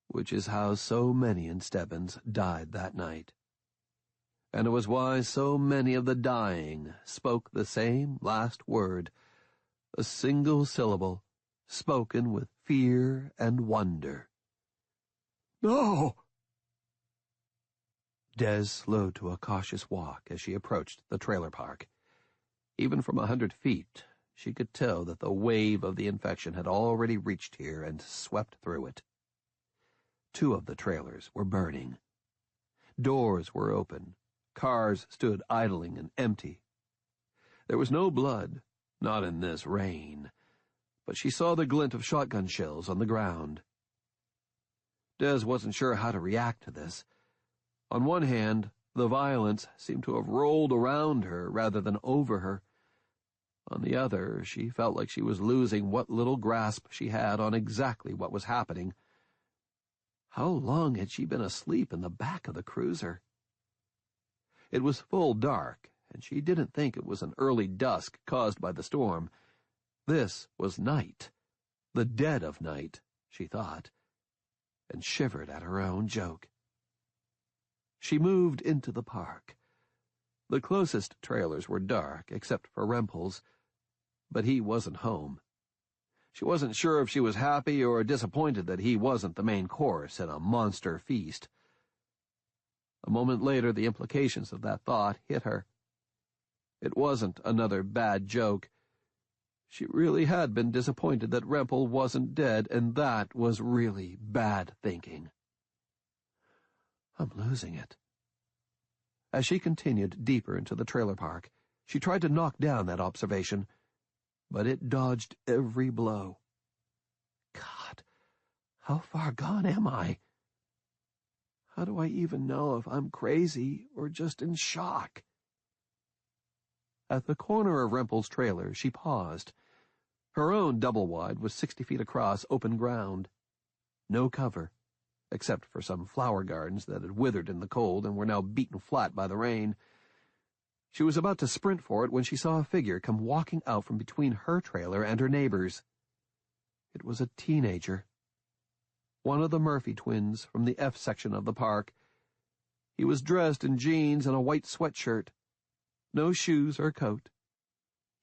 Which is how so many in Stebbins died that night. And it was why so many of the dying spoke the same last word, a single syllable, spoken with fear and wonder. "No!" Des slowed to a cautious walk as she approached the trailer park. Even from 100 feet, she could tell that the wave of the infection had already reached here and swept through it. 2 of the trailers were burning. Doors were open. Cars stood idling and empty. There was no blood, not in this rain, but she saw the glint of shotgun shells on the ground. Des wasn't sure how to react to this. On one hand, the violence seemed to have rolled around her rather than over her. On the other, she felt like she was losing what little grasp she had on exactly what was happening. How long had she been asleep in the back of the cruiser? It was full dark, and she didn't think it was an early dusk caused by the storm. This was night, the dead of night, she thought, and shivered at her own joke. She moved into the park. The closest trailers were dark, except for Rempel's, but he wasn't home. She wasn't sure if she was happy or disappointed that he wasn't the main course in a monster feast. A moment later, the implications of that thought hit her. It wasn't another bad joke. She really had been disappointed that Rempel wasn't dead, and that was really bad thinking. I'm losing it. As she continued deeper into the trailer park, she tried to knock down that observation, but it dodged every blow. God, how far gone am I? How do I even know if I'm crazy or just in shock? At the corner of Rempel's trailer, she paused. Her own double-wide was 60 feet across open ground. No cover, except for some flower gardens that had withered in the cold and were now beaten flat by the rain. She was about to sprint for it when she saw a figure come walking out from between her trailer and her neighbor's. It was a teenager. One of the Murphy twins from the F section of the park. He was dressed in jeans and a white sweatshirt. No shoes or coat.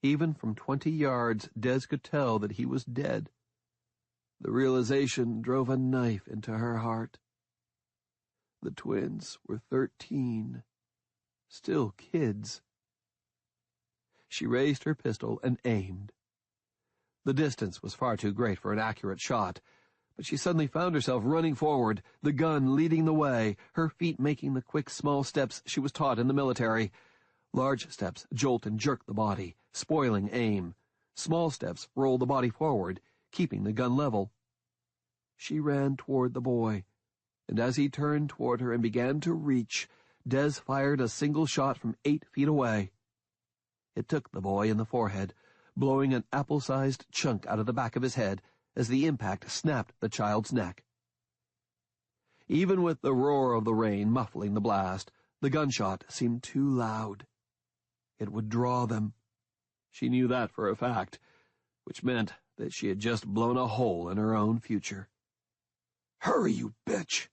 Even from 20 yards, Des could tell that he was dead. The realization drove a knife into her heart. The twins were 13. Still kids. She raised her pistol and aimed. The distance was far too great for an accurate shot, but she suddenly found herself running forward, the gun leading the way, her feet making the quick, small steps she was taught in the military. Large steps jolt and jerk the body, spoiling aim. Small steps roll the body forward, keeping the gun level. She ran toward the boy, and as he turned toward her and began to reach, Des fired a single shot from 8 feet away. It took the boy in the forehead, blowing an apple-sized chunk out of the back of his head as the impact snapped the child's neck. Even with the roar of the rain muffling the blast, the gunshot seemed too loud. It would draw them. She knew that for a fact, which meant that she had just blown a hole in her own future. "Hurry, you bitch!"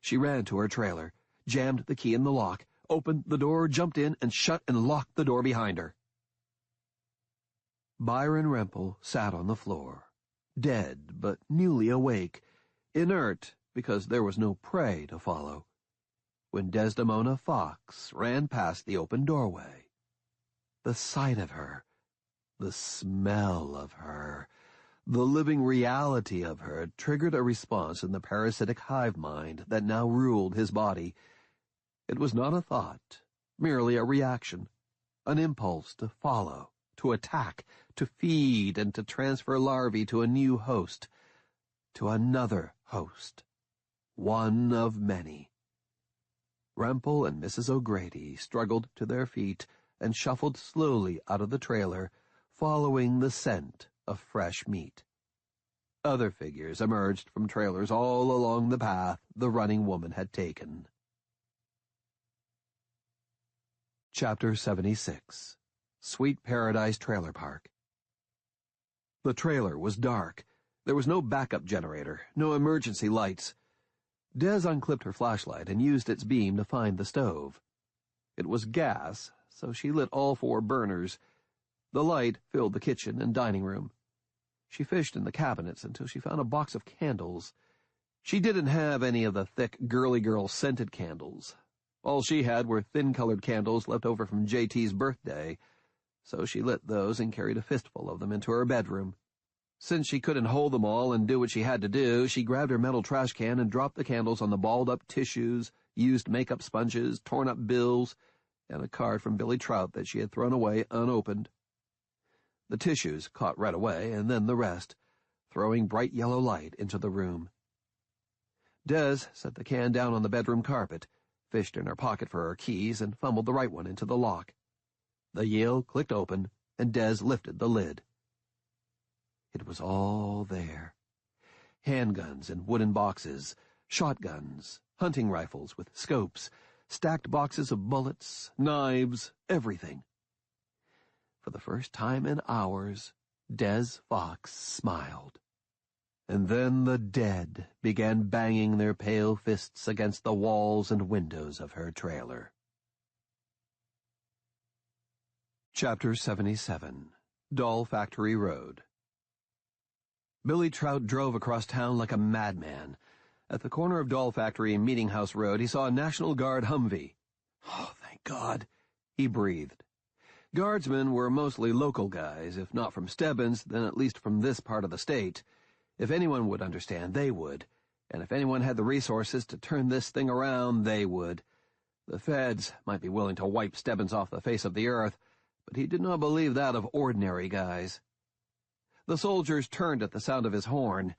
She ran to her trailer, jammed the key in the lock, opened the door, jumped in, and shut and locked the door behind her. Byron Rempel sat on the floor, dead but newly awake, inert because there was no prey to follow, when Desdemona Fox ran past the open doorway. The sight of her, the smell of her, the living reality of her triggered a response in the parasitic hive mind that now ruled his body. It was not a thought, merely a reaction, an impulse to follow, to attack, to feed, and to transfer larvae to a new host, to another host, one of many. Rempel and Mrs. O'Grady struggled to their feet and shuffled slowly out of the trailer, following the scent of fresh meat. Other figures emerged from trailers all along the path the running woman had taken. Chapter 76. Sweet Paradise Trailer Park. The trailer was dark. There was no backup generator, no emergency lights. Des unclipped her flashlight and used its beam to find the stove. It was gas, so she lit all 4 burners. The light filled the kitchen and dining room. She fished in the cabinets until she found a box of candles. She didn't have any of the thick, girly girl scented candles. All she had were thin-colored candles left over from JT's birthday, so she lit those and carried a fistful of them into her bedroom. Since she couldn't hold them all and do what she had to do, she grabbed her metal trash can and dropped the candles on the balled-up tissues, used makeup sponges, torn-up bills, and a card from Billy Trout that she had thrown away unopened. The tissues caught right away, and then the rest, throwing bright yellow light into the room. Des set the can down on the bedroom carpet, fished in her pocket for her keys, and fumbled the right one into the lock. The Yale clicked open, and Des lifted the lid. It was all there. Handguns in wooden boxes, shotguns, hunting rifles with scopes, stacked boxes of bullets, knives, everything. For the first time in hours, Des Fox smiled. And then the dead began banging their pale fists against the walls and windows of her trailer. Chapter 77. Doll Factory Road. Billy Trout drove across town like a madman. At the corner of Doll Factory and Meeting House Road, he saw a National Guard Humvee. "Oh, thank God," he breathed. Guardsmen were mostly local guys, if not from Stebbins, then at least from this part of the state. If anyone would understand, they would. And if anyone had the resources to turn this thing around, they would. The feds might be willing to wipe Stebbins off the face of the earth, but he did not believe that of ordinary guys. The soldiers turned at the sound of his horn.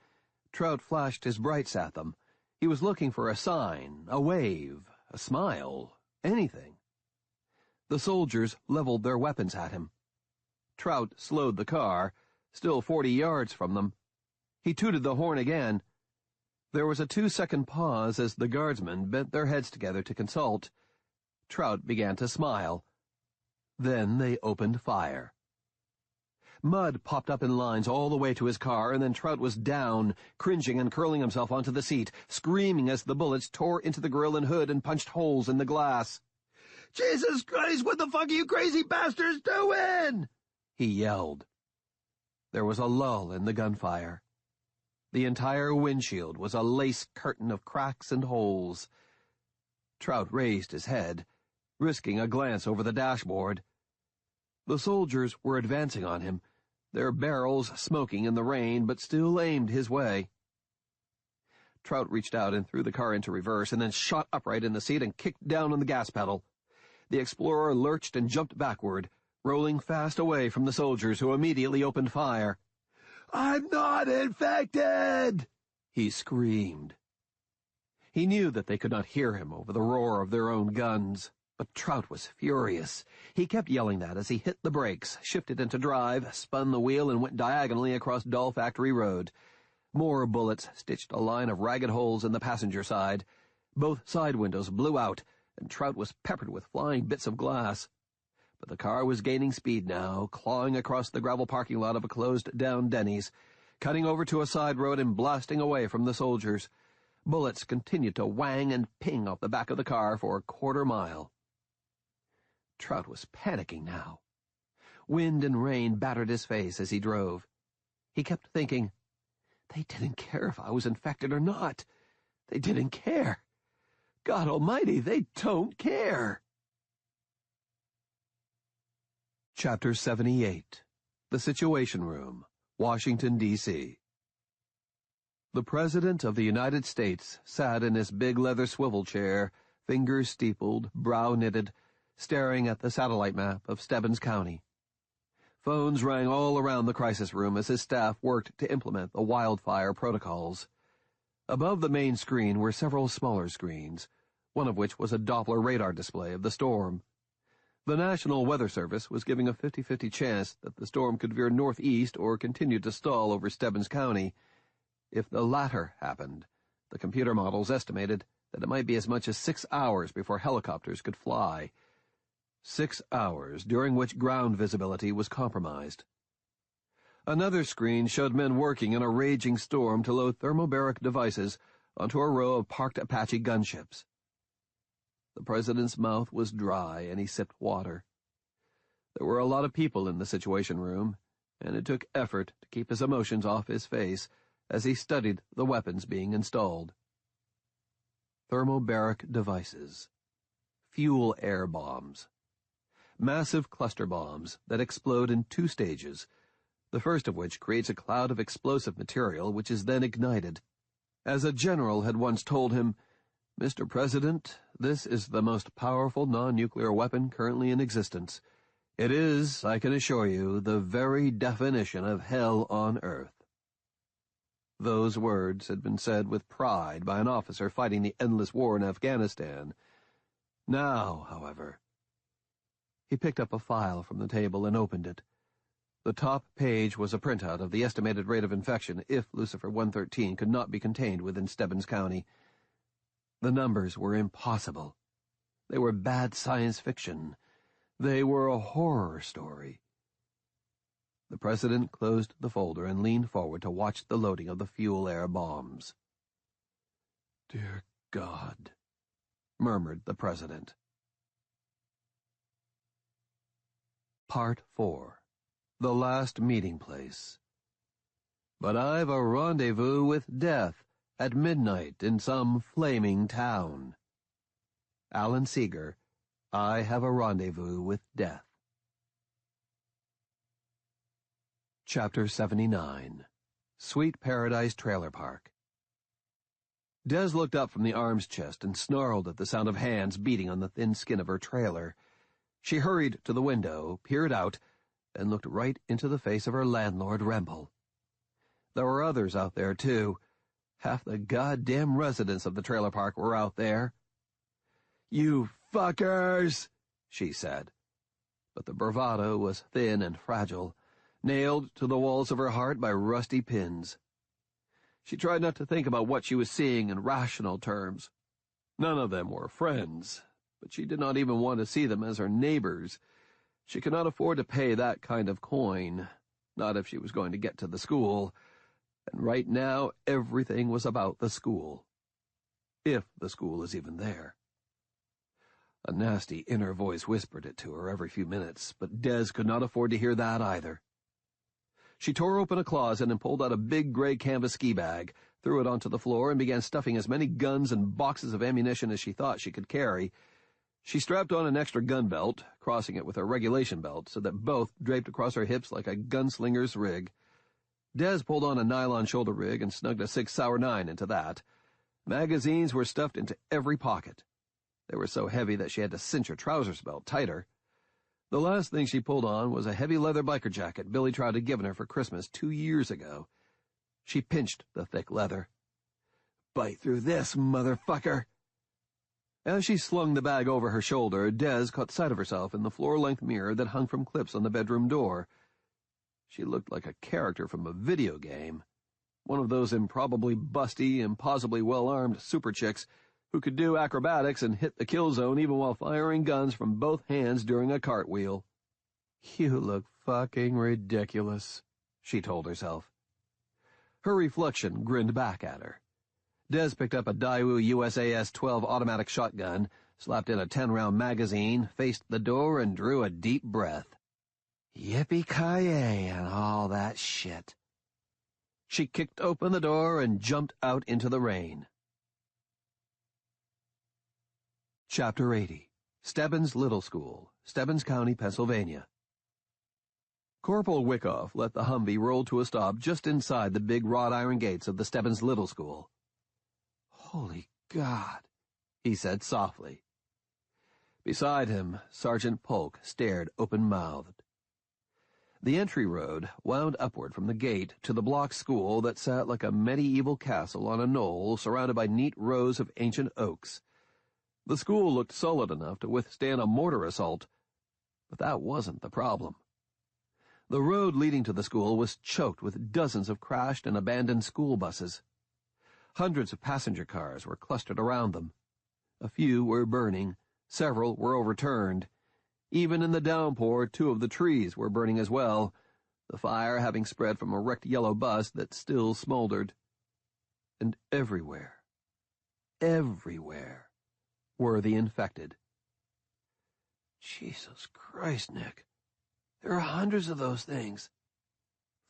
Trout flashed his brights at them. He was looking for a sign, a wave, a smile, anything. The soldiers leveled their weapons at him. Trout slowed the car, still 40 yards from them. He tooted the horn again. There was a 2-second pause as the guardsmen bent their heads together to consult. Trout began to smile. Then they opened fire. Mud popped up in lines all the way to his car, and then Trout was down, cringing and curling himself onto the seat, screaming as the bullets tore into the grill and hood and punched holes in the glass. "Jesus Christ, what the fuck are you crazy bastards doing?" he yelled. There was a lull in the gunfire. The entire windshield was a lace curtain of cracks and holes. Trout raised his head, risking a glance over the dashboard. The soldiers were advancing on him, their barrels smoking in the rain, but still aimed his way. Trout reached out and threw the car into reverse, and then shot upright in the seat and kicked down on the gas pedal. The Explorer lurched and jumped backward, rolling fast away from the soldiers, who immediately opened fire. "I'm not infected!" he screamed. He knew that they could not hear him over the roar of their own guns, but Trout was furious. He kept yelling that as he hit the brakes, shifted into drive, spun the wheel, and went diagonally across Doll Factory Road. More bullets stitched a line of ragged holes in the passenger side. Both side windows blew out, and Trout was peppered with flying bits of glass. But the car was gaining speed now, clawing across the gravel parking lot of a closed-down Denny's, cutting over to a side road and blasting away from the soldiers. Bullets continued to whang and ping off the back of the car for a quarter mile. Trout was panicking now. Wind and rain battered his face as he drove. He kept thinking, they didn't care if I was infected or not. They didn't care. God Almighty, they don't care. Chapter 78. The Situation Room, Washington, D.C. The President of the United States sat in his big leather swivel chair, fingers steepled, brow knitted, staring at the satellite map of Stebbins County. Phones rang all around the crisis room as his staff worked to implement the wildfire protocols. Above the main screen were several smaller screens, one of which was a Doppler radar display of the storm. The National Weather Service was giving a 50-50 chance that the storm could veer northeast or continue to stall over Stebbins County. If the latter happened, the computer models estimated that it might be as much as 6 hours before helicopters could fly. 6 hours during which ground visibility was compromised. Another screen showed men working in a raging storm to load thermobaric devices onto a row of parked Apache gunships. The President's mouth was dry, and he sipped water. There were a lot of people in the Situation Room, and it took effort to keep his emotions off his face as he studied the weapons being installed. Thermobaric devices. Fuel air bombs. Massive cluster bombs that explode in 2 stages, the first of which creates a cloud of explosive material which is then ignited. As a general had once told him, "Mr. President, this is the most powerful non-nuclear weapon currently in existence. It is, I can assure you, the very definition of hell on earth." Those words had been said with pride by an officer fighting the endless war in Afghanistan. Now, however, he picked up a file from the table and opened it, The top page was a printout of the estimated rate of infection if Lucifer 113 could not be contained within Stebbins County. The numbers were impossible. They were bad science fiction. They were a horror story. The president closed the folder and leaned forward to watch the loading of the fuel-air bombs. "Dear God," murmured the president. Part 4. The Last Meeting Place. "But I've a rendezvous with death at midnight in some flaming town." Alan Seeger, I Have a Rendezvous with Death. Chapter 79. Sweet Paradise Trailer Park. Des looked up from the arms chest and snarled at the sound of hands beating on the thin skin of her trailer. She hurried to the window, peered out, and looked right into the face of her landlord, Rempel. There were others out there, too. Half the goddamn residents of the trailer park were out there. "You fuckers," she said. But the bravado was thin and fragile, nailed to the walls of her heart by rusty pins. She tried not to think about what she was seeing in rational terms. None of them were friends, but she did not even want to see them as her neighbors. She could not afford to pay that kind of coin, not if she was going to get to the school, and right now everything was about the school. If the school is even there. A nasty inner voice whispered it to her every few minutes, but Des could not afford to hear that either. She tore open a closet and pulled out a big gray canvas ski bag, threw it onto the floor, and began stuffing as many guns and boxes of ammunition as she thought she could carry. She strapped on an extra gun belt, crossing it with her regulation belt, so that both draped across her hips like a gunslinger's rig. Des pulled on a nylon shoulder rig and snugged a 6 Sauer 9 into that. Magazines were stuffed into every pocket. They were so heavy that she had to cinch her trousers belt tighter. The last thing she pulled on was a heavy leather biker jacket Billy Trout had given her for Christmas 2 years ago. She pinched the thick leather. "Bite through this, motherfucker!" As she slung the bag over her shoulder, Des caught sight of herself in the floor-length mirror that hung from clips on the bedroom door. She looked like a character from a video game. One of those improbably busty, impossibly well-armed super chicks who could do acrobatics and hit the kill zone even while firing guns from both hands during a cartwheel. "You look fucking ridiculous," she told herself. Her reflection grinned back at her. Des picked up a Daewoo USAS-12 automatic shotgun, slapped in a 10-round magazine, faced the door, and drew a deep breath. Yippee-ki-yay and all that shit. She kicked open the door and jumped out into the rain. Chapter 80. Stebbins Little School, Stebbins County, Pennsylvania. Corporal Wyckoff let the Humvee roll to a stop just inside the big wrought iron gates of the Stebbins Little School. "Holy God," he said softly. Beside him, Sergeant Polk stared open-mouthed. The entry road wound upward from the gate to the block school that sat like a medieval castle on a knoll surrounded by neat rows of ancient oaks. The school looked solid enough to withstand a mortar assault, but that wasn't the problem. The road leading to the school was choked with dozens of crashed and abandoned school buses. Hundreds of passenger cars were clustered around them. A few were burning, several were overturned. Even in the downpour, 2 of the trees were burning as well, the fire having spread from a wrecked yellow bus that still smoldered. And everywhere, were the infected. "Jesus Christ, Nick. There are hundreds of those things."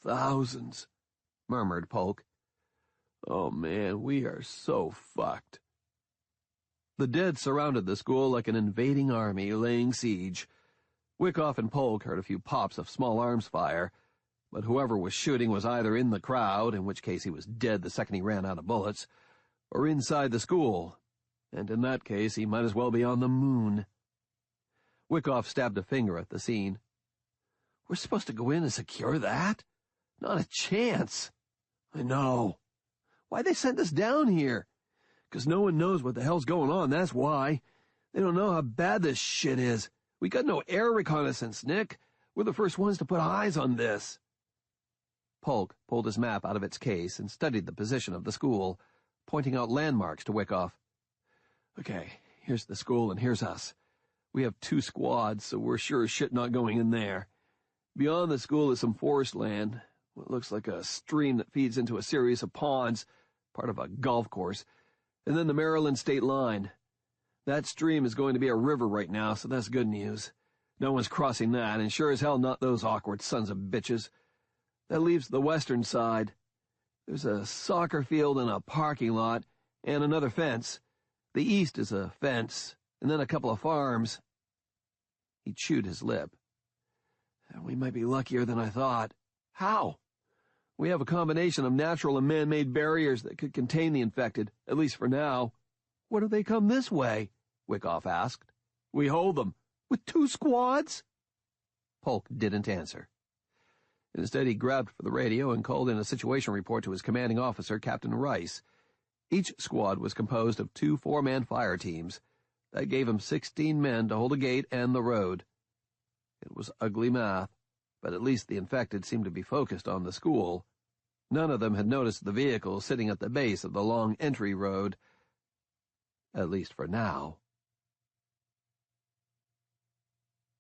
"Thousands," murmured Polk. "Oh, man, we are so fucked." The dead surrounded the school like an invading army laying siege. Wyckoff and Polk heard a few pops of small arms fire, but whoever was shooting was either in the crowd, in which case he was dead the second he ran out of bullets, or inside the school, and in that case he might as well be on the moon. Wyckoff stabbed a finger at the scene. "We're supposed to go in and secure that? Not a chance." "I know. Why'd they send us down here? 'Cause no one knows what the hell's going on, that's why. They don't know how bad this shit is. We got no air reconnaissance, Nick. We're the first ones to put eyes on this." Polk pulled his map out of its case and studied the position of the school, pointing out landmarks to Wyckoff. "Okay, here's the school and here's us. We have 2 squads, so we're sure as shit not going in there. Beyond the school is some forest land, what looks like a stream that feeds into a series of ponds, part of a golf course, and then the Maryland state line. That stream is going to be a river right now, so that's good news. No one's crossing that, and sure as hell not those awkward sons of bitches. That leaves the western side. There's a soccer field and a parking lot, and another fence. The east is a fence, and then a couple of farms." He chewed his lip. "We might be luckier than I thought." "How?" "We have a combination of natural and man-made barriers that could contain the infected, at least for now." "What do they come this way?" Wyckoff asked. "We hold them." "With 2 squads?" Polk didn't answer. Instead, he grabbed for the radio and called in a situation report to his commanding officer, Captain Rice. Each squad was composed of 2 4-man fire teams. That gave him 16 men to hold a gate and the road. It was ugly math, but at least the infected seemed to be focused on the school. None of them had noticed the vehicle sitting at the base of the long entry road. At least for now.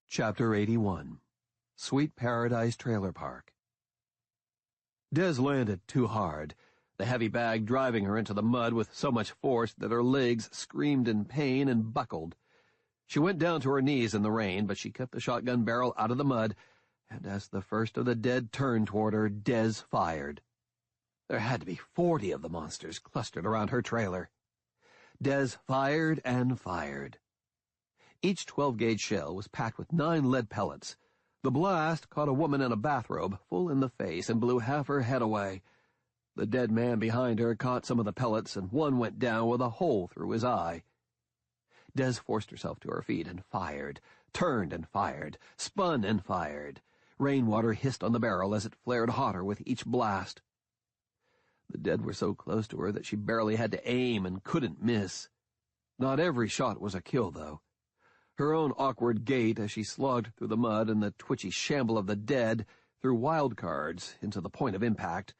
Chapter 81. Sweet Paradise Trailer Park. Des landed too hard, the heavy bag driving her into the mud with so much force that her legs screamed in pain and buckled. She went down to her knees in the rain, but she kept the shotgun barrel out of the mud, and as the first of the dead turned toward her, Des fired. There had to be 40 of the monsters clustered around her trailer. Des fired and fired. Each 12-gauge shell was packed with 9 lead pellets. The blast caught a woman in a bathrobe full in the face and blew half her head away. The dead man behind her caught some of the pellets, and one went down with a hole through his eye. Des forced herself to her feet and fired, turned and fired, spun and fired. Rainwater hissed on the barrel as it flared hotter with each blast. The dead were so close to her that she barely had to aim and couldn't miss. Not every shot was a kill, though. Her own awkward gait as she slogged through the mud and the twitchy shamble of the dead threw wild cards into the point of impact.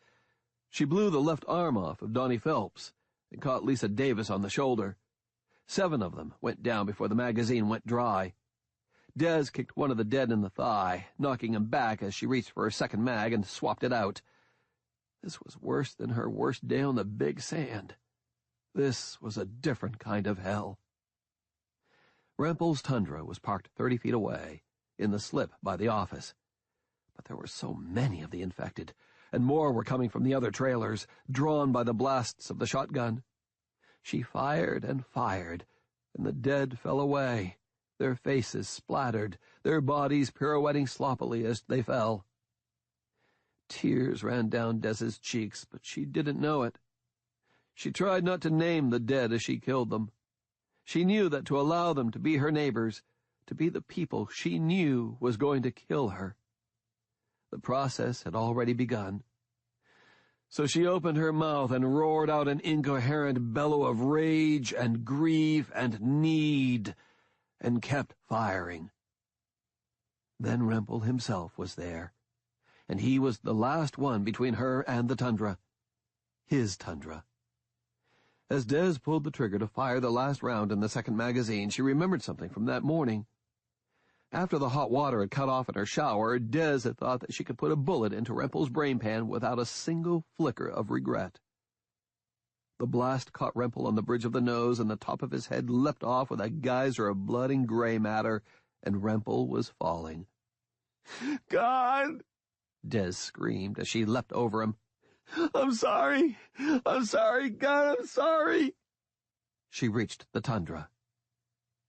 She blew the left arm off of Donnie Phelps and caught Lisa Davis on the shoulder. 7 of them went down before the magazine went dry. Des kicked one of the dead in the thigh, knocking him back as she reached for her second mag and swapped it out. This was worse than her worst day on the Big Sand. This was a different kind of hell. Rempel's Tundra was parked 30 feet away, in the slip by the office. But there were so many of the infected, and more were coming from the other trailers, drawn by the blasts of the shotgun. She fired, and the dead fell away, their faces splattered, their bodies pirouetting sloppily as they fell. Tears ran down Des's cheeks, but she didn't know it. She tried not to name the dead as she killed them. She knew that to allow them to be her neighbors, to be the people she knew was going to kill her. The process had already begun. So she opened her mouth and roared out an incoherent bellow of rage and grief and need, and kept firing. Then Rempel himself was there, and he was the last one between her and the Tundra. His Tundra. As Des pulled the trigger to fire the last round in the second magazine, she remembered something from that morning. After the hot water had cut off in her shower, Des had thought that she could put a bullet into Rempel's brain pan without a single flicker of regret. The blast caught Rempel on the bridge of the nose, and the top of his head leapt off with a geyser of blood and gray matter, and Rempel was falling. "God!" Des screamed as she leapt over him. I'm sorry, God, I'm sorry." She reached the Tundra,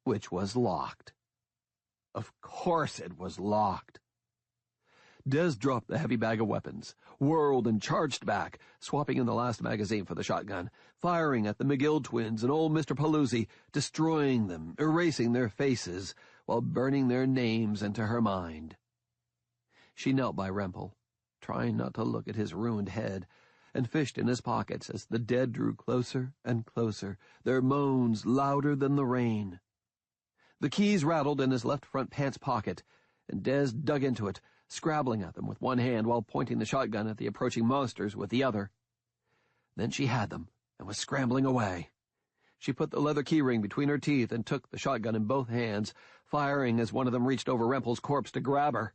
which was locked. Of course it was locked. Des dropped the heavy bag of weapons, whirled and charged back, swapping in the last magazine for the shotgun, firing at the McGill twins and old Mr. Paloozy, destroying them, erasing their faces, while burning their names into her mind. She knelt by Rempel, trying not to look at his ruined head, and fished in his pockets as the dead drew closer and closer, their moans louder than the rain. The keys rattled in his left front pants pocket, and Des dug into it, scrabbling at them with one hand while pointing the shotgun at the approaching monsters with the other. Then she had them and was scrambling away. She put the leather keyring between her teeth and took the shotgun in both hands, firing as one of them reached over Rempel's corpse to grab her.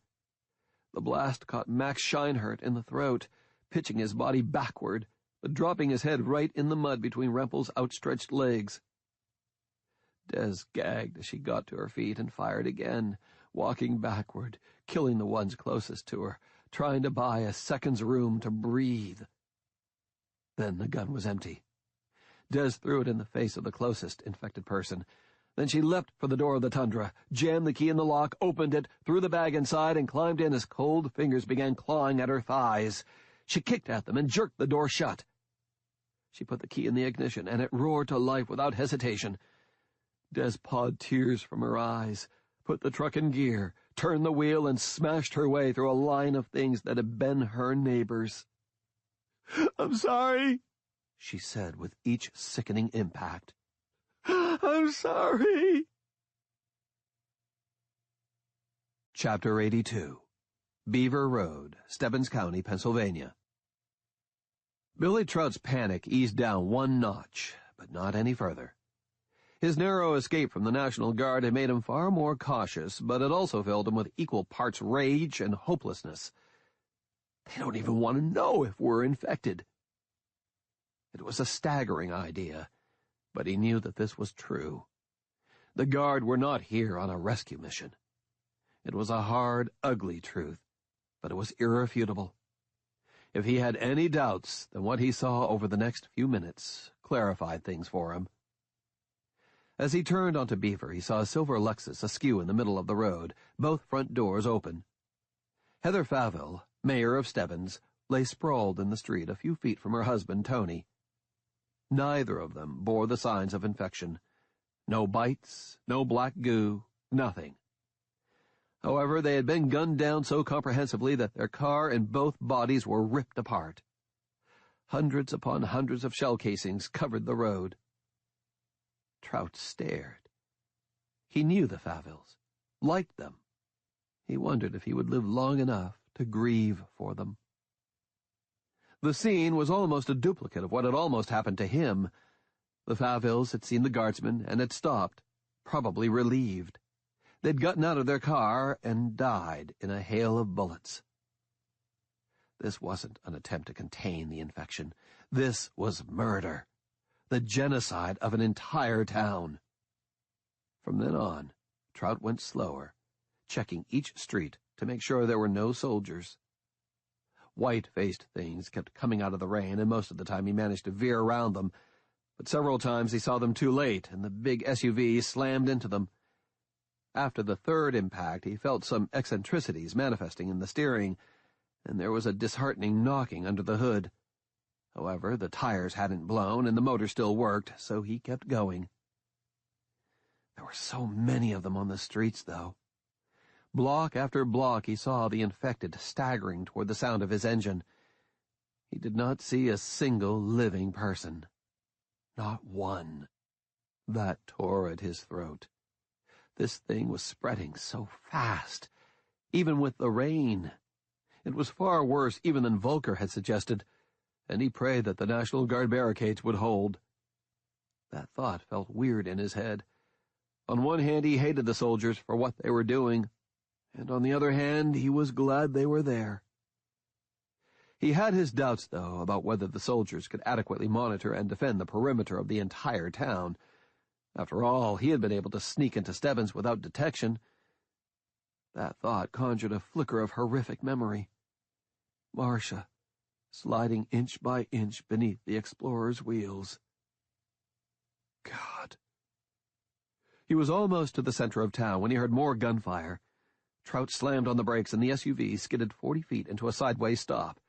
The blast caught Max Scheinert in the throat, pitching his body backward, but dropping his head right in the mud between Rempel's outstretched legs. Des gagged as she got to her feet and fired again, walking backward, killing the ones closest to her, trying to buy a second's room to breathe. Then the gun was empty. Des threw it in the face of the closest infected person. Then she leapt for the door of the Tundra, jammed the key in the lock, opened it, threw the bag inside, and climbed in as cold fingers began clawing at her thighs. She kicked at them and jerked the door shut. She put the key in the ignition, and it roared to life without hesitation. Des pawed tears from her eyes, put the truck in gear, turned the wheel, and smashed her way through a line of things that had been her neighbors. "I'm sorry," she said with each sickening impact. "I'm sorry." Chapter 82. Beaver Road, Stebbins County, Pennsylvania. Billy Trout's panic eased down one notch, but not any further. His narrow escape from the National Guard had made him far more cautious, but it also filled him with equal parts rage and hopelessness. They don't even want to know if we're infected. It was a staggering idea, but he knew that this was true. The Guard were not here on a rescue mission. It was a hard, ugly truth, but it was irrefutable. If he had any doubts, then what he saw over the next few minutes clarified things for him. As he turned onto Beaver, he saw a silver Lexus askew in the middle of the road, both front doors open. Heather Faville, mayor of Stebbins, lay sprawled in the street a few feet from her husband, Tony. Neither of them bore the signs of infection. No bites, no black goo, nothing. However, they had been gunned down so comprehensively that their car and both bodies were ripped apart. Hundreds upon hundreds of shell casings covered the road. Trout stared. He knew the Favilles, liked them. He wondered if he would live long enough to grieve for them. The scene was almost a duplicate of what had almost happened to him. The Favilles had seen the guardsmen and had stopped, probably relieved. They'd gotten out of their car and died in a hail of bullets. This wasn't an attempt to contain the infection. This was murder. The genocide of an entire town. From then on, Trout went slower, checking each street to make sure there were no soldiers. White-faced things kept coming out of the rain, and most of the time he managed to veer around them, but several times he saw them too late, and the big SUV slammed into them. After the third impact, he felt some eccentricities manifesting in the steering, and there was a disheartening knocking under the hood. However, the tires hadn't blown and the motor still worked, so he kept going. There were so many of them on the streets, though. Block after block he saw the infected staggering toward the sound of his engine. He did not see a single living person. Not one. That tore at his throat. This thing was spreading so fast, even with the rain. It was far worse even than Volker had suggested, and he prayed that the National Guard barricades would hold. That thought felt weird in his head. On one hand, he hated the soldiers for what they were doing, and on the other hand, he was glad they were there. He had his doubts, though, about whether the soldiers could adequately monitor and defend the perimeter of the entire town. After all, he had been able to sneak into Stebbins without detection. That thought conjured a flicker of horrific memory. Marcia, sliding inch by inch beneath the Explorer's wheels. God. He was almost to the center of town when he heard more gunfire. Trout slammed on the brakes and the SUV skidded 40 feet into a sideways stop.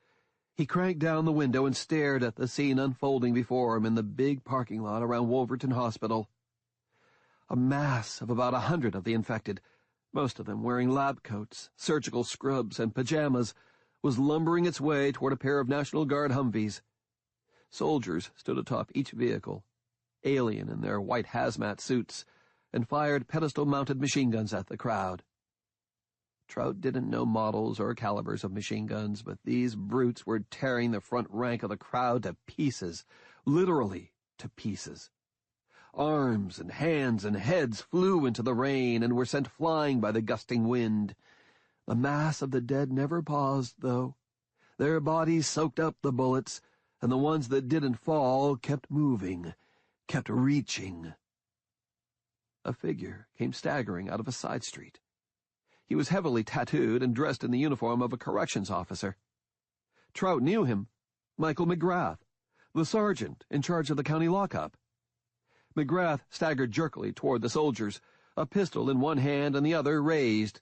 He cranked down the window and stared at the scene unfolding before him in the big parking lot around Wolverton Hospital. A mass of about 100 of the infected, most of them wearing lab coats, surgical scrubs, and pajamas, was lumbering its way toward a pair of National Guard Humvees. Soldiers stood atop each vehicle, alien in their white hazmat suits, and fired pedestal-mounted machine guns at the crowd. Trout didn't know models or calibers of machine guns, but these brutes were tearing the front rank of the crowd to pieces, literally to pieces. Arms and hands and heads flew into the rain and were sent flying by the gusting wind. The mass of the dead never paused, though. Their bodies soaked up the bullets, and the ones that didn't fall kept moving, kept reaching. A figure came staggering out of a side street. He was heavily tattooed and dressed in the uniform of a corrections officer. Trout knew him, Michael McGrath, the sergeant in charge of the county lockup. McGrath staggered jerkily toward the soldiers, a pistol in one hand and the other raised.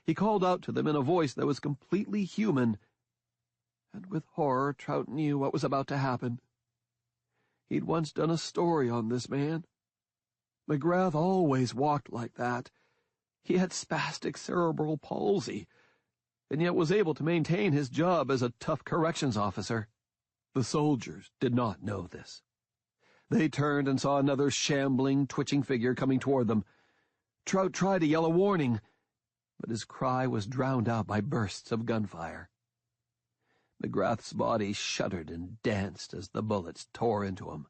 He called out to them in a voice that was completely human, and with horror Trout knew what was about to happen. He'd once done a story on this man. McGrath always walked like that. He had spastic cerebral palsy, and yet was able to maintain his job as a tough corrections officer. The soldiers did not know this. They turned and saw another shambling, twitching figure coming toward them. Trout tried to yell a warning, but his cry was drowned out by bursts of gunfire. McGrath's body shuddered and danced as the bullets tore into him.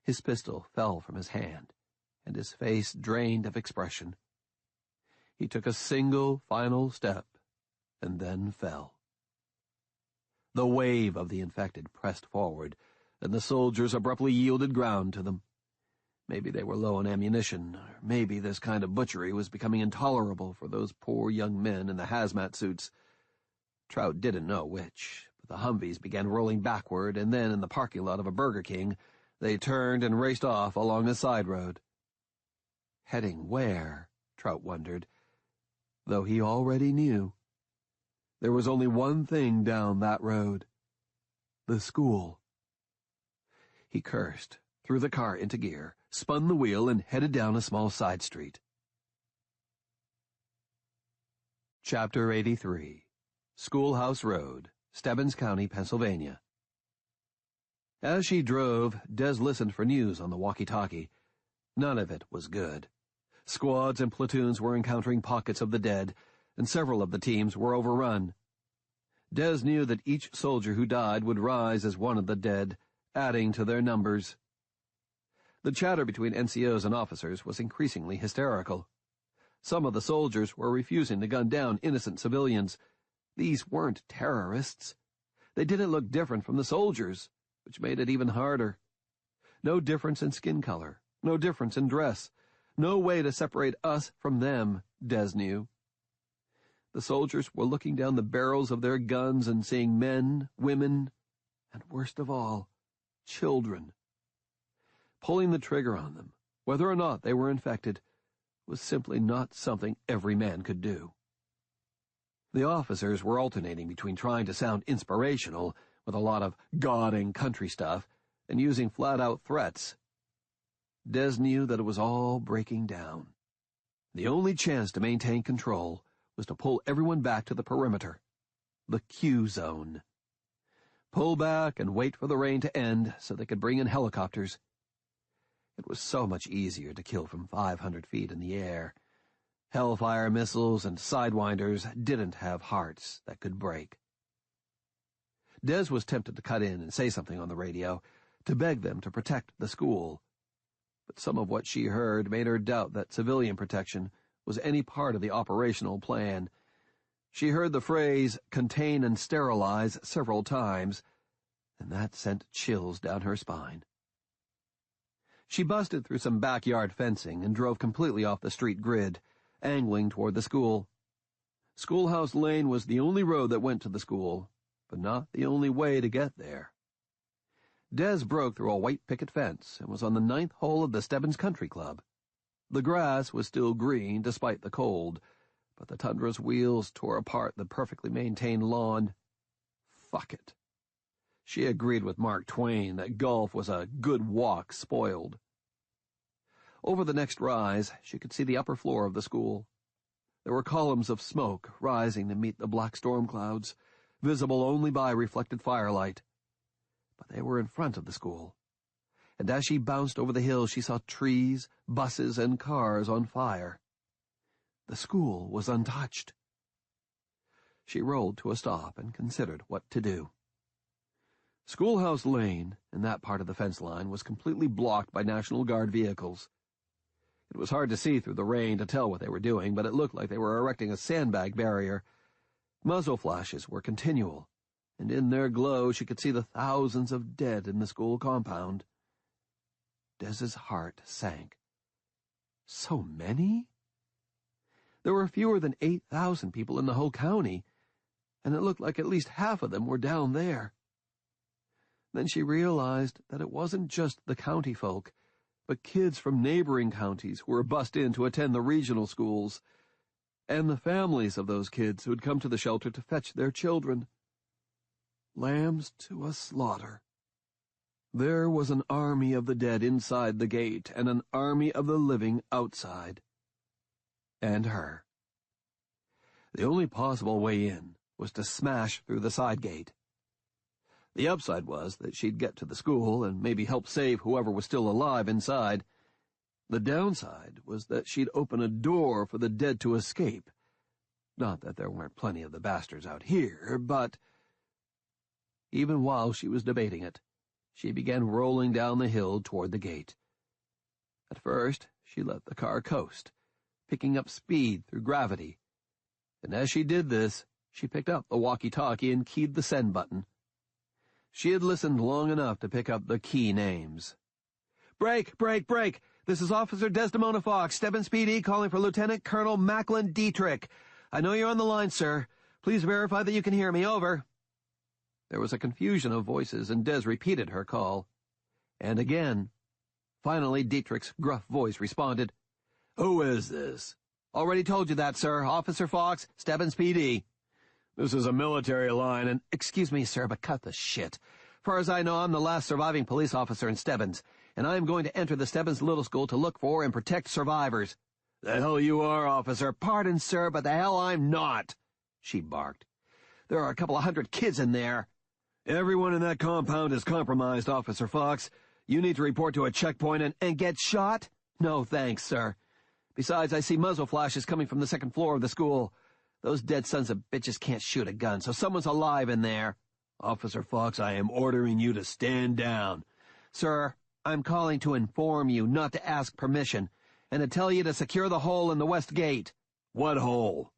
His pistol fell from his hand, and his face drained of expression. He took a single, final step, and then fell. The wave of the infected pressed forward, and the soldiers abruptly yielded ground to them. Maybe they were low on ammunition, or maybe this kind of butchery was becoming intolerable for those poor young men in the hazmat suits. Trout didn't know which, but the Humvees began rolling backward, and then in the parking lot of a Burger King, they turned and raced off along a side road. Heading where, Trout wondered, though he already knew. There was only one thing down that road: the school. He cursed, threw the car into gear, spun the wheel, and headed down a small side street. Chapter 83. Schoolhouse Road, Stebbins County, Pennsylvania. As she drove, Des listened for news on the walkie-talkie. None of it was good. Squads and platoons were encountering pockets of the dead, and several of the teams were overrun. Des knew that each soldier who died would rise as one of the dead, adding to their numbers. The chatter between NCOs and officers was increasingly hysterical. Some of the soldiers were refusing to gun down innocent civilians. These weren't terrorists. They didn't look different from the soldiers, which made it even harder. No difference in skin color, no difference in dress, no way to separate us from them, Des knew. The soldiers were looking down the barrels of their guns and seeing men, women, and worst of all, children. Pulling the trigger on them, whether or not they were infected, was simply not something every man could do. The officers were alternating between trying to sound inspirational with a lot of God and country stuff and using flat-out threats. Des knew that it was all breaking down. The only chance to maintain control was to pull everyone back to the perimeter, the Q zone. Pull back and wait for the rain to end so they could bring in helicopters. It was so much easier to kill from 500 feet in the air. Hellfire missiles and Sidewinders didn't have hearts that could break. Des was tempted to cut in and say something on the radio, to beg them to protect the school. But some of what she heard made her doubt that civilian protection was any part of the operational plan. She heard the phrase, contain and sterilize, several times, and that sent chills down her spine. She busted through some backyard fencing and drove completely off the street grid, angling toward the school. Schoolhouse Lane was the only road that went to the school, but not the only way to get there. Des broke through a white picket fence and was on the 9th hole of the Stebbins Country Club. The grass was still green despite the cold, but the Tundra's wheels tore apart the perfectly maintained lawn. Fuck it. She agreed with Mark Twain that golf was a good walk spoiled. Over the next rise, she could see the upper floor of the school. There were columns of smoke rising to meet the black storm clouds, visible only by reflected firelight. But they were in front of the school, and as she bounced over the hill she saw trees, buses, and cars on fire. The school was untouched. She rolled to a stop and considered what to do. Schoolhouse Lane, in that part of the fence line, was completely blocked by National Guard vehicles. It was hard to see through the rain to tell what they were doing, but it looked like they were erecting a sandbag barrier. Muzzle flashes were continual, and in their glow she could see the thousands of dead in the school compound. Dez's heart sank. So many? There were fewer than 8,000 people in the whole county, and it looked like at least half of them were down there. Then she realized that it wasn't just the county folk, but kids from neighboring counties who were bussed in to attend the regional schools, and the families of those kids who had come to the shelter to fetch their children. Lambs to a slaughter. There was an army of the dead inside the gate, and an army of the living outside. And her. The only possible way in was to smash through the side gate. The upside was that she'd get to the school and maybe help save whoever was still alive inside. The downside was that she'd open a door for the dead to escape. Not that there weren't plenty of the bastards out here, but... Even while she was debating it, she began rolling down the hill toward the gate. At first, she let the car coast, picking up speed through gravity. And as she did this, she picked up the walkie-talkie and keyed the send button. She had listened long enough to pick up the key names. "Break! Break! Break! This is Officer Desdemona Fox, Stebbins PD, calling for Lieutenant Colonel Macklin Dietrich. I know you're on the line, sir. Please verify that you can hear me. Over." There was a confusion of voices, and Des repeated her call. And again. Finally, Dietrich's gruff voice responded. "Who is this?" "Already told you that, sir. Officer Fox, Stebbins PD. "This is a military line, and—" "Excuse me, sir, but cut the shit. Far as I know, I'm the last surviving police officer in Stebbins, and I am going to enter the Stebbins Little School to look for and protect survivors." "The hell you are, officer." "Pardon, sir, but the hell I'm not," she barked. "There are a couple of 100 kids in there." "Everyone in that compound is compromised, Officer Fox. You need to report to a checkpoint and get shot? No, thanks, sir. Besides, I see muzzle flashes coming from the second floor of the school. Those dead sons of bitches can't shoot a gun, so someone's alive in there." "Officer Fox, I am ordering you to stand down." "Sir, I'm calling to inform you, not to ask permission, and to tell you to secure the hole in the west gate." "What hole?"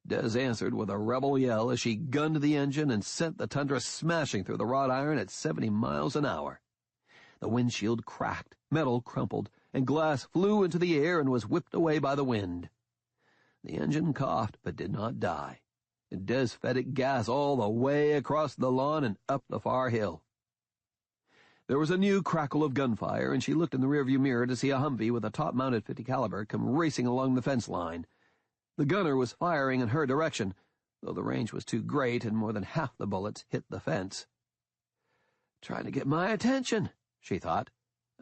Des answered with a rebel yell as she gunned the engine and sent the Tundra smashing through the wrought iron at 70 miles an hour. The windshield cracked, metal crumpled, and glass flew into the air and was whipped away by the wind. The engine coughed but did not die, and Des fed it gas all the way across the lawn and up the far hill. There was a new crackle of gunfire, and she looked in the rearview mirror to see a Humvee with a top-mounted .50 caliber come racing along the fence line. The gunner was firing in her direction, though the range was too great and more than half the bullets hit the fence. "Trying to get my attention," she thought.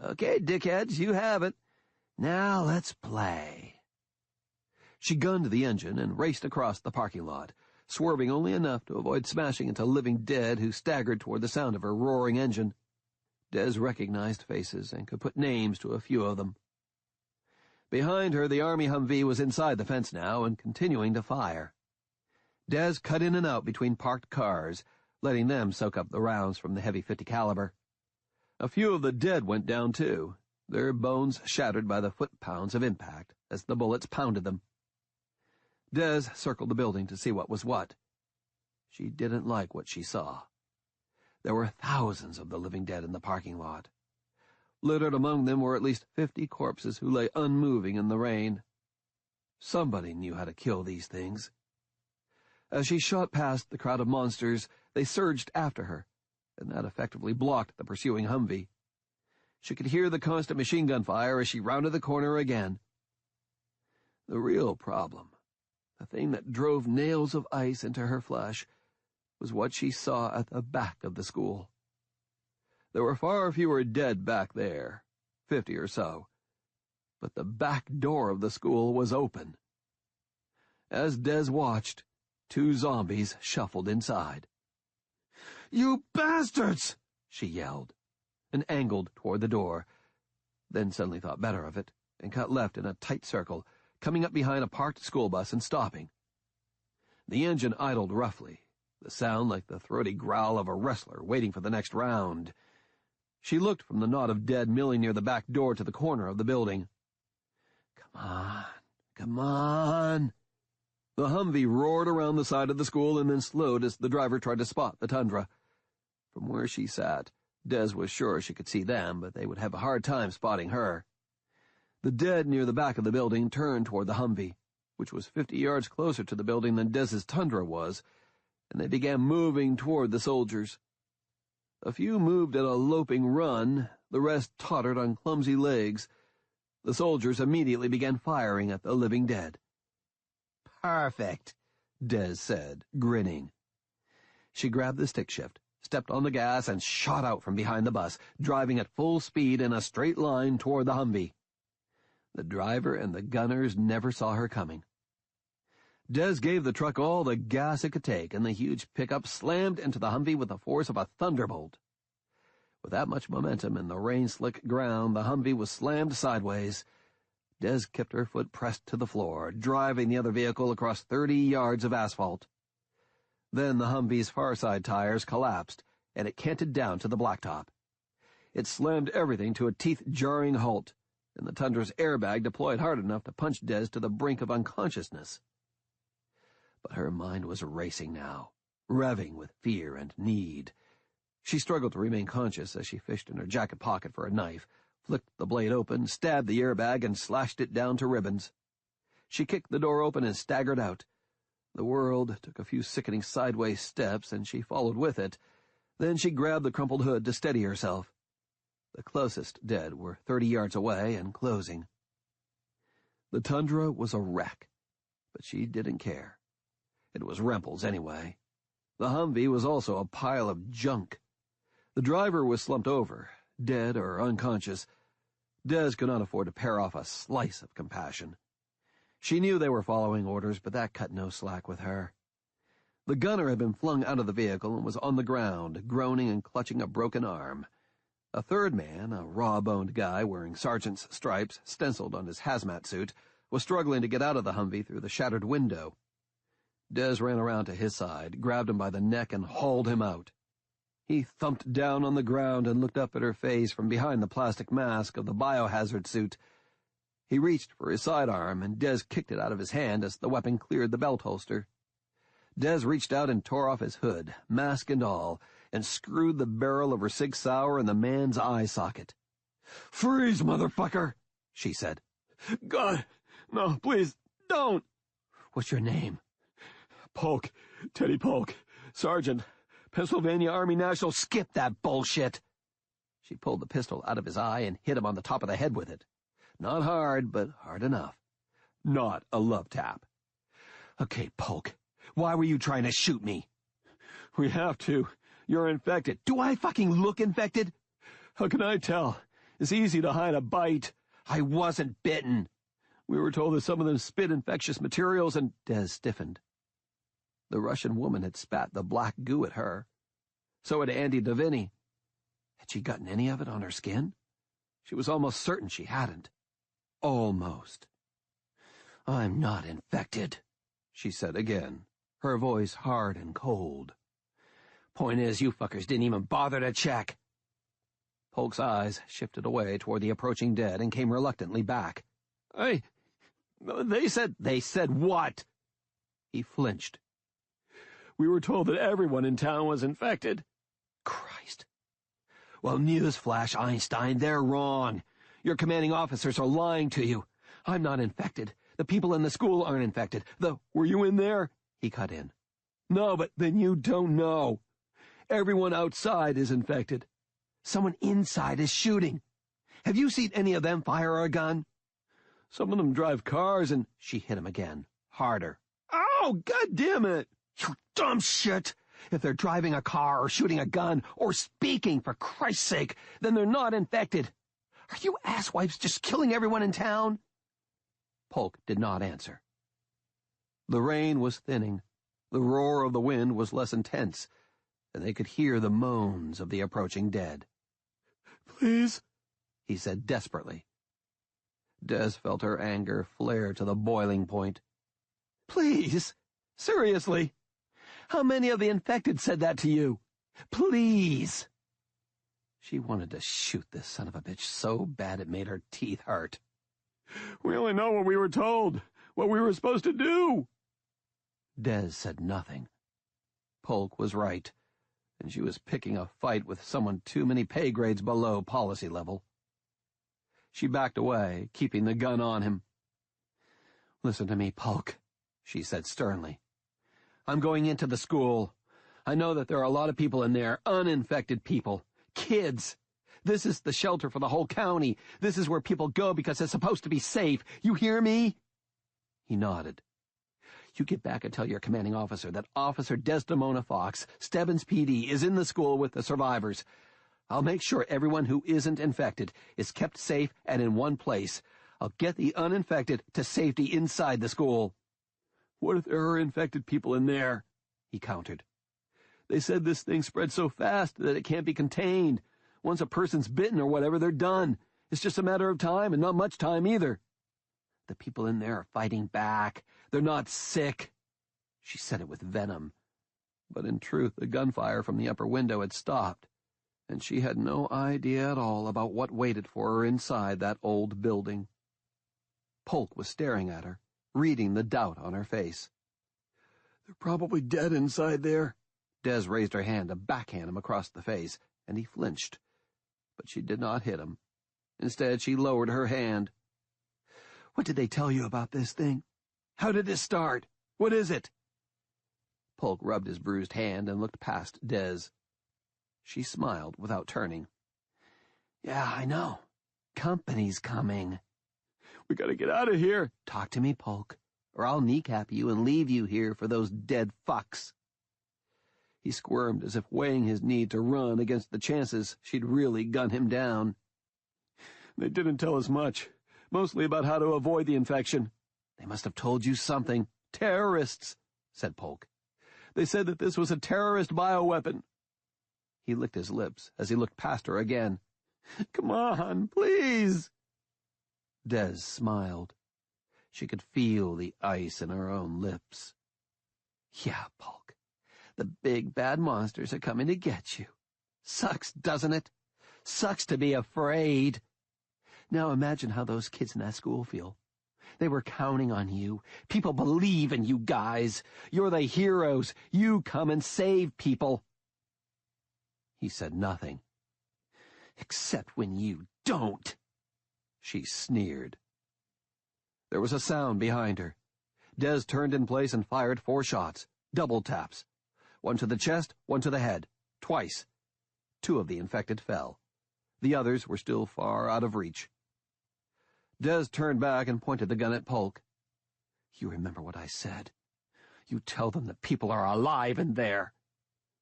"Okay, dickheads, you have it. Now let's play." She gunned the engine and raced across the parking lot, swerving only enough to avoid smashing into living dead who staggered toward the sound of her roaring engine. Des recognized faces and could put names to a few of them. Behind her, the Army Humvee was inside the fence now and continuing to fire. Des cut in and out between parked cars, letting them soak up the rounds from the heavy .50 caliber. A few of the dead went down, too, their bones shattered by the foot-pounds of impact as the bullets pounded them. Des circled the building to see what was what. She didn't like what she saw. There were thousands of the living dead in the parking lot. Littered among them were at least 50 corpses who lay unmoving in the rain. Somebody knew how to kill these things. As she shot past the crowd of monsters, they surged after her, and that effectively blocked the pursuing Humvee. She could hear the constant machine gun fire as she rounded the corner again. The real problem, the thing that drove nails of ice into her flesh, was what she saw at the back of the school. There were far fewer dead back there, 50 or so, but the back door of the school was open. As Des watched, 2 zombies shuffled inside. "You bastards!" she yelled, and angled toward the door, then suddenly thought better of it, and cut left in a tight circle, coming up behind a parked school bus and stopping. The engine idled roughly, the sound like the throaty growl of a wrestler waiting for the next round. She looked from the knot of dead milling near the back door to the corner of the building. Come on, come on. The Humvee roared around the side of the school and then slowed as the driver tried to spot the Tundra. From where she sat, Des was sure she could see them, but they would have a hard time spotting her. The dead near the back of the building turned toward the Humvee, which was 50 yards closer to the building than Des's Tundra was, and they began moving toward the soldiers. A few moved at a loping run, the rest tottered on clumsy legs. The soldiers immediately began firing at the living dead. "Perfect," Des said, grinning. She grabbed the stick shift, stepped on the gas, and shot out from behind the bus, driving at full speed in a straight line toward the Humvee. The driver and the gunners never saw her coming. Des gave the truck all the gas it could take, and the huge pickup slammed into the Humvee with the force of a thunderbolt. With that much momentum in the rain-slick ground, the Humvee was slammed sideways. Des kept her foot pressed to the floor, driving the other vehicle across 30 yards of asphalt. Then the Humvee's far side tires collapsed, and it canted down to the blacktop. It slammed everything to a teeth-jarring halt, and the Tundra's airbag deployed hard enough to punch Des to the brink of unconsciousness. But her mind was racing now, revving with fear and need. She struggled to remain conscious as she fished in her jacket pocket for a knife, flicked the blade open, stabbed the airbag, and slashed it down to ribbons. She kicked the door open and staggered out. The world took a few sickening sideways steps, and she followed with it. Then she grabbed the crumpled hood to steady herself. The closest dead were 30 yards away and closing. The Tundra was a wreck, but she didn't care. It was Rempel's anyway. The Humvee was also a pile of junk. The driver was slumped over, dead or unconscious. Des could not afford to pare off a slice of compassion. She knew they were following orders, but that cut no slack with her. The gunner had been flung out of the vehicle and was on the ground, groaning and clutching a broken arm. A third man, a raw-boned guy wearing sergeant's stripes stenciled on his hazmat suit, was struggling to get out of the Humvee through the shattered window. Des ran around to his side, grabbed him by the neck, and hauled him out. He thumped down on the ground and looked up at her face from behind the plastic mask of the biohazard suit. He reached for his sidearm, and Des kicked it out of his hand as the weapon cleared the belt holster. Des reached out and tore off his hood, mask and all, and screwed the barrel of her Sig Sauer in the man's eye socket. "Freeze, motherfucker," she said. "God, no, please, don't." "What's your name?" "Polk, Teddy Polk, Sergeant, Pennsylvania Army National." "Skip that bullshit." She pulled the pistol out of his eye and hit him on the top of the head with it. Not hard, but hard enough. Not a love tap. "Okay, Polk, why were you trying to shoot me?" "We have to. You're infected." "Do I fucking look infected?" "How can I tell? It's easy to hide a bite." "I wasn't bitten." "We were told that some of them spit infectious materials," and Des stiffened. The Russian woman had spat the black goo at her. So had Andy Davinny. Had she gotten any of it on her skin? She was almost certain she hadn't. Almost. "I'm not infected," she said again, her voice hard and cold. "Point is, you fuckers didn't even bother to check." Polk's eyes shifted away toward the approaching dead and came reluctantly back. They said..." "They said what?" He flinched. "We were told that everyone in town was infected." Christ. "Well, newsflash, Einstein, they're wrong. Your commanding officers are lying to you. I'm not infected. The people in the school aren't infected. Were you in there?" He cut in. "No, but then you don't know. Everyone outside is infected. Someone inside is shooting. Have you seen any of them fire a gun?" "Some of them drive cars and..." She hit him again, harder. "Oh, God damn it! You dumb shit! If they're driving a car or shooting a gun or speaking, for Christ's sake, then they're not infected. Are you asswipes just killing everyone in town?" Polk did not answer. The rain was thinning. The roar of the wind was less intense, and they could hear the moans of the approaching dead. "Please," he said desperately. Des felt her anger flare to the boiling point. "Please? Seriously? How many of the infected said that to you? Please! She wanted to shoot this son of a bitch so bad it made her teeth hurt. We only know what we were told, what we were supposed to do. Des said nothing. Polk was right, and she was picking a fight with someone too many pay grades below policy level. She backed away, keeping the gun on him. "Listen to me, Polk," she said sternly. "I'm going into the school. I know that there are a lot of people in there, uninfected people, kids. This is the shelter for the whole county. This is where people go because it's supposed to be safe. You hear me?" He nodded. "You get back and tell your commanding officer that Officer Desdemona Fox, Stebbins PD, is in the school with the survivors. I'll make sure everyone who isn't infected is kept safe and in one place. I'll get the uninfected to safety inside the school." "What if there are infected people in there?" he countered. "They said this thing spreads so fast that it can't be contained. Once a person's bitten or whatever, they're done. It's just a matter of time, and not much time either." "The people in there are fighting back. They're not sick." She said it with venom. But in truth, the gunfire from the upper window had stopped, and she had no idea at all about what waited for her inside that old building. Polk was staring at her, reading the doubt on her face. "They're probably dead inside there." Des raised her hand to backhand him across the face, and he flinched. But she did not hit him. Instead, she lowered her hand. "What did they tell you about this thing? How did this start? What is it?" Polk rubbed his bruised hand and looked past Des. She smiled without turning. "Yeah, I know. Company's coming." "We gotta get out of here." "Talk to me, Polk, or I'll kneecap you and leave you here for those dead fucks." He squirmed as if weighing his need to run against the chances she'd really gun him down. "They didn't tell us much, mostly about how to avoid the infection." "They must have told you something. Terrorists," said Polk. "They said that this was a terrorist bioweapon." He licked his lips as he looked past her again. "Come on, please." Des smiled. She could feel the ice in her own lips. "Yeah, Polk. The big bad monsters are coming to get you. Sucks, doesn't it? Sucks to be afraid. Now imagine how those kids in that school feel. They were counting on you. People believe in you guys. You're the heroes. You come and save people." He said nothing. "Except when you don't," she sneered. There was a sound behind her. Des turned in place and fired 4 shots, double taps. One to the chest, one to the head, twice. 2 of the infected fell. The others were still far out of reach. Des turned back and pointed the gun at Polk. "You remember what I said. You tell them that people are alive in there."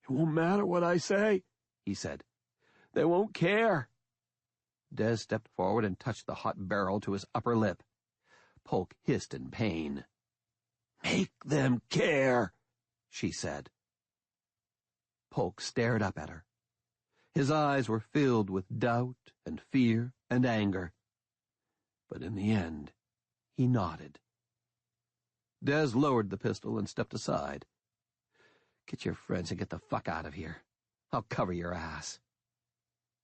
"It won't matter what I say," he said. "They won't care." Des stepped forward and touched the hot barrel to his upper lip. Polk hissed in pain. "Make them care," she said. Polk stared up at her. His eyes were filled with doubt and fear and anger. But in the end, he nodded. Des lowered the pistol and stepped aside. "Get your friends and get the fuck out of here. I'll cover your ass."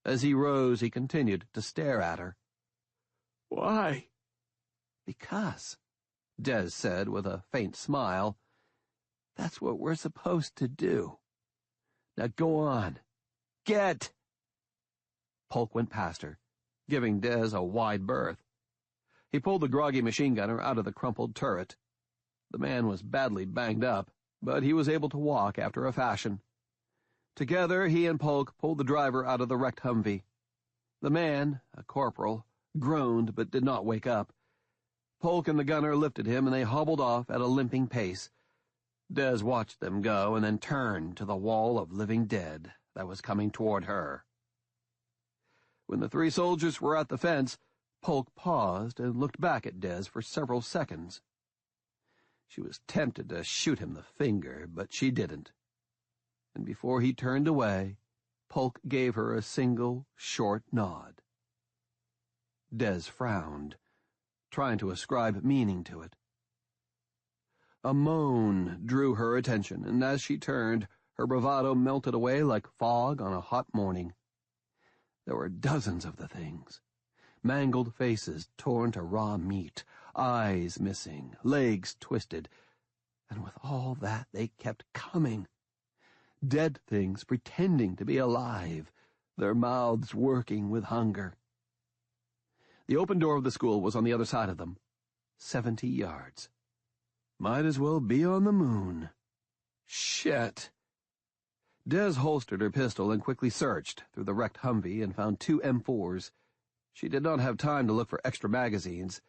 As he rose, he continued to stare at her. "Why?" "Because," Des said with a faint smile, "that's what we're supposed to do. Now go on. Get!" Polk went past her, giving Des a wide berth. He pulled the groggy machine gunner out of the crumpled turret. The man was badly banged up, but he was able to walk after a fashion. Together, he and Polk pulled the driver out of the wrecked Humvee. The man, a corporal, groaned but did not wake up. Polk and the gunner lifted him, and they hobbled off at a limping pace. Des watched them go and then turned to the wall of living dead that was coming toward her. When the 3 soldiers were at the fence, Polk paused and looked back at Des for several seconds. She was tempted to shoot him the finger, but she didn't. And before he turned away, Polk gave her a single, short nod. Des frowned, trying to ascribe meaning to it. A moan drew her attention, and as she turned, her bravado melted away like fog on a hot morning. There were dozens of the things. Mangled faces torn to raw meat, eyes missing, legs twisted, and with all that they kept coming. Dead things pretending to be alive, their mouths working with hunger. The open door of the school was on the other side of them, 70 yards. Might as well be on the moon. Shit. Des holstered her pistol and quickly searched through the wrecked Humvee and found 2 M4s. She did not have time to look for extra magazines.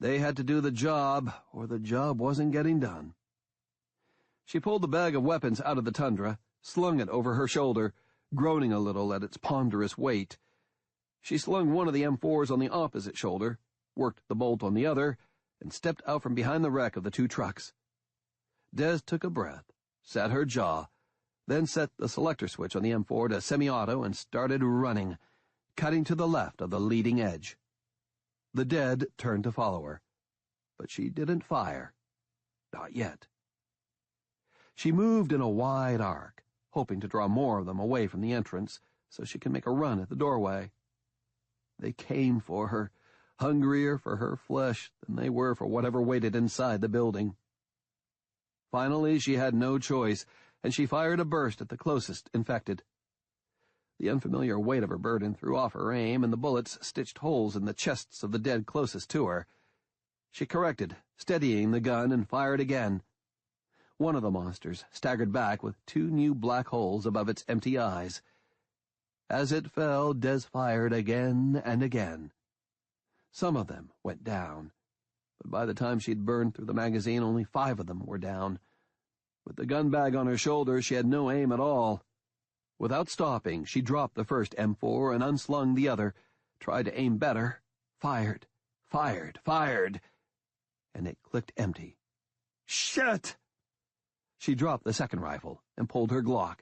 They had to do the job, or the job wasn't getting done. She pulled the bag of weapons out of the tundra, slung it over her shoulder, groaning a little at its ponderous weight. She slung one of the M4s on the opposite shoulder, worked the bolt on the other, and stepped out from behind the wreck of the 2 trucks. Des took a breath, sat her jaw, then set the selector switch on the M4 to semi-auto and started running, cutting to the left of the leading edge. The dead turned to follow her, but she didn't fire. Not yet. She moved in a wide arc, hoping to draw more of them away from the entrance so she could make a run at the doorway. They came for her, hungrier for her flesh than they were for whatever waited inside the building. Finally, she had no choice, and she fired a burst at the closest infected. The unfamiliar weight of her burden threw off her aim, and the bullets stitched holes in the chests of the dead closest to her. She corrected, steadying the gun, and fired again. One of the monsters staggered back with 2 new black holes above its empty eyes. As it fell, Des fired again and again. Some of them went down, but by the time she'd burned through the magazine, only 5 of them were down. With the gun bag on her shoulder, she had no aim at all. Without stopping, she dropped the first M4 and unslung the other, tried to aim better, fired, and it clicked empty. Shit! She dropped the second rifle and pulled her Glock.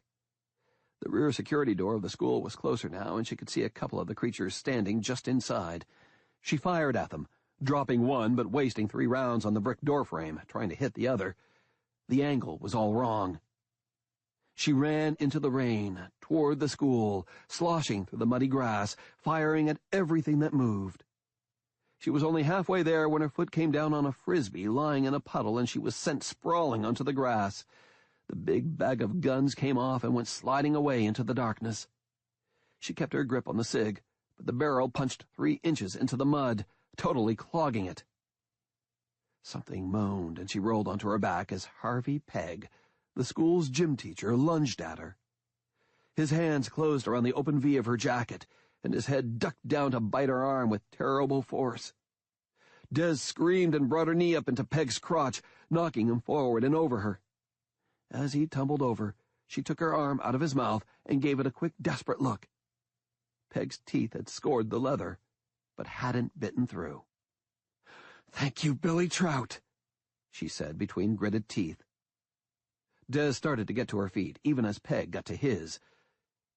The rear security door of the school was closer now, and she could see a couple of the creatures standing just inside. She fired at them, dropping one but wasting 3 rounds on the brick doorframe, trying to hit the other. The angle was all wrong. She ran into the rain, toward the school, sloshing through the muddy grass, firing at everything that moved. She was only halfway there when her foot came down on a frisbee lying in a puddle, and she was sent sprawling onto the grass. The big bag of guns came off and went sliding away into the darkness. She kept her grip on the SIG, but the barrel punched 3 inches into the mud, totally clogging it. Something moaned, and she rolled onto her back as Harvey Pegg, the school's gym teacher, lunged at her. His hands closed around the open V of her jacket, and his head ducked down to bite her arm with terrible force. Des screamed and brought her knee up into Peg's crotch, knocking him forward and over her. As he tumbled over, she took her arm out of his mouth and gave it a quick, desperate look. Peg's teeth had scored the leather, but hadn't bitten through. "Thank you, Billy Trout," she said between gritted teeth. Des started to get to her feet, even as Peg got to his.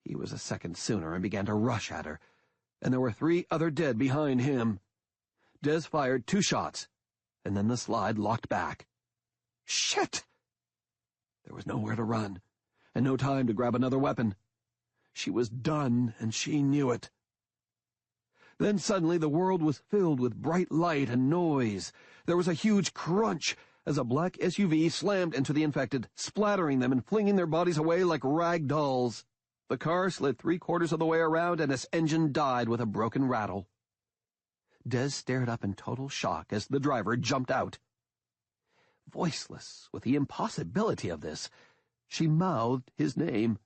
He was a second sooner and began to rush at her, and there were 3 other dead behind him. Des fired 2 shots, and then the slide locked back. Shit! There was nowhere to run, and no time to grab another weapon. She was done, and she knew it. Then suddenly the world was filled with bright light and noise. There was a huge crunch as a black SUV slammed into the infected, splattering them and flinging their bodies away like rag dolls. The car slid 3/4 of the way around, and its engine died with a broken rattle. Des stared up in total shock as the driver jumped out. Voiceless with the impossibility of this, she mouthed his name.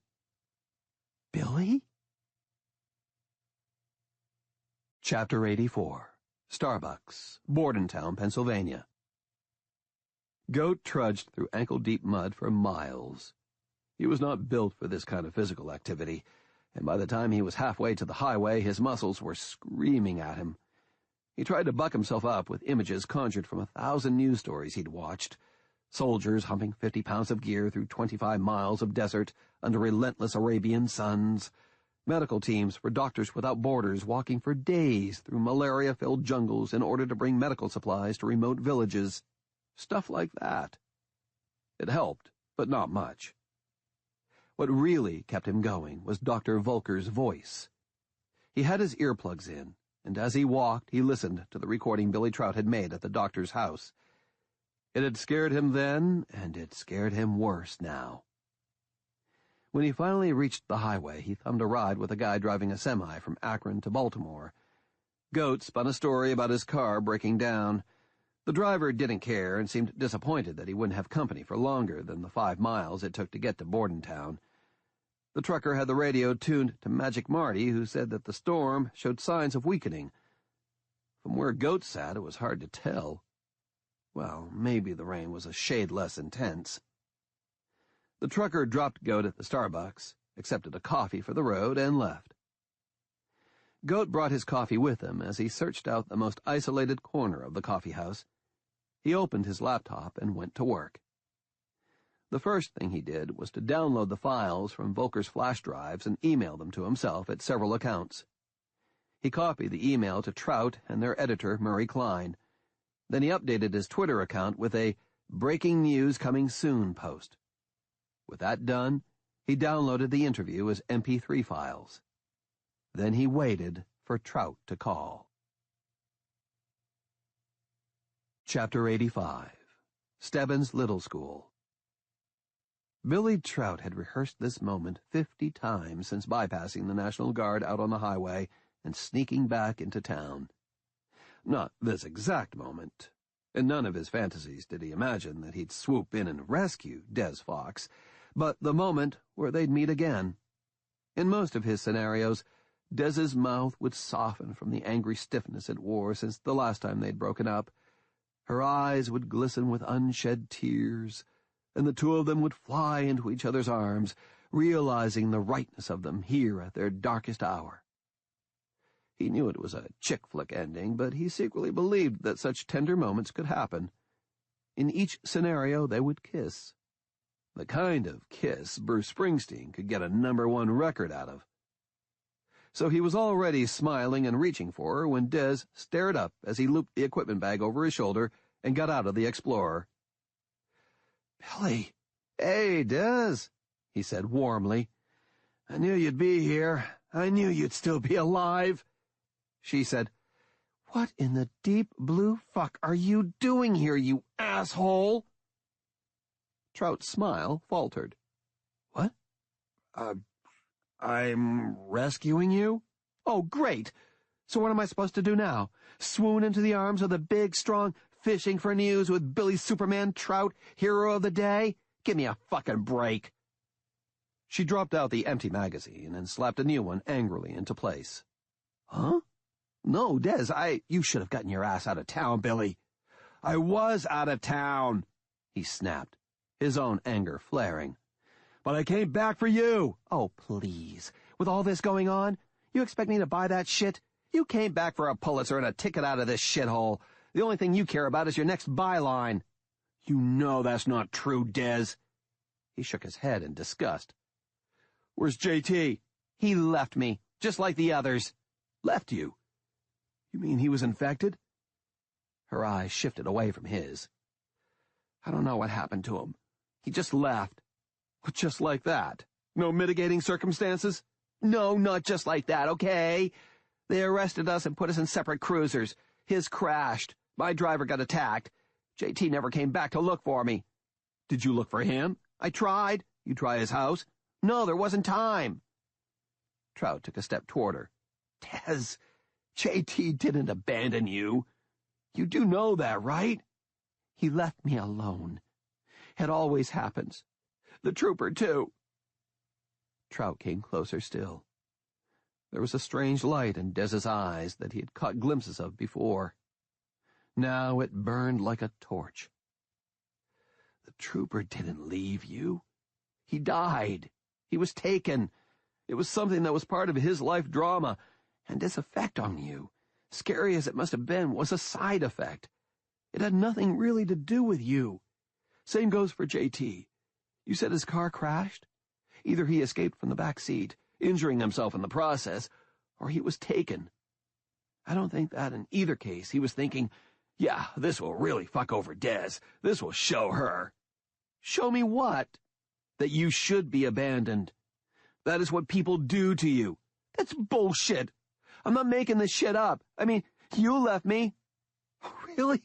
Billy? Chapter 84. Starbucks, Bordentown, Pennsylvania. Goat trudged through ankle-deep mud for miles. He was not built for this kind of physical activity, and by the time he was halfway to the highway, his muscles were screaming at him. He tried to buck himself up with images conjured from 1,000 news stories he'd watched. Soldiers humping 50 pounds of gear through 25 miles of desert under relentless Arabian suns. Medical teams for Doctors Without Borders walking for days through malaria-filled jungles in order to bring medical supplies to remote villages. Stuff like that. It helped, but not much. What really kept him going was Dr. Volker's voice. He had his earplugs in, and as he walked, he listened to the recording Billy Trout had made at the doctor's house. It had scared him then, and it scared him worse now. When he finally reached the highway, he thumbed a ride with a guy driving a semi from Akron to Baltimore. Goat spun a story about his car breaking down. The driver didn't care and seemed disappointed that he wouldn't have company for longer than the 5 miles it took to get to Bordentown. The trucker had the radio tuned to Magic Marty, who said that the storm showed signs of weakening. From where Goat sat, it was hard to tell. Well, maybe the rain was a shade less intense. The trucker dropped Goat at the Starbucks, accepted a coffee for the road, and left. Goat brought his coffee with him as he searched out the most isolated corner of the coffee house. He opened his laptop and went to work. The first thing he did was to download the files from Volker's flash drives and email them to himself at several accounts. He copied the email to Trout and their editor, Murray Klein. Then he updated his Twitter account with a "Breaking News Coming Soon" post. With that done, he downloaded the interview as MP3 files. Then he waited for Trout to call. Chapter 85. Stebbins Little School. Billy Trout had rehearsed this moment 50 times since bypassing the National Guard out on the highway and sneaking back into town. Not this exact moment. In none of his fantasies did he imagine that he'd swoop in and rescue Des Fox, but the moment where they'd meet again. In most of his scenarios, Des's mouth would soften from the angry stiffness it wore since the last time they'd broken up. Her eyes would glisten with unshed tears, and the two of them would fly into each other's arms, realizing the rightness of them here at their darkest hour. He knew it was a chick flick ending, but he secretly believed that such tender moments could happen. In each scenario, they would kiss. The kind of kiss Bruce Springsteen could get a #1 record out of. So he was already smiling and reaching for her when Des stared up as he looped the equipment bag over his shoulder and got out of the Explorer. "Billy." "Hey, Des," he said warmly. "I knew you'd be here. I knew you'd still be alive." She said, "What in the deep blue fuck are you doing here, you asshole?" Trout's smile faltered. "What? I'm rescuing you?" "Oh, great. So what am I supposed to do now? Swoon into the arms of the big, strong, fishing for news with Billy Superman Trout, hero of the day? Give me a fucking break." She dropped out the empty magazine and slapped a new one angrily into place. "Huh? No, Des, you should have gotten your ass out of town, Billy." "I was out of town," he snapped, his own anger flaring. "But I came back for you." "Oh, please. With all this going on, you expect me to buy that shit? You came back for a Pulitzer and a ticket out of this shithole. The only thing you care about is your next byline." "You know that's not true, Des." He shook his head in disgust. "Where's JT?" "He left me, just like the others." "Left you? You mean he was infected?" Her eyes shifted away from his. "I don't know what happened to him. He just left." "Just like that? No mitigating circumstances?" "No, not just like that, okay? They arrested us and put us in separate cruisers. His crashed. My driver got attacked. JT never came back to look for me." "Did you look for him?" "I tried." "You try his house?" "No, there wasn't time." Trout took a step toward her. "Des, JT didn't abandon you. You do know that, right? He left me alone. It always happens. The trooper, too." Trout came closer still. There was a strange light in Des's eyes that he had caught glimpses of before. Now it burned like a torch. "The trooper didn't leave you. He died. He was taken. It was something that was part of his life drama, and its effect on you, scary as it must have been, was a side effect. It had nothing really to do with you. Same goes for JT. You said his car crashed? Either he escaped from the back seat, injuring himself in the process, or he was taken. I don't think that in either case he was thinking, 'Yeah, this will really fuck over Des. This will show her.'" Show me what? That you should be abandoned. That is what people do to you. That's bullshit. I'm not making this shit up. I mean, you left me. Really?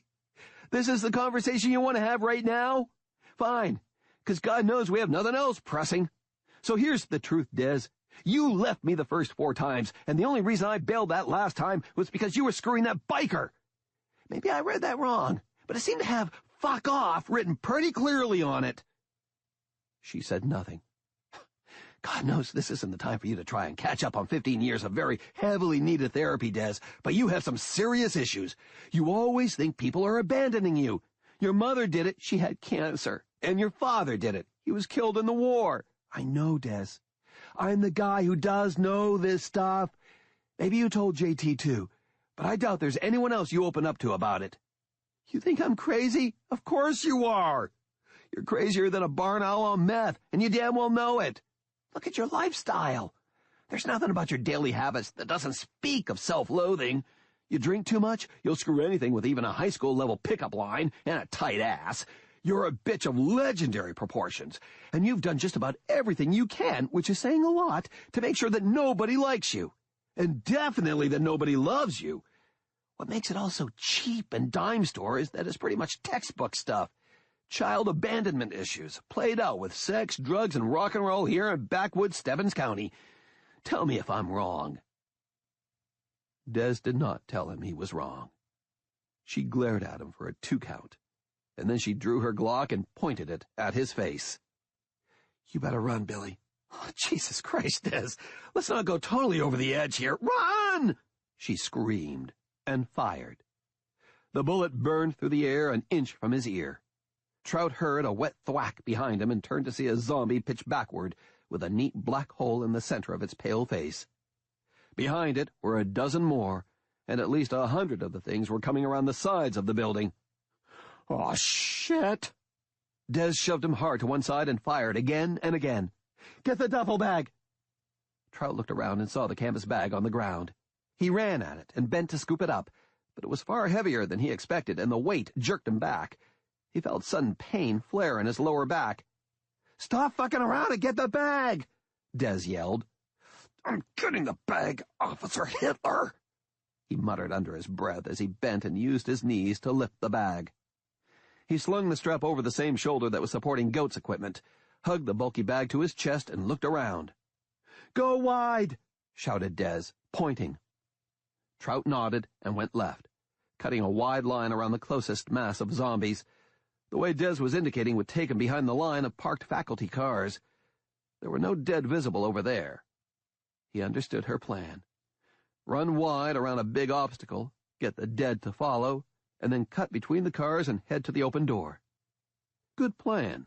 This is the conversation you want to have right now? Fine, because God knows we have nothing else pressing. So here's the truth, Des. You left me the first 4 times, and the only reason I bailed that last time was because you were screwing that biker. Maybe I read that wrong, but it seemed to have "fuck off" written pretty clearly on it. She said nothing. God knows this isn't the time for you to try and catch up on 15 years of very heavily needed therapy, Des, but you have some serious issues. You always think people are abandoning you. Your mother did it. She had cancer. And your father did it. He was killed in the war. I know, Des. I'm the guy who does know this stuff. Maybe you told JT too, but I doubt there's anyone else you open up to about it. You think I'm crazy? Of course you are. You're crazier than a barn owl on meth, and you damn well know it. Look at your lifestyle. There's nothing about your daily habits that doesn't speak of self-loathing. You drink too much, you'll screw anything with even a high school-level pickup line and a tight ass. You're a bitch of legendary proportions, and you've done just about everything you can, which is saying a lot, to make sure that nobody likes you, and definitely that nobody loves you. What makes it all so cheap and dime store is that it's pretty much textbook stuff. Child abandonment issues, played out with sex, drugs, and rock and roll here in backwoods Stebbins County. Tell me if I'm wrong. Des did not tell him he was wrong. She glared at him for a 2 count, and then she drew her Glock and pointed it at his face. You better run, Billy. Oh, Jesus Christ, Des. Let's not go totally over the edge here. Run! She screamed and fired. The bullet burned through the air an inch from his ear. Trout heard a wet thwack behind him and turned to see a zombie pitch backward with a neat black hole in the center of its pale face. Behind it were a dozen more, and at least 100 of the things were coming around the sides of the building. Oh, shit! Des shoved him hard to one side and fired again and again. Get the duffel bag! Trout looked around and saw the canvas bag on the ground. He ran at it and bent to scoop it up, but it was far heavier than he expected, and the weight jerked him back. He felt sudden pain flare in his lower back. Stop fucking around and get the bag! Des yelled. I'm getting the bag, Officer Hitler! He muttered under his breath as he bent and used his knees to lift the bag. He slung the strap over the same shoulder that was supporting Goat's equipment, hugged the bulky bag to his chest, and looked around. Go wide! Shouted Des, pointing. Trout nodded and went left, cutting a wide line around the closest mass of zombies. The way Des was indicating would take him behind the line of parked faculty cars. There were no dead visible over there. He understood her plan. Run wide around a big obstacle, get the dead to follow, and then cut between the cars and head to the open door. Good plan,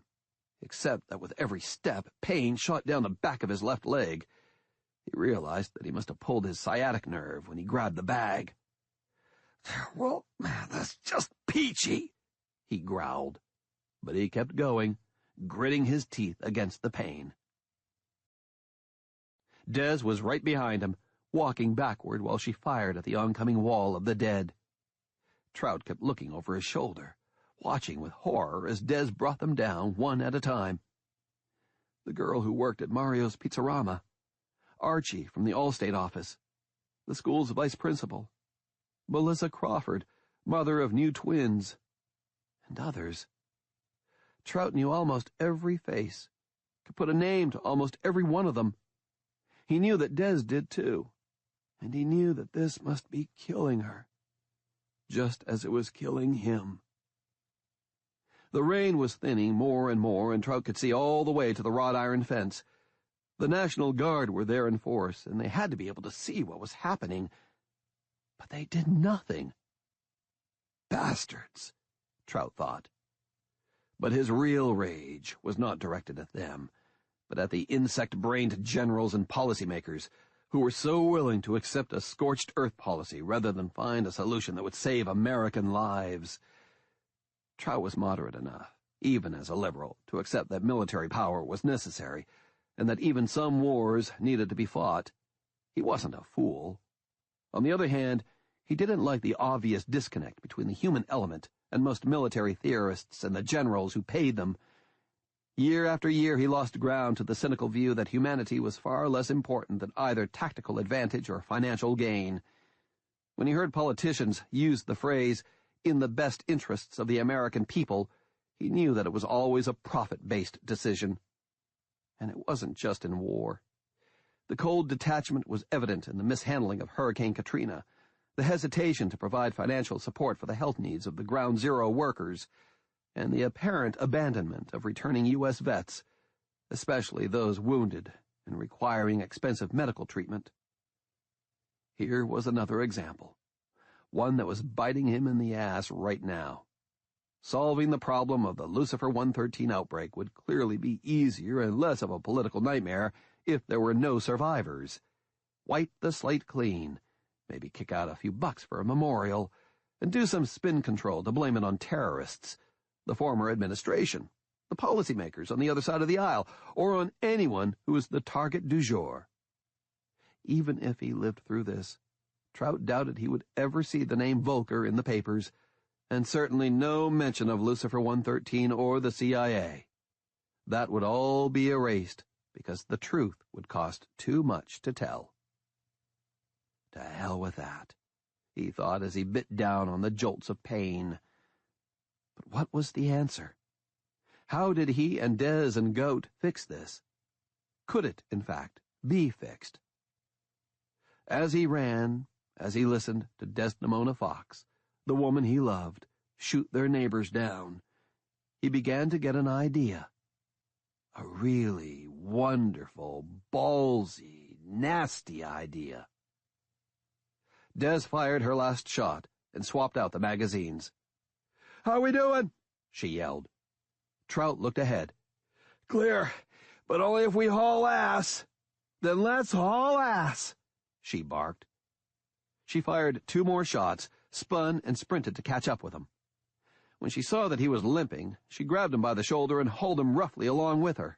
except that with every step, pain shot down the back of his left leg. He realized that he must have pulled his sciatic nerve when he grabbed the bag. Well, that's just peachy, he growled, but he kept going, gritting his teeth against the pain. Des was right behind him, walking backward while she fired at the oncoming wall of the dead. Trout kept looking over his shoulder, watching with horror as Des brought them down one at a time. The girl who worked at Mario's Pizzarama, Archie from the Allstate office, the school's vice principal, Melissa Crawford, mother of new twins, and others. Trout knew almost every face, could put a name to almost every one of them. He knew that Des did too, and he knew that this must be killing her, just as it was killing him. The rain was thinning more and more, and Trout could see all the way to the wrought iron fence. The National Guard were there in force, and they had to be able to see what was happening, but they did nothing. Bastards, Trout thought. But his real rage was not directed at them, but at the insect-brained generals and policymakers who were so willing to accept a scorched earth policy rather than find a solution that would save American lives. Trout was moderate enough, even as a liberal, to accept that military power was necessary, and that even some wars needed to be fought. He wasn't a fool. On the other hand, he didn't like the obvious disconnect between the human element and most military theorists and the generals who paid them, Year after year he lost ground to the cynical view that humanity was far less important than either tactical advantage or financial gain. When he heard politicians use the phrase, "in the best interests of the American people," he knew that it was always a profit-based decision. And it wasn't just in war. The cold detachment was evident in the mishandling of Hurricane Katrina, the hesitation to provide financial support for the health needs of the Ground Zero workers, and the apparent abandonment of returning U.S. vets, especially those wounded and requiring expensive medical treatment. Here was another example, one that was biting him in the ass right now. Solving the problem of the Lucifer 113 outbreak would clearly be easier and less of a political nightmare if there were no survivors. Wipe the slate clean, maybe kick out a few bucks for a memorial, and do some spin control to blame it on terrorists, the former administration, the policymakers on the other side of the aisle, or on anyone who is the target du jour. Even if he lived through this, Trout doubted he would ever see the name Volker in the papers, and certainly no mention of Lucifer 113 or the CIA. That would all be erased, because the truth would cost too much to tell. To hell with that, he thought as he bit down on the jolts of pain. But what was the answer? How did he and Des and Goat fix this? Could it, in fact, be fixed? As he ran, as he listened to Desdemona Fox, the woman he loved, shoot their neighbors down, he began to get an idea. A really wonderful, ballsy, nasty idea. Des fired her last shot and swapped out the magazines. "How we doing?" she yelled. Trout looked ahead. "Clear, but only if we haul ass." "Then let's haul ass," she barked. She fired 2 more shots, spun, and sprinted to catch up with him. When she saw that he was limping, she grabbed him by the shoulder and hauled him roughly along with her.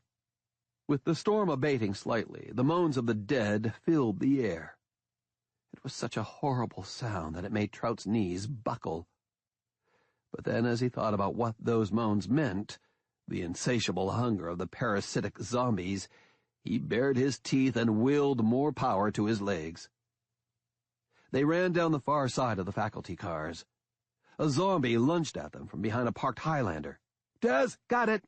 With the storm abating slightly, the moans of the dead filled the air. It was such a horrible sound that it made Trout's knees buckle. But then, as he thought about what those moans meant, the insatiable hunger of the parasitic zombies, he bared his teeth and willed more power to his legs. They ran down the far side of the faculty cars. A zombie lunged at them from behind a parked Highlander. "Des, got it!"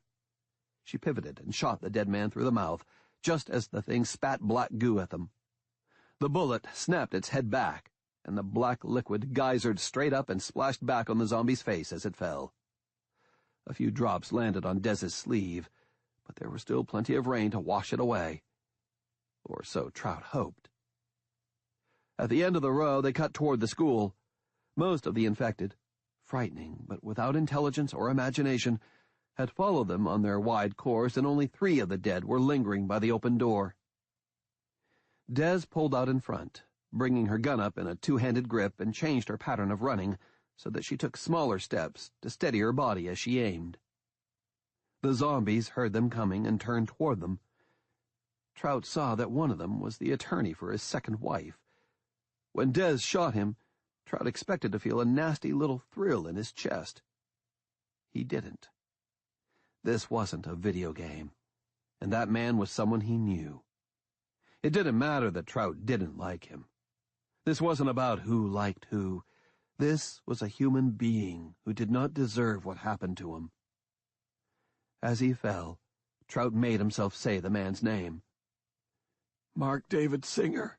She pivoted and shot the dead man through the mouth, just as the thing spat black goo at them. The bullet snapped its head back, and the black liquid geysered straight up and splashed back on the zombie's face as it fell. A few drops landed on Des's sleeve, but there was still plenty of rain to wash it away. Or so Trout hoped. At the end of the row, they cut toward the school. Most of the infected, frightening but without intelligence or imagination, had followed them on their wide course, and only 3 of the dead were lingering by the open door. Des pulled out in front, bringing her gun up in a 2-handed grip, and changed her pattern of running so that she took smaller steps to steady her body as she aimed. The zombies heard them coming and turned toward them. Trout saw that one of them was the attorney for his second wife. When Des shot him, Trout expected to feel a nasty little thrill in his chest. He didn't. This wasn't a video game, and that man was someone he knew. It didn't matter that Trout didn't like him. This wasn't about who liked who. This was a human being who did not deserve what happened to him. As he fell, Trout made himself say the man's name. "Mark David Singer."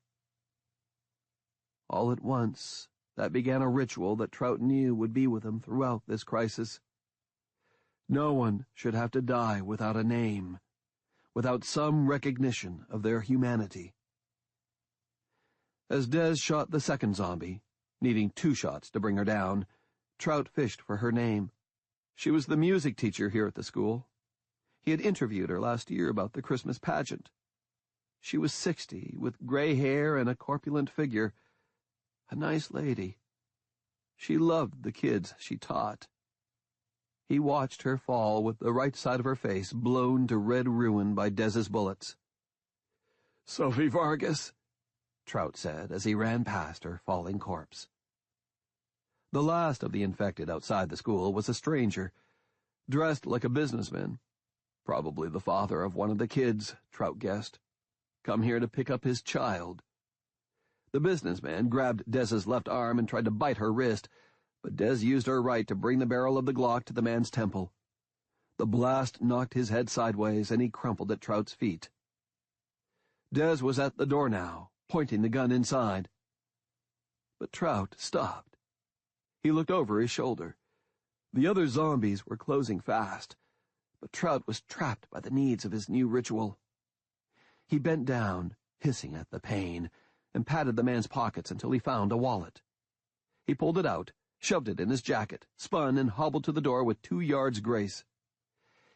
All at once, that began a ritual that Trout knew would be with him throughout this crisis. No one should have to die without a name, without some recognition of their humanity. As Des shot the second zombie, needing 2 shots to bring her down, Trout fished for her name. She was the music teacher here at the school. He had interviewed her last year about the Christmas pageant. She was 60, with gray hair and a corpulent figure. A nice lady. She loved the kids she taught. He watched her fall with the right side of her face blown to red ruin by Des's bullets. "Sophie Vargas," Trout said as he ran past her falling corpse. The last of the infected outside the school was a stranger, dressed like a businessman. Probably the father of one of the kids, Trout guessed. Come here to pick up his child. The businessman grabbed Dez's left arm and tried to bite her wrist, but Dez used her right to bring the barrel of the Glock to the man's temple. The blast knocked his head sideways, and he crumpled at Trout's feet. Dez was at the door now, pointing the gun inside. But Trout stopped. He looked over his shoulder. The other zombies were closing fast, but Trout was trapped by the needs of his new ritual. He bent down, hissing at the pain, and patted the man's pockets until he found a wallet. He pulled it out, shoved it in his jacket, spun, and hobbled to the door with 2 yards' grace.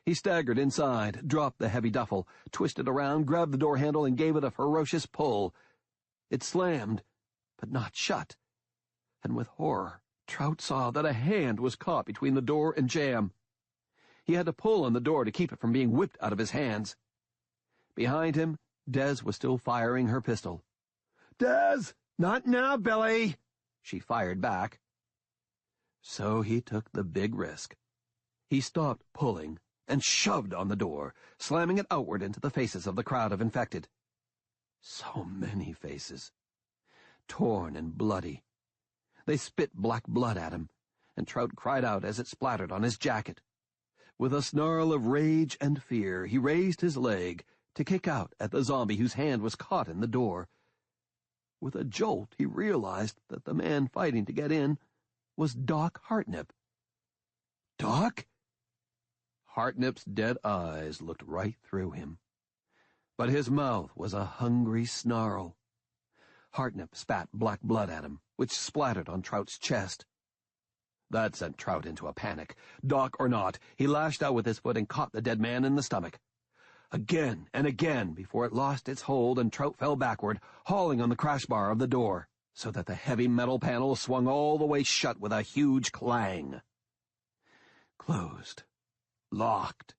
He staggered inside, dropped the heavy duffel, twisted around, grabbed the door handle, and gave it a ferocious pull. It slammed, but not shut. And with horror, Trout saw that a hand was caught between the door and jamb. He had to pull on the door to keep it from being whipped out of his hands. Behind him, Dez was still firing her pistol. "Dez! Not now, Billy!" she fired back. So he took the big risk. He stopped pulling and shoved on the door, slamming it outward into the faces of the crowd of infected. So many faces. Torn and bloody. They spit black blood at him, and Trout cried out as it splattered on his jacket. With a snarl of rage and fear, he raised his leg to kick out at the zombie whose hand was caught in the door. With a jolt, he realized that the man fighting to get in was Doc Hartnip. Doc? Hartnip's dead eyes looked right through him. But his mouth was a hungry snarl. Hartnip spat black blood at him, which splattered on Trout's chest. That sent Trout into a panic. Doc or not, he lashed out with his foot and caught the dead man in the stomach. Again and again before it lost its hold and Trout fell backward, hauling on the crash bar of the door, so that the heavy metal panel swung all the way shut with a huge clang. Closed. Locked.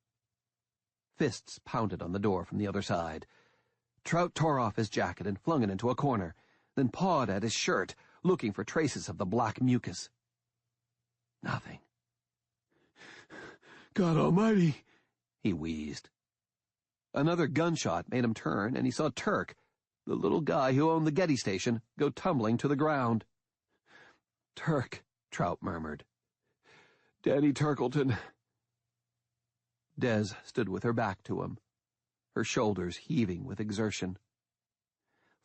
Fists pounded on the door from the other side. Trout tore off his jacket and flung it into a corner, then pawed at his shirt, looking for traces of the black mucus. Nothing. "God almighty," he wheezed. Another gunshot made him turn, and he saw Turk, the little guy who owned the Getty station, go tumbling to the ground. "Turk," Trout murmured. "Danny Turkleton." Dez stood with her back to him, her shoulders heaving with exertion.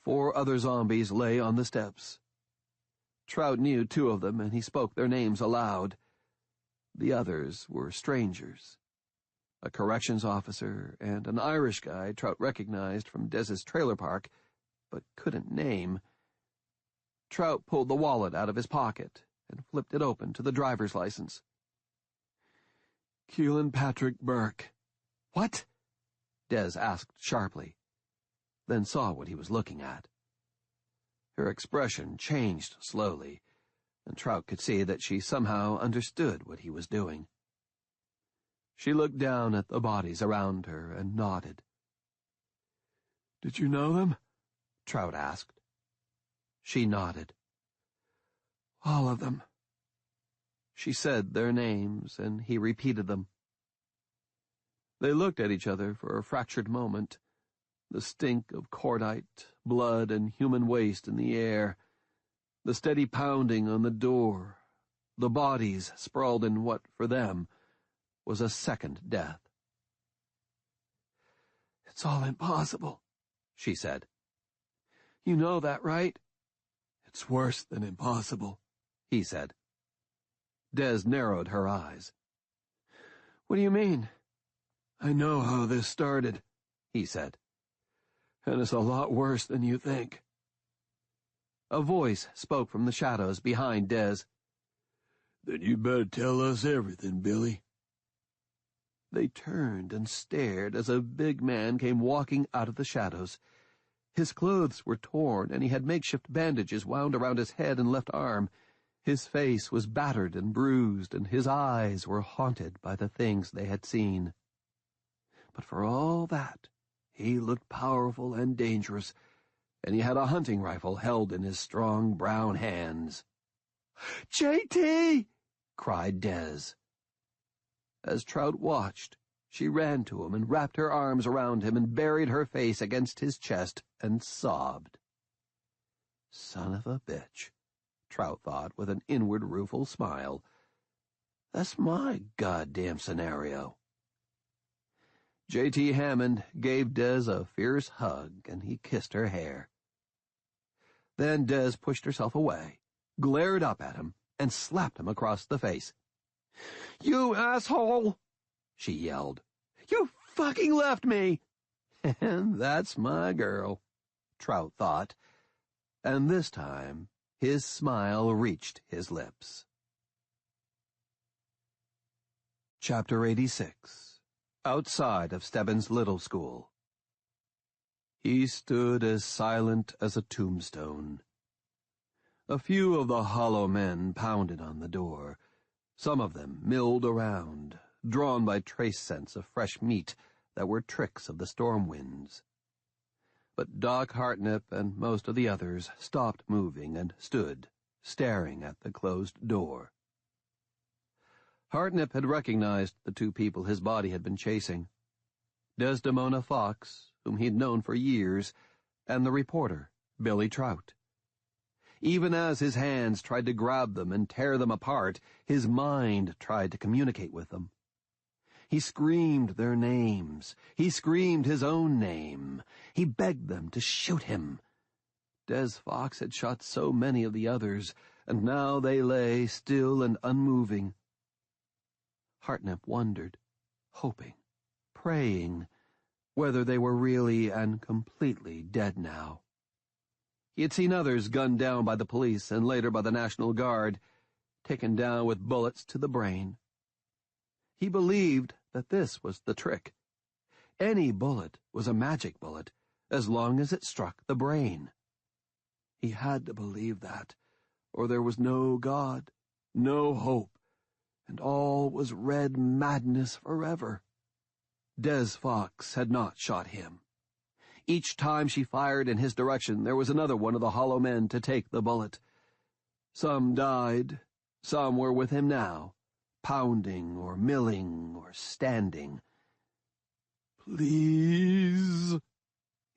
4 other zombies lay on the steps. Trout knew 2 of them, and he spoke their names aloud. The others were strangers. A corrections officer and an Irish guy Trout recognized from Dez's trailer park, but couldn't name. Trout pulled the wallet out of his pocket and flipped it open to the driver's license. "Keelan Patrick Burke." "What?" Dez asked sharply, then saw what he was looking at. Her expression changed slowly, and Trout could see that she somehow understood what he was doing. She looked down at the bodies around her and nodded. "Did you know them?" Trout asked. She nodded. "All of them." She said their names, and he repeated them. They looked at each other for a fractured moment, the stink of cordite, blood, and human waste in the air, the steady pounding on the door, the bodies sprawled in what, for them, was a second death. "It's all impossible," she said. "You know that, right?" "It's worse than impossible," he said. Dez narrowed her eyes. "What do you mean?" "I know how this started," he said. "And it's a lot worse than you think." A voice spoke from the shadows behind Dez. "Then you better tell us everything, Billy." They turned and stared as a big man came walking out of the shadows. His clothes were torn, and he had makeshift bandages wound around his head and left arm. His face was battered and bruised, and his eyes were haunted by the things they had seen. But for all that, he looked powerful and dangerous, and he had a hunting rifle held in his strong brown hands. "JT!" cried Dez. As Trout watched, She ran to him and wrapped her arms around him and buried her face against his chest and sobbed. Son of a bitch, Trout thought with an inward rueful smile. That's my goddamn scenario. J.T. Hammond gave Des a fierce hug and he kissed her hair. Then Des pushed herself away, glared up at him, and slapped him across the face. "You asshole!" she yelled. "You fucking left me!" And that's my girl, Trout thought, and this time his smile reached his lips. Chapter 86. Outside of Stebbins' little school. He stood as silent as a tombstone. A few of the hollow men pounded on the door, some of them milled around, drawn by trace scents of fresh meat that were tricks of the storm winds. But Doc Hartnett and most of the others stopped moving and stood, staring at the closed door. Hartnett had recognized the two people his body had been chasing, Desdemona Fox, whom he'd known for years, and the reporter, Billy Trout. Even as his hands tried to grab them and tear them apart, his mind tried to communicate with them. He screamed their names. He screamed his own name. He begged them to shoot him. Des Fox had shot so many of the others, and now they lay still and unmoving. Hartnett wondered, hoping, praying, whether they were really and completely dead now. He had seen others gunned down by the police and later by the National Guard, taken down with bullets to the brain. He believed that this was the trick. Any bullet was a magic bullet, as long as it struck the brain. He had to believe that, or there was no God, no hope, and all was red madness forever. Des Fox had not shot him. Each time she fired in his direction, there was another one of the hollow men to take the bullet. Some died, some were with him now, pounding or milling or standing. "Please,"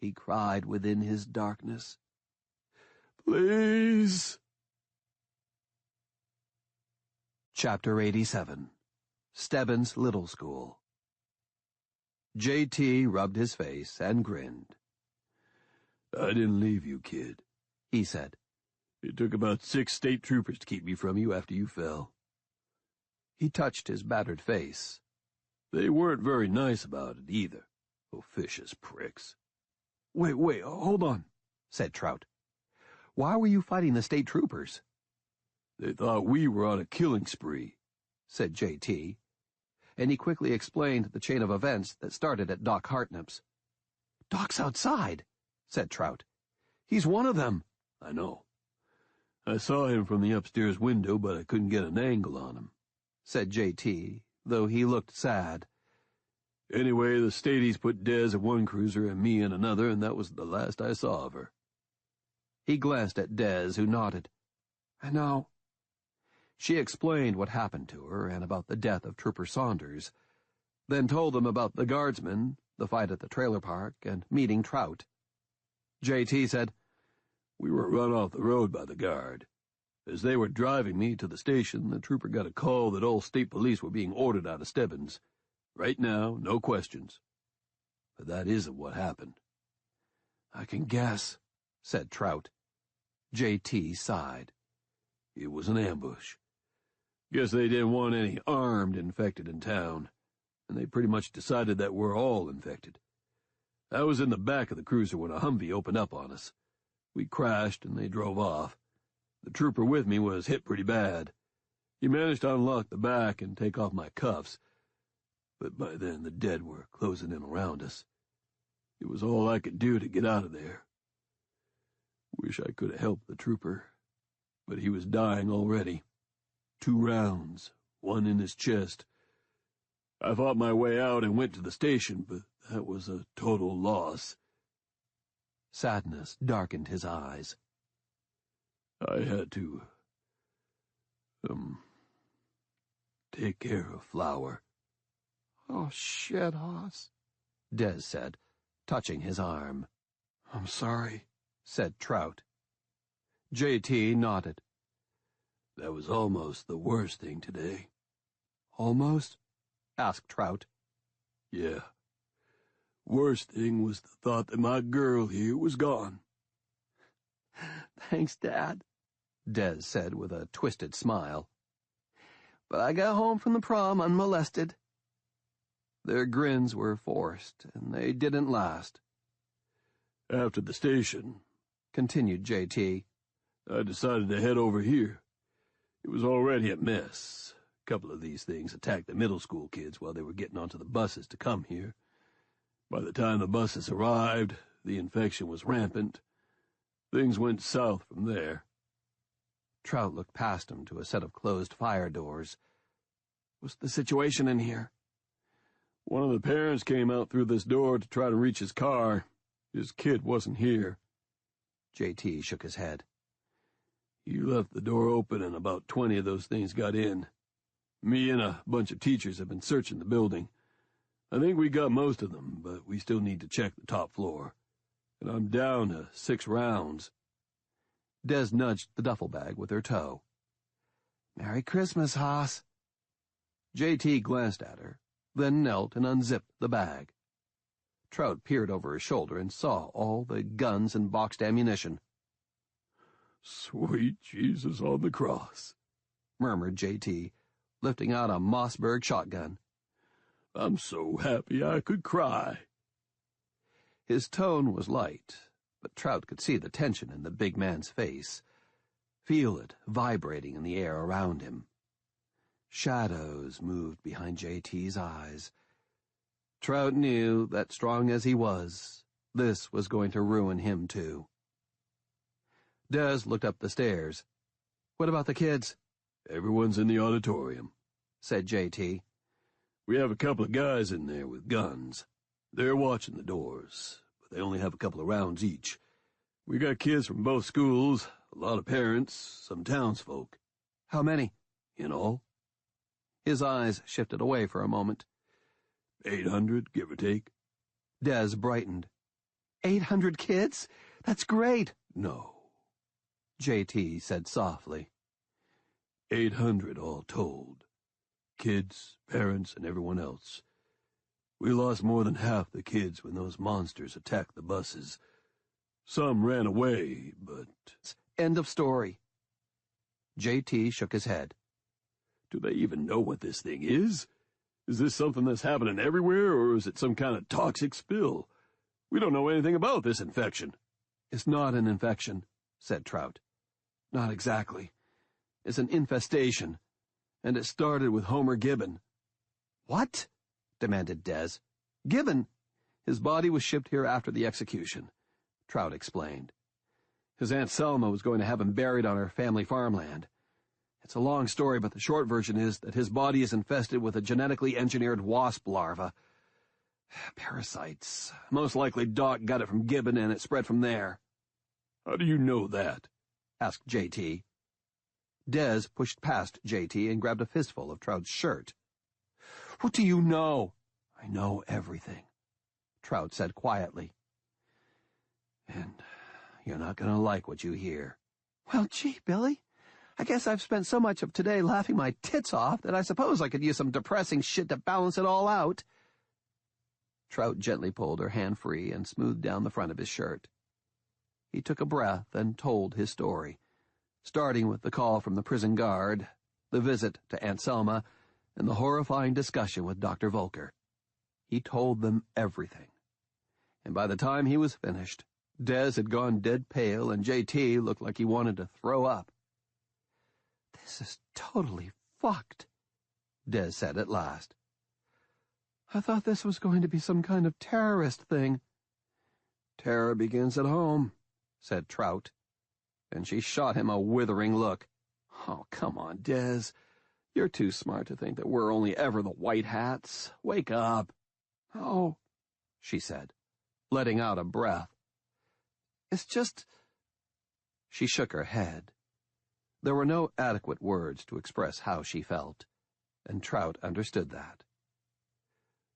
he cried within his darkness. "Please." Chapter 87. Stebbins' Little School. J.T. rubbed his face and grinned. "I didn't leave you, kid," he said. "It took about 6 state troopers to keep me from you after you fell." He touched his battered face. "They weren't very nice about it, either. Officious pricks." Wait, hold on," said Trout. "Why were you fighting the state troopers?" "They thought we were on a killing spree," said J.T., and he quickly explained the chain of events that started at Doc Hartnett's. "Doc's outside," said Trout. "He's one of them." "I know. I saw him from the upstairs window, but I couldn't get an angle on him," said J.T., though he looked sad. "Anyway, the Stadies put Des in one cruiser and me in another, and that was the last I saw of her." He glanced at Des, who nodded. "And now?" She explained what happened to her and about the death of Trooper Saunders, then told them about the guardsmen, the fight at the trailer park, and meeting Trout. J.T. said, "We were run off the road by the guard. As they were driving me to the station, the trooper got a call that all state police were being ordered out of Stebbins. Right now, no questions. But that isn't what happened." "I can guess," said Trout. J.T. sighed. "It was an ambush. Guess they didn't want any armed infected in town, and they pretty much decided that we're all infected. I was in the back of the cruiser when a Humvee opened up on us. We crashed and they drove off. The trooper with me was hit pretty bad. He managed to unlock the back and take off my cuffs, but by then the dead were closing in around us. It was all I could do to get out of there. Wish I could have helped the trooper, but he was dying already. 2 rounds, 1 in his chest. I fought my way out and went to the station, but that was a total loss." Sadness darkened his eyes. "I had to, take care of Flower." "Oh, shit, Hoss," Des said, touching his arm. "I'm sorry," said Trout. J.T. nodded. "That was almost the worst thing today." "Almost?" asked Trout. "Yeah. Worst thing was the thought that my girl here was gone." "Thanks, Dad," Des said with a twisted smile. "But I got home from the prom unmolested." Their grins were forced, and they didn't last. "After the station," continued J.T., "I decided to head over here. It was already a mess. A couple of these things attacked the middle school kids while they were getting onto the buses to come here. By the time the buses arrived, the infection was rampant. Things went south from there." Trout looked past him to a set of closed fire doors. "What's the situation in here?" "One of the parents came out through this door to try to reach his car. His kid wasn't here." J.T. shook his head. "He left the door open and about 20 of those things got in. Me and a bunch of teachers have been searching the building. I think we got most of them, but we still need to check the top floor. And I'm down to 6 rounds. Des nudged the duffel bag with her toe. "Merry Christmas, Hoss." J.T. glanced at her, then knelt and unzipped the bag. Trout peered over his shoulder and saw all the guns and boxed ammunition. "Sweet Jesus on the cross," murmured J.T., lifting out a Mossberg shotgun. "I'm so happy I could cry." His tone was light, but Trout could see the tension in the big man's face, feel it vibrating in the air around him. Shadows moved behind J.T.'s eyes. Trout knew that, strong as he was, this was going to ruin him too. Des looked up the stairs. "What about the kids?" "Everyone's in the auditorium," said J.T. "We have a couple of guys in there with guns. They're watching the doors, but they only have a couple of rounds each. We got kids from both schools, a lot of parents, some townsfolk." "How many?" "In all." His eyes shifted away for a moment. 800, give or take." Des brightened. 800 kids? That's great." "No," J.T. said softly. 800 all told. Kids, parents, and everyone else. We lost more than half the kids when those monsters attacked the buses. Some ran away, but—" "End of story." J.T. shook his head. "Do they even know what this thing is? Is this something that's happening everywhere, or is it some kind of toxic spill? We don't know anything about this infection." "It's not an infection," said Trout. "Not exactly. It's an infestation, and it started with Homer Gibbon." "What?" demanded Des. "Gibbon? His body was shipped here after the execution," Trout explained. "His Aunt Selma was going to have him buried on her family farmland. It's a long story, but the short version is that his body is infested with a genetically engineered wasp larva. Parasites. Most likely Doc got it from Gibbon and it spread from there." "How do you know that?" asked J.T. Des pushed past J.T. and grabbed a fistful of Trout's shirt. "What do you know?" "I know everything," Trout said quietly. "And you're not going to like what you hear." "Well, gee, Billy, I guess I've spent so much of today laughing my tits off that I suppose I could use some depressing shit to balance it all out." Trout gently pulled her hand free and smoothed down the front of his shirt. He took a breath and told his story, starting with the call from the prison guard, the visit to Aunt Selma, and the horrifying discussion with Dr. Volker. He told them everything. And by the time he was finished, Des had gone dead pale and J.T. looked like he wanted to throw up. "This is totally fucked," Des said at last. "I thought this was going to be some kind of terrorist thing." "Terror begins at home," said Trout, and she shot him a withering look. "Oh, come on, Des. You're too smart to think that we're only ever the white hats. Wake up." "Oh," she said, letting out a breath. "It's just—" She shook her head. There were no adequate words to express how she felt, and Trout understood that.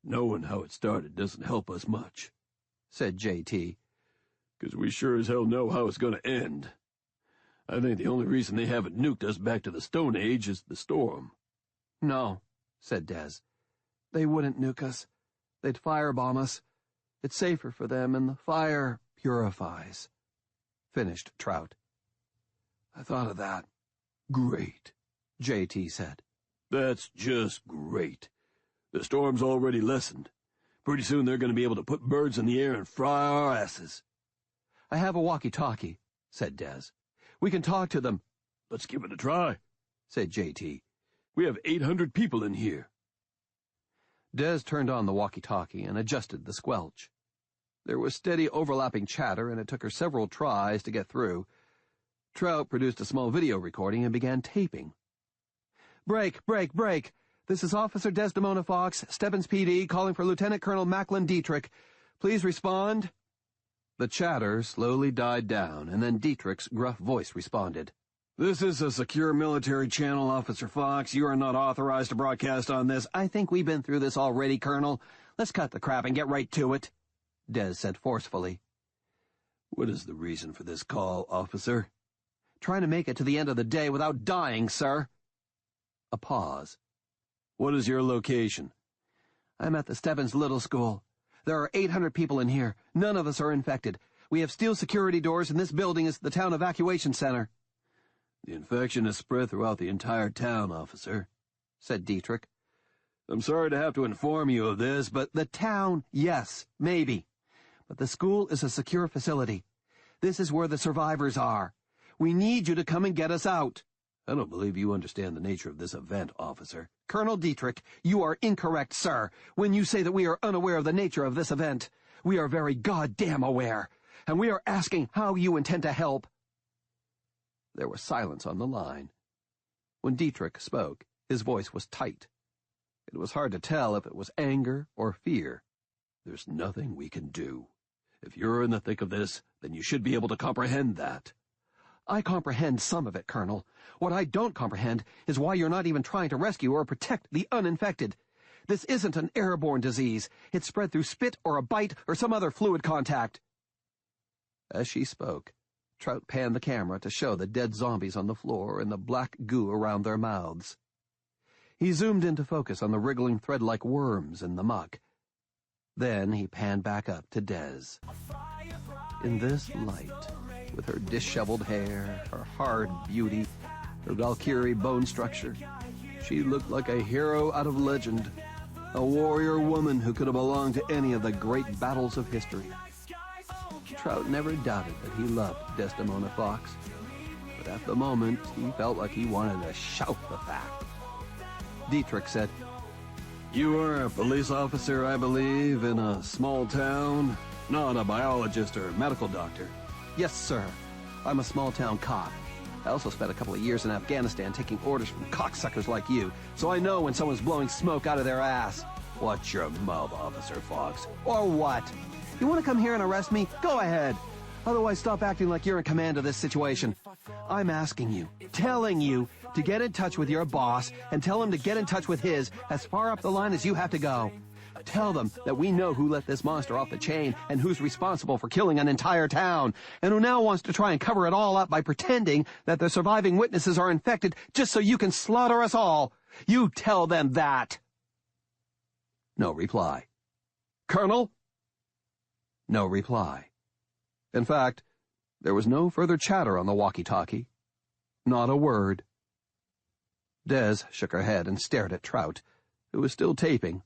Knowing how it started doesn't help us much," said J.T. "'cause we sure as hell know how it's going to end. I think the only reason they haven't nuked us back to the Stone Age is the storm." "No," said Des. "They wouldn't nuke us. They'd firebomb us. It's safer for them, and the fire purifies," finished Trout. "I thought of that. Great," J.T. said. "That's just great. The storm's already lessened. Pretty soon they're going to be able to put birds in the air and fry our asses." "I have a walkie-talkie," said Des. "We can talk to them." "Let's give it a try," said J.T. "We have 800 people in here." Des turned on the walkie-talkie and adjusted the squelch. There was steady overlapping chatter, and it took her several tries to get through. Trout produced a small video recording and began taping. "Break, break, break. This is Officer Desdemona Fox, Stebbins PD, calling for Lieutenant Colonel Macklin Dietrich. Please respond." The chatter slowly died down, and then Dietrich's gruff voice responded. "This is a secure military channel, Officer Fox. You are not authorized to broadcast on this." "I think we've been through this already, Colonel. Let's cut the crap and get right to it," Des said forcefully. "What is the reason for this call, officer?" "Trying to make it to the end of the day without dying, sir." A pause. "What is your location?" "I'm at the Stebbins Little School. There are 800 people in here. None of us are infected. We have steel security doors, and this building is the town evacuation center." "The infection has spread throughout the entire town, officer," said Dietrich. "I'm sorry to have to inform you of this, but—" "The town, yes, maybe. But the school is a secure facility. This is where the survivors are. We need you to come and get us out." "I don't believe you understand the nature of this event, officer." "Colonel Dietrich, you are incorrect, sir, when you say that we are unaware of the nature of this event. We are very goddamn aware, and we are asking how you intend to help." There was silence on the line. When Dietrich spoke, his voice was tight. It was hard to tell if it was anger or fear. "There's nothing we can do. If you're in the thick of this, then you should be able to comprehend that." "I comprehend some of it, Colonel. What I don't comprehend is why you're not even trying to rescue or protect the uninfected. This isn't an airborne disease. It's spread through spit or a bite or some other fluid contact." As she spoke, Trout panned the camera to show the dead zombies on the floor and the black goo around their mouths. He zoomed into focus on the wriggling thread-like worms in the muck. Then he panned back up to Des. In this light, with her disheveled hair, her hard beauty, her Valkyrie bone structure, she looked like a hero out of legend, a warrior woman who could have belonged to any of the great battles of history. Trout never doubted that he loved Desdemona Fox, but at the moment he felt like he wanted to shout the fact. Dietrich said, "You are a police officer, I believe, in a small town, not a biologist or medical doctor." "Yes, sir. I'm a small-town cop. I also spent a couple of years in Afghanistan taking orders from cocksuckers like you, so I know when someone's blowing smoke out of their ass." "Watch your mouth, Officer Fox." "Or what? You want to come here and arrest me? Go ahead. Otherwise, stop acting like you're in command of this situation. I'm asking you, telling you, to get in touch with your boss and tell him to get in touch with his as far up the line as you have to go. Tell them that we know who let this monster off the chain and who's responsible for killing an entire town, and who now wants to try and cover it all up by pretending that the surviving witnesses are infected just so you can slaughter us all. You tell them that." No reply. "Colonel?" No reply. In fact, there was no further chatter on the walkie-talkie. Not a word. Des shook her head and stared at Trout, who was still taping.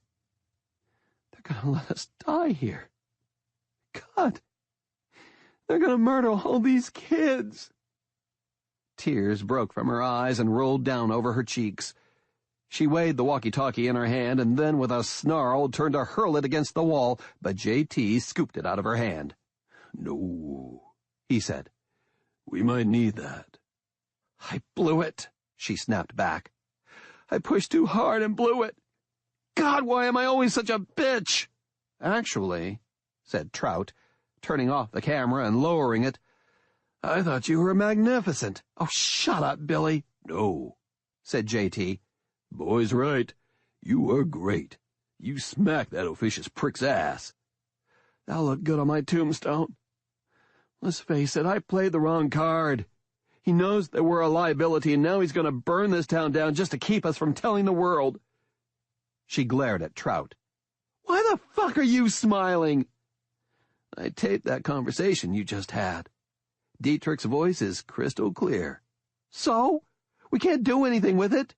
"They're gonna let us die here. God, they're gonna murder all these kids." Tears broke from her eyes and rolled down over her cheeks. She weighed the walkie-talkie in her hand and then, with a snarl, turned to hurl it against the wall, but J.T. scooped it out of her hand. "No," he said. "We might need that." "I blew it," she snapped back. "I pushed too hard and blew it. God, why am I always such a bitch?" "Actually," said Trout, turning off the camera and lowering it, "I thought you were magnificent." "Oh, shut up, Billy." "No," said J.T. "Boy's right. You are great. You smacked that officious prick's ass. That'll look good on my tombstone. Let's face it, I played the wrong card. He knows that we're a liability, and now he's going to burn this town down just to keep us from telling the world. She glared at Trout. Why the fuck are you smiling? I taped that conversation you just had. Dietrich's voice is crystal clear. So? We can't do anything with it.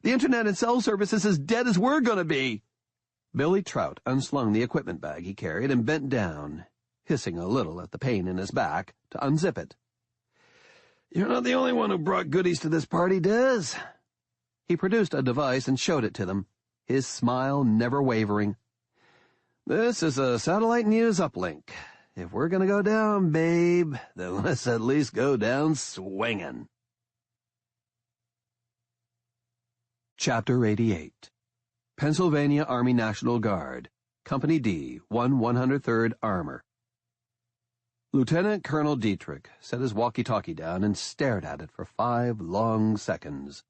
The internet and cell service is as dead as we're going to be. Billy Trout unslung the equipment bag he carried and bent down, hissing a little at the pain in his back, to unzip it. You're not the only one who brought goodies to this party, Des. He produced a device and showed it to them, his smile never wavering. This is a satellite news uplink. If we're going to go down, babe, then let's at least go down swinging. Chapter 88. Pennsylvania Army National Guard, Company D, 103rd Armor. Lieutenant Colonel Dietrich set his walkie-talkie down and stared at it for 5 long seconds.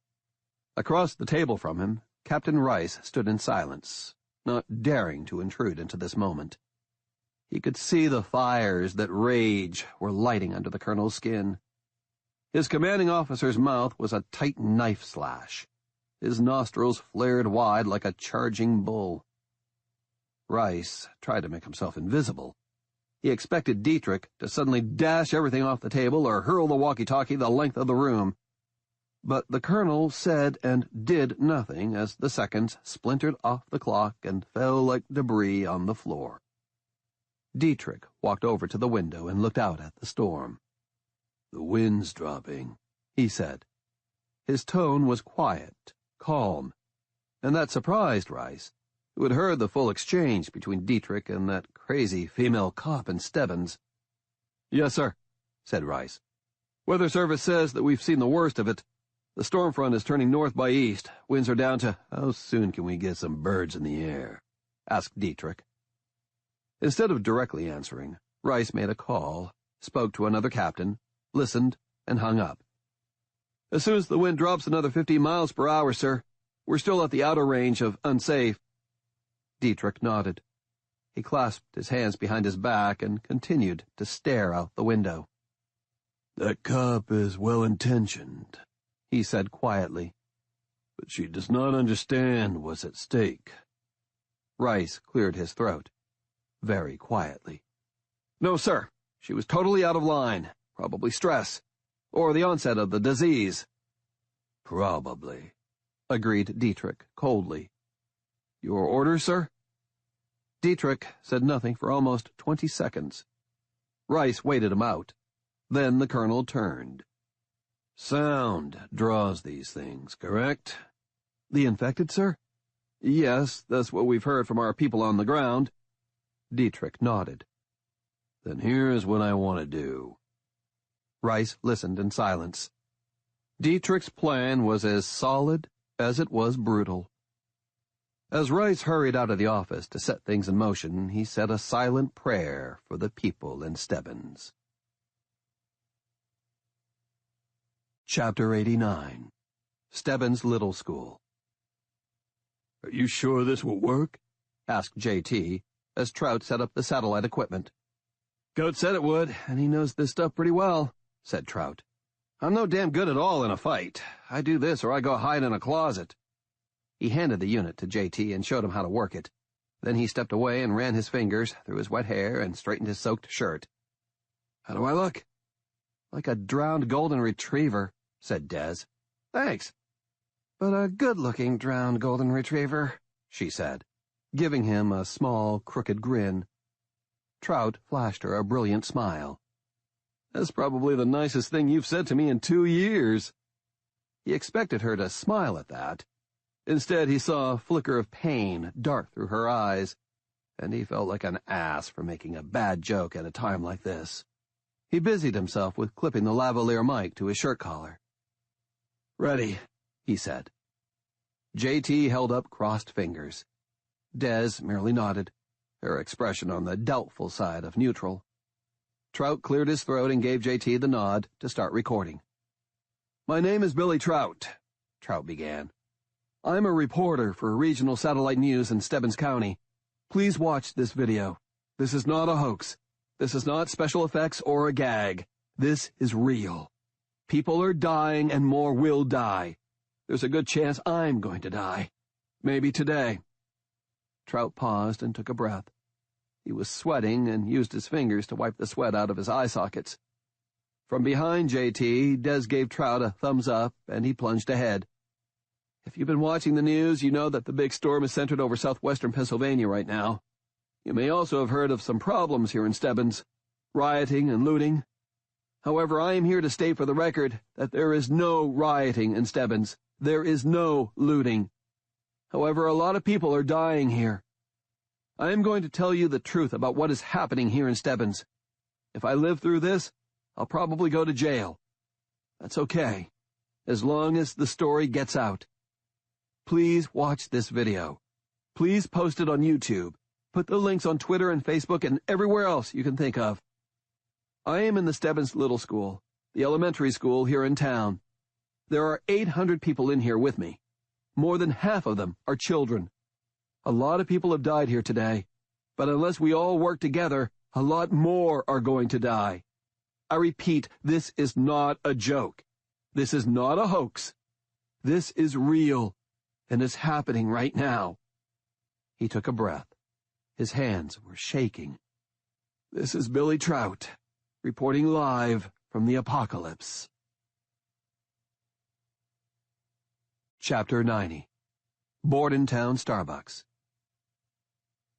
Across the table from him, Captain Rice stood in silence, not daring to intrude into this moment. He could see the fires that rage were lighting under the colonel's skin. His commanding officer's mouth was a tight knife slash. His nostrils flared wide like a charging bull. Rice tried to make himself invisible. He expected Dietrich to suddenly dash everything off the table or hurl the walkie-talkie the length of the room. But the colonel said and did nothing as the seconds splintered off the clock and fell like debris on the floor. Dietrich walked over to the window and looked out at the storm. The wind's dropping, he said. His tone was quiet, calm, and that surprised Rice, who had heard the full exchange between Dietrich and that crazy female cop in Stebbins. Yes, sir, said Rice. Weather Service says that we've seen the worst of it. The storm front is turning north by east. Winds are down to... How soon can we get some birds in the air? Asked Dietrich. Instead of directly answering, Rice made a call, spoke to another captain, listened, and hung up. As soon as the wind drops another 15 miles per hour, sir. We're still at the outer range of unsafe. Dietrich nodded. He clasped his hands behind his back and continued to stare out the window. That cop is well-intentioned, he said quietly, but she does not understand what's at stake. Rice cleared his throat, very quietly. No, sir. She was totally out of line. Probably stress. Or the onset of the disease. Probably, agreed Dietrich coldly. Your orders, sir? Dietrich said nothing for almost 20 seconds. Rice waited him out. Then the colonel turned. Sound draws these things, correct? The infected, sir? Yes, that's what we've heard from our people on the ground. Dietrich nodded. Then here's what I want to do. Rice listened in silence. Dietrich's plan was as solid as it was brutal. As Rice hurried out of the office to set things in motion, he said a silent prayer for the people in Stebbins. Chapter 89. Stebbins Little School. Are you sure this will work? Asked J.T., as Trout set up the satellite equipment. Goat said it would, and he knows this stuff pretty well, said Trout. I'm no damn good at all in a fight. I do this or I go hide in a closet. He handed the unit to J.T. and showed him how to work it. Then he stepped away and ran his fingers through his wet hair and straightened his soaked shirt. How do I look? Like a drowned golden retriever, said Des. Thanks. But a good-looking drowned golden retriever, she said, giving him a small, crooked grin. Trout flashed her a brilliant smile. That's probably the nicest thing you've said to me in 2 years. He expected her to smile at that. Instead, he saw a flicker of pain dart through her eyes, and he felt like an ass for making a bad joke at a time like this. He busied himself with clipping the lavalier mic to his shirt collar. Ready, he said. J.T. held up crossed fingers. Des merely nodded, her expression on the doubtful side of neutral. Trout cleared his throat and gave J.T. the nod to start recording. My name is Billy Trout, Trout began. I'm a reporter for Regional Satellite News in Stebbins County. Please watch this video. This is not a hoax. This is not special effects or a gag. This is real. People are dying and more will die. There's a good chance I'm going to die. Maybe today." Trout paused and took a breath. He was sweating and used his fingers to wipe the sweat out of his eye sockets. From behind JT, Des gave Trout a thumbs up, and he plunged ahead. If you've been watching the news, you know that the big storm is centered over southwestern Pennsylvania right now. You may also have heard of some problems here in Stebbins, rioting and looting. However, I am here to state for the record that there is no rioting in Stebbins. There is no looting. However, a lot of people are dying here. I am going to tell you the truth about what is happening here in Stebbins. If I live through this, I'll probably go to jail. That's okay, as long as the story gets out. Please watch this video. Please post it on YouTube. Put the links on Twitter and Facebook and everywhere else you can think of. I am in the Stebbins Little School, the elementary school here in town. There are 800 people in here with me. More than half of them are children. A lot of people have died here today, but unless we all work together, a lot more are going to die. I repeat, this is not a joke. This is not a hoax. This is real, and it's happening right now. He took a breath. His hands were shaking. This is Billy Trout, reporting live from the apocalypse. Chapter 90. Bordentown Starbucks.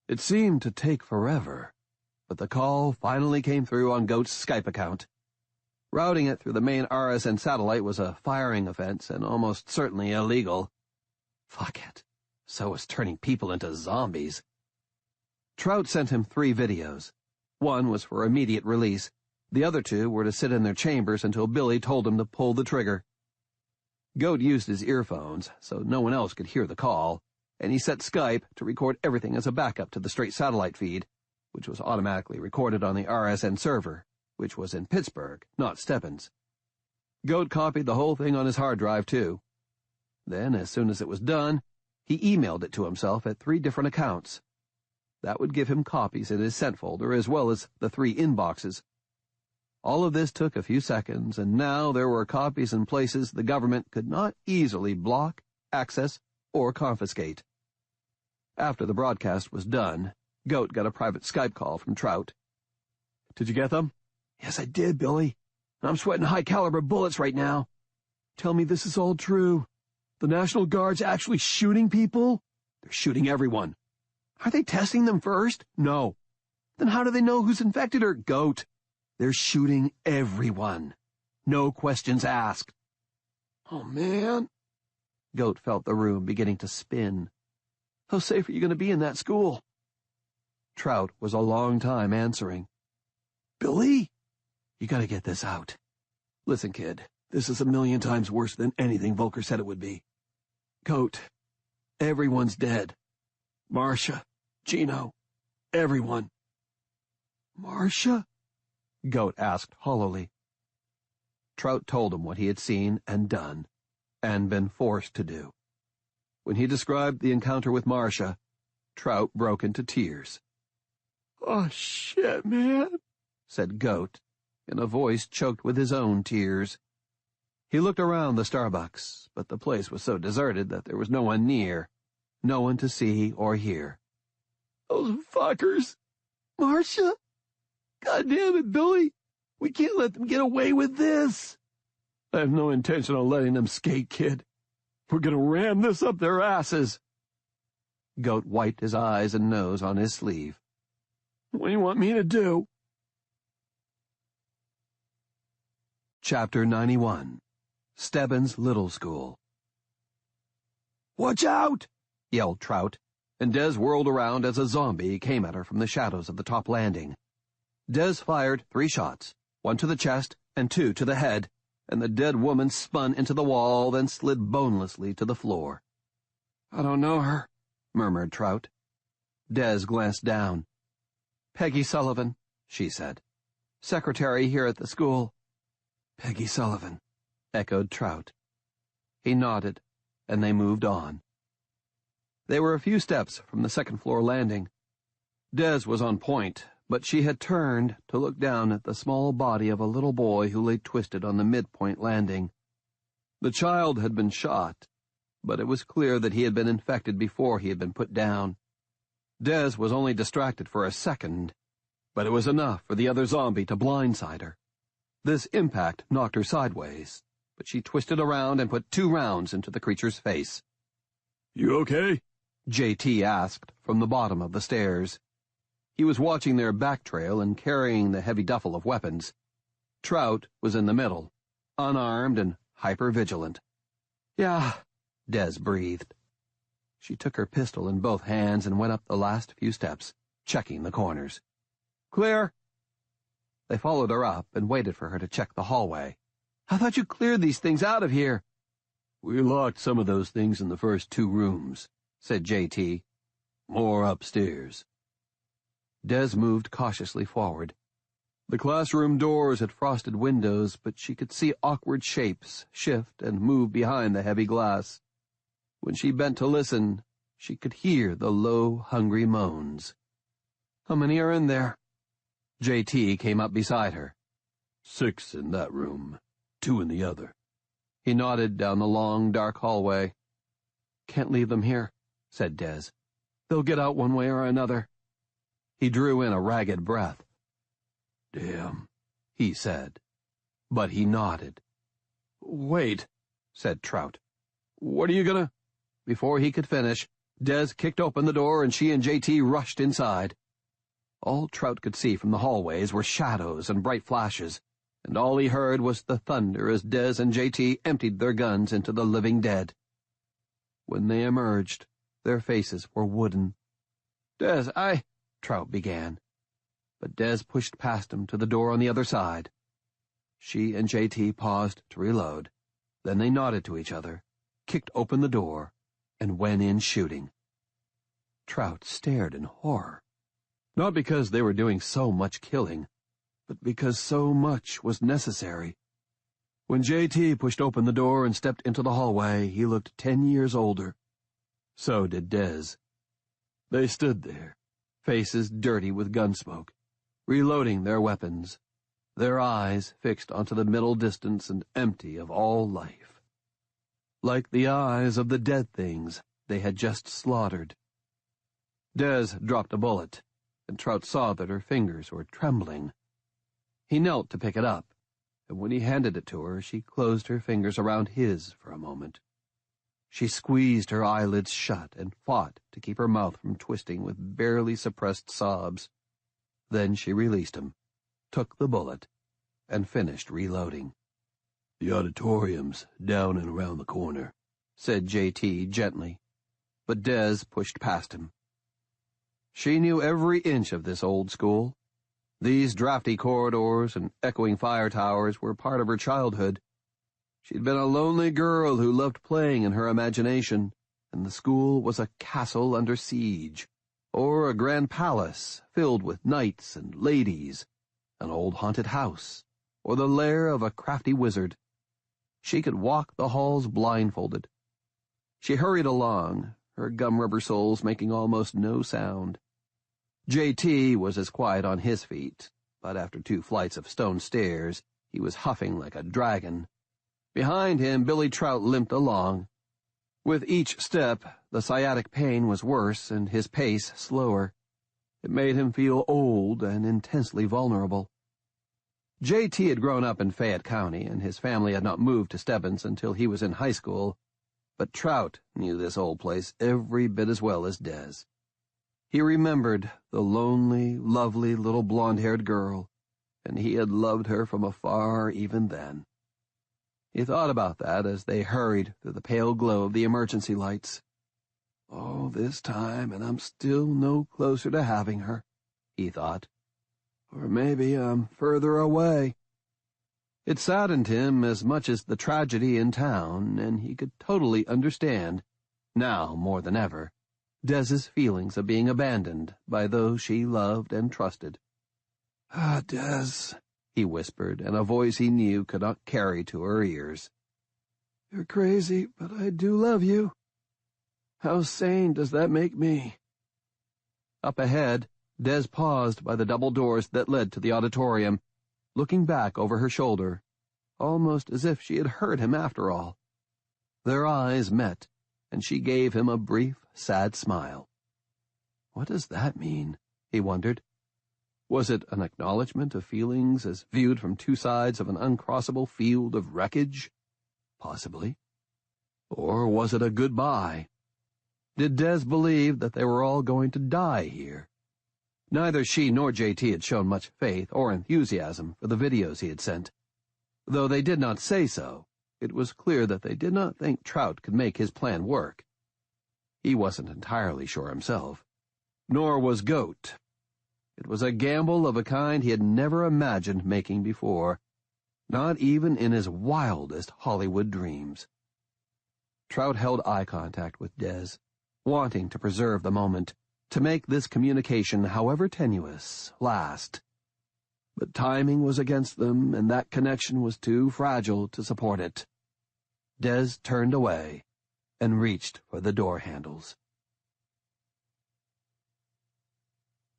It seemed to take forever, but the call finally came through on Goat's Skype account. Routing it through the main RSN satellite was a firing offense and almost certainly illegal. Fuck it. So was turning people into zombies. Trout sent him 3 videos. One was for immediate release. The other 2 were to sit in their chambers until Billy told him to pull the trigger. Goat used his earphones, so no one else could hear the call, and he set Skype to record everything as a backup to the straight satellite feed, which was automatically recorded on the RSN server, which was in Pittsburgh, not Stebbins. Goat copied the whole thing on his hard drive, too. Then, as soon as it was done, he emailed it to himself at 3 different accounts. That would give him copies in his sent folder as well as the 3 inboxes. All of this took a few seconds, and now there were copies in places the government could not easily block, access, or confiscate. After the broadcast was done, Goat got a private Skype call from Trout. "Did you get them?" "Yes, I did, Billy. I'm sweating high-caliber bullets right now. Tell me this is all true. The National Guard's actually shooting people?" "They're shooting everyone." "Are they testing them first?" "No." "Then how do they know who's infected or—" "Goat, they're shooting everyone. No questions asked." "Oh, man." Goat felt the room beginning to spin. "How safe are you going to be in that school?" Trout was a long time answering. "Billy, you got to get this out. Listen, kid, this is 1,000,000 times worse than anything Volker said it would be. Goat, everyone's dead. Marcia, Gino, everyone." "Marcia?" Goat asked hollowly. Trout told him what he had seen and done, and been forced to do. When he described the encounter with Marcia, Trout broke into tears. "Oh, shit, man," said Goat, in a voice choked with his own tears. He looked around the Starbucks, but the place was so deserted that there was no one near, no one to see or hear. "Those fuckers! Marcia? God damn it, Billy! We can't let them get away with this! I have no intention of letting them skate, kid. We're gonna ram this up their asses." Goat wiped his eyes and nose on his sleeve. "What do you want me to do?" Chapter 91. Stebbins Little School. "Watch out!" yelled Trout, and Des whirled around as a zombie came at her from the shadows of the top landing. Des fired 3 shots, 1 to the chest and 2 to the head, and the dead woman spun into the wall, then slid bonelessly to the floor. "I don't know her," murmured Trout. Des glanced down. "Peggy Sullivan," she said. "Secretary here at the school." "Peggy Sullivan," echoed Trout. He nodded, and they moved on. They were a few steps from the second-floor landing. Des was on point, but she had turned to look down at the small body of a little boy who lay twisted on the midpoint landing. The child had been shot, but it was clear that he had been infected before he had been put down. Des was only distracted for a second, but it was enough for the other zombie to blindside her. This impact knocked her sideways, but she twisted around and put 2 rounds into the creature's face. "You okay?" JT asked from the bottom of the stairs. He was watching their back trail and carrying the heavy duffel of weapons. Trout was in the middle, unarmed and hyper-vigilant. "Yeah," Des breathed. She took her pistol in both hands and went up the last few steps, checking the corners. "Clear." They followed her up and waited for her to check the hallway. "I thought you cleared these things out of here." "We locked some of those things in the first 2 rooms," said JT. "More upstairs." Des moved cautiously forward. The classroom doors had frosted windows, but she could see awkward shapes shift and move behind the heavy glass. When she bent to listen, she could hear the low, hungry moans. "How many are in there?" JT came up beside her. 6 in that room, 2 in the other. He nodded down the long, dark hallway. "Can't leave them here," said Des. "They'll get out one way or another." He drew in a ragged breath. "Damn," he said. But he nodded. "Wait," said Trout. "What are you gonna—" Before he could finish, Des kicked open the door and she and JT rushed inside. All Trout could see from the hallways were shadows and bright flashes, and all he heard was the thunder as Des and JT emptied their guns into the living dead. When they emerged, their faces were wooden. "Des, Trout began, but Des pushed past him to the door on the other side. She and JT paused to reload. Then they nodded to each other, kicked open the door, and went in shooting. Trout stared in horror, not because they were doing so much killing, but because so much was necessary. When JT pushed open the door and stepped into the hallway, he looked 10 years older. So did Des. They stood there, faces dirty with gun smoke, reloading their weapons, their eyes fixed onto the middle distance and empty of all life. Like the eyes of the dead things they had just slaughtered. Des dropped a bullet, and Trout saw that her fingers were trembling. He knelt to pick it up, and when he handed it to her, she closed her fingers around his for a moment. She squeezed her eyelids shut and fought to keep her mouth from twisting with barely suppressed sobs. Then she released him, took the bullet, and finished reloading. "The auditorium's down and around the corner," said JT gently, but Des pushed past him. She knew every inch of this old school. These drafty corridors and echoing fire towers were part of her childhood. She'd been a lonely girl who loved playing in her imagination, and the school was a castle under siege, or a grand palace filled with knights and ladies, an old haunted house, or the lair of a crafty wizard. She could walk the halls blindfolded. She hurried along, her gum-rubber soles making almost no sound. JT was as quiet on his feet, but after 2 flights of stone stairs, he was huffing like a dragon. Behind him, Billy Trout limped along. With each step, the sciatic pain was worse and his pace slower. It made him feel old and intensely vulnerable. JT had grown up in Fayette County, and his family had not moved to Stebbins until he was in high school, but Trout knew this old place every bit as well as Des. He remembered the lonely, lovely little blonde-haired girl, and he had loved her from afar even then. He thought about that as they hurried through the pale glow of the emergency lights. "All this time, and I'm still no closer to having her," he thought. "Or maybe I'm further away." It saddened him as much as the tragedy in town, and he could totally understand, now more than ever, Des's feelings of being abandoned by those she loved and trusted. "Ah, Des," he whispered, in a voice he knew could not carry to her ears. "You're crazy, but I do love you." How sane does that make me? Up ahead, Des paused by the double doors that led to the auditorium, looking back over her shoulder, almost as if she had heard him after all. Their eyes met, and she gave him a brief, sad smile. What does that mean? He wondered. Was it an acknowledgment of feelings as viewed from two sides of an uncrossable field of wreckage? Possibly. Or was it a goodbye? Did Des believe that they were all going to die here? Neither she nor JT had shown much faith or enthusiasm for the videos he had sent. Though they did not say so, it was clear that they did not think Trout could make his plan work. He wasn't entirely sure himself. Nor was Goat. It was a gamble of a kind he had never imagined making before, not even in his wildest Hollywood dreams. Trout held eye contact with Des, wanting to preserve the moment, to make this communication, however tenuous, last. But timing was against them, and that connection was too fragile to support it. Des turned away and reached for the door handles.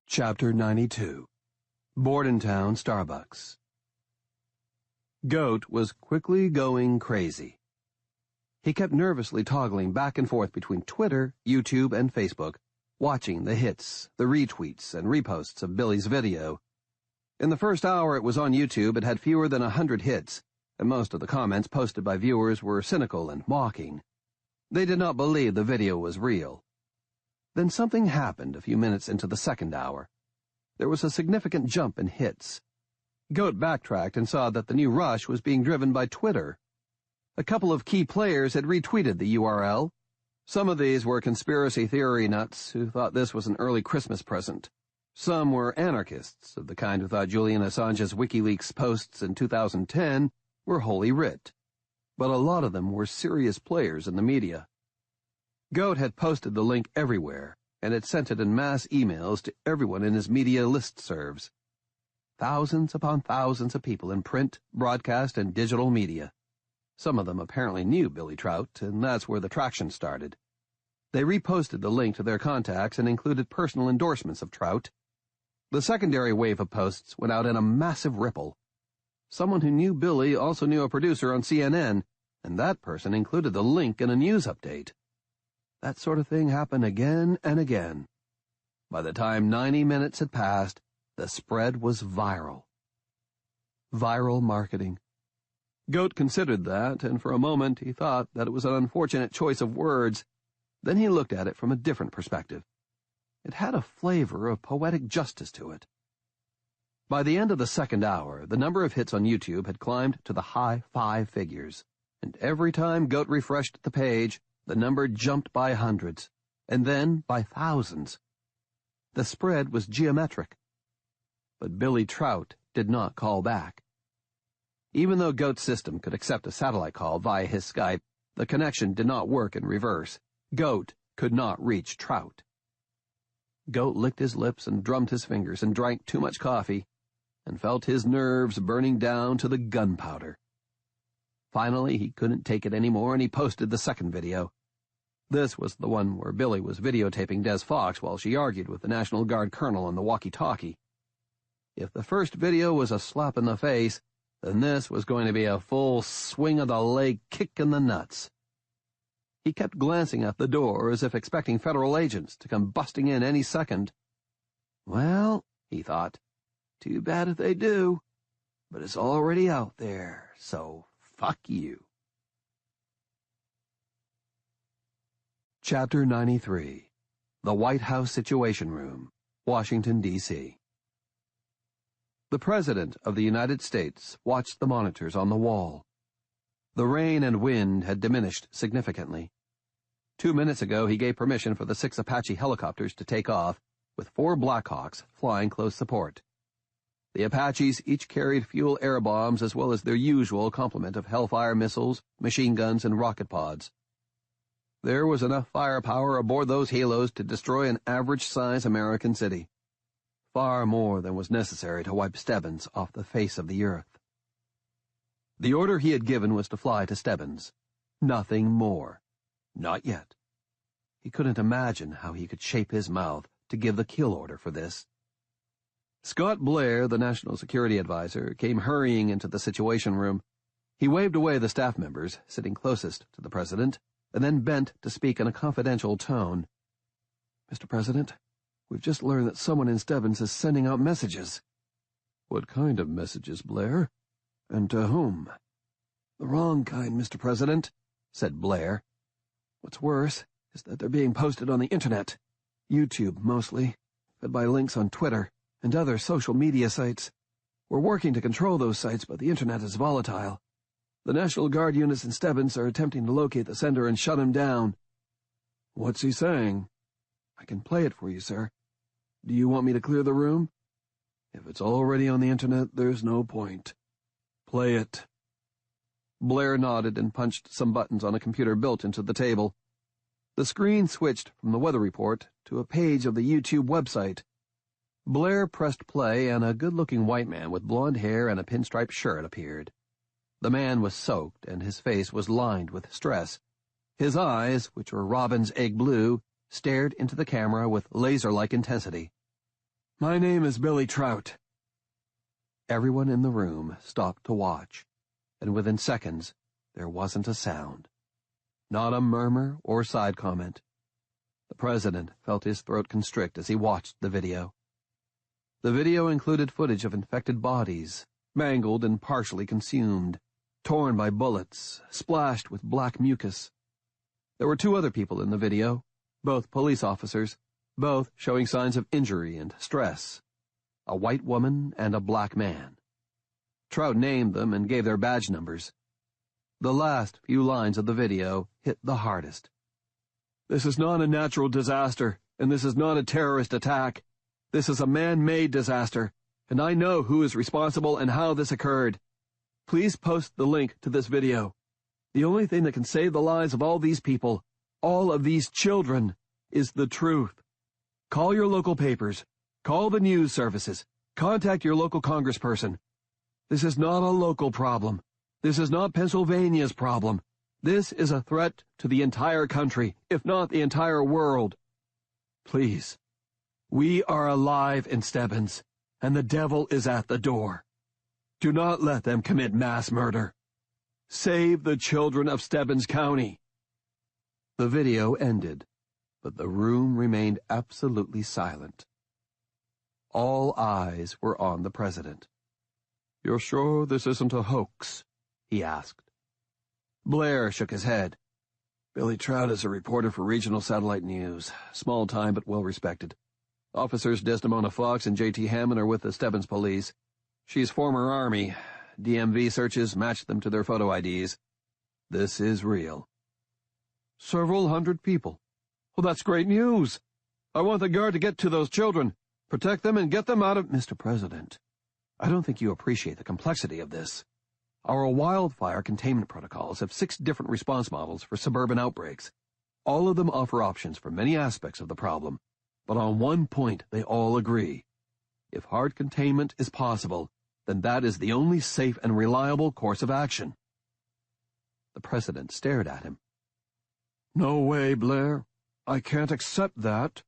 Chapter 92. Bordentown Starbucks. Goat was quickly going crazy. He kept nervously toggling back and forth between Twitter, YouTube, and Facebook, watching the hits, the retweets, and reposts of Billy's video. In the first hour it was on YouTube, it had fewer than 100 hits, and most of the comments posted by viewers were cynical and mocking. They did not believe the video was real. Then something happened a few minutes into the second hour. There was a significant jump in hits. Goat backtracked and saw that the new rush was being driven by Twitter. A couple of key players had retweeted the URL. Some of these were conspiracy theory nuts who thought this was an early Christmas present. Some were anarchists, of the kind who thought Julian Assange's WikiLeaks posts in 2010 were holy writ. But a lot of them were serious players in the media. Goat had posted the link everywhere, and had sent it in mass emails to everyone in his media listservs. Thousands upon thousands of people in print, broadcast, and digital media. Some of them apparently knew Billy Trout, and that's where the traction started. They reposted the link to their contacts and included personal endorsements of Trout. The secondary wave of posts went out in a massive ripple. Someone who knew Billy also knew a producer on CNN, and that person included the link in a news update. That sort of thing happened again and again. By the time 90 minutes had passed, the spread was viral. Viral marketing. Goat considered that, and for a moment he thought that it was an unfortunate choice of words. Then he looked at it from a different perspective. It had a flavor of poetic justice to it. By the end of the second hour, the number of hits on YouTube had climbed to the high 5 figures, and every time Goat refreshed the page, the number jumped by hundreds, and then by thousands. The spread was geometric. But Billy Trout did not call back. Even though Goat's system could accept a satellite call via his Skype, the connection did not work in reverse. Goat could not reach Trout. Goat licked his lips and drummed his fingers and drank too much coffee, and felt his nerves burning down to the gunpowder. Finally, he couldn't take it anymore, and he posted the second video. This was the one where Billy was videotaping Des Fox while she argued with the National Guard colonel on the walkie-talkie. If the first video was a slap in the face, then this was going to be a full swing of the leg kick in the nuts. He kept glancing at the door as if expecting federal agents to come busting in any second. Well, he thought, too bad if they do, but it's already out there, so fuck you. Chapter 93. The White House Situation Room, Washington, D.C. The President of the United States watched the monitors on the wall. The rain and wind had diminished significantly. 2 minutes ago, he gave permission for the 6 Apache helicopters to take off, with 4 Blackhawks flying close support. The Apaches each carried fuel air bombs as well as their usual complement of Hellfire missiles, machine guns, and rocket pods. There was enough firepower aboard those helos to destroy an average-size American city. Far more than was necessary to wipe Stebbins off the face of the earth. The order he had given was to fly to Stebbins. Nothing more. Not yet. He couldn't imagine how he could shape his mouth to give the kill order for this. Scott Blair, the National Security Advisor, came hurrying into the Situation Room. He waved away the staff members, sitting closest to the President, and then bent to speak in a confidential tone. "Mr. President, we've just learned that someone in Stebbins is sending out messages." "What kind of messages, Blair? And to whom?" "The wrong kind, Mr. President," said Blair. "What's worse is that they're being posted on the Internet. YouTube, mostly, fed by links on Twitter and other social media sites. We're working to control those sites, but the Internet is volatile. The National Guard units in Stebbins are attempting to locate the sender and shut him down." "What's he saying?" "I can play it for you, sir. Do you want me to clear the room?" "If it's already on the Internet, there's no point. Play it." Blair nodded and punched some buttons on a computer built into the table. The screen switched from the weather report to a page of the YouTube website. Blair pressed play, and a good-looking white man with blonde hair and a pinstripe shirt appeared. The man was soaked, and his face was lined with stress. His eyes, which were robin's egg blue, stared into the camera with laser-like intensity. "My name is Billy Trout." Everyone in the room stopped to watch, and within seconds there wasn't a sound. Not a murmur or side comment. The President felt his throat constrict as he watched the video. The video included footage of infected bodies, mangled and partially consumed, torn by bullets, splashed with black mucus. There were two other people in the video, both police officers, both showing signs of injury and stress, a white woman and a black man. Trout named them and gave their badge numbers. The last few lines of the video hit the hardest. "This is not a natural disaster, and this is not a terrorist attack. This is a man-made disaster, and I know who is responsible and how this occurred. Please post the link to this video. The only thing that can save the lives of all these people, all of these children, is the truth. Call your local papers. Call the news services. Contact your local congressperson. This is not a local problem. This is not Pennsylvania's problem. This is a threat to the entire country, if not the entire world. Please. We are alive in Stebbins, and the devil is at the door. Do not let them commit mass murder. Save the children of Stebbins County." The video ended, but the room remained absolutely silent. All eyes were on the President. "You're sure this isn't a hoax?" he asked. Blair shook his head. "Billy Trout is a reporter for Regional Satellite News. Small time, but well respected. Officers Desdemona Fox and J.T. Hammond are with the Stebbins police. She's former Army. DMV searches matched them to their photo IDs. This is real." "Several hundred people. Well, that's great news. I want the Guard to get to those children, protect them, and get them out of—" "Mr. President, I don't think you appreciate the complexity of this. Our wildfire containment protocols have 6 different response models for suburban outbreaks. All of them offer options for many aspects of the problem, but on one point they all agree. If hard containment is possible, then that is the only safe and reliable course of action." The President stared at him. "No way, Blair. I can't accept that.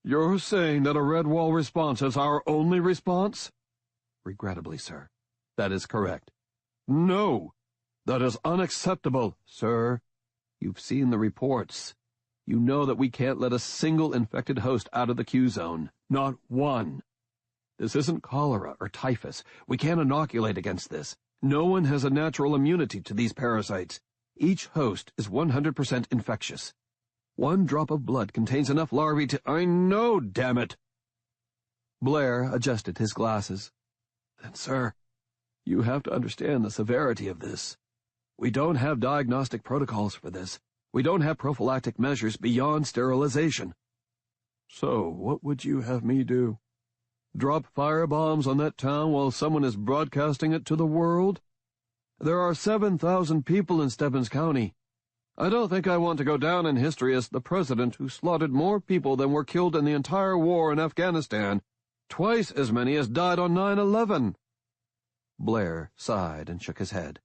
You're saying that a red wall response is our only response?" "Regrettably, sir, that is correct." "No, that is unacceptable." "Sir, you've seen the reports. You know that we can't let a single infected host out of the Q zone. Not one. This isn't cholera or typhus. We can't inoculate against this. No one has a natural immunity to these parasites. Each host is 100% infectious. 1 drop of blood contains enough larvae to— "I know, damn it!" Blair adjusted his glasses. "Then, sir, you have to understand the severity of this. We don't have diagnostic protocols for this. We don't have prophylactic measures beyond sterilization." "So, what would you have me do? Drop firebombs on that town while someone is broadcasting it to the world? There are 7,000 people in Stebbins County. I don't think I want to go down in history as the president who slaughtered more people than were killed in the entire war in Afghanistan, twice as many as died on 9/11. Blair sighed and shook his head.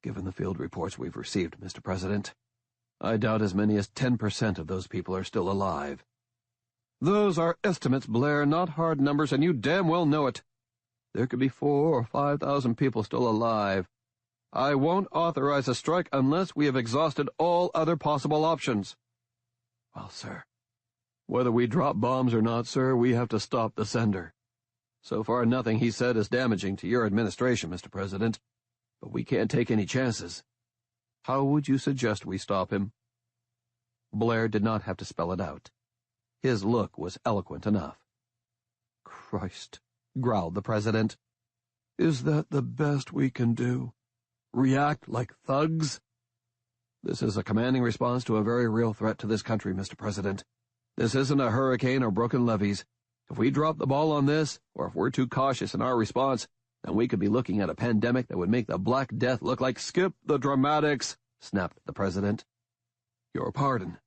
"Given the field reports we've received, Mr. President, I doubt as many as 10% of those people are still alive. Those are estimates, Blair, not hard numbers, and you damn well know it. There could be 4,000 or 5,000 people still alive. I won't authorize a strike unless we have exhausted all other possible options. Well, sir, whether we drop bombs or not, sir, we have to stop the sender. So far, nothing he said is damaging to your administration, Mr. President, but we can't take any chances. How would you suggest we stop him? Blair did not have to spell it out. His look was eloquent enough. Christ, growled the President. Is that the best we can do? React like thugs? This is a commanding response to a very real threat to this country, Mr. President. This isn't a hurricane or broken levees. If we drop the ball on this, or if we're too cautious in our response, then we could be looking at a pandemic that would make the Black Death look like Skip the Dramatics, snapped the President. Your pardon,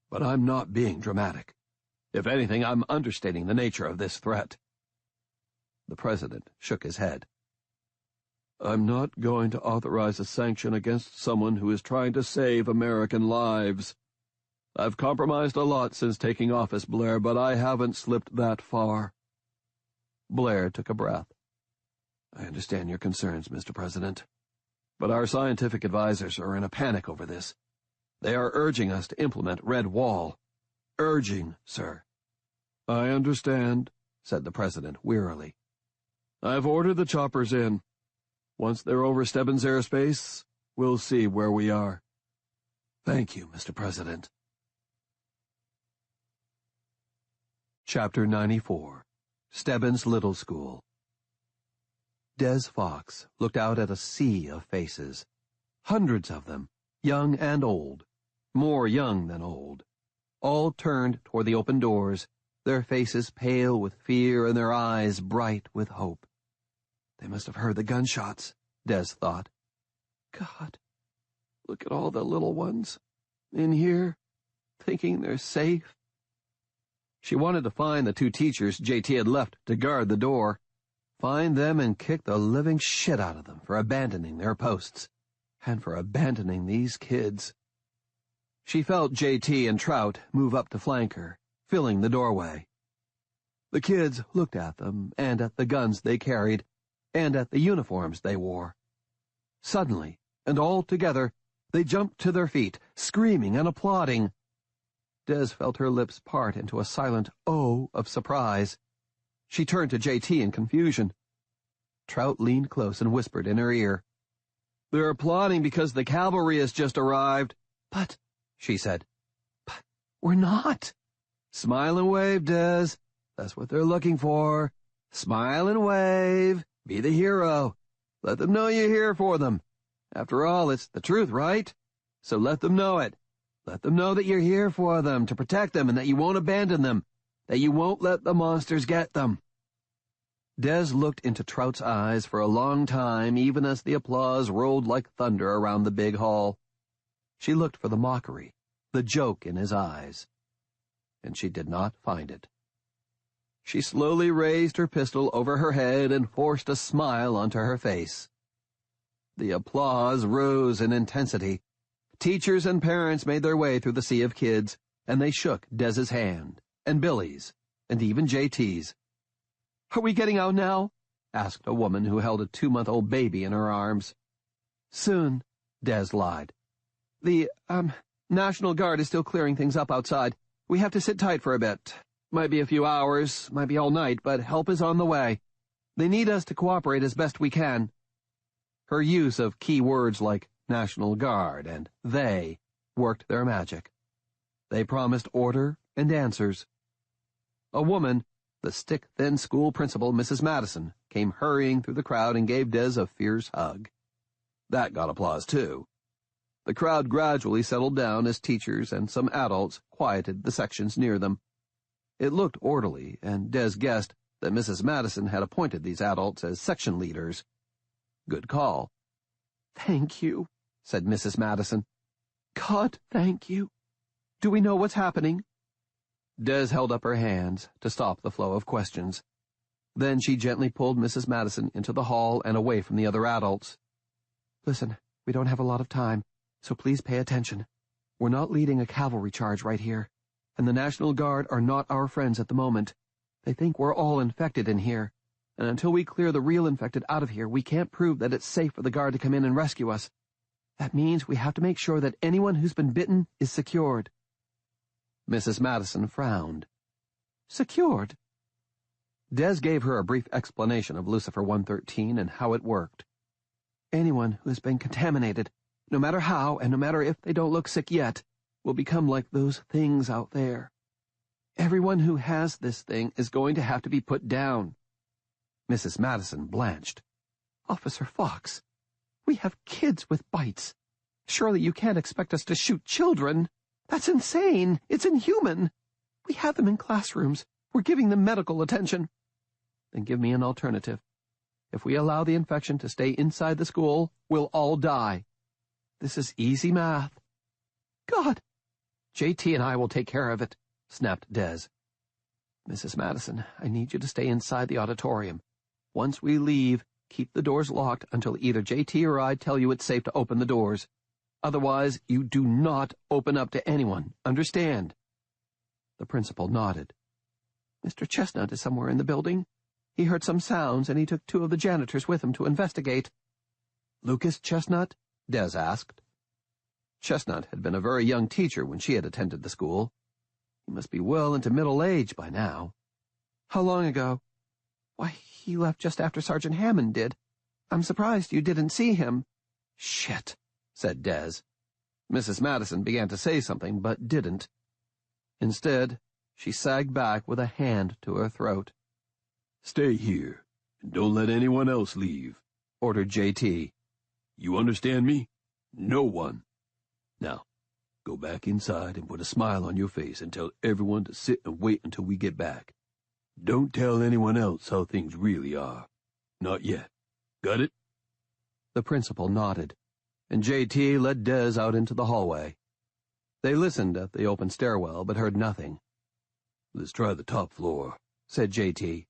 but I'm not being dramatic. If anything, I'm understating the nature of this threat. The President shook his head. I'm not going to authorize a sanction against someone who is trying to save American lives. I've compromised a lot since taking office, Blair, but I haven't slipped that far. Blair took a breath. I understand your concerns, Mr. President, but our scientific advisors are in a panic over this. They are urging us to implement Red Wall. Urging, sir. I understand, said the President wearily. I've ordered the choppers in. Once they're over Stebbins airspace, we'll see where we are. Thank you, Mr. President. Chapter 94. Stebbins Little School. Des Fox looked out at a sea of faces. Hundreds of them, young and old, more young than old, all turned toward the open doors, their faces pale with fear and their eyes bright with hope. They must have heard the gunshots, Des thought. God, look at all the little ones in here, thinking they're safe. She wanted to find the two teachers J.T. had left to guard the door, find them and kick the living shit out of them for abandoning their posts, and for abandoning these kids. She felt J.T. and Trout move up to flank her, filling the doorway. The kids looked at them, and at the guns they carried, and at the uniforms they wore. Suddenly, and all together, they jumped to their feet, screaming and applauding. Des felt her lips part into a silent "oh" of surprise. She turned to J.T. in confusion. Trout leaned close and whispered in her ear. They're applauding because the cavalry has just arrived. But, she said, but we're not. Smile and wave, Des. That's what they're looking for. Smile and wave. Be the hero. Let them know you're here for them. After all, it's the truth, right? So let them know it. Let them know that you're here for them, to protect them, and that you won't abandon them, that you won't let the monsters get them. Des looked into Trout's eyes for a long time, even as the applause rolled like thunder around the big hall. She looked for the mockery, the joke in his eyes, and she did not find it. She slowly raised her pistol over her head and forced a smile onto her face. The applause rose in intensity. Teachers and parents made their way through the sea of kids, and they shook Des's hand, and Billy's, and even J.T.'s. Are we getting out now? Asked a woman who held a 2-month-old baby in her arms. Soon, Des lied. The, National Guard is still clearing things up outside. We have to sit tight for a bit. Might be a few hours, might be all night, but help is on the way. They need us to cooperate as best we can. Her use of key words like National Guard and they worked their magic. They promised order and answers. A woman, the stick-thin school principal, Mrs. Madison, came hurrying through the crowd and gave Des a fierce hug. That got applause, too. The crowd gradually settled down as teachers and some adults quieted the sections near them. It looked orderly, and Des guessed that Mrs. Madison had appointed these adults as section leaders. Good call. Thank you, said Mrs. Madison. God, thank you. Do we know what's happening? Des held up her hands to stop the flow of questions. Then she gently pulled Mrs. Madison into the hall and away from the other adults. Listen, we don't have a lot of time, so please pay attention. We're not leading a cavalry charge right here, and the National Guard are not our friends at the moment. They think we're all infected in here, and until we clear the real infected out of here, we can't prove that it's safe for the Guard to come in and rescue us. That means we have to make sure that anyone who's been bitten is secured." Mrs. Madison frowned. "Secured?" Des gave her a brief explanation of Lucifer 113 and how it worked. "Anyone who has been contaminated, no matter how and no matter if they don't look sick yet, will become like those things out there. Everyone who has this thing is going to have to be put down." Mrs. Madison blanched. "Officer Fox, we have kids with bites. Surely you can't expect us to shoot children. That's insane. It's inhuman. We have them in classrooms. We're giving them medical attention." "Then give me an alternative. If we allow the infection to stay inside the school, we'll all die. This is easy math." "God!" "JT and I will take care of it," snapped Des. "Mrs. Madison, I need you to stay inside the auditorium. Once we leave, keep the doors locked until either JT or I tell you it's safe to open the doors. Otherwise, you do not open up to anyone. Understand?" The principal nodded. "Mr. Chestnut is somewhere in the building. He heard some sounds, and he took 2 of the janitors with him to investigate." "Lucas Chestnut?" Des asked. Chestnut had been a very young teacher when she had attended the school. He must be well into middle age by now. "How long ago?" "Why, he left just after Sergeant Hammond did. I'm surprised you didn't see him." "Shit," said Des. Mrs. Madison began to say something, but didn't. Instead, she sagged back with a hand to her throat. "Stay here, and don't let anyone else leave," ordered JT. "You understand me? No one. Now, go back inside and put a smile on your face and tell everyone to sit and wait until we get back. Don't tell anyone else how things really are. Not yet. Got it?" The principal nodded, and JT led Des out into the hallway. They listened at the open stairwell, but heard nothing. "Let's try the top floor," said JT.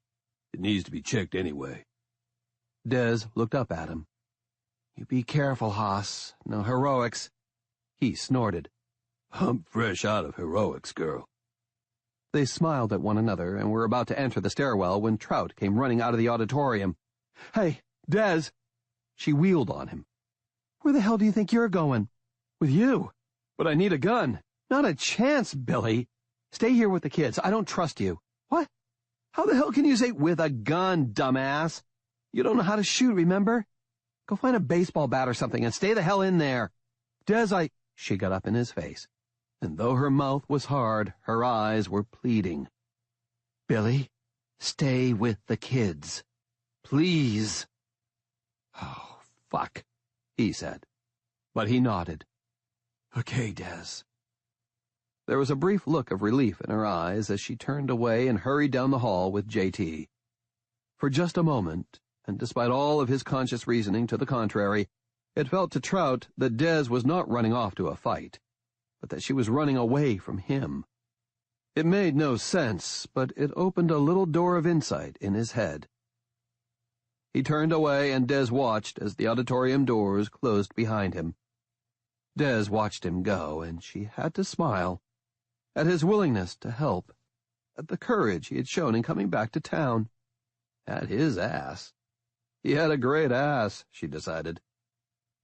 "It needs to be checked anyway." Des looked up at him. "You be careful, Haas. No heroics." He snorted. "I'm fresh out of heroics, girl." They smiled at one another and were about to enter the stairwell when Trout came running out of the auditorium. "Hey, Des!" She wheeled on him. "Where the hell do you think you're going?" "With you. But I need a gun." "Not a chance, Billy. Stay here with the kids. I don't trust you." "What? How the hell can you say 'with a gun', dumbass? You don't know how to shoot, remember? Go find a baseball bat or something and stay the hell in there." "Des, She got up in his face, and though her mouth was hard, her eyes were pleading. "Billy, stay with the kids. Please." "Oh, fuck," he said, but he nodded. "Okay, Des." There was a brief look of relief in her eyes as she turned away and hurried down the hall with JT. For just a moment, and despite all of his conscious reasoning to the contrary, it felt to Trout that Des was not running off to a fight, but that she was running away from him. It made no sense, but it opened a little door of insight in his head. He turned away, and Des watched as the auditorium doors closed behind him. Des watched him go, and she had to smile at his willingness to help, at the courage he had shown in coming back to town, at his ass. He had a great ass, she decided.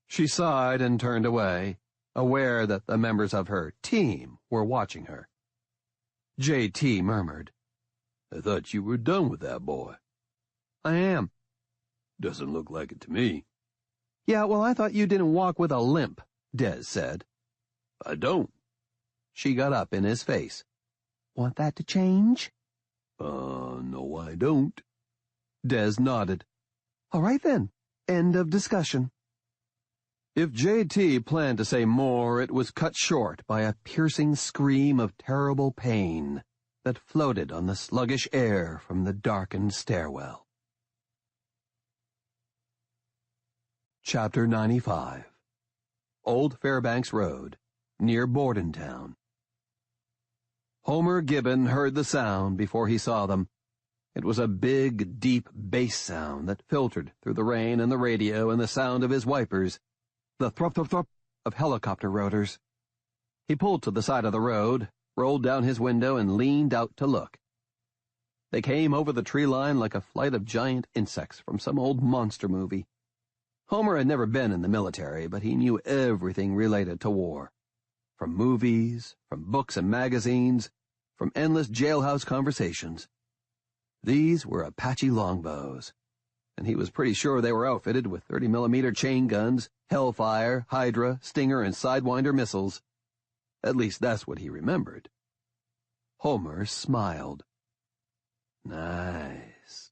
She sighed and turned away, aware that the members of her team were watching her. JT murmured, "I thought you were done with that boy." "I am." "Doesn't look like it to me." "Yeah, well, I thought you didn't walk with a limp," Des said. "I don't." She got up in his face. "Want that to change?" No, I don't." Des nodded. "All right, then. End of discussion." If JT planned to say more, it was cut short by a piercing scream of terrible pain that floated on the sluggish air from the darkened stairwell. Chapter 95. Old Fairbanks Road, near Bordentown. Homer Gibbon heard the sound before he saw them. It was a big, deep bass sound that filtered through the rain and the radio and the sound of his wipers, the thrup-thrup-thrup of helicopter rotors. He pulled to the side of the road, rolled down his window, and leaned out to look. They came over the tree line like a flight of giant insects from some old monster movie. Homer had never been in the military, but he knew everything related to war. From movies, from books and magazines, from endless jailhouse conversations. These were Apache longbows, and he was pretty sure they were outfitted with 30mm chain guns, Hellfire, Hydra, Stinger, and Sidewinder missiles. At least that's what he remembered. Homer smiled. Nice.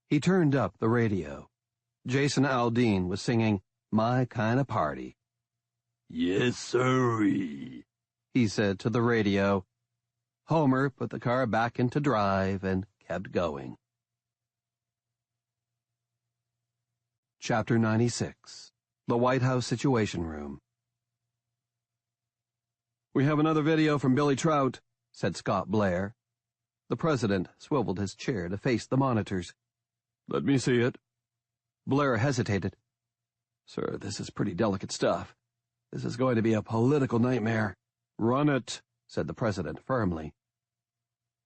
He turned up the radio. Jason Aldean was singing My Kinda Party. Yes, sirree, he said to the radio. Homer put the car back into drive and kept going. Chapter 96. The White House Situation Room. We have another video from Billy Trout, said Scott Blair. The president swiveled his chair to face the monitors. Let me see it. Blair hesitated. Sir, this is pretty delicate stuff. This is going to be a political nightmare. Run it, said the president firmly.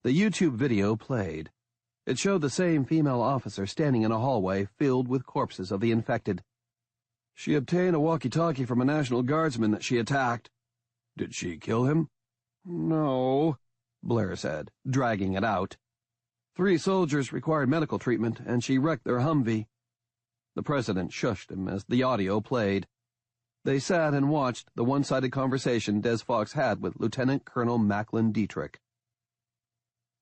The YouTube video played. It showed the same female officer standing in a hallway filled with corpses of the infected. She obtained a walkie-talkie from a National Guardsman that she attacked. Did she kill him? No, Blair said, dragging it out. 3 soldiers required medical treatment, and she wrecked their Humvee. The president shushed him as the audio played. They sat and watched the one-sided conversation Des Fox had with Lieutenant Colonel Macklin Dietrich.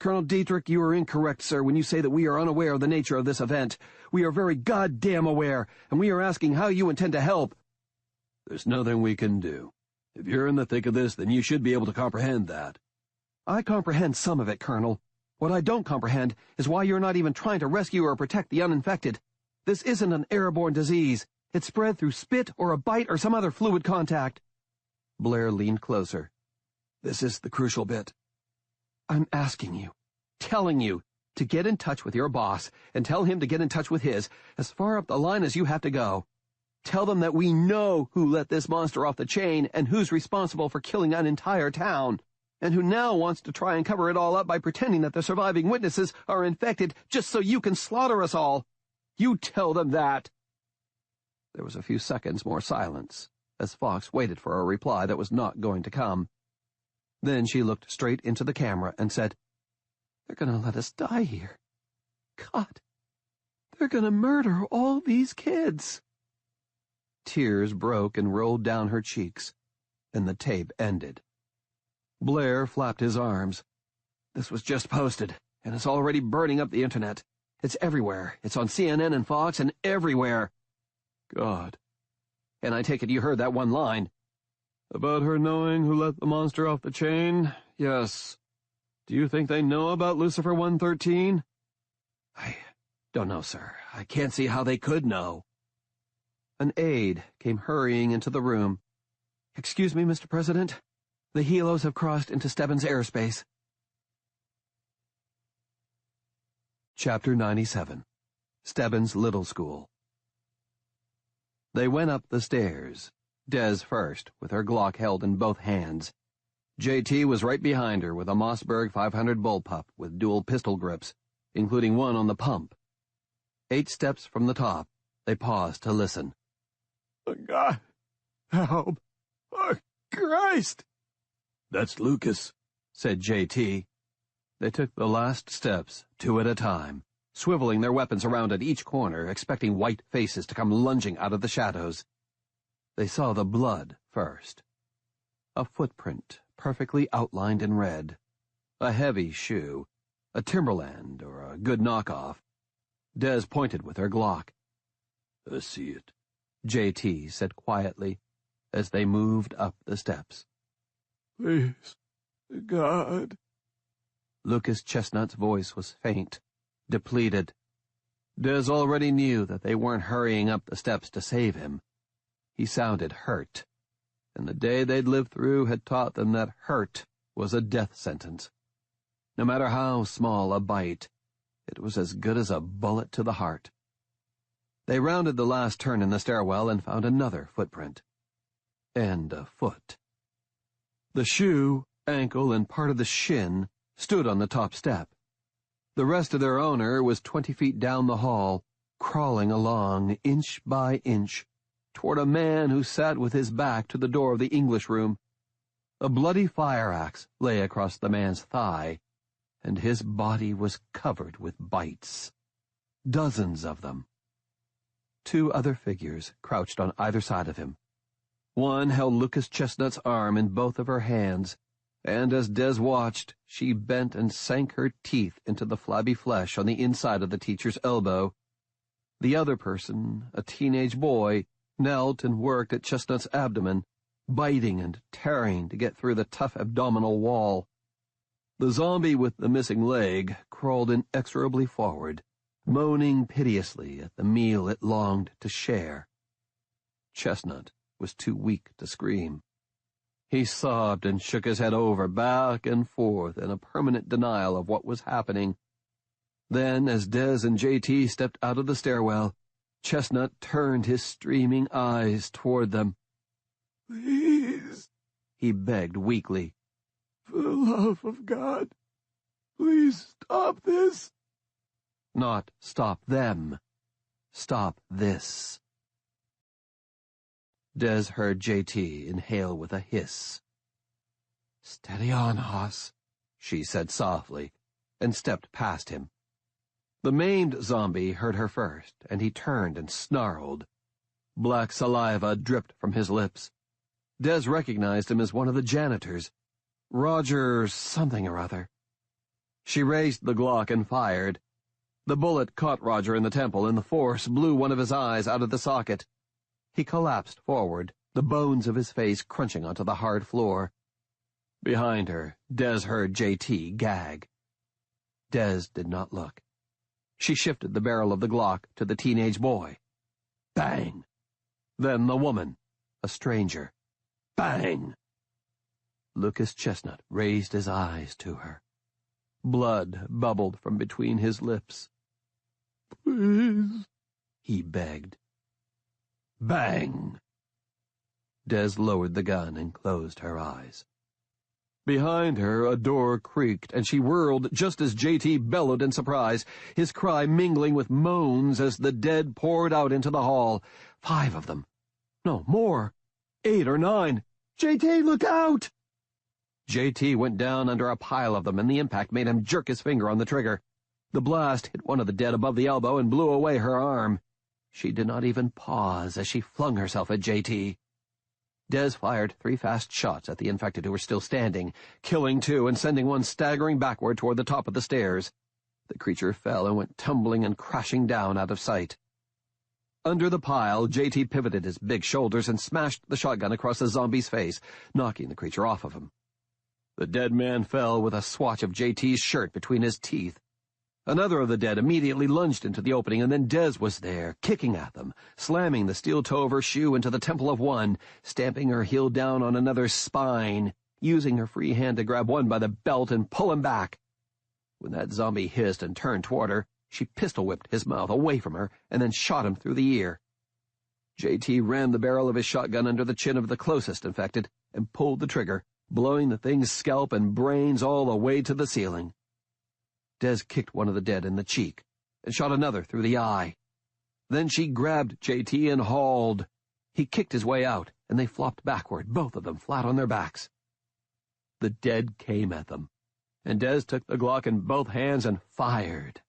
Colonel Dietrich, you are incorrect, sir, when you say that we are unaware of the nature of this event. We are very goddamn aware, and we are asking how you intend to help. There's nothing we can do. If you're in the thick of this, then you should be able to comprehend that. I comprehend some of it, Colonel. What I don't comprehend is why you're not even trying to rescue or protect the uninfected. This isn't an airborne disease. It's spread through spit or a bite or some other fluid contact. Blair leaned closer. This is the crucial bit. I'm asking you, telling you, to get in touch with your boss and tell him to get in touch with his, as far up the line as you have to go. Tell them that we know who let this monster off the chain and who's responsible for killing an entire town, and who now wants to try and cover it all up by pretending that the surviving witnesses are infected just so you can slaughter us all. You tell them that. There was a few seconds more silence, as Fox waited for a reply that was not going to come. Then she looked straight into the camera and said, They're going to let us die here. God, they're going to murder all these kids. Tears broke and rolled down her cheeks, and the tape ended. Blair flapped his arms. This was just posted, and it's already burning up the internet. It's everywhere. It's on CNN and Fox and everywhere. God. And I take it you heard that one line. About her knowing who let the monster off the chain? Yes. Do you think they know about Lucifer 113? I don't know, sir. I can't see how they could know. An aide came hurrying into the room. Excuse me, Mr. President. The helos have crossed into Stebbins airspace. Chapter 97. Stebbins Little School. They went up the stairs, Des first, with her Glock held in both hands. J.T. was right behind her with a Mossberg 500 bullpup with dual pistol grips, including one on the pump. 8 steps from the top, they paused to listen. God, help! Oh, Christ! That's Lucas, said J.T. They took the last steps, 2 at a time, swiveling their weapons around at each corner, expecting white faces to come lunging out of the shadows. They saw the blood first. A footprint, perfectly outlined in red. A heavy shoe, a Timberland or a good knockoff. Des pointed with her Glock. I see it, J.T. said quietly, as they moved up the steps. Please, God. Lucas Chestnut's voice was faint, depleted. Des already knew that they weren't hurrying up the steps to save him. He sounded hurt, and the day they'd lived through had taught them that hurt was a death sentence. No matter how small a bite, it was as good as a bullet to the heart. They rounded the last turn in the stairwell and found another footprint. And a foot. The shoe, ankle, and part of the shin stood on the top step. The rest of their owner was 20 feet down the hall, crawling along, inch by inch, toward a man who sat with his back to the door of the English room. A bloody fire-axe lay across the man's thigh, and his body was covered with bites. Dozens of them. 2 other figures crouched on either side of him. One held Lucas Chestnut's arm in both of her hands, and as Des watched, she bent and sank her teeth into the flabby flesh on the inside of the teacher's elbow. The other person, a teenage boy, knelt and worked at Chestnut's abdomen, biting and tearing to get through the tough abdominal wall. The zombie with the missing leg crawled inexorably forward, moaning piteously at the meal it longed to share. Chestnut was too weak to scream. He sobbed and shook his head over, back and forth, in a permanent denial of what was happening. Then, as Des and J.T. stepped out of the stairwell, Chestnut turned his streaming eyes toward them. "Please," he begged weakly. "For the love of God, please stop this." Not stop them. Stop this. Des heard J.T. inhale with a hiss. "Steady on, Hoss," she said softly, and stepped past him. The maimed zombie heard her first, and he turned and snarled. Black saliva dripped from his lips. Des recognized him as one of the janitors, Roger something or other. She raised the Glock and fired. The bullet caught Roger in the temple, and the force blew one of his eyes out of the socket. He collapsed forward, the bones of his face crunching onto the hard floor. Behind her, Des heard J.T. gag. Des did not look. She shifted the barrel of the Glock to the teenage boy. Bang! Then the woman, a stranger. Bang! Lucas Chestnut raised his eyes to her. Blood bubbled from between his lips. "Please," he begged. Bang! Des lowered the gun and closed her eyes. Behind her, a door creaked, and she whirled just as J.T. bellowed in surprise, his cry mingling with moans as the dead poured out into the hall. 5 of them. No, more. 8 or 9. "J.T., look out!" J.T. went down under a pile of them, and the impact made him jerk his finger on the trigger. The blast hit one of the dead above the elbow and blew away her arm. She did not even pause as she flung herself at J.T. Des fired 3 fast shots at the infected who were still standing, killing 2 and sending one staggering backward toward the top of the stairs. The creature fell and went tumbling and crashing down out of sight. Under the pile, J.T. pivoted his big shoulders and smashed the shotgun across the zombie's face, knocking the creature off of him. The dead man fell with a swatch of J.T.'s shirt between his teeth. Another of the dead immediately lunged into the opening, and then Des was there, kicking at them, slamming the steel toe of her shoe into the temple of one, stamping her heel down on another's spine, using her free hand to grab one by the belt and pull him back. When that zombie hissed and turned toward her, she pistol-whipped his mouth away from her and then shot him through the ear. J.T. rammed the barrel of his shotgun under the chin of the closest infected and pulled the trigger, blowing the thing's scalp and brains all the way to the ceiling. Des kicked one of the dead in the cheek and shot another through the eye. Then she grabbed J.T. and hauled. He kicked his way out, and they flopped backward, both of them flat on their backs. The dead came at them, and Des took the Glock in both hands and fired.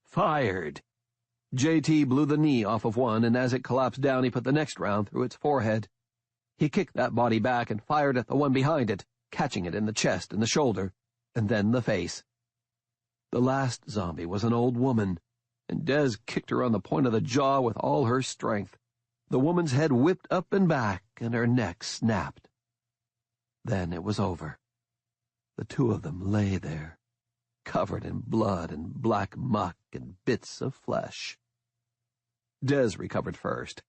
J.T. blew the knee off of one, and as it collapsed down, he put the next round through its forehead. He kicked that body back and fired at the one behind it, catching it in the chest and the shoulder, and then the face. The last zombie was an old woman, and Des kicked her on the point of the jaw with all her strength. The woman's head whipped up and back, and her neck snapped. Then it was over. The 2 of them lay there, covered in blood and black muck and bits of flesh. Des recovered first.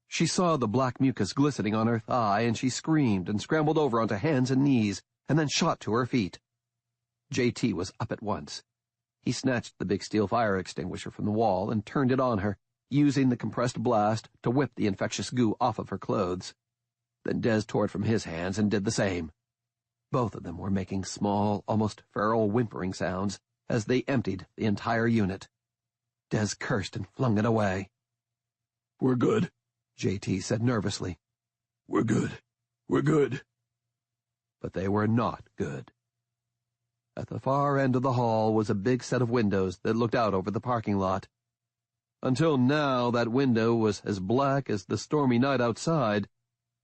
She saw the black mucus glistening on her thigh, and she screamed and scrambled over onto hands and knees, and then shot to her feet. J.T. was up at once. He snatched the big steel fire extinguisher from the wall and turned it on her, using the compressed blast to whip the infectious goo off of her clothes. Then Des tore it from his hands and did the same. Both of them were making small, almost feral whimpering sounds as they emptied the entire unit. Des cursed and flung it away. "We're good," JT said nervously. "We're good. We're good." But they were not good. At the far end of the hall was a big set of windows that looked out over the parking lot. Until now, that window was as black as the stormy night outside,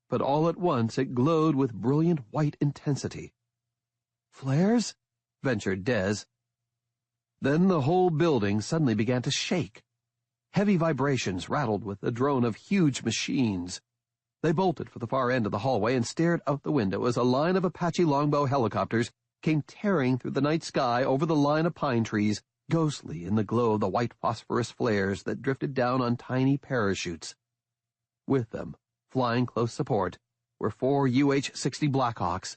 but all at once it glowed with brilliant white intensity. "Flares?" ventured Des. Then the whole building suddenly began to shake. Heavy vibrations rattled with the drone of huge machines. They bolted for the far end of the hallway and stared out the window as a line of Apache longbow helicopters came tearing through the night sky over the line of pine trees, ghostly in the glow of the white phosphorus flares that drifted down on tiny parachutes. With them, flying close support, were 4 UH-60 Blackhawks.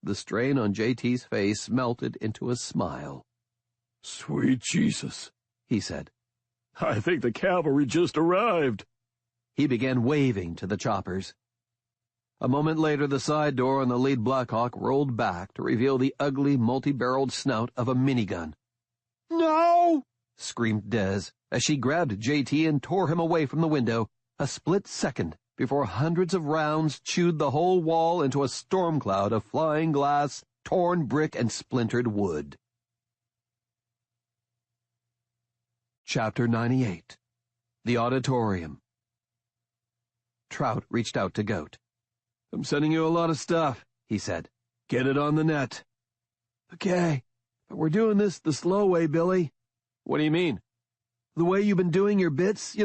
The strain on JT's face melted into a smile. "Sweet Jesus," he said. "I think the cavalry just arrived." He began waving to the choppers. A moment later, the side door on the lead Blackhawk rolled back to reveal the ugly, multi-barreled snout of a minigun. "No!" screamed Des as she grabbed JT and tore him away from the window, a split second before hundreds of rounds chewed the whole wall into a storm cloud of flying glass, torn brick, and splintered wood. Chapter 98. The Auditorium. Trout reached out to Goat. "I'm sending you a lot of stuff," he said. "Get it on the net." "Okay, but we're doing this the slow way, Billy." "What do you mean?" "The way you've been doing your bits,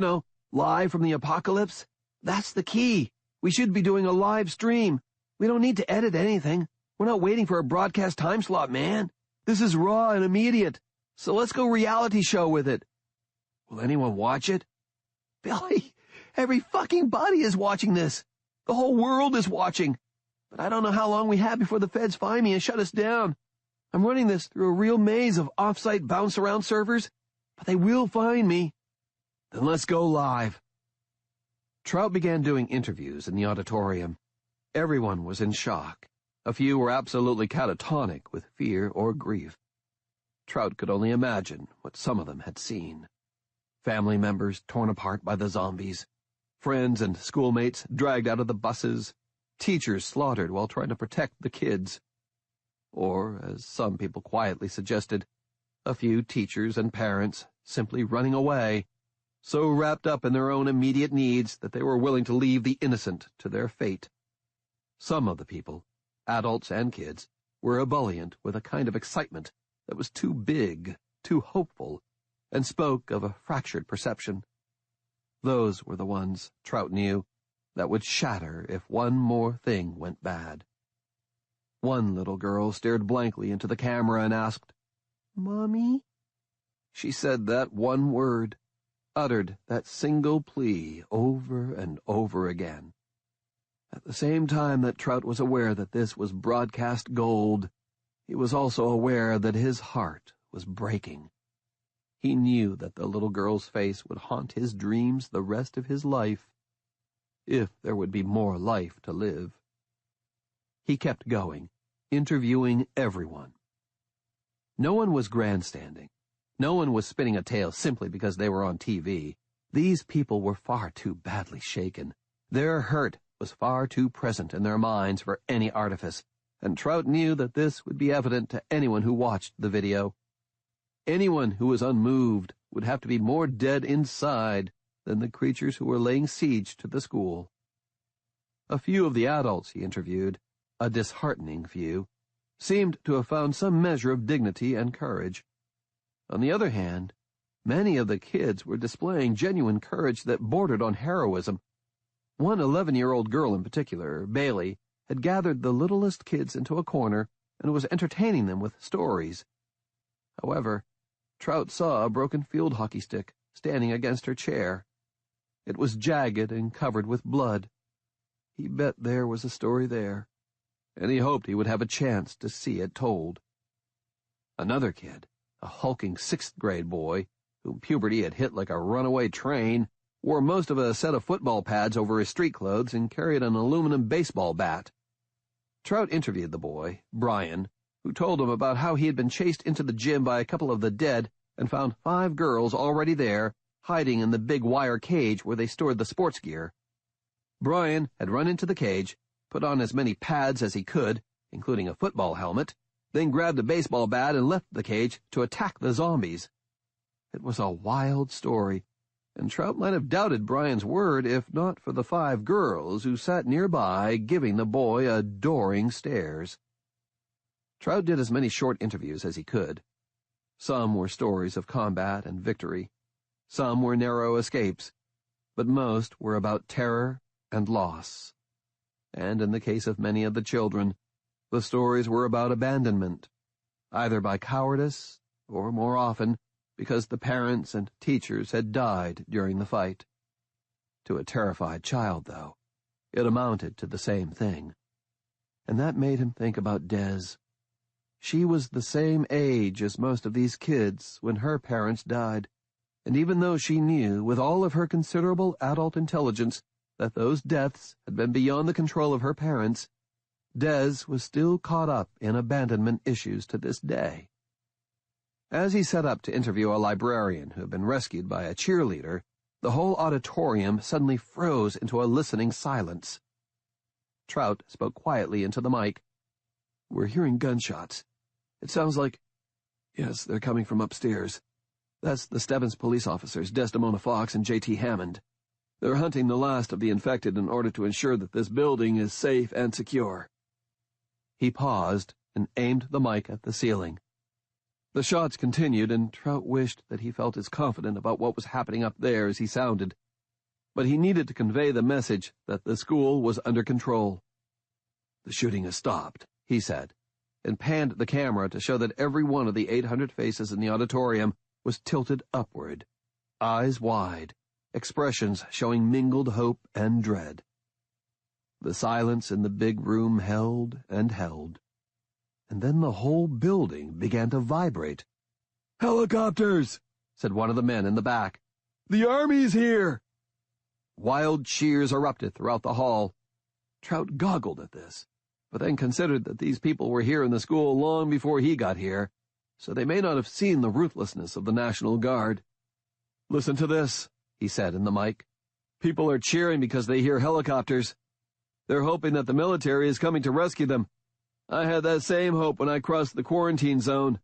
live from the apocalypse. That's the key. We should be doing a live stream. We don't need to edit anything. We're not waiting for a broadcast time slot, man. This is raw and immediate. So let's go reality show with it." "Will anyone watch it?" "Billy, every fucking body is watching this. The whole world is watching. But I don't know how long we have before the feds find me and shut us down. I'm running this through a real maze of off-site bounce-around servers, but they will find me." "Then let's go live." Trout began doing interviews in the auditorium. Everyone was in shock. A few were absolutely catatonic with fear or grief. Trout could only imagine what some of them had seen. Family members torn apart by the zombies, friends and schoolmates dragged out of the buses, teachers slaughtered while trying to protect the kids. Or, as some people quietly suggested, a few teachers and parents simply running away, so wrapped up in their own immediate needs that they were willing to leave the innocent to their fate. Some of the people, adults and kids, were ebullient with a kind of excitement that was too big, too hopeful, and spoke of a fractured perception. Those were the ones, Trout knew, that would shatter if one more thing went bad. One little girl stared blankly into the camera and asked, "Mommy?" She said that one word, uttered that single plea over and over again. At the same time that Trout was aware that this was broadcast gold, he was also aware that his heart was breaking. He knew that the little girl's face would haunt his dreams the rest of his life, if there would be more life to live. He kept going, interviewing everyone. No one was grandstanding. No one was spinning a tale simply because they were on TV. These people were far too badly shaken. Their hurt was far too present in their minds for any artifice, and Trout knew that this would be evident to anyone who watched the video. Anyone who was unmoved would have to be more dead inside than the creatures who were laying siege to the school. A few of the adults he interviewed, a disheartening few, seemed to have found some measure of dignity and courage. On the other hand, many of the kids were displaying genuine courage that bordered on heroism. One 11-year-old girl in particular, Bailey, had gathered the littlest kids into a corner and was entertaining them with stories. However, Trout saw a broken field hockey stick standing against her chair. It was jagged and covered with blood. He bet there was a story there, and he hoped he would have a chance to see it told. Another kid, a hulking 6th-grade boy, whom puberty had hit like a runaway train, wore most of a set of football pads over his street clothes and carried an aluminum baseball bat. Trout interviewed the boy, Brian, who told him about how he had been chased into the gym by a couple of the dead and found 5 girls already there, hiding in the big wire cage where they stored the sports gear. Brian had run into the cage, put on as many pads as he could, including a football helmet, then grabbed a baseball bat and left the cage to attack the zombies. It was a wild story, and Trout might have doubted Brian's word if not for the 5 girls who sat nearby giving the boy adoring stares. Trout did as many short interviews as he could. Some were stories of combat and victory. Some were narrow escapes, but most were about terror and loss. And in the case of many of the children, the stories were about abandonment, either by cowardice or, more often, because the parents and teachers had died during the fight. To a terrified child, though, it amounted to the same thing. And that made him think about Des. She was the same age as most of these kids when her parents died, and even though she knew, with all of her considerable adult intelligence, that those deaths had been beyond the control of her parents, Des was still caught up in abandonment issues to this day. As he set up to interview a librarian who had been rescued by a cheerleader, the whole auditorium suddenly froze into a listening silence. Trout spoke quietly into the mic. "We're hearing gunshots. It sounds like... Yes, they're coming from upstairs. That's the Stebbins police officers, Desdemona Fox and J.T. Hammond. They're hunting the last of the infected in order to ensure that this building is safe and secure." He paused and aimed the mic at the ceiling. The shots continued, and Trout wished that he felt as confident about what was happening up there as he sounded. But he needed to convey the message that the school was under control. "The shooting has stopped," he said, and panned the camera to show that every one of the 800 faces in the auditorium was tilted upward, eyes wide, expressions showing mingled hope and dread. The silence in the big room held and held. And then the whole building began to vibrate. "Helicopters!" said one of the men in the back. "The Army's here!" Wild cheers erupted throughout the hall. Trout goggled at this, but then considered that these people were here in the school long before he got here, so they may not have seen the ruthlessness of the National Guard. "Listen to this," he said in the mic. "People are cheering because they hear helicopters. They're hoping that the military is coming to rescue them. I had that same hope when I crossed the quarantine zone.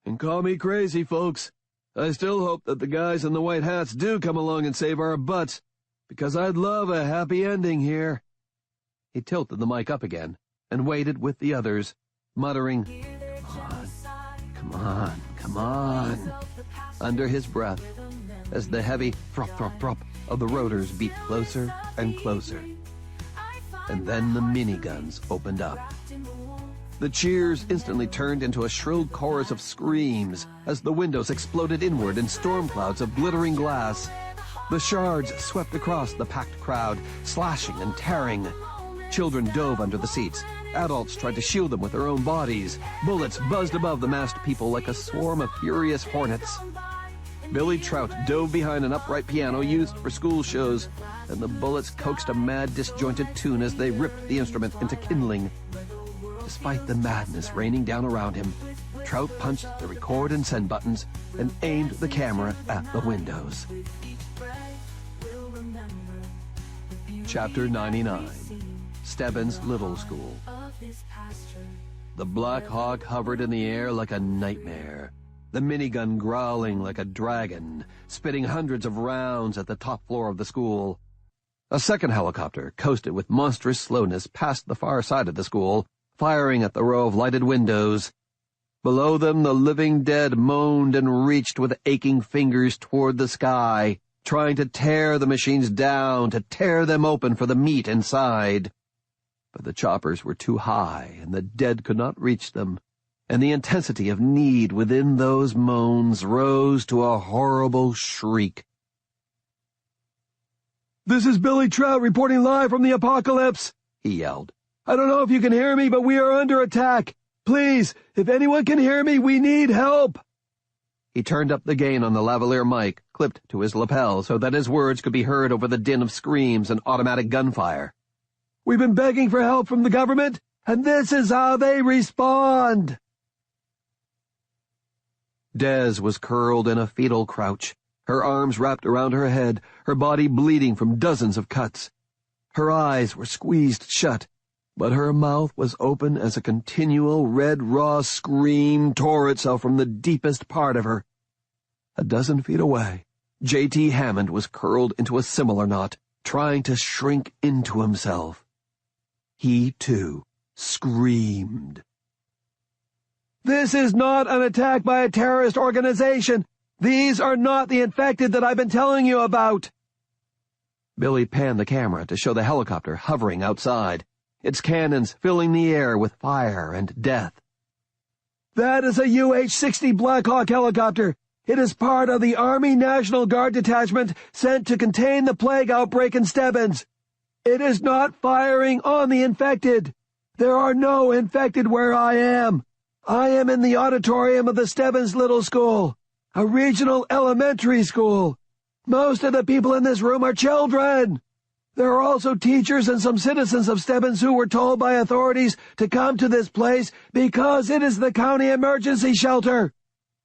And call me crazy, folks. I still hope that the guys in the white hats do come along and save our butts, because I'd love a happy ending here." He tilted the mic up again and waited with the others, muttering, "Come on, come on," under his breath, as the heavy throp, throp, throp of the rotors beat closer and closer. And then the miniguns opened up. The cheers instantly turned into a shrill chorus of screams as the windows exploded inward in storm clouds of glittering glass. The shards swept across the packed crowd, slashing and tearing. Children dove under the seats. Adults tried to shield them with their own bodies. Bullets buzzed above the massed people like a swarm of furious hornets. Billy Trout dove behind an upright piano used for school shows, and the bullets coaxed a mad, disjointed tune as they ripped the instrument into kindling. Despite the madness raining down around him, Trout punched the record and send buttons and aimed the camera at the windows. Chapter 99. Stebbins Little School. The Black Hawk hovered in the air like a nightmare, the minigun growling like a dragon, spitting hundreds of rounds at the top floor of the school. A second helicopter coasted with monstrous slowness past the far side of the school, firing at the row of lighted windows. Below them, the living dead moaned and reached with aching fingers toward the sky, trying to tear the machines down, to tear them open for the meat inside. But the choppers were too high, and the dead could not reach them, and the intensity of need within those moans rose to a horrible shriek. "This is Billy Trout reporting live from the apocalypse," he yelled. "I don't know if you can hear me, but we are under attack. Please, if anyone can hear me, we need help." He turned up the gain on the lavalier mic, clipped to his lapel so that his words could be heard over the din of screams and automatic gunfire. "We've been begging for help from the government, and this is how they respond." Des was curled in a fetal crouch, her arms wrapped around her head, her body bleeding from dozens of cuts. Her eyes were squeezed shut, but her mouth was open as a continual red raw scream tore itself from the deepest part of her. A dozen feet away, J.T. Hammond was curled into a similar knot, trying to shrink into himself. He, too, screamed. "This is not an attack by a terrorist organization. These are not the infected that I've been telling you about." Billy panned the camera to show the helicopter hovering outside, its cannons filling the air with fire and death. "That is a UH-60 Blackhawk helicopter. It is part of the Army National Guard detachment sent to contain the plague outbreak in Stebbins. It is not firing on the infected. There are no infected where I am. I am in the auditorium of the Stebbins Little School, a regional elementary school. Most of the people in this room are children. There are also teachers and some citizens of Stebbins who were told by authorities to come to this place because it is the county emergency shelter.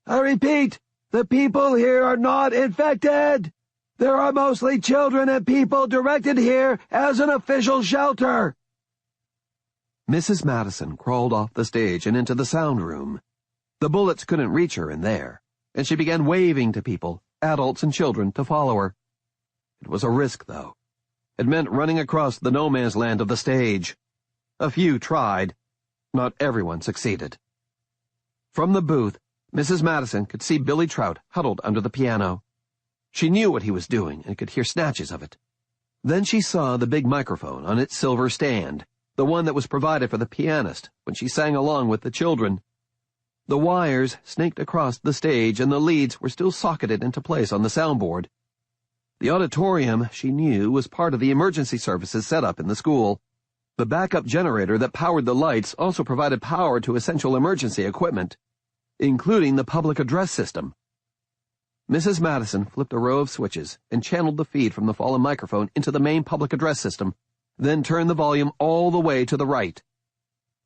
I repeat, the people here are not infected. There are mostly children and people directed here as an official shelter." Mrs. Madison crawled off the stage and into the sound room. The bullets couldn't reach her in there, and she began waving to people, adults and children, to follow her. It was a risk, though. It meant running across the no-man's land of the stage. A few tried. Not everyone succeeded. From the booth, Mrs. Madison could see Billy Trout huddled under the piano. She knew what he was doing and could hear snatches of it. Then she saw the big microphone on its silver stand, the one that was provided for the pianist when she sang along with the children. The wires snaked across the stage and the leads were still socketed into place on the soundboard. The auditorium, she knew, was part of the emergency services set up in the school. The backup generator that powered the lights also provided power to essential emergency equipment, including the public address system. Mrs. Madison flipped a row of switches and channeled the feed from the fallen microphone into the main public address system, then turned the volume all the way to the right.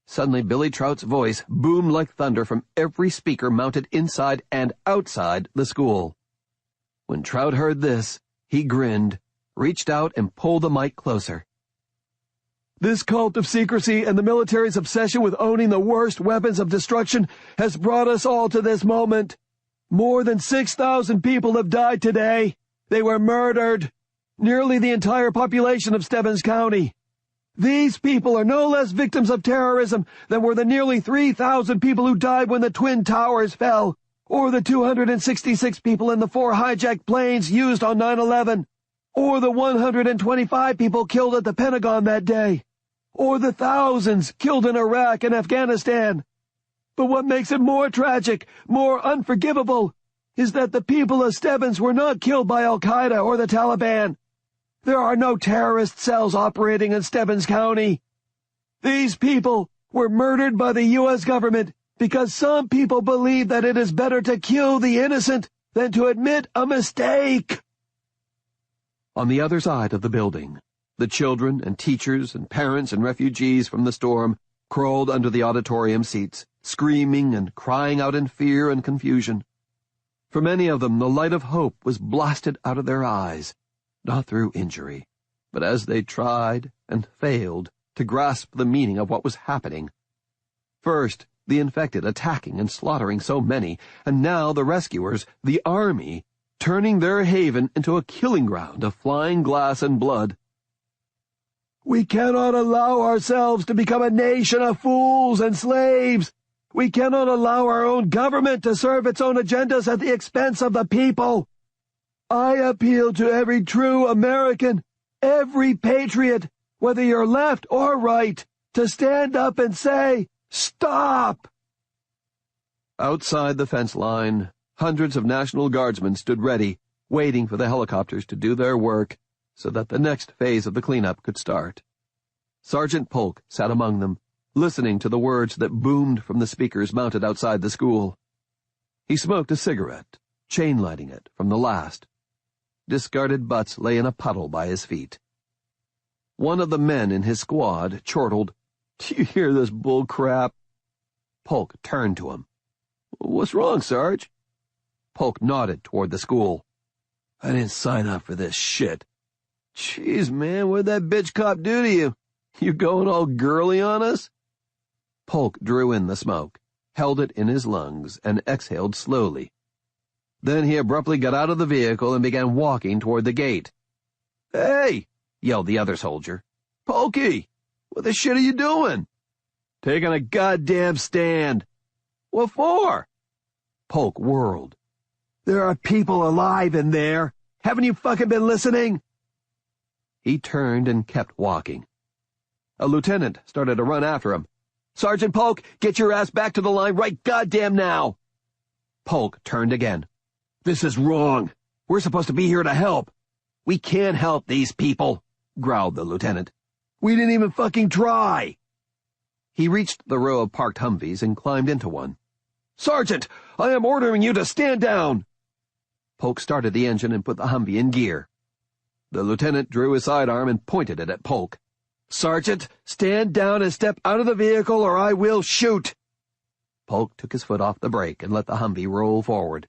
Suddenly, Billy Trout's voice boomed like thunder from every speaker mounted inside and outside the school. When Trout heard this, he grinned, reached out and pulled the mic closer. "This cult of secrecy and the military's obsession with owning the worst weapons of destruction has brought us all to this moment. More than 6,000 people have died today. They were murdered. Nearly the entire population of Stebbins County. These people are no less victims of terrorism than were the nearly 3,000 people who died when the Twin Towers fell, or the 266 people in the 4 hijacked planes used on 9/11, or the 125 people killed at the Pentagon that day, or the thousands killed in Iraq and Afghanistan. But what makes it more tragic, more unforgivable, is that the people of Stebbins were not killed by Al-Qaeda or the Taliban. There are no terrorist cells operating in Stebbins County. These people were murdered by the U.S. government because some people believe that it is better to kill the innocent than to admit a mistake." On the other side of the building, the children and teachers and parents and refugees from the storm crawled under the auditorium seats, screaming and crying out in fear and confusion. For many of them, the light of hope was blasted out of their eyes, not through injury, but as they tried and failed to grasp the meaning of what was happening. First, the infected attacking and slaughtering so many, and now the rescuers, the army, turning their haven into a killing ground of flying glass and blood. "We cannot allow ourselves to become a nation of fools and slaves. We cannot allow our own government to serve its own agendas at the expense of the people. I appeal to every true American, every patriot, whether you're left or right, to stand up and say, 'Stop!'" Outside the fence line, hundreds of National Guardsmen stood ready, waiting for the helicopters to do their work so that the next phase of the cleanup could start. Sergeant Polk sat among them, listening to the words that boomed from the speakers mounted outside the school. He smoked a cigarette, chain-lighting it from the last. Discarded butts lay in a puddle by his feet. One of the men in his squad chortled, Do you hear this bull crap? Polk turned to him. What's wrong, Sarge? Polk nodded toward the school. I didn't sign up for this shit. Jeez, man, what'd that bitch cop do to you? You going all girly on us? Polk drew in the smoke, held it in his lungs, and exhaled slowly. Then he abruptly got out of the vehicle and began walking toward the gate. Hey! Yelled the other soldier. Polky! What the shit are you doing? Taking a goddamn stand. What for? Polk whirled. There are people alive in there. Haven't you fucking been listening? He turned and kept walking. A lieutenant started to run after him. Sergeant Polk, get your ass back to the line right goddamn now. Polk turned again. This is wrong. We're supposed to be here to help. We can't help these people, growled the lieutenant. We didn't even fucking try. He reached the row of parked Humvees and climbed into one. Sergeant, I am ordering you to stand down. Polk started the engine and put the Humvee in gear. The lieutenant drew his sidearm and pointed it at Polk. Sergeant, stand down and step out of the vehicle or I will shoot. Polk took his foot off the brake and let the Humvee roll forward.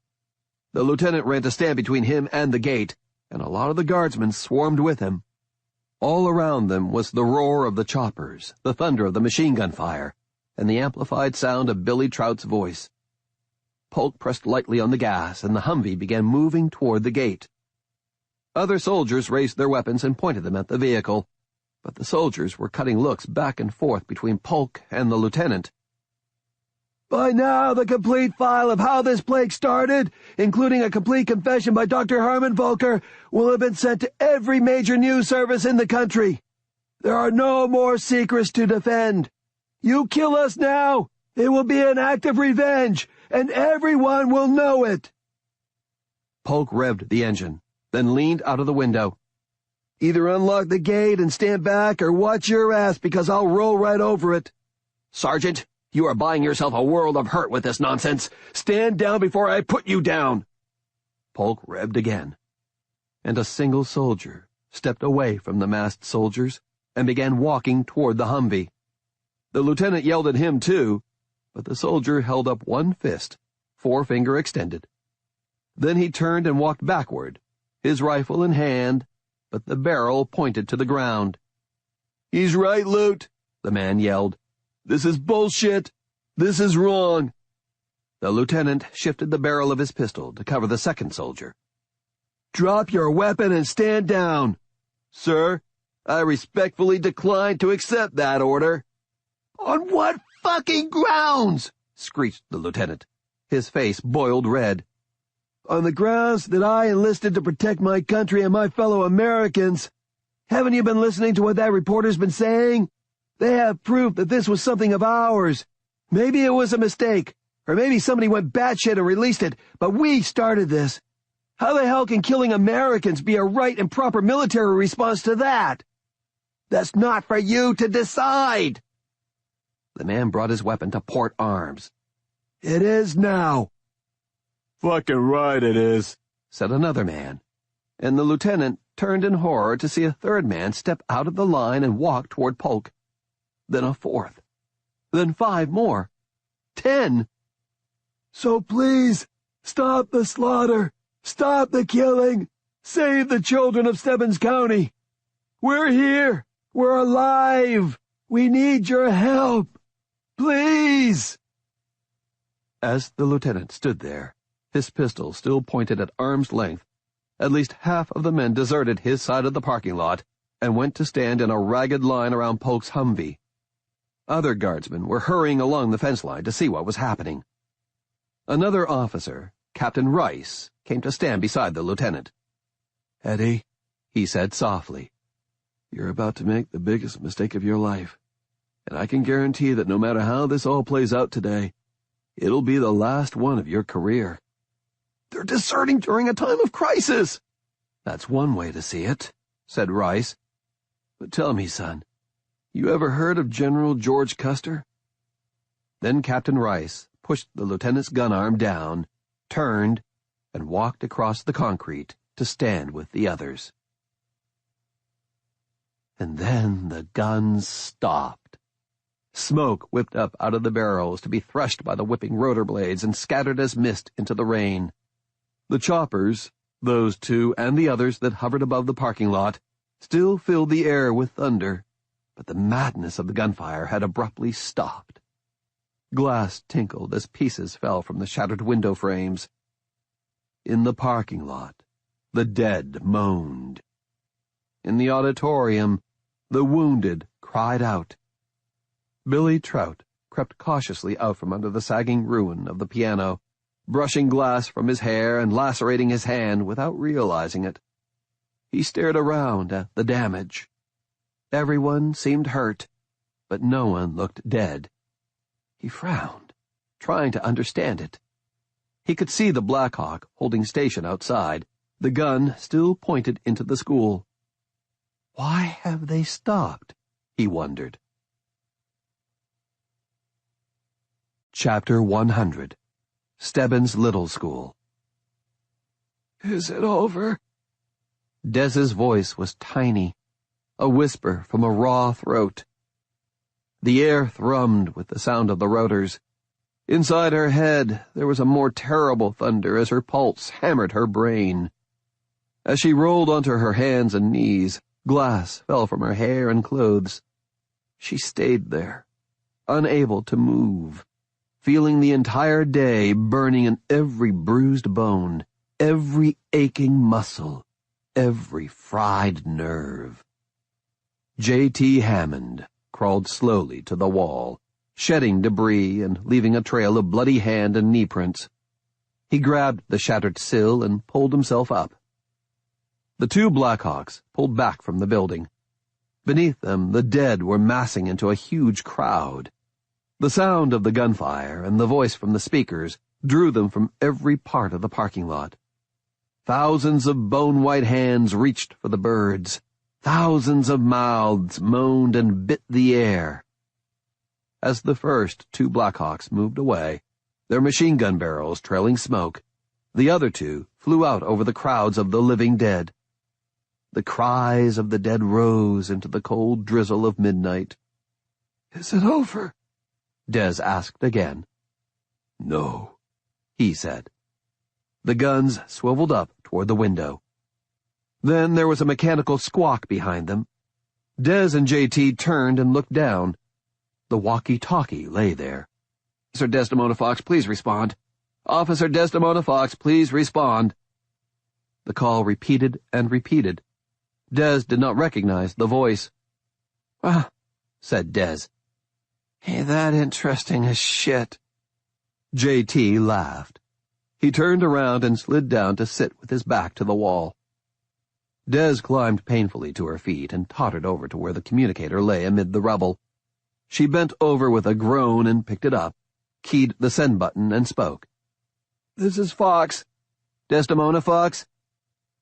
The lieutenant ran to stand between him and the gate, and a lot of the guardsmen swarmed with him. All around them was the roar of the choppers, the thunder of the machine gun fire, and the amplified sound of Billy Trout's voice. Polk pressed lightly on the gas, and the Humvee began moving toward the gate. Other soldiers raised their weapons and pointed them at the vehicle, but the soldiers were cutting looks back and forth between Polk and the lieutenant. By now, the complete file of how this plague started, including a complete confession by Dr. Herman Volker, will have been sent to every major news service in the country. There are no more secrets to defend. You kill us now, it will be an act of revenge, and everyone will know it. Polk revved the engine, then leaned out of the window. Either unlock the gate and stand back, or watch your ass, because I'll roll right over it. Sergeant, you are buying yourself a world of hurt with this nonsense. Stand down before I put you down. Polk revved again, and a single soldier stepped away from the masked soldiers and began walking toward the Humvee. The lieutenant yelled at him, too, but the soldier held up one fist, forefinger extended. Then he turned and walked backward, his rifle in hand, but the barrel pointed to the ground. He's right, Lieutenant, the man yelled. This is bullshit. This is wrong. The lieutenant shifted the barrel of his pistol to cover the second soldier. Drop your weapon and stand down. Sir, I respectfully decline to accept that order. On what fucking grounds? Screeched the lieutenant. His face boiled red. On the grounds that I enlisted to protect my country and my fellow Americans. Haven't you been listening to what that reporter's been saying? They have proof that this was something of ours. Maybe it was a mistake, or maybe somebody went batshit and released it, but we started this. How the hell can killing Americans be a right and proper military response to that? That's not for you to decide. The man brought his weapon to port arms. It is now. Fucking right it is, said another man, and the lieutenant turned in horror to see a third man step out of the line and walk toward Polk. Then a fourth. Then 5 more. 10. So please, stop the slaughter. Stop the killing. Save the children of Stebbins County. We're here. We're alive. We need your help. Please. As the lieutenant stood there, his pistol still pointed at arm's length, at least half of the men deserted his side of the parking lot and went to stand in a ragged line around Polk's Humvee. Other guardsmen were hurrying along the fence line to see what was happening. Another officer, Captain Rice, came to stand beside the lieutenant. Eddie, he said softly, you're about to make the biggest mistake of your life, and I can guarantee that no matter how this all plays out today, it'll be the last one of your career. They're deserting during a time of crisis. That's one way to see it, said Rice. But tell me, son, you ever heard of General George Custer? Then Captain Rice pushed the lieutenant's gun arm down, turned, and walked across the concrete to stand with the others. And then the guns stopped. Smoke whipped up out of the barrels to be threshed by the whipping rotor blades and scattered as mist into the rain. The choppers, those two and the others that hovered above the parking lot, still filled the air with thunder, but the madness of the gunfire had abruptly stopped. Glass tinkled as pieces fell from the shattered window frames. In the parking lot, the dead moaned. In the auditorium, the wounded cried out. Billy Trout crept cautiously out from under the sagging ruin of the piano, brushing glass from his hair and lacerating his hand without realizing it. He stared around at the damage. Everyone seemed hurt, but no one looked dead. He frowned, trying to understand it. He could see the Black Hawk holding station outside, the gun still pointed into the school. Why have they stopped? He wondered. Chapter 100. Stebbins Little School. Is it over? Dez's voice was tiny, a whisper from a raw throat. The air thrummed with the sound of the rotors. Inside her head, there was a more terrible thunder as her pulse hammered her brain. As she rolled onto her hands and knees, glass fell from her hair and clothes. She stayed there, unable to move, feeling the entire day burning in every bruised bone, every aching muscle, every fried nerve. J.T. Hammond crawled slowly to the wall, shedding debris and leaving a trail of bloody hand and knee prints. He grabbed the shattered sill and pulled himself up. The two Blackhawks pulled back from the building. Beneath them, the dead were massing into a huge crowd. The sound of the gunfire and the voice from the speakers drew them from every part of the parking lot. Thousands of bone-white hands reached for the birds. Thousands of mouths moaned and bit the air. As the first two Blackhawks moved away, their machine gun barrels trailing smoke, the other two flew out over the crowds of the living dead. The cries of the dead rose into the cold drizzle of midnight. Is it over? Dez asked again. No, he said. The guns swiveled up toward the window. Then there was a mechanical squawk behind them. Dez and J.T. turned and looked down. The walkie-talkie lay there. Officer Desdemona Fox, please respond. Officer Desdemona Fox, please respond. The call repeated and repeated. Dez did not recognize the voice. Ah, said Dez. Ain't that interesting as shit. J.T. laughed. He turned around and slid down to sit with his back to the wall. Dez climbed painfully to her feet and tottered over to where the communicator lay amid the rubble. She bent over with a groan and picked it up, keyed the send button, and spoke. This is Fox. Desdemona Fox?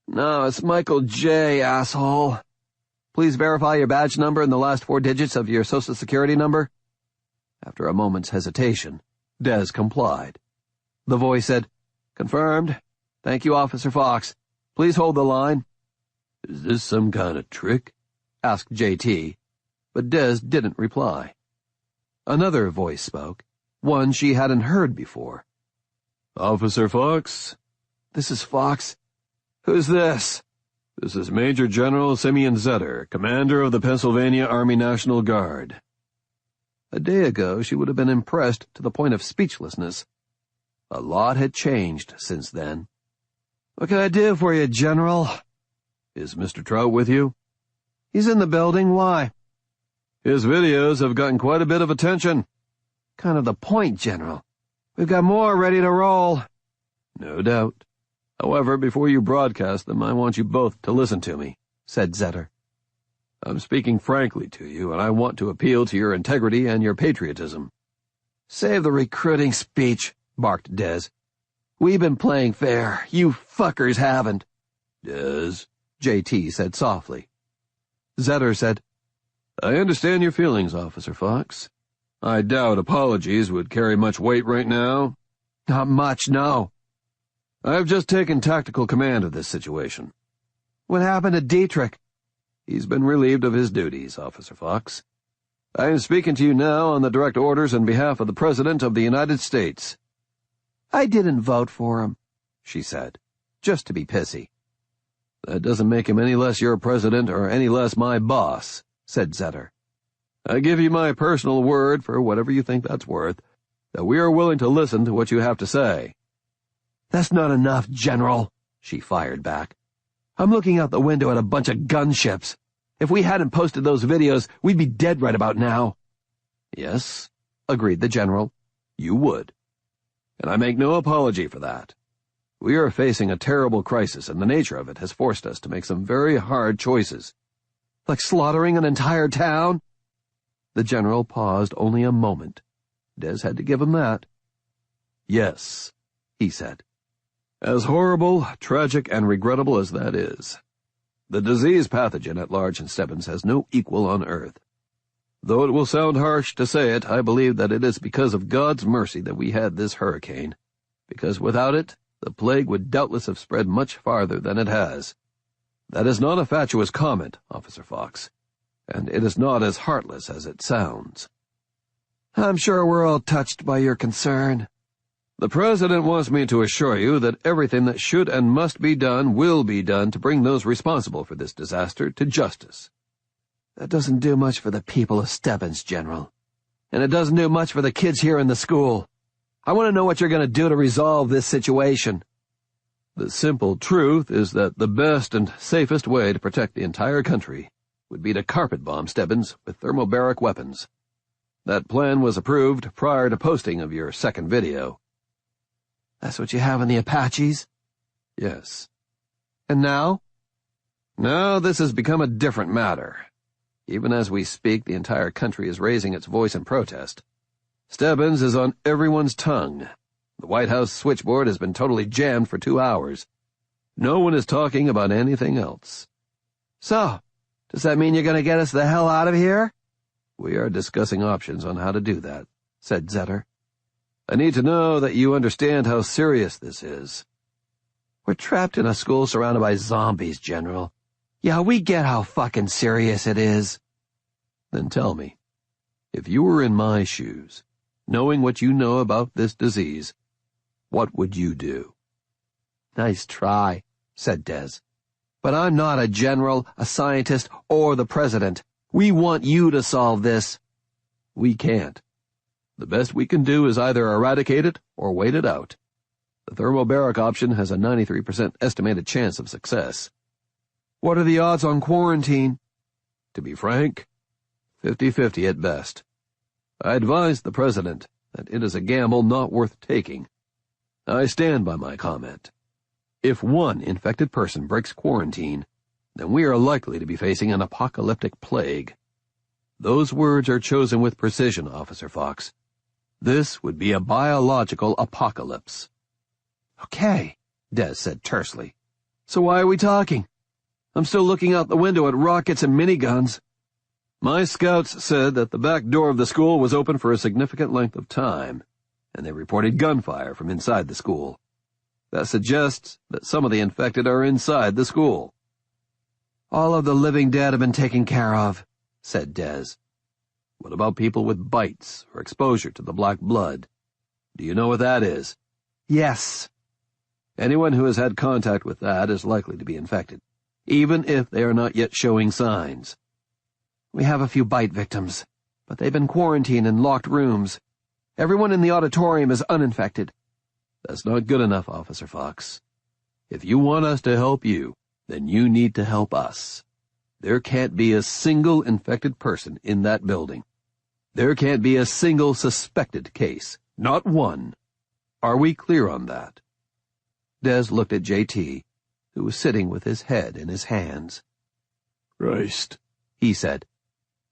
No, it's Michael J., asshole. Please verify your badge number and the last 4 digits of your Social Security number. After a moment's hesitation, Dez complied. The voice said, Confirmed. Thank you, Officer Fox. Please hold the line. Is this some kind of trick? Asked J.T., but Dez didn't reply. Another voice spoke, one she hadn't heard before. Officer Fox? This is Fox. Who's this? This is Major General Simeon Zetter, commander of the Pennsylvania Army National Guard. A day ago she would have been impressed to the point of speechlessness. A lot had changed since then. What can I do for you, General? Is Mr. Trout with you? He's in the building. Why? His videos have gotten quite a bit of attention. Kind of the point, General. We've got more ready to roll. No doubt. However, before you broadcast them, I want you both to listen to me, said Zetter. I'm speaking frankly to you, and I want to appeal to your integrity and your patriotism. Save the recruiting speech, barked Dez. We've been playing fair. You fuckers haven't. Dez, J.T. said softly. Zetter said, I understand your feelings, Officer Fox. I doubt apologies would carry much weight right now. Not much, no. I've just taken tactical command of this situation. What happened to Dietrich? He's been relieved of his duties, Officer Fox. I am speaking to you now on the direct orders on behalf of the President of the United States." "I didn't vote for him," she said, just to be pissy. "That doesn't make him any less your president or any less my boss," said Zetter. "I give you my personal word, for whatever you think that's worth, that we are willing to listen to what you have to say." "That's not enough, General," she fired back. "I'm looking out the window at a bunch of gunships. If we hadn't posted those videos, we'd be dead right about now." "Yes," agreed the General, "you would. And I make no apology for that. We are facing a terrible crisis, and the nature of it has forced us to make some very hard choices." "Like slaughtering an entire town?" The General paused only a moment. Des had to give him that. "Yes," he said. "As horrible, tragic, and regrettable as that is, the disease pathogen at large in Stebbins has no equal on Earth. Though it will sound harsh to say it, I believe that it is because of God's mercy that we had this hurricane, because without it, the plague would doubtless have spread much farther than it has. That is not a fatuous comment, Officer Fox, and it is not as heartless as it sounds." "I'm sure we're all touched by your concern." "The President wants me to assure you that everything that should and must be done will be done to bring those responsible for this disaster to justice." "That doesn't do much for the people of Stebbins, General. And it doesn't do much for the kids here in the school. I want to know what you're going to do to resolve this situation." "The simple truth is that the best and safest way to protect the entire country would be to carpet bomb Stebbins with thermobaric weapons. That plan was approved prior to posting of your second video." "That's what you have in the Apaches?" "Yes." "And now?" "Now this has become a different matter. Even as we speak, the entire country is raising its voice in protest. Stebbins is on everyone's tongue. The White House switchboard has been totally jammed for 2 hours. No one is talking about anything else." "So, does that mean you're going to get us the hell out of here?" "We are discussing options on how to do that," said Zetter. "I need to know that you understand how serious this is." "We're trapped in a school surrounded by zombies, General. Yeah, we get how fucking serious it is." "Then tell me, if you were in my shoes, knowing what you know about this disease, what would you do?" "Nice try," said Des. "But I'm not a general, a scientist, or the president. We want you to solve this." "We can't. The best we can do is either eradicate it or wait it out. The thermobaric option has a 93% estimated chance of success." "What are the odds on quarantine?" "To be frank, 50-50 at best. I advised the President that it is a gamble not worth taking. I stand by my comment. If one infected person breaks quarantine, then we are likely to be facing an apocalyptic plague. Those words are chosen with precision, Officer Fox. This would be a biological apocalypse." "Okay," Des said tersely. "So why are we talking? I'm still looking out the window at rockets and miniguns." "My scouts said that the back door of the school was open for a significant length of time, and they reported gunfire from inside the school. That suggests that some of the infected are inside the school." "All of the living dead have been taken care of," said Des. "What about people with bites or exposure to the black blood? Do you know what that is?" "Yes." "Anyone who has had contact with that is likely to be infected, even if they are not yet showing signs." "We have a few bite victims, but they've been quarantined in locked rooms. Everyone in the auditorium is uninfected." "That's not good enough, Officer Fox. If you want us to help you, then you need to help us. There can't be a single infected person in that building. There can't be a single suspected case. Not one. Are we clear on that?" Des looked at J.T., who was sitting with his head in his hands. "Christ," he said.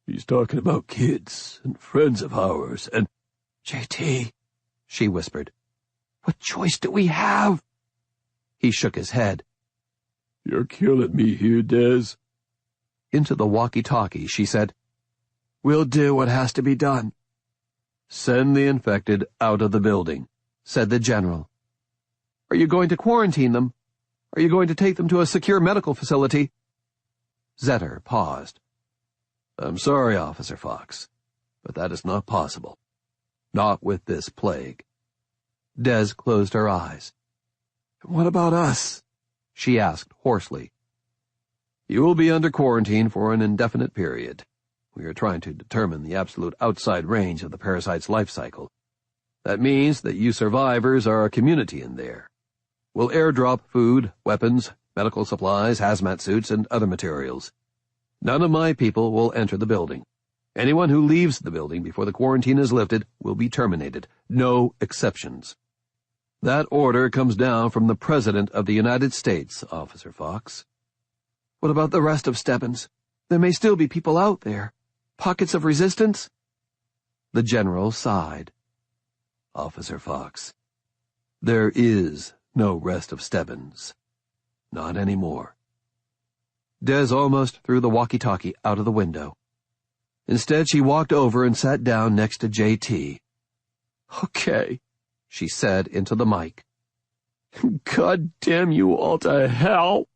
"He's talking about kids and friends of ours, and—" "J.T.," she whispered, "what choice do we have?" He shook his head. "You're killing me here, Des." Into the walkie-talkie, she said, "We'll do what has to be done." "Send the infected out of the building," said the General. "Are you going to quarantine them? Are you going to take them to a secure medical facility?" Zetter paused. "I'm sorry, Officer Fox. but that is not possible. Not with this plague. Des closed her eyes. "What about us?" she asked hoarsely. "You will be under quarantine for an indefinite period. We are trying to determine the absolute outside range of the parasite's life cycle. That means that you survivors are a community in there. We'll airdrop food, weapons, medical supplies, hazmat suits, and other materials. None of my people will enter the building. Anyone who leaves the building before the quarantine is lifted will be terminated. No exceptions. That order comes down from the President of the United States, Officer Fox." "What about the rest of Stebbins? There may still be people out there. Pockets of resistance?" The General sighed. "Officer Fox, there is no rest of Stebbins. Not anymore." Des almost threw the walkie-talkie out of the window. Instead, she walked over and sat down next to J.T. "Okay," she said into the mic. "God damn you all to hell."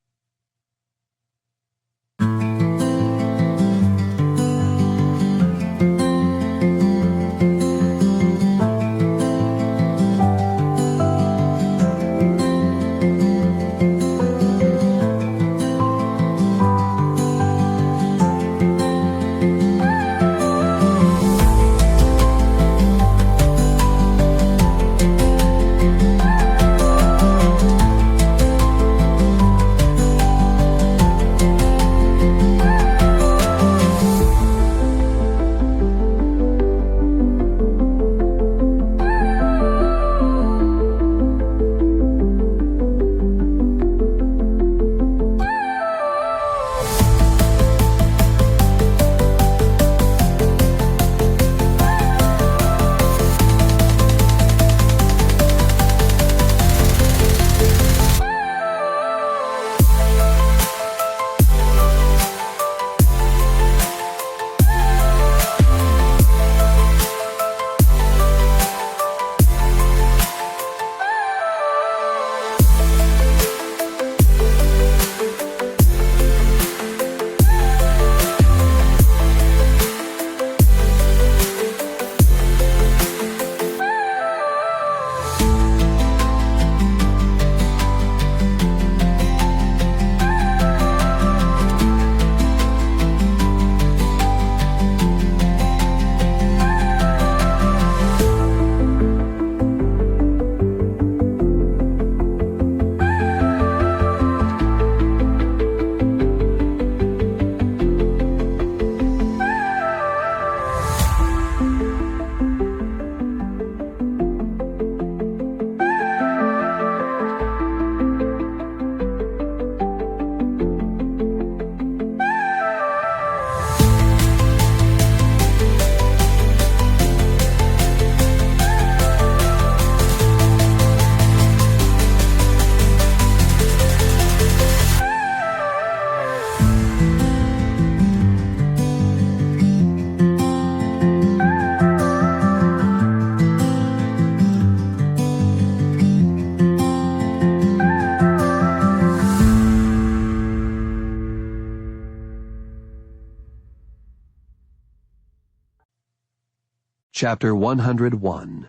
Chapter 101.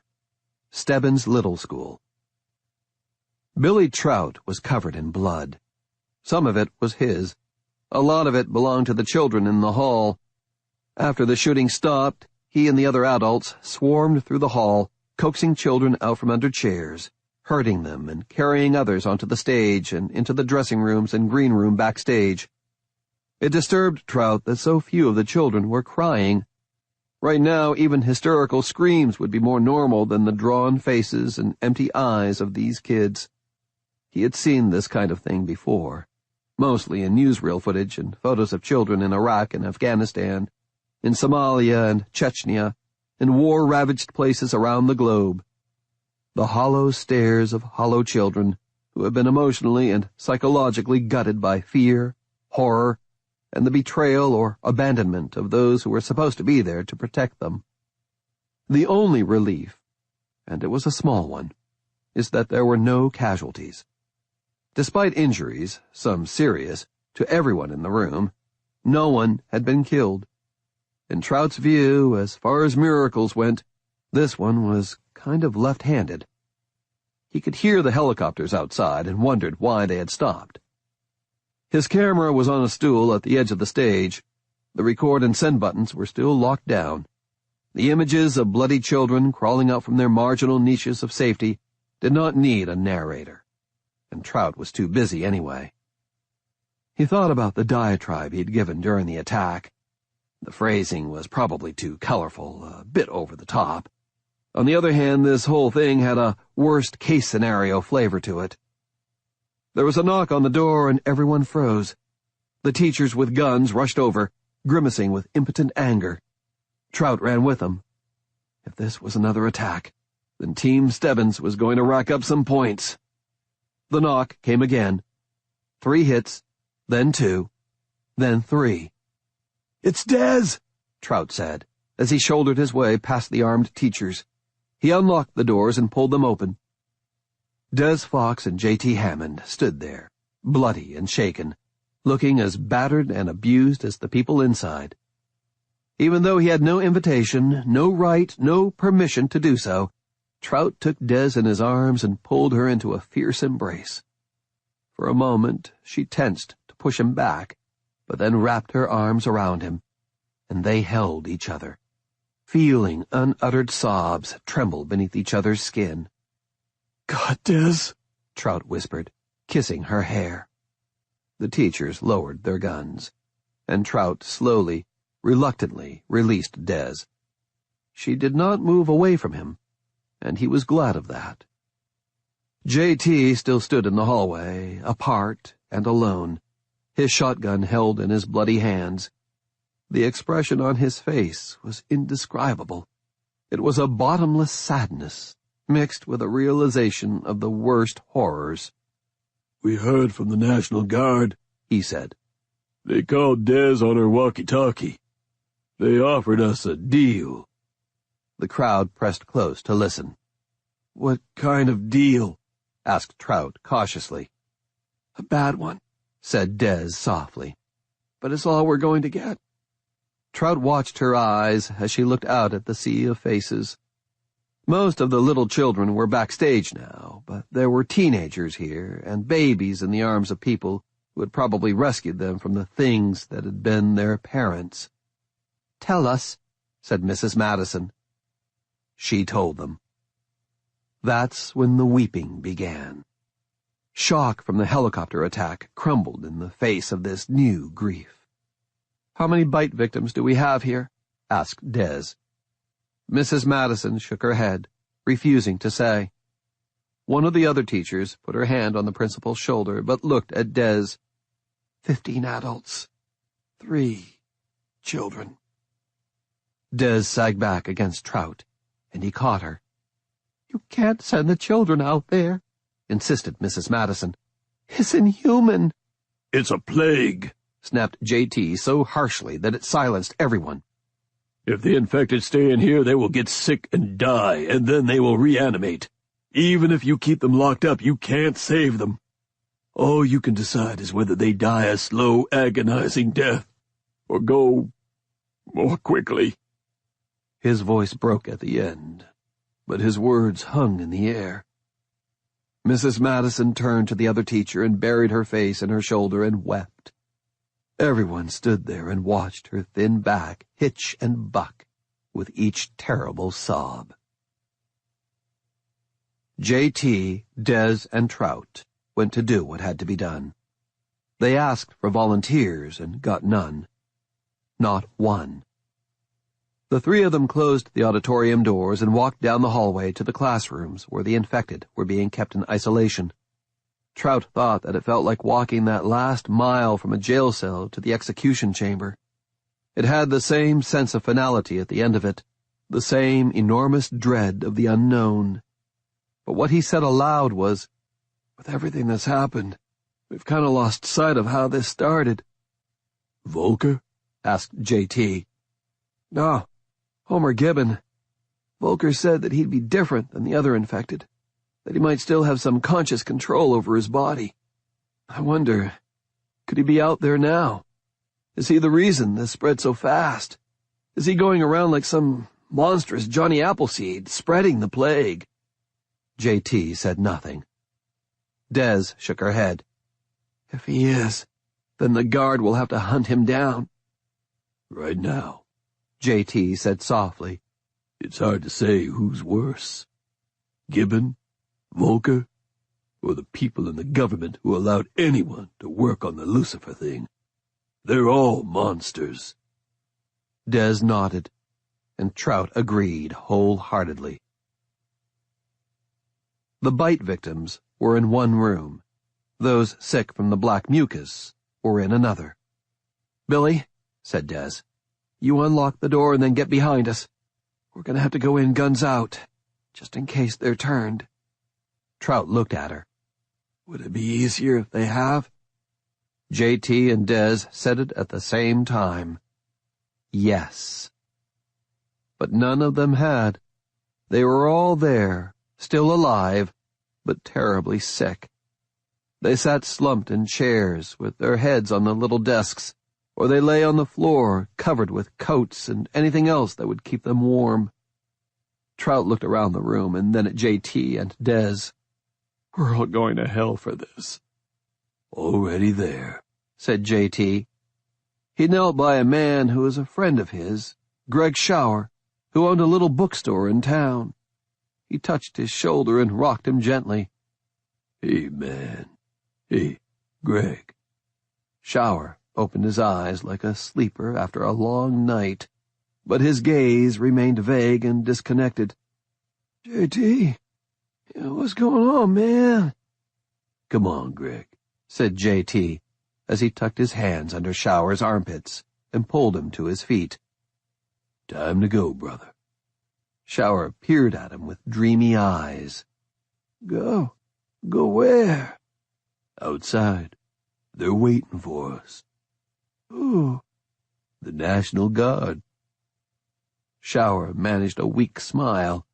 Stebbins Little School. Billy Trout was covered in blood. Some of it was his. A lot of it belonged to the children in the hall. After the shooting stopped, he and the other adults swarmed through the hall, coaxing children out from under chairs, hurting them and carrying others onto the stage and into the dressing rooms and green room backstage. It disturbed Trout that so few of the children were crying. Right now, even hysterical screams would be more normal than the drawn faces and empty eyes of these kids. He had seen this kind of thing before, mostly in newsreel footage and photos of children in Iraq and Afghanistan, in Somalia and Chechnya, in war-ravaged places around the globe. The hollow stares of hollow children who have been emotionally and psychologically gutted by fear, horror, and the betrayal or abandonment of those who were supposed to be there to protect them. The only relief, and it was a small one, is that there were no casualties. Despite injuries, some serious, to everyone in the room, no one had been killed. In Trout's view, as far as miracles went, this one was kind of left-handed. He could hear the helicopters outside and wondered why they had stopped. His camera was on a stool at the edge of the stage. The record and send buttons were still locked down. The images of bloody children crawling out from their marginal niches of safety did not need a narrator, and Trout was too busy anyway. He thought about the diatribe he'd given during the attack. The phrasing was probably too colorful, a bit over the top. On the other hand, this whole thing had a worst-case scenario flavor to it. There was a knock on the door and everyone froze. The teachers with guns rushed over, grimacing with impotent anger. Trout ran with them. If this was another attack, then Team Stebbins was going to rack up some points. The knock came again. 3 hits, then 2, then 3. "It's Des," Trout said, as he shouldered his way past the armed teachers. He unlocked the doors and pulled them open. Des Fox and J.T. Hammond stood there, bloody and shaken, looking as battered and abused as the people inside. Even though he had no invitation, no right, no permission to do so, Trout took Des in his arms and pulled her into a fierce embrace. For a moment, she tensed to push him back, but then wrapped her arms around him, and they held each other, feeling unuttered sobs tremble beneath each other's skin. "God, Des," Trout whispered, kissing her hair. The teachers lowered their guns, and Trout slowly, reluctantly released Des. She did not move away from him, and he was glad of that. J.T. still stood in the hallway, apart and alone, his shotgun held in his bloody hands. The expression on his face was indescribable. It was a bottomless sadness, mixed with a realization of the worst horrors. "We heard from the National Guard," he said. "They called Des on her walkie-talkie. They offered us a deal." The crowd pressed close to listen. "What kind of deal?" asked Trout cautiously. "A bad one," said Des softly. "But it's all we're going to get." Trout watched her eyes as she looked out at the sea of faces. Most of the little children were backstage now, but there were teenagers here and babies in the arms of people who had probably rescued them from the things that had been their parents. "Tell us," said Mrs. Madison. She told them. That's when the weeping began. Shock from the helicopter attack crumbled in the face of this new grief. "How many bite victims do we have here?" asked Des. Mrs. Madison shook her head, refusing to say. One of the other teachers put her hand on the principal's shoulder, but looked at Des. 15 adults, 3 children. Des sagged back against Trout, and he caught her. "You can't send the children out there," insisted Mrs. Madison. "It's inhuman." "It's a plague," snapped J.T. so harshly that it silenced everyone. "If the infected stay in here, they will get sick and die, and then they will reanimate. Even if you keep them locked up, you can't save them. All you can decide is whether they die a slow, agonizing death, or go more quickly." His voice broke at the end, but his words hung in the air. Mrs. Madison turned to the other teacher and buried her face in her shoulder and wept. Everyone stood there and watched her thin back hitch and buck with each terrible sob. J.T., Des, and Trout went to do what had to be done. They asked for volunteers and got none. Not one. The 3 of them closed the auditorium doors and walked down the hallway to the classrooms where the infected were being kept in isolation. Trout thought that it felt like walking that last mile from a jail cell to the execution chamber. It had the same sense of finality at the end of it, the same enormous dread of the unknown. But what he said aloud was, "With everything that's happened, we've kind of lost sight of how this started." "Volker?" asked J.T. "No, Homer Gibbon. Volker said that he'd be different than the other infected, that he might still have some conscious control over his body. I wonder, could he be out there now? Is he the reason this spread so fast? Is he going around like some monstrous Johnny Appleseed, spreading the plague?" J.T. said nothing. Des shook her head. "If he is, then the guard will have to hunt him down." "Right now," J.T. said softly, "it's hard to say who's worse. Gibbon, Volker, or the people in the government who allowed anyone to work on the Lucifer thing. They're all monsters." Des nodded, and Trout agreed wholeheartedly. The bite victims were in one room. Those sick from the black mucus were in another. "Billy," said Des, "you unlock the door and then get behind us. We're going to have to go in guns out, just in case they're turned." Trout looked at her. "Would it be easier if they have?" J.T. and Des said it at the same time. Yes. But none of them had. They were all there, still alive, but terribly sick. They sat slumped in chairs, with their heads on the little desks, or they lay on the floor, covered with coats and anything else that would keep them warm. Trout looked around the room and then at J.T. and Des. "We're all going to hell for this." "Already there," said J.T. He knelt by a man who was a friend of his, Greg Shower, who owned a little bookstore in town. He touched his shoulder and rocked him gently. "Hey, man. Hey, Greg." Shower opened his eyes like a sleeper after a long night, but his gaze remained vague and disconnected. "J.T., what's going on, man?" "Come on, Greg," said J.T., as he tucked his hands under Shower's armpits and pulled him to his feet. "Time to go, brother." Shower peered at him with dreamy eyes. Go where?" "Outside. They're waiting for us." "Who?" "The National Guard." Shower managed a weak smile.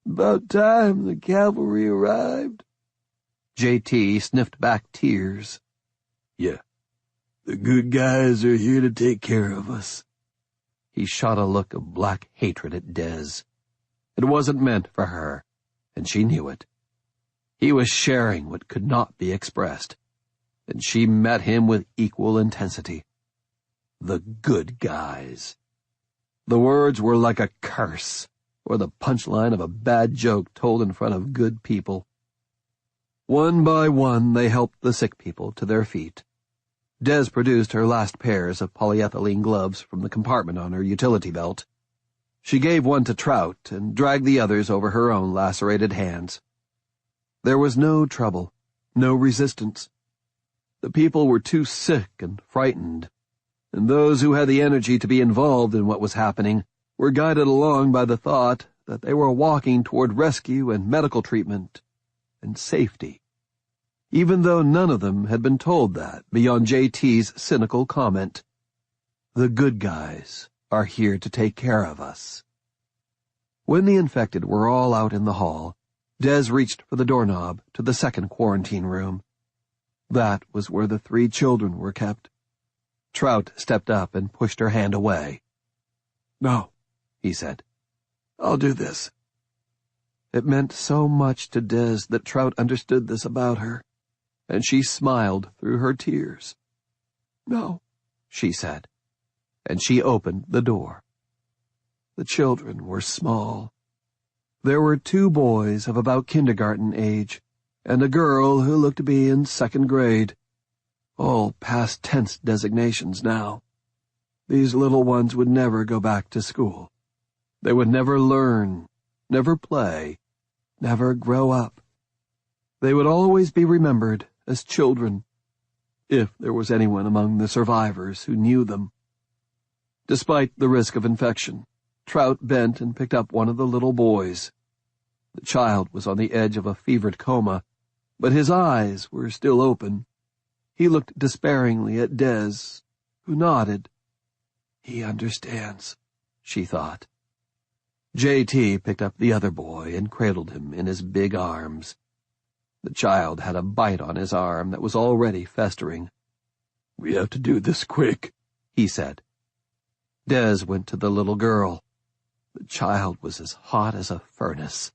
"About time the cavalry arrived." J.T. sniffed back tears. "Yeah, the good guys are here to take care of us." He shot a look of black hatred at Des. It wasn't meant for her, and she knew it. He was sharing what could not be expressed, and she met him with equal intensity. The good guys. The words were like a curse, or the punchline of a bad joke told in front of good people. One by one they helped the sick people to their feet. Des produced her last pairs of polyethylene gloves from the compartment on her utility belt. She gave one to Trout and dragged the others over her own lacerated hands. There was no trouble, no resistance. The people were too sick and frightened, and those who had the energy to be involved in what was happening were guided along by the thought that they were walking toward rescue and medical treatment and safety, even though none of them had been told that beyond J.T.'s cynical comment, "The good guys are here to take care of us." When the infected were all out in the hall, Des reached for the doorknob to the second quarantine room. That was where the 3 children were kept. Trout stepped up and pushed her hand away. "No," he said. "I'll do this." It meant so much to Des that Trout understood this about her, and she smiled through her tears. "No," she said, and she opened the door. The children were small. There were 2 boys of about kindergarten age, and a girl who looked to be in 2nd grade. All past tense designations now. These little ones would never go back to school. They would never learn, never play, never grow up. They would always be remembered as children, if there was anyone among the survivors who knew them. Despite the risk of infection, Trout bent and picked up one of the little boys. The child was on the edge of a fevered coma, but his eyes were still open. He looked despairingly at Des, who nodded. "He understands," she thought. J.T. picked up the other boy and cradled him in his big arms. The child had a bite on his arm that was already festering. "We have to do this quick," he said. Des went to the little girl. The child was as hot as a furnace,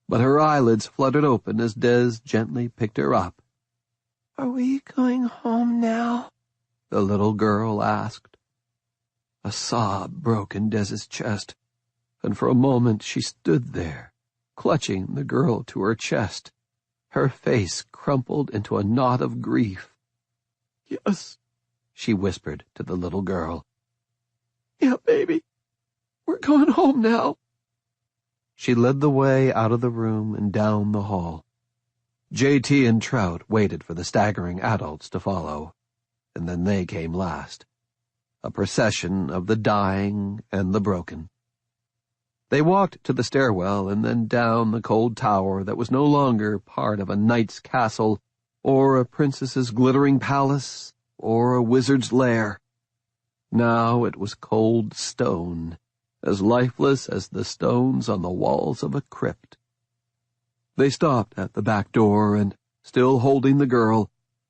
but her eyelids fluttered open as Des gently picked her up. "Are we going home now?" the little girl asked. A sob broke in Des's chest, and for a moment she stood there, clutching the girl to her chest, her face crumpled into a knot of grief. "Yes," she whispered to the little girl. "Yeah, baby. We're going home now." She led the way out of the room and down the hall. J.T. and Trout waited for the staggering adults to follow, and then they came last, a procession of the dying and the broken. They walked to the stairwell and then down the cold tower that was no longer part of a knight's castle or a princess's glittering palace or a wizard's lair. Now it was cold stone, as lifeless as the stones on the walls of a crypt. They stopped at the back door and, still holding the girl,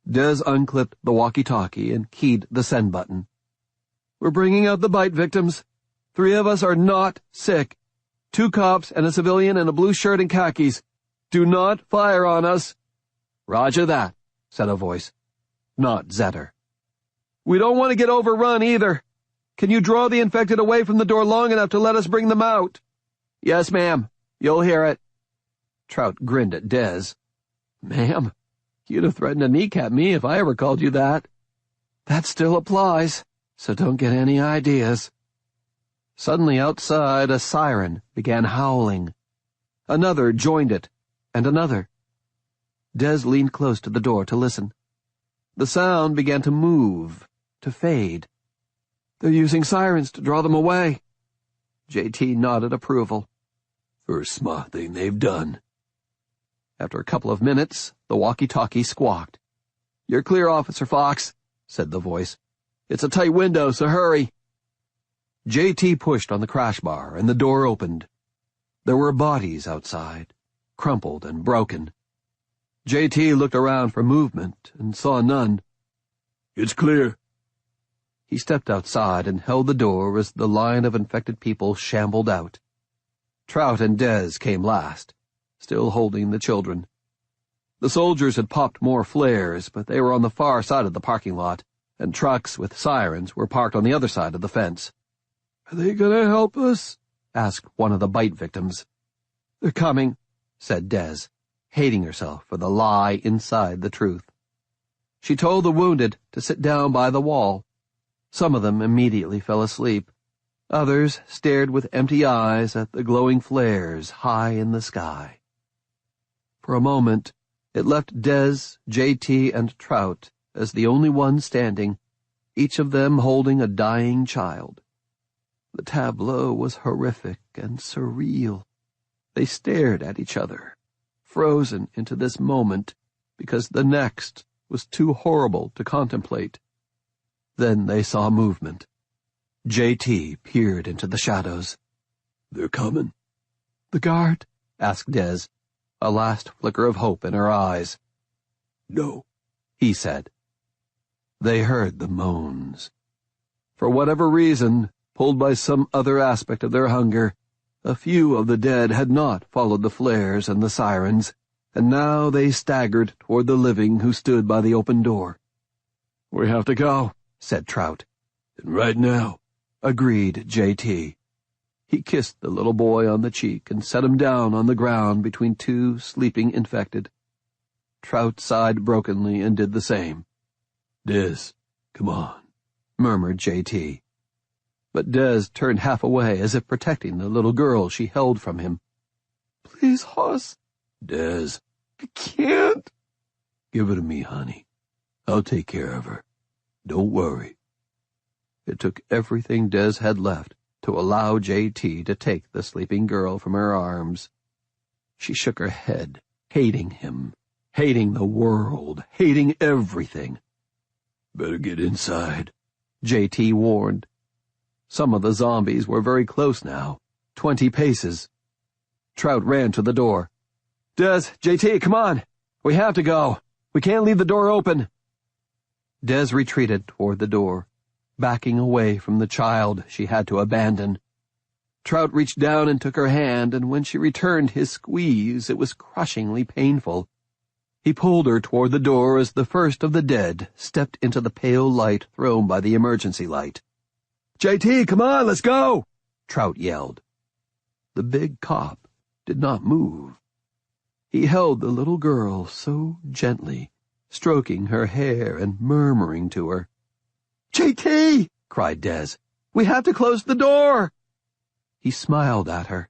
Des unclipped the walkie-talkie and keyed the send button. "We're bringing out the bite victims. 3 of us are not sick. 2 cops and a civilian in a blue shirt and khakis. Do not fire on us." "Roger that," said a voice. Not Zetter. "We don't want to get overrun either. Can you draw the infected away from the door long enough to let us bring them out?" "Yes, ma'am. You'll hear it." Trout grinned at Des. "Ma'am, you'd have threatened to kneecap me if I ever called you that." "That still applies, so don't get any ideas." Suddenly outside, a siren began howling. Another joined it, and another. Des leaned close to the door to listen. The sound began to move, to fade. "They're using sirens to draw them away." J.T. nodded approval. "First smart thing they've done." After a couple of minutes, the walkie-talkie squawked. "You're clear, Officer Fox," said the voice. "It's a tight window, so hurry." J.T. pushed on the crash bar, and the door opened. There were bodies outside, crumpled and broken. J.T. looked around for movement and saw none. "It's clear." He stepped outside and held the door as the line of infected people shambled out. Trout and Des came last, still holding the children. The soldiers had popped more flares, but they were on the far side of the parking lot, and trucks with sirens were parked on the other side of the fence. "Are they gonna help us?" asked one of the bite victims. "They're coming," said Des, hating herself for the lie inside the truth. She told the wounded to sit down by the wall. Some of them immediately fell asleep. Others stared with empty eyes at the glowing flares high in the sky. For a moment, it left Des, J.T., and Trout as the only ones standing, each of them holding a dying child. The tableau was horrific and surreal. They stared at each other, frozen into this moment because the next was too horrible to contemplate. Then they saw movement. J.T. peered into the shadows. "They're coming." "The guard?" asked Des, a last flicker of hope in her eyes. "No," he said. They heard the moans. For whatever reason, pulled by some other aspect of their hunger, a few of the dead had not followed the flares and the sirens, and now they staggered toward the living who stood by the open door. "We have to go," said Trout. "And right now," agreed J.T. He kissed the little boy on the cheek and set him down on the ground between 2 sleeping infected. Trout sighed brokenly and did the same. "Des, come on," murmured J.T. But Des turned half away as if protecting the little girl she held from him. "Please, Hoss." "Des, "I can't." give her to me, honey. I'll take care of her. Don't worry." It took everything Des had left to allow J.T. to take the sleeping girl from her arms. She shook her head, hating him, hating the world, hating everything. "Better get inside," J.T. warned. Some of the zombies were very close now, 20 paces. Trout ran to the door. "Des, J.T., come on! We have to go! We can't leave the door open!" Des retreated toward the door. backing away from the child she had to abandon. Trout reached down and took her hand, and when she returned his squeeze, it was crushingly painful. He pulled her toward the door as the first of the dead stepped into the pale light thrown by the emergency light. "JT, come on, let's go!" Trout yelled. The big cop did not move. He held the little girl so gently, stroking her hair and murmuring to her. "JT!" cried Des. "We have to close the door!" He smiled at her.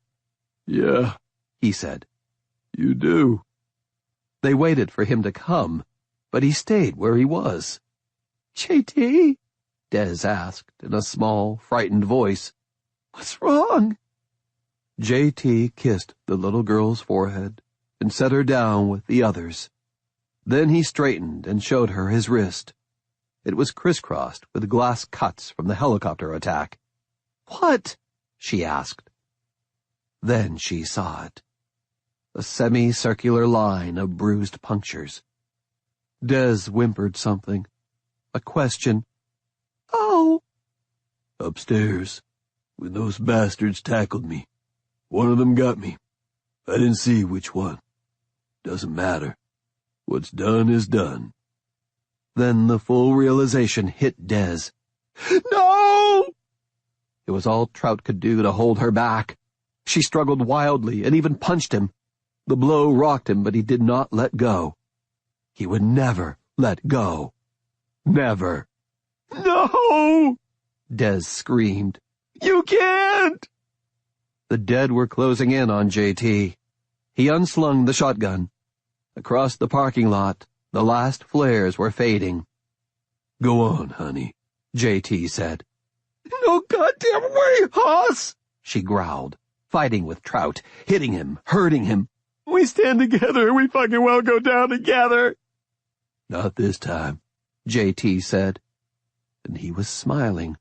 "Yeah," he said. "You do." They waited for him to come, but he stayed where he was. "JT?" Des asked in a small, frightened voice. "What's wrong?" JT kissed the little girl's forehead and set her down with the others. Then he straightened and showed her his wrist. It was crisscrossed with glass cuts from the helicopter attack. "What?" she asked. Then she saw it. A semicircular line of bruised punctures. Des whimpered something. A question. "Oh." "Upstairs, when those bastards tackled me. One of them got me. I didn't see which one. Doesn't matter. What's done is done." Then the full realization hit Des. "No!" It was all Trout could do to hold her back. She struggled wildly and even punched him. The blow rocked him, but he did not let go. He would never let go. Never. "No!" Des screamed. "You can't!" The dead were closing in on JT. He unslung the shotgun. Across the parking lot, the last flares were fading. "Go on, honey," JT said. "No goddamn way, Hoss!" she growled, fighting with Trout, hitting him, hurting him. "We stand together, we fucking well go down together." "Not this time," JT said. And he was smiling.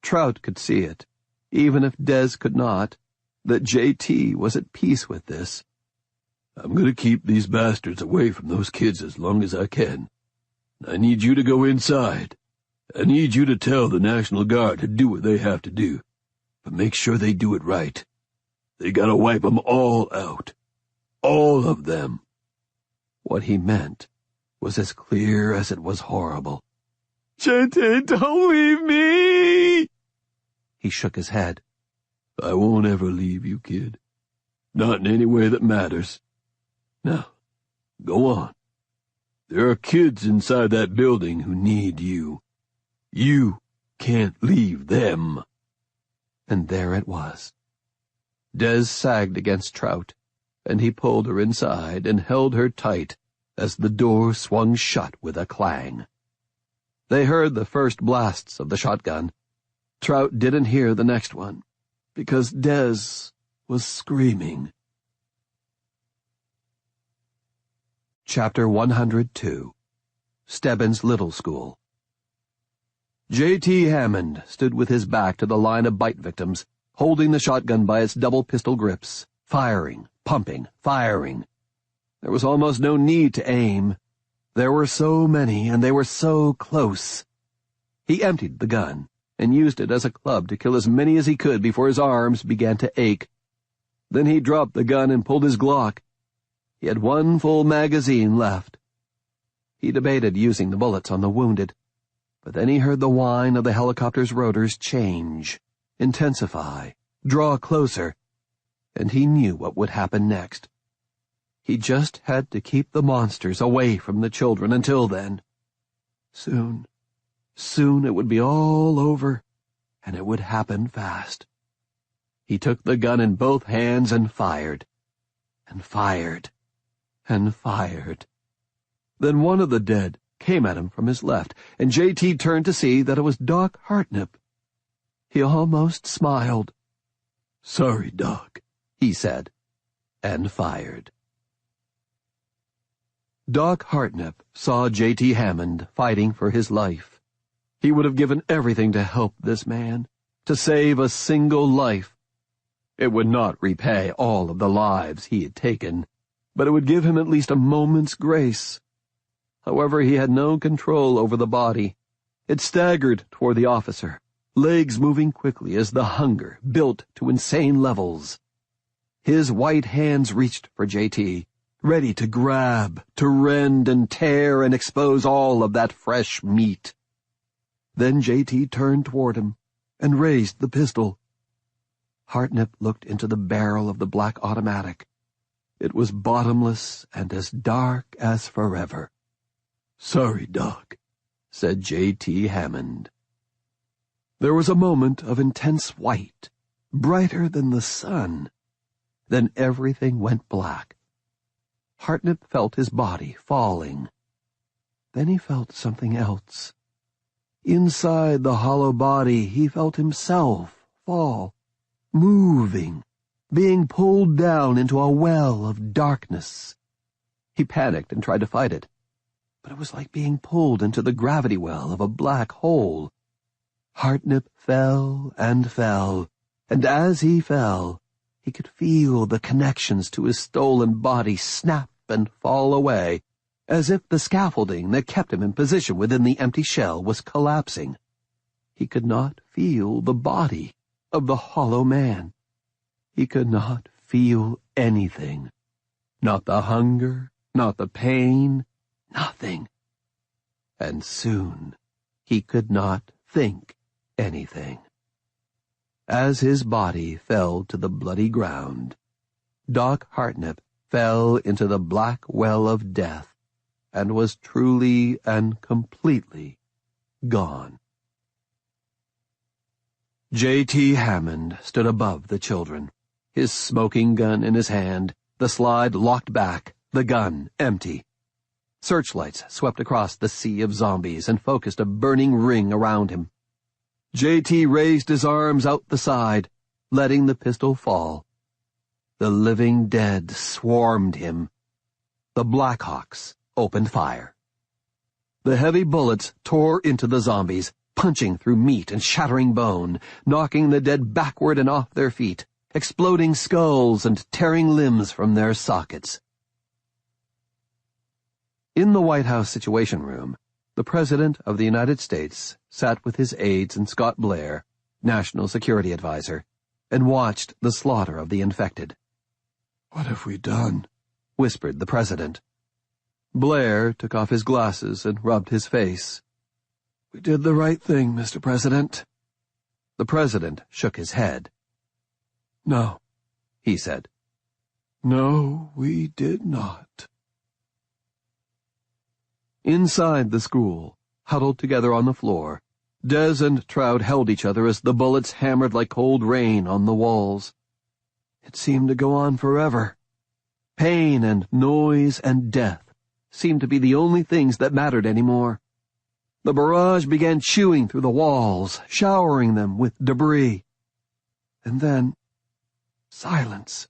Trout could see it, even if Des could not, that JT was at peace with this. "I'm going to keep these bastards away from those kids as long as I can. I need you to go inside. I need you to tell the National Guard to do what they have to do, but make sure they do it right. They gotta wipe them all out. All of them." What he meant was as clear as it was horrible. "JT, don't leave me!" He shook his head. "I won't ever leave you, kid. Not in any way that matters. Now, go on. There are kids inside that building who need you. You can't leave them." And there it was. Des sagged against Trout, and he pulled her inside and held her tight as the door swung shut with a clang. They heard the first blasts of the shotgun. Trout didn't hear the next one, because Des was screaming. Chapter 102. Stebbins Little School. J.T. Hammond stood with his back to the line of bite victims, holding the shotgun by its double pistol grips, firing, pumping, firing. There was almost no need to aim. There were so many, and they were so close. He emptied the gun and used it as a club to kill as many as he could before his arms began to ache. Then he dropped the gun and pulled his Glock. He had one full magazine left. He debated using the bullets on the wounded, but then he heard the whine of the helicopter's rotors change, intensify, draw closer, and he knew what would happen next. He just had to keep the monsters away from the children until then. Soon it would be all over, and it would happen fast. He took the gun in both hands and fired, and fired, and fired. Then one of the dead came at him from his left, and J.T. turned to see that it was Doc Hartnett. He almost smiled. "Sorry, Doc," he said, and fired. Doc Hartnett saw J.T. Hammond fighting for his life. He would have given everything to help this man, to save a single life. It would not repay all of the lives he had taken, but it would give him at least a moment's grace. However, he had no control over the body. It staggered toward the officer, legs moving quickly as the hunger built to insane levels. His white hands reached for JT, ready to grab, to rend and tear and expose all of that fresh meat. Then JT turned toward him and raised the pistol. Hartnett looked into the barrel of the black automatic. It was bottomless and as dark as forever. "Sorry, Doc," said J.T. Hammond. There was a moment of intense white, brighter than the sun. Then everything went black. Hartnett felt his body falling. Then he felt something else. Inside the hollow body, he felt himself fall, moving, being pulled down into a well of darkness. He panicked and tried to fight it, but it was like being pulled into the gravity well of a black hole. Hartnett fell, and as he fell, he could feel the connections to his stolen body snap and fall away, as if the scaffolding that kept him in position within the empty shell was collapsing. He could not feel the body of the hollow man. He could not feel anything. Not the hunger, not the pain, nothing. And soon he could not think anything. As his body fell to the bloody ground, Doc Hartnett fell into the black well of death and was truly and completely gone. J.T. Hammond stood above the children, his smoking gun in his hand, the slide locked back, the gun empty. Searchlights swept across the sea of zombies and focused a burning ring around him. J.T. raised his arms out the side, letting the pistol fall. The living dead swarmed him. The Blackhawks opened fire. The heavy bullets tore into the zombies, punching through meat and shattering bone, knocking the dead backward and off their feet, exploding skulls and tearing limbs from their sockets. In the White House Situation Room, the President of the United States sat with his aides and Scott Blair, National Security Advisor, and watched the slaughter of the infected. "What have we done?" whispered the President. Blair took off his glasses and rubbed his face. "We did the right thing, Mr. President." The President shook his head. "No," he said. "No, we did not." Inside the school, huddled together on the floor, Des and Trout held each other as the bullets hammered like cold rain on the walls. It seemed to go on forever. Pain and noise and death seemed to be the only things that mattered anymore. The barrage began chewing through the walls, showering them with debris. And then, silence.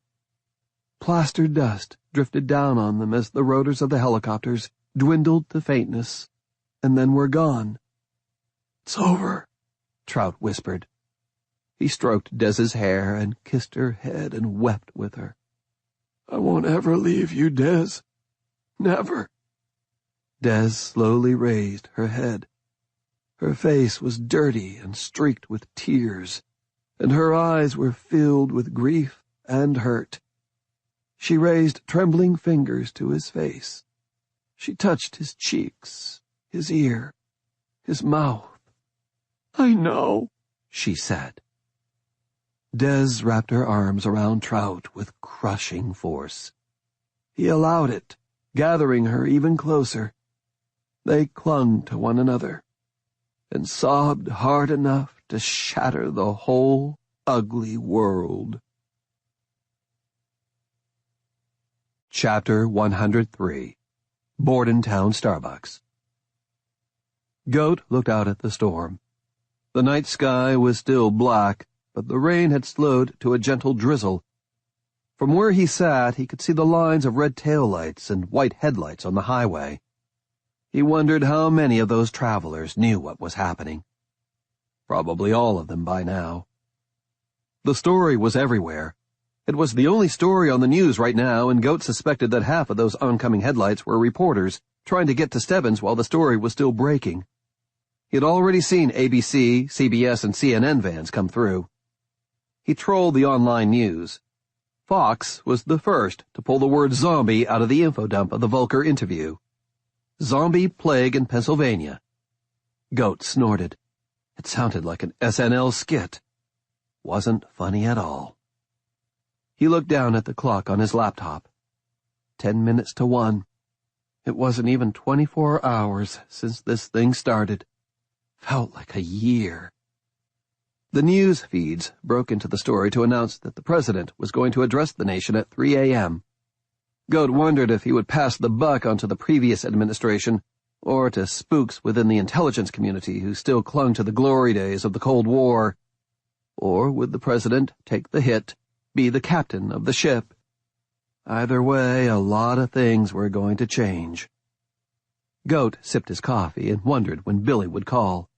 Plaster dust drifted down on them as the rotors of the helicopters dwindled to faintness, and then were gone. "It's over," Trout whispered. He stroked Des's hair and kissed her head and wept with her. "I won't ever leave you, Des. Never." Des slowly raised her head. Her face was dirty and streaked with tears, and her eyes were filled with grief and hurt. She raised trembling fingers to his face. She touched his cheeks, his ear, his mouth. "I know," she said. Des wrapped her arms around Trout with crushing force. He allowed it, gathering her even closer. They clung to one another and sobbed hard enough to shatter the whole ugly world. Chapter 103. Bordentown Starbucks. Goat looked out at the storm. The night sky was still black, but the rain had slowed to a gentle drizzle. From where he sat, he could see the lines of red taillights and white headlights on the highway. He wondered how many of those travelers knew what was happening. Probably all of them by now. The story was everywhere. It was the only story on the news right now, and Goat suspected that half of those oncoming headlights were reporters trying to get to Stebbins while the story was still breaking. He had already seen ABC, CBS, and CNN vans come through. He trolled the online news. Fox was the first to pull the word zombie out of the info dump of the Volker interview. Zombie plague in Pennsylvania. Goat snorted. It sounded like an SNL skit. Wasn't funny at all. He looked down at the clock on his laptop. 10 minutes to 1. It wasn't even 24 hours since this thing started. Felt like a year. The news feeds broke into the story to announce that the president was going to address the nation at 3 a.m. Goat wondered if he would pass the buck onto the previous administration or to spooks within the intelligence community who still clung to the glory days of the Cold War. Or would the president take the hit, be the captain of the ship? Either way, a lot of things were going to change. Goat sipped his coffee and wondered when Billy would call.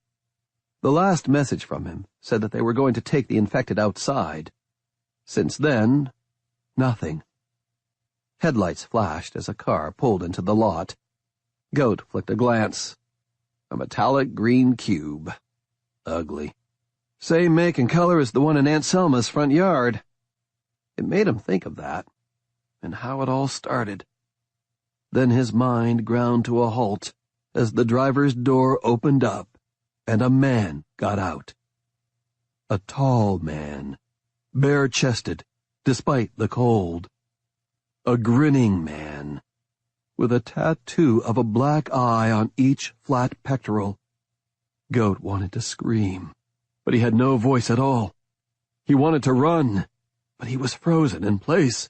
The last message from him said that they were going to take the infected outside. Since then, nothing. Headlights flashed as a car pulled into the lot. Goat flicked a glance. A metallic green cube. Ugly. Same make and color as the one in Aunt Selma's front yard. It made him think of that, and how it all started. Then his mind ground to a halt as the driver's door opened up and a man got out. A tall man, bare-chested, despite the cold. A grinning man, with a tattoo of a black eye on each flat pectoral. Goat wanted to scream, but he had no voice at all. He wanted to run, but he was frozen in place.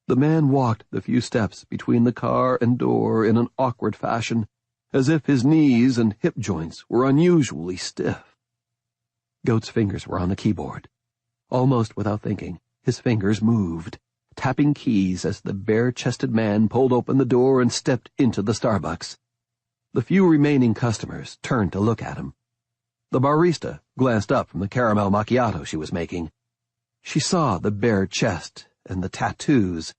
The man walked the few steps between the car and door in an awkward fashion, as if his knees and hip joints were unusually stiff. Goat's fingers were on the keyboard. Almost without thinking, his fingers moved, tapping keys as the bare-chested man pulled open the door and stepped into the Starbucks. The few remaining customers turned to look at him. The barista glanced up from the caramel macchiato she was making. She saw the bare chest and the tattoos.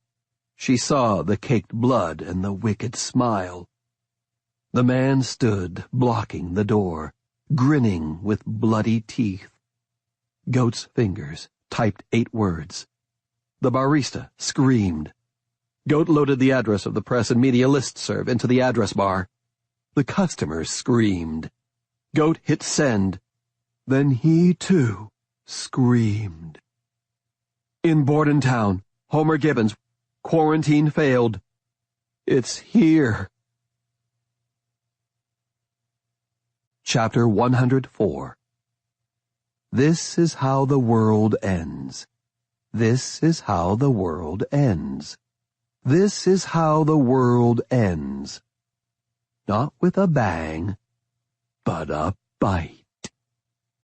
She saw the caked blood and the wicked smile. The man stood, blocking the door, grinning with bloody teeth. Goat's fingers typed 8 words. The barista screamed. Goat loaded the address of the press and media listserv into the address bar. The customers screamed. Goat hit send. Then he, too, screamed. In Bordentown, Homer Gibbons, quarantine failed. It's here. Chapter 104. This is how the world ends. This is how the world ends. This is how the world ends. Not with a bang, but a bite.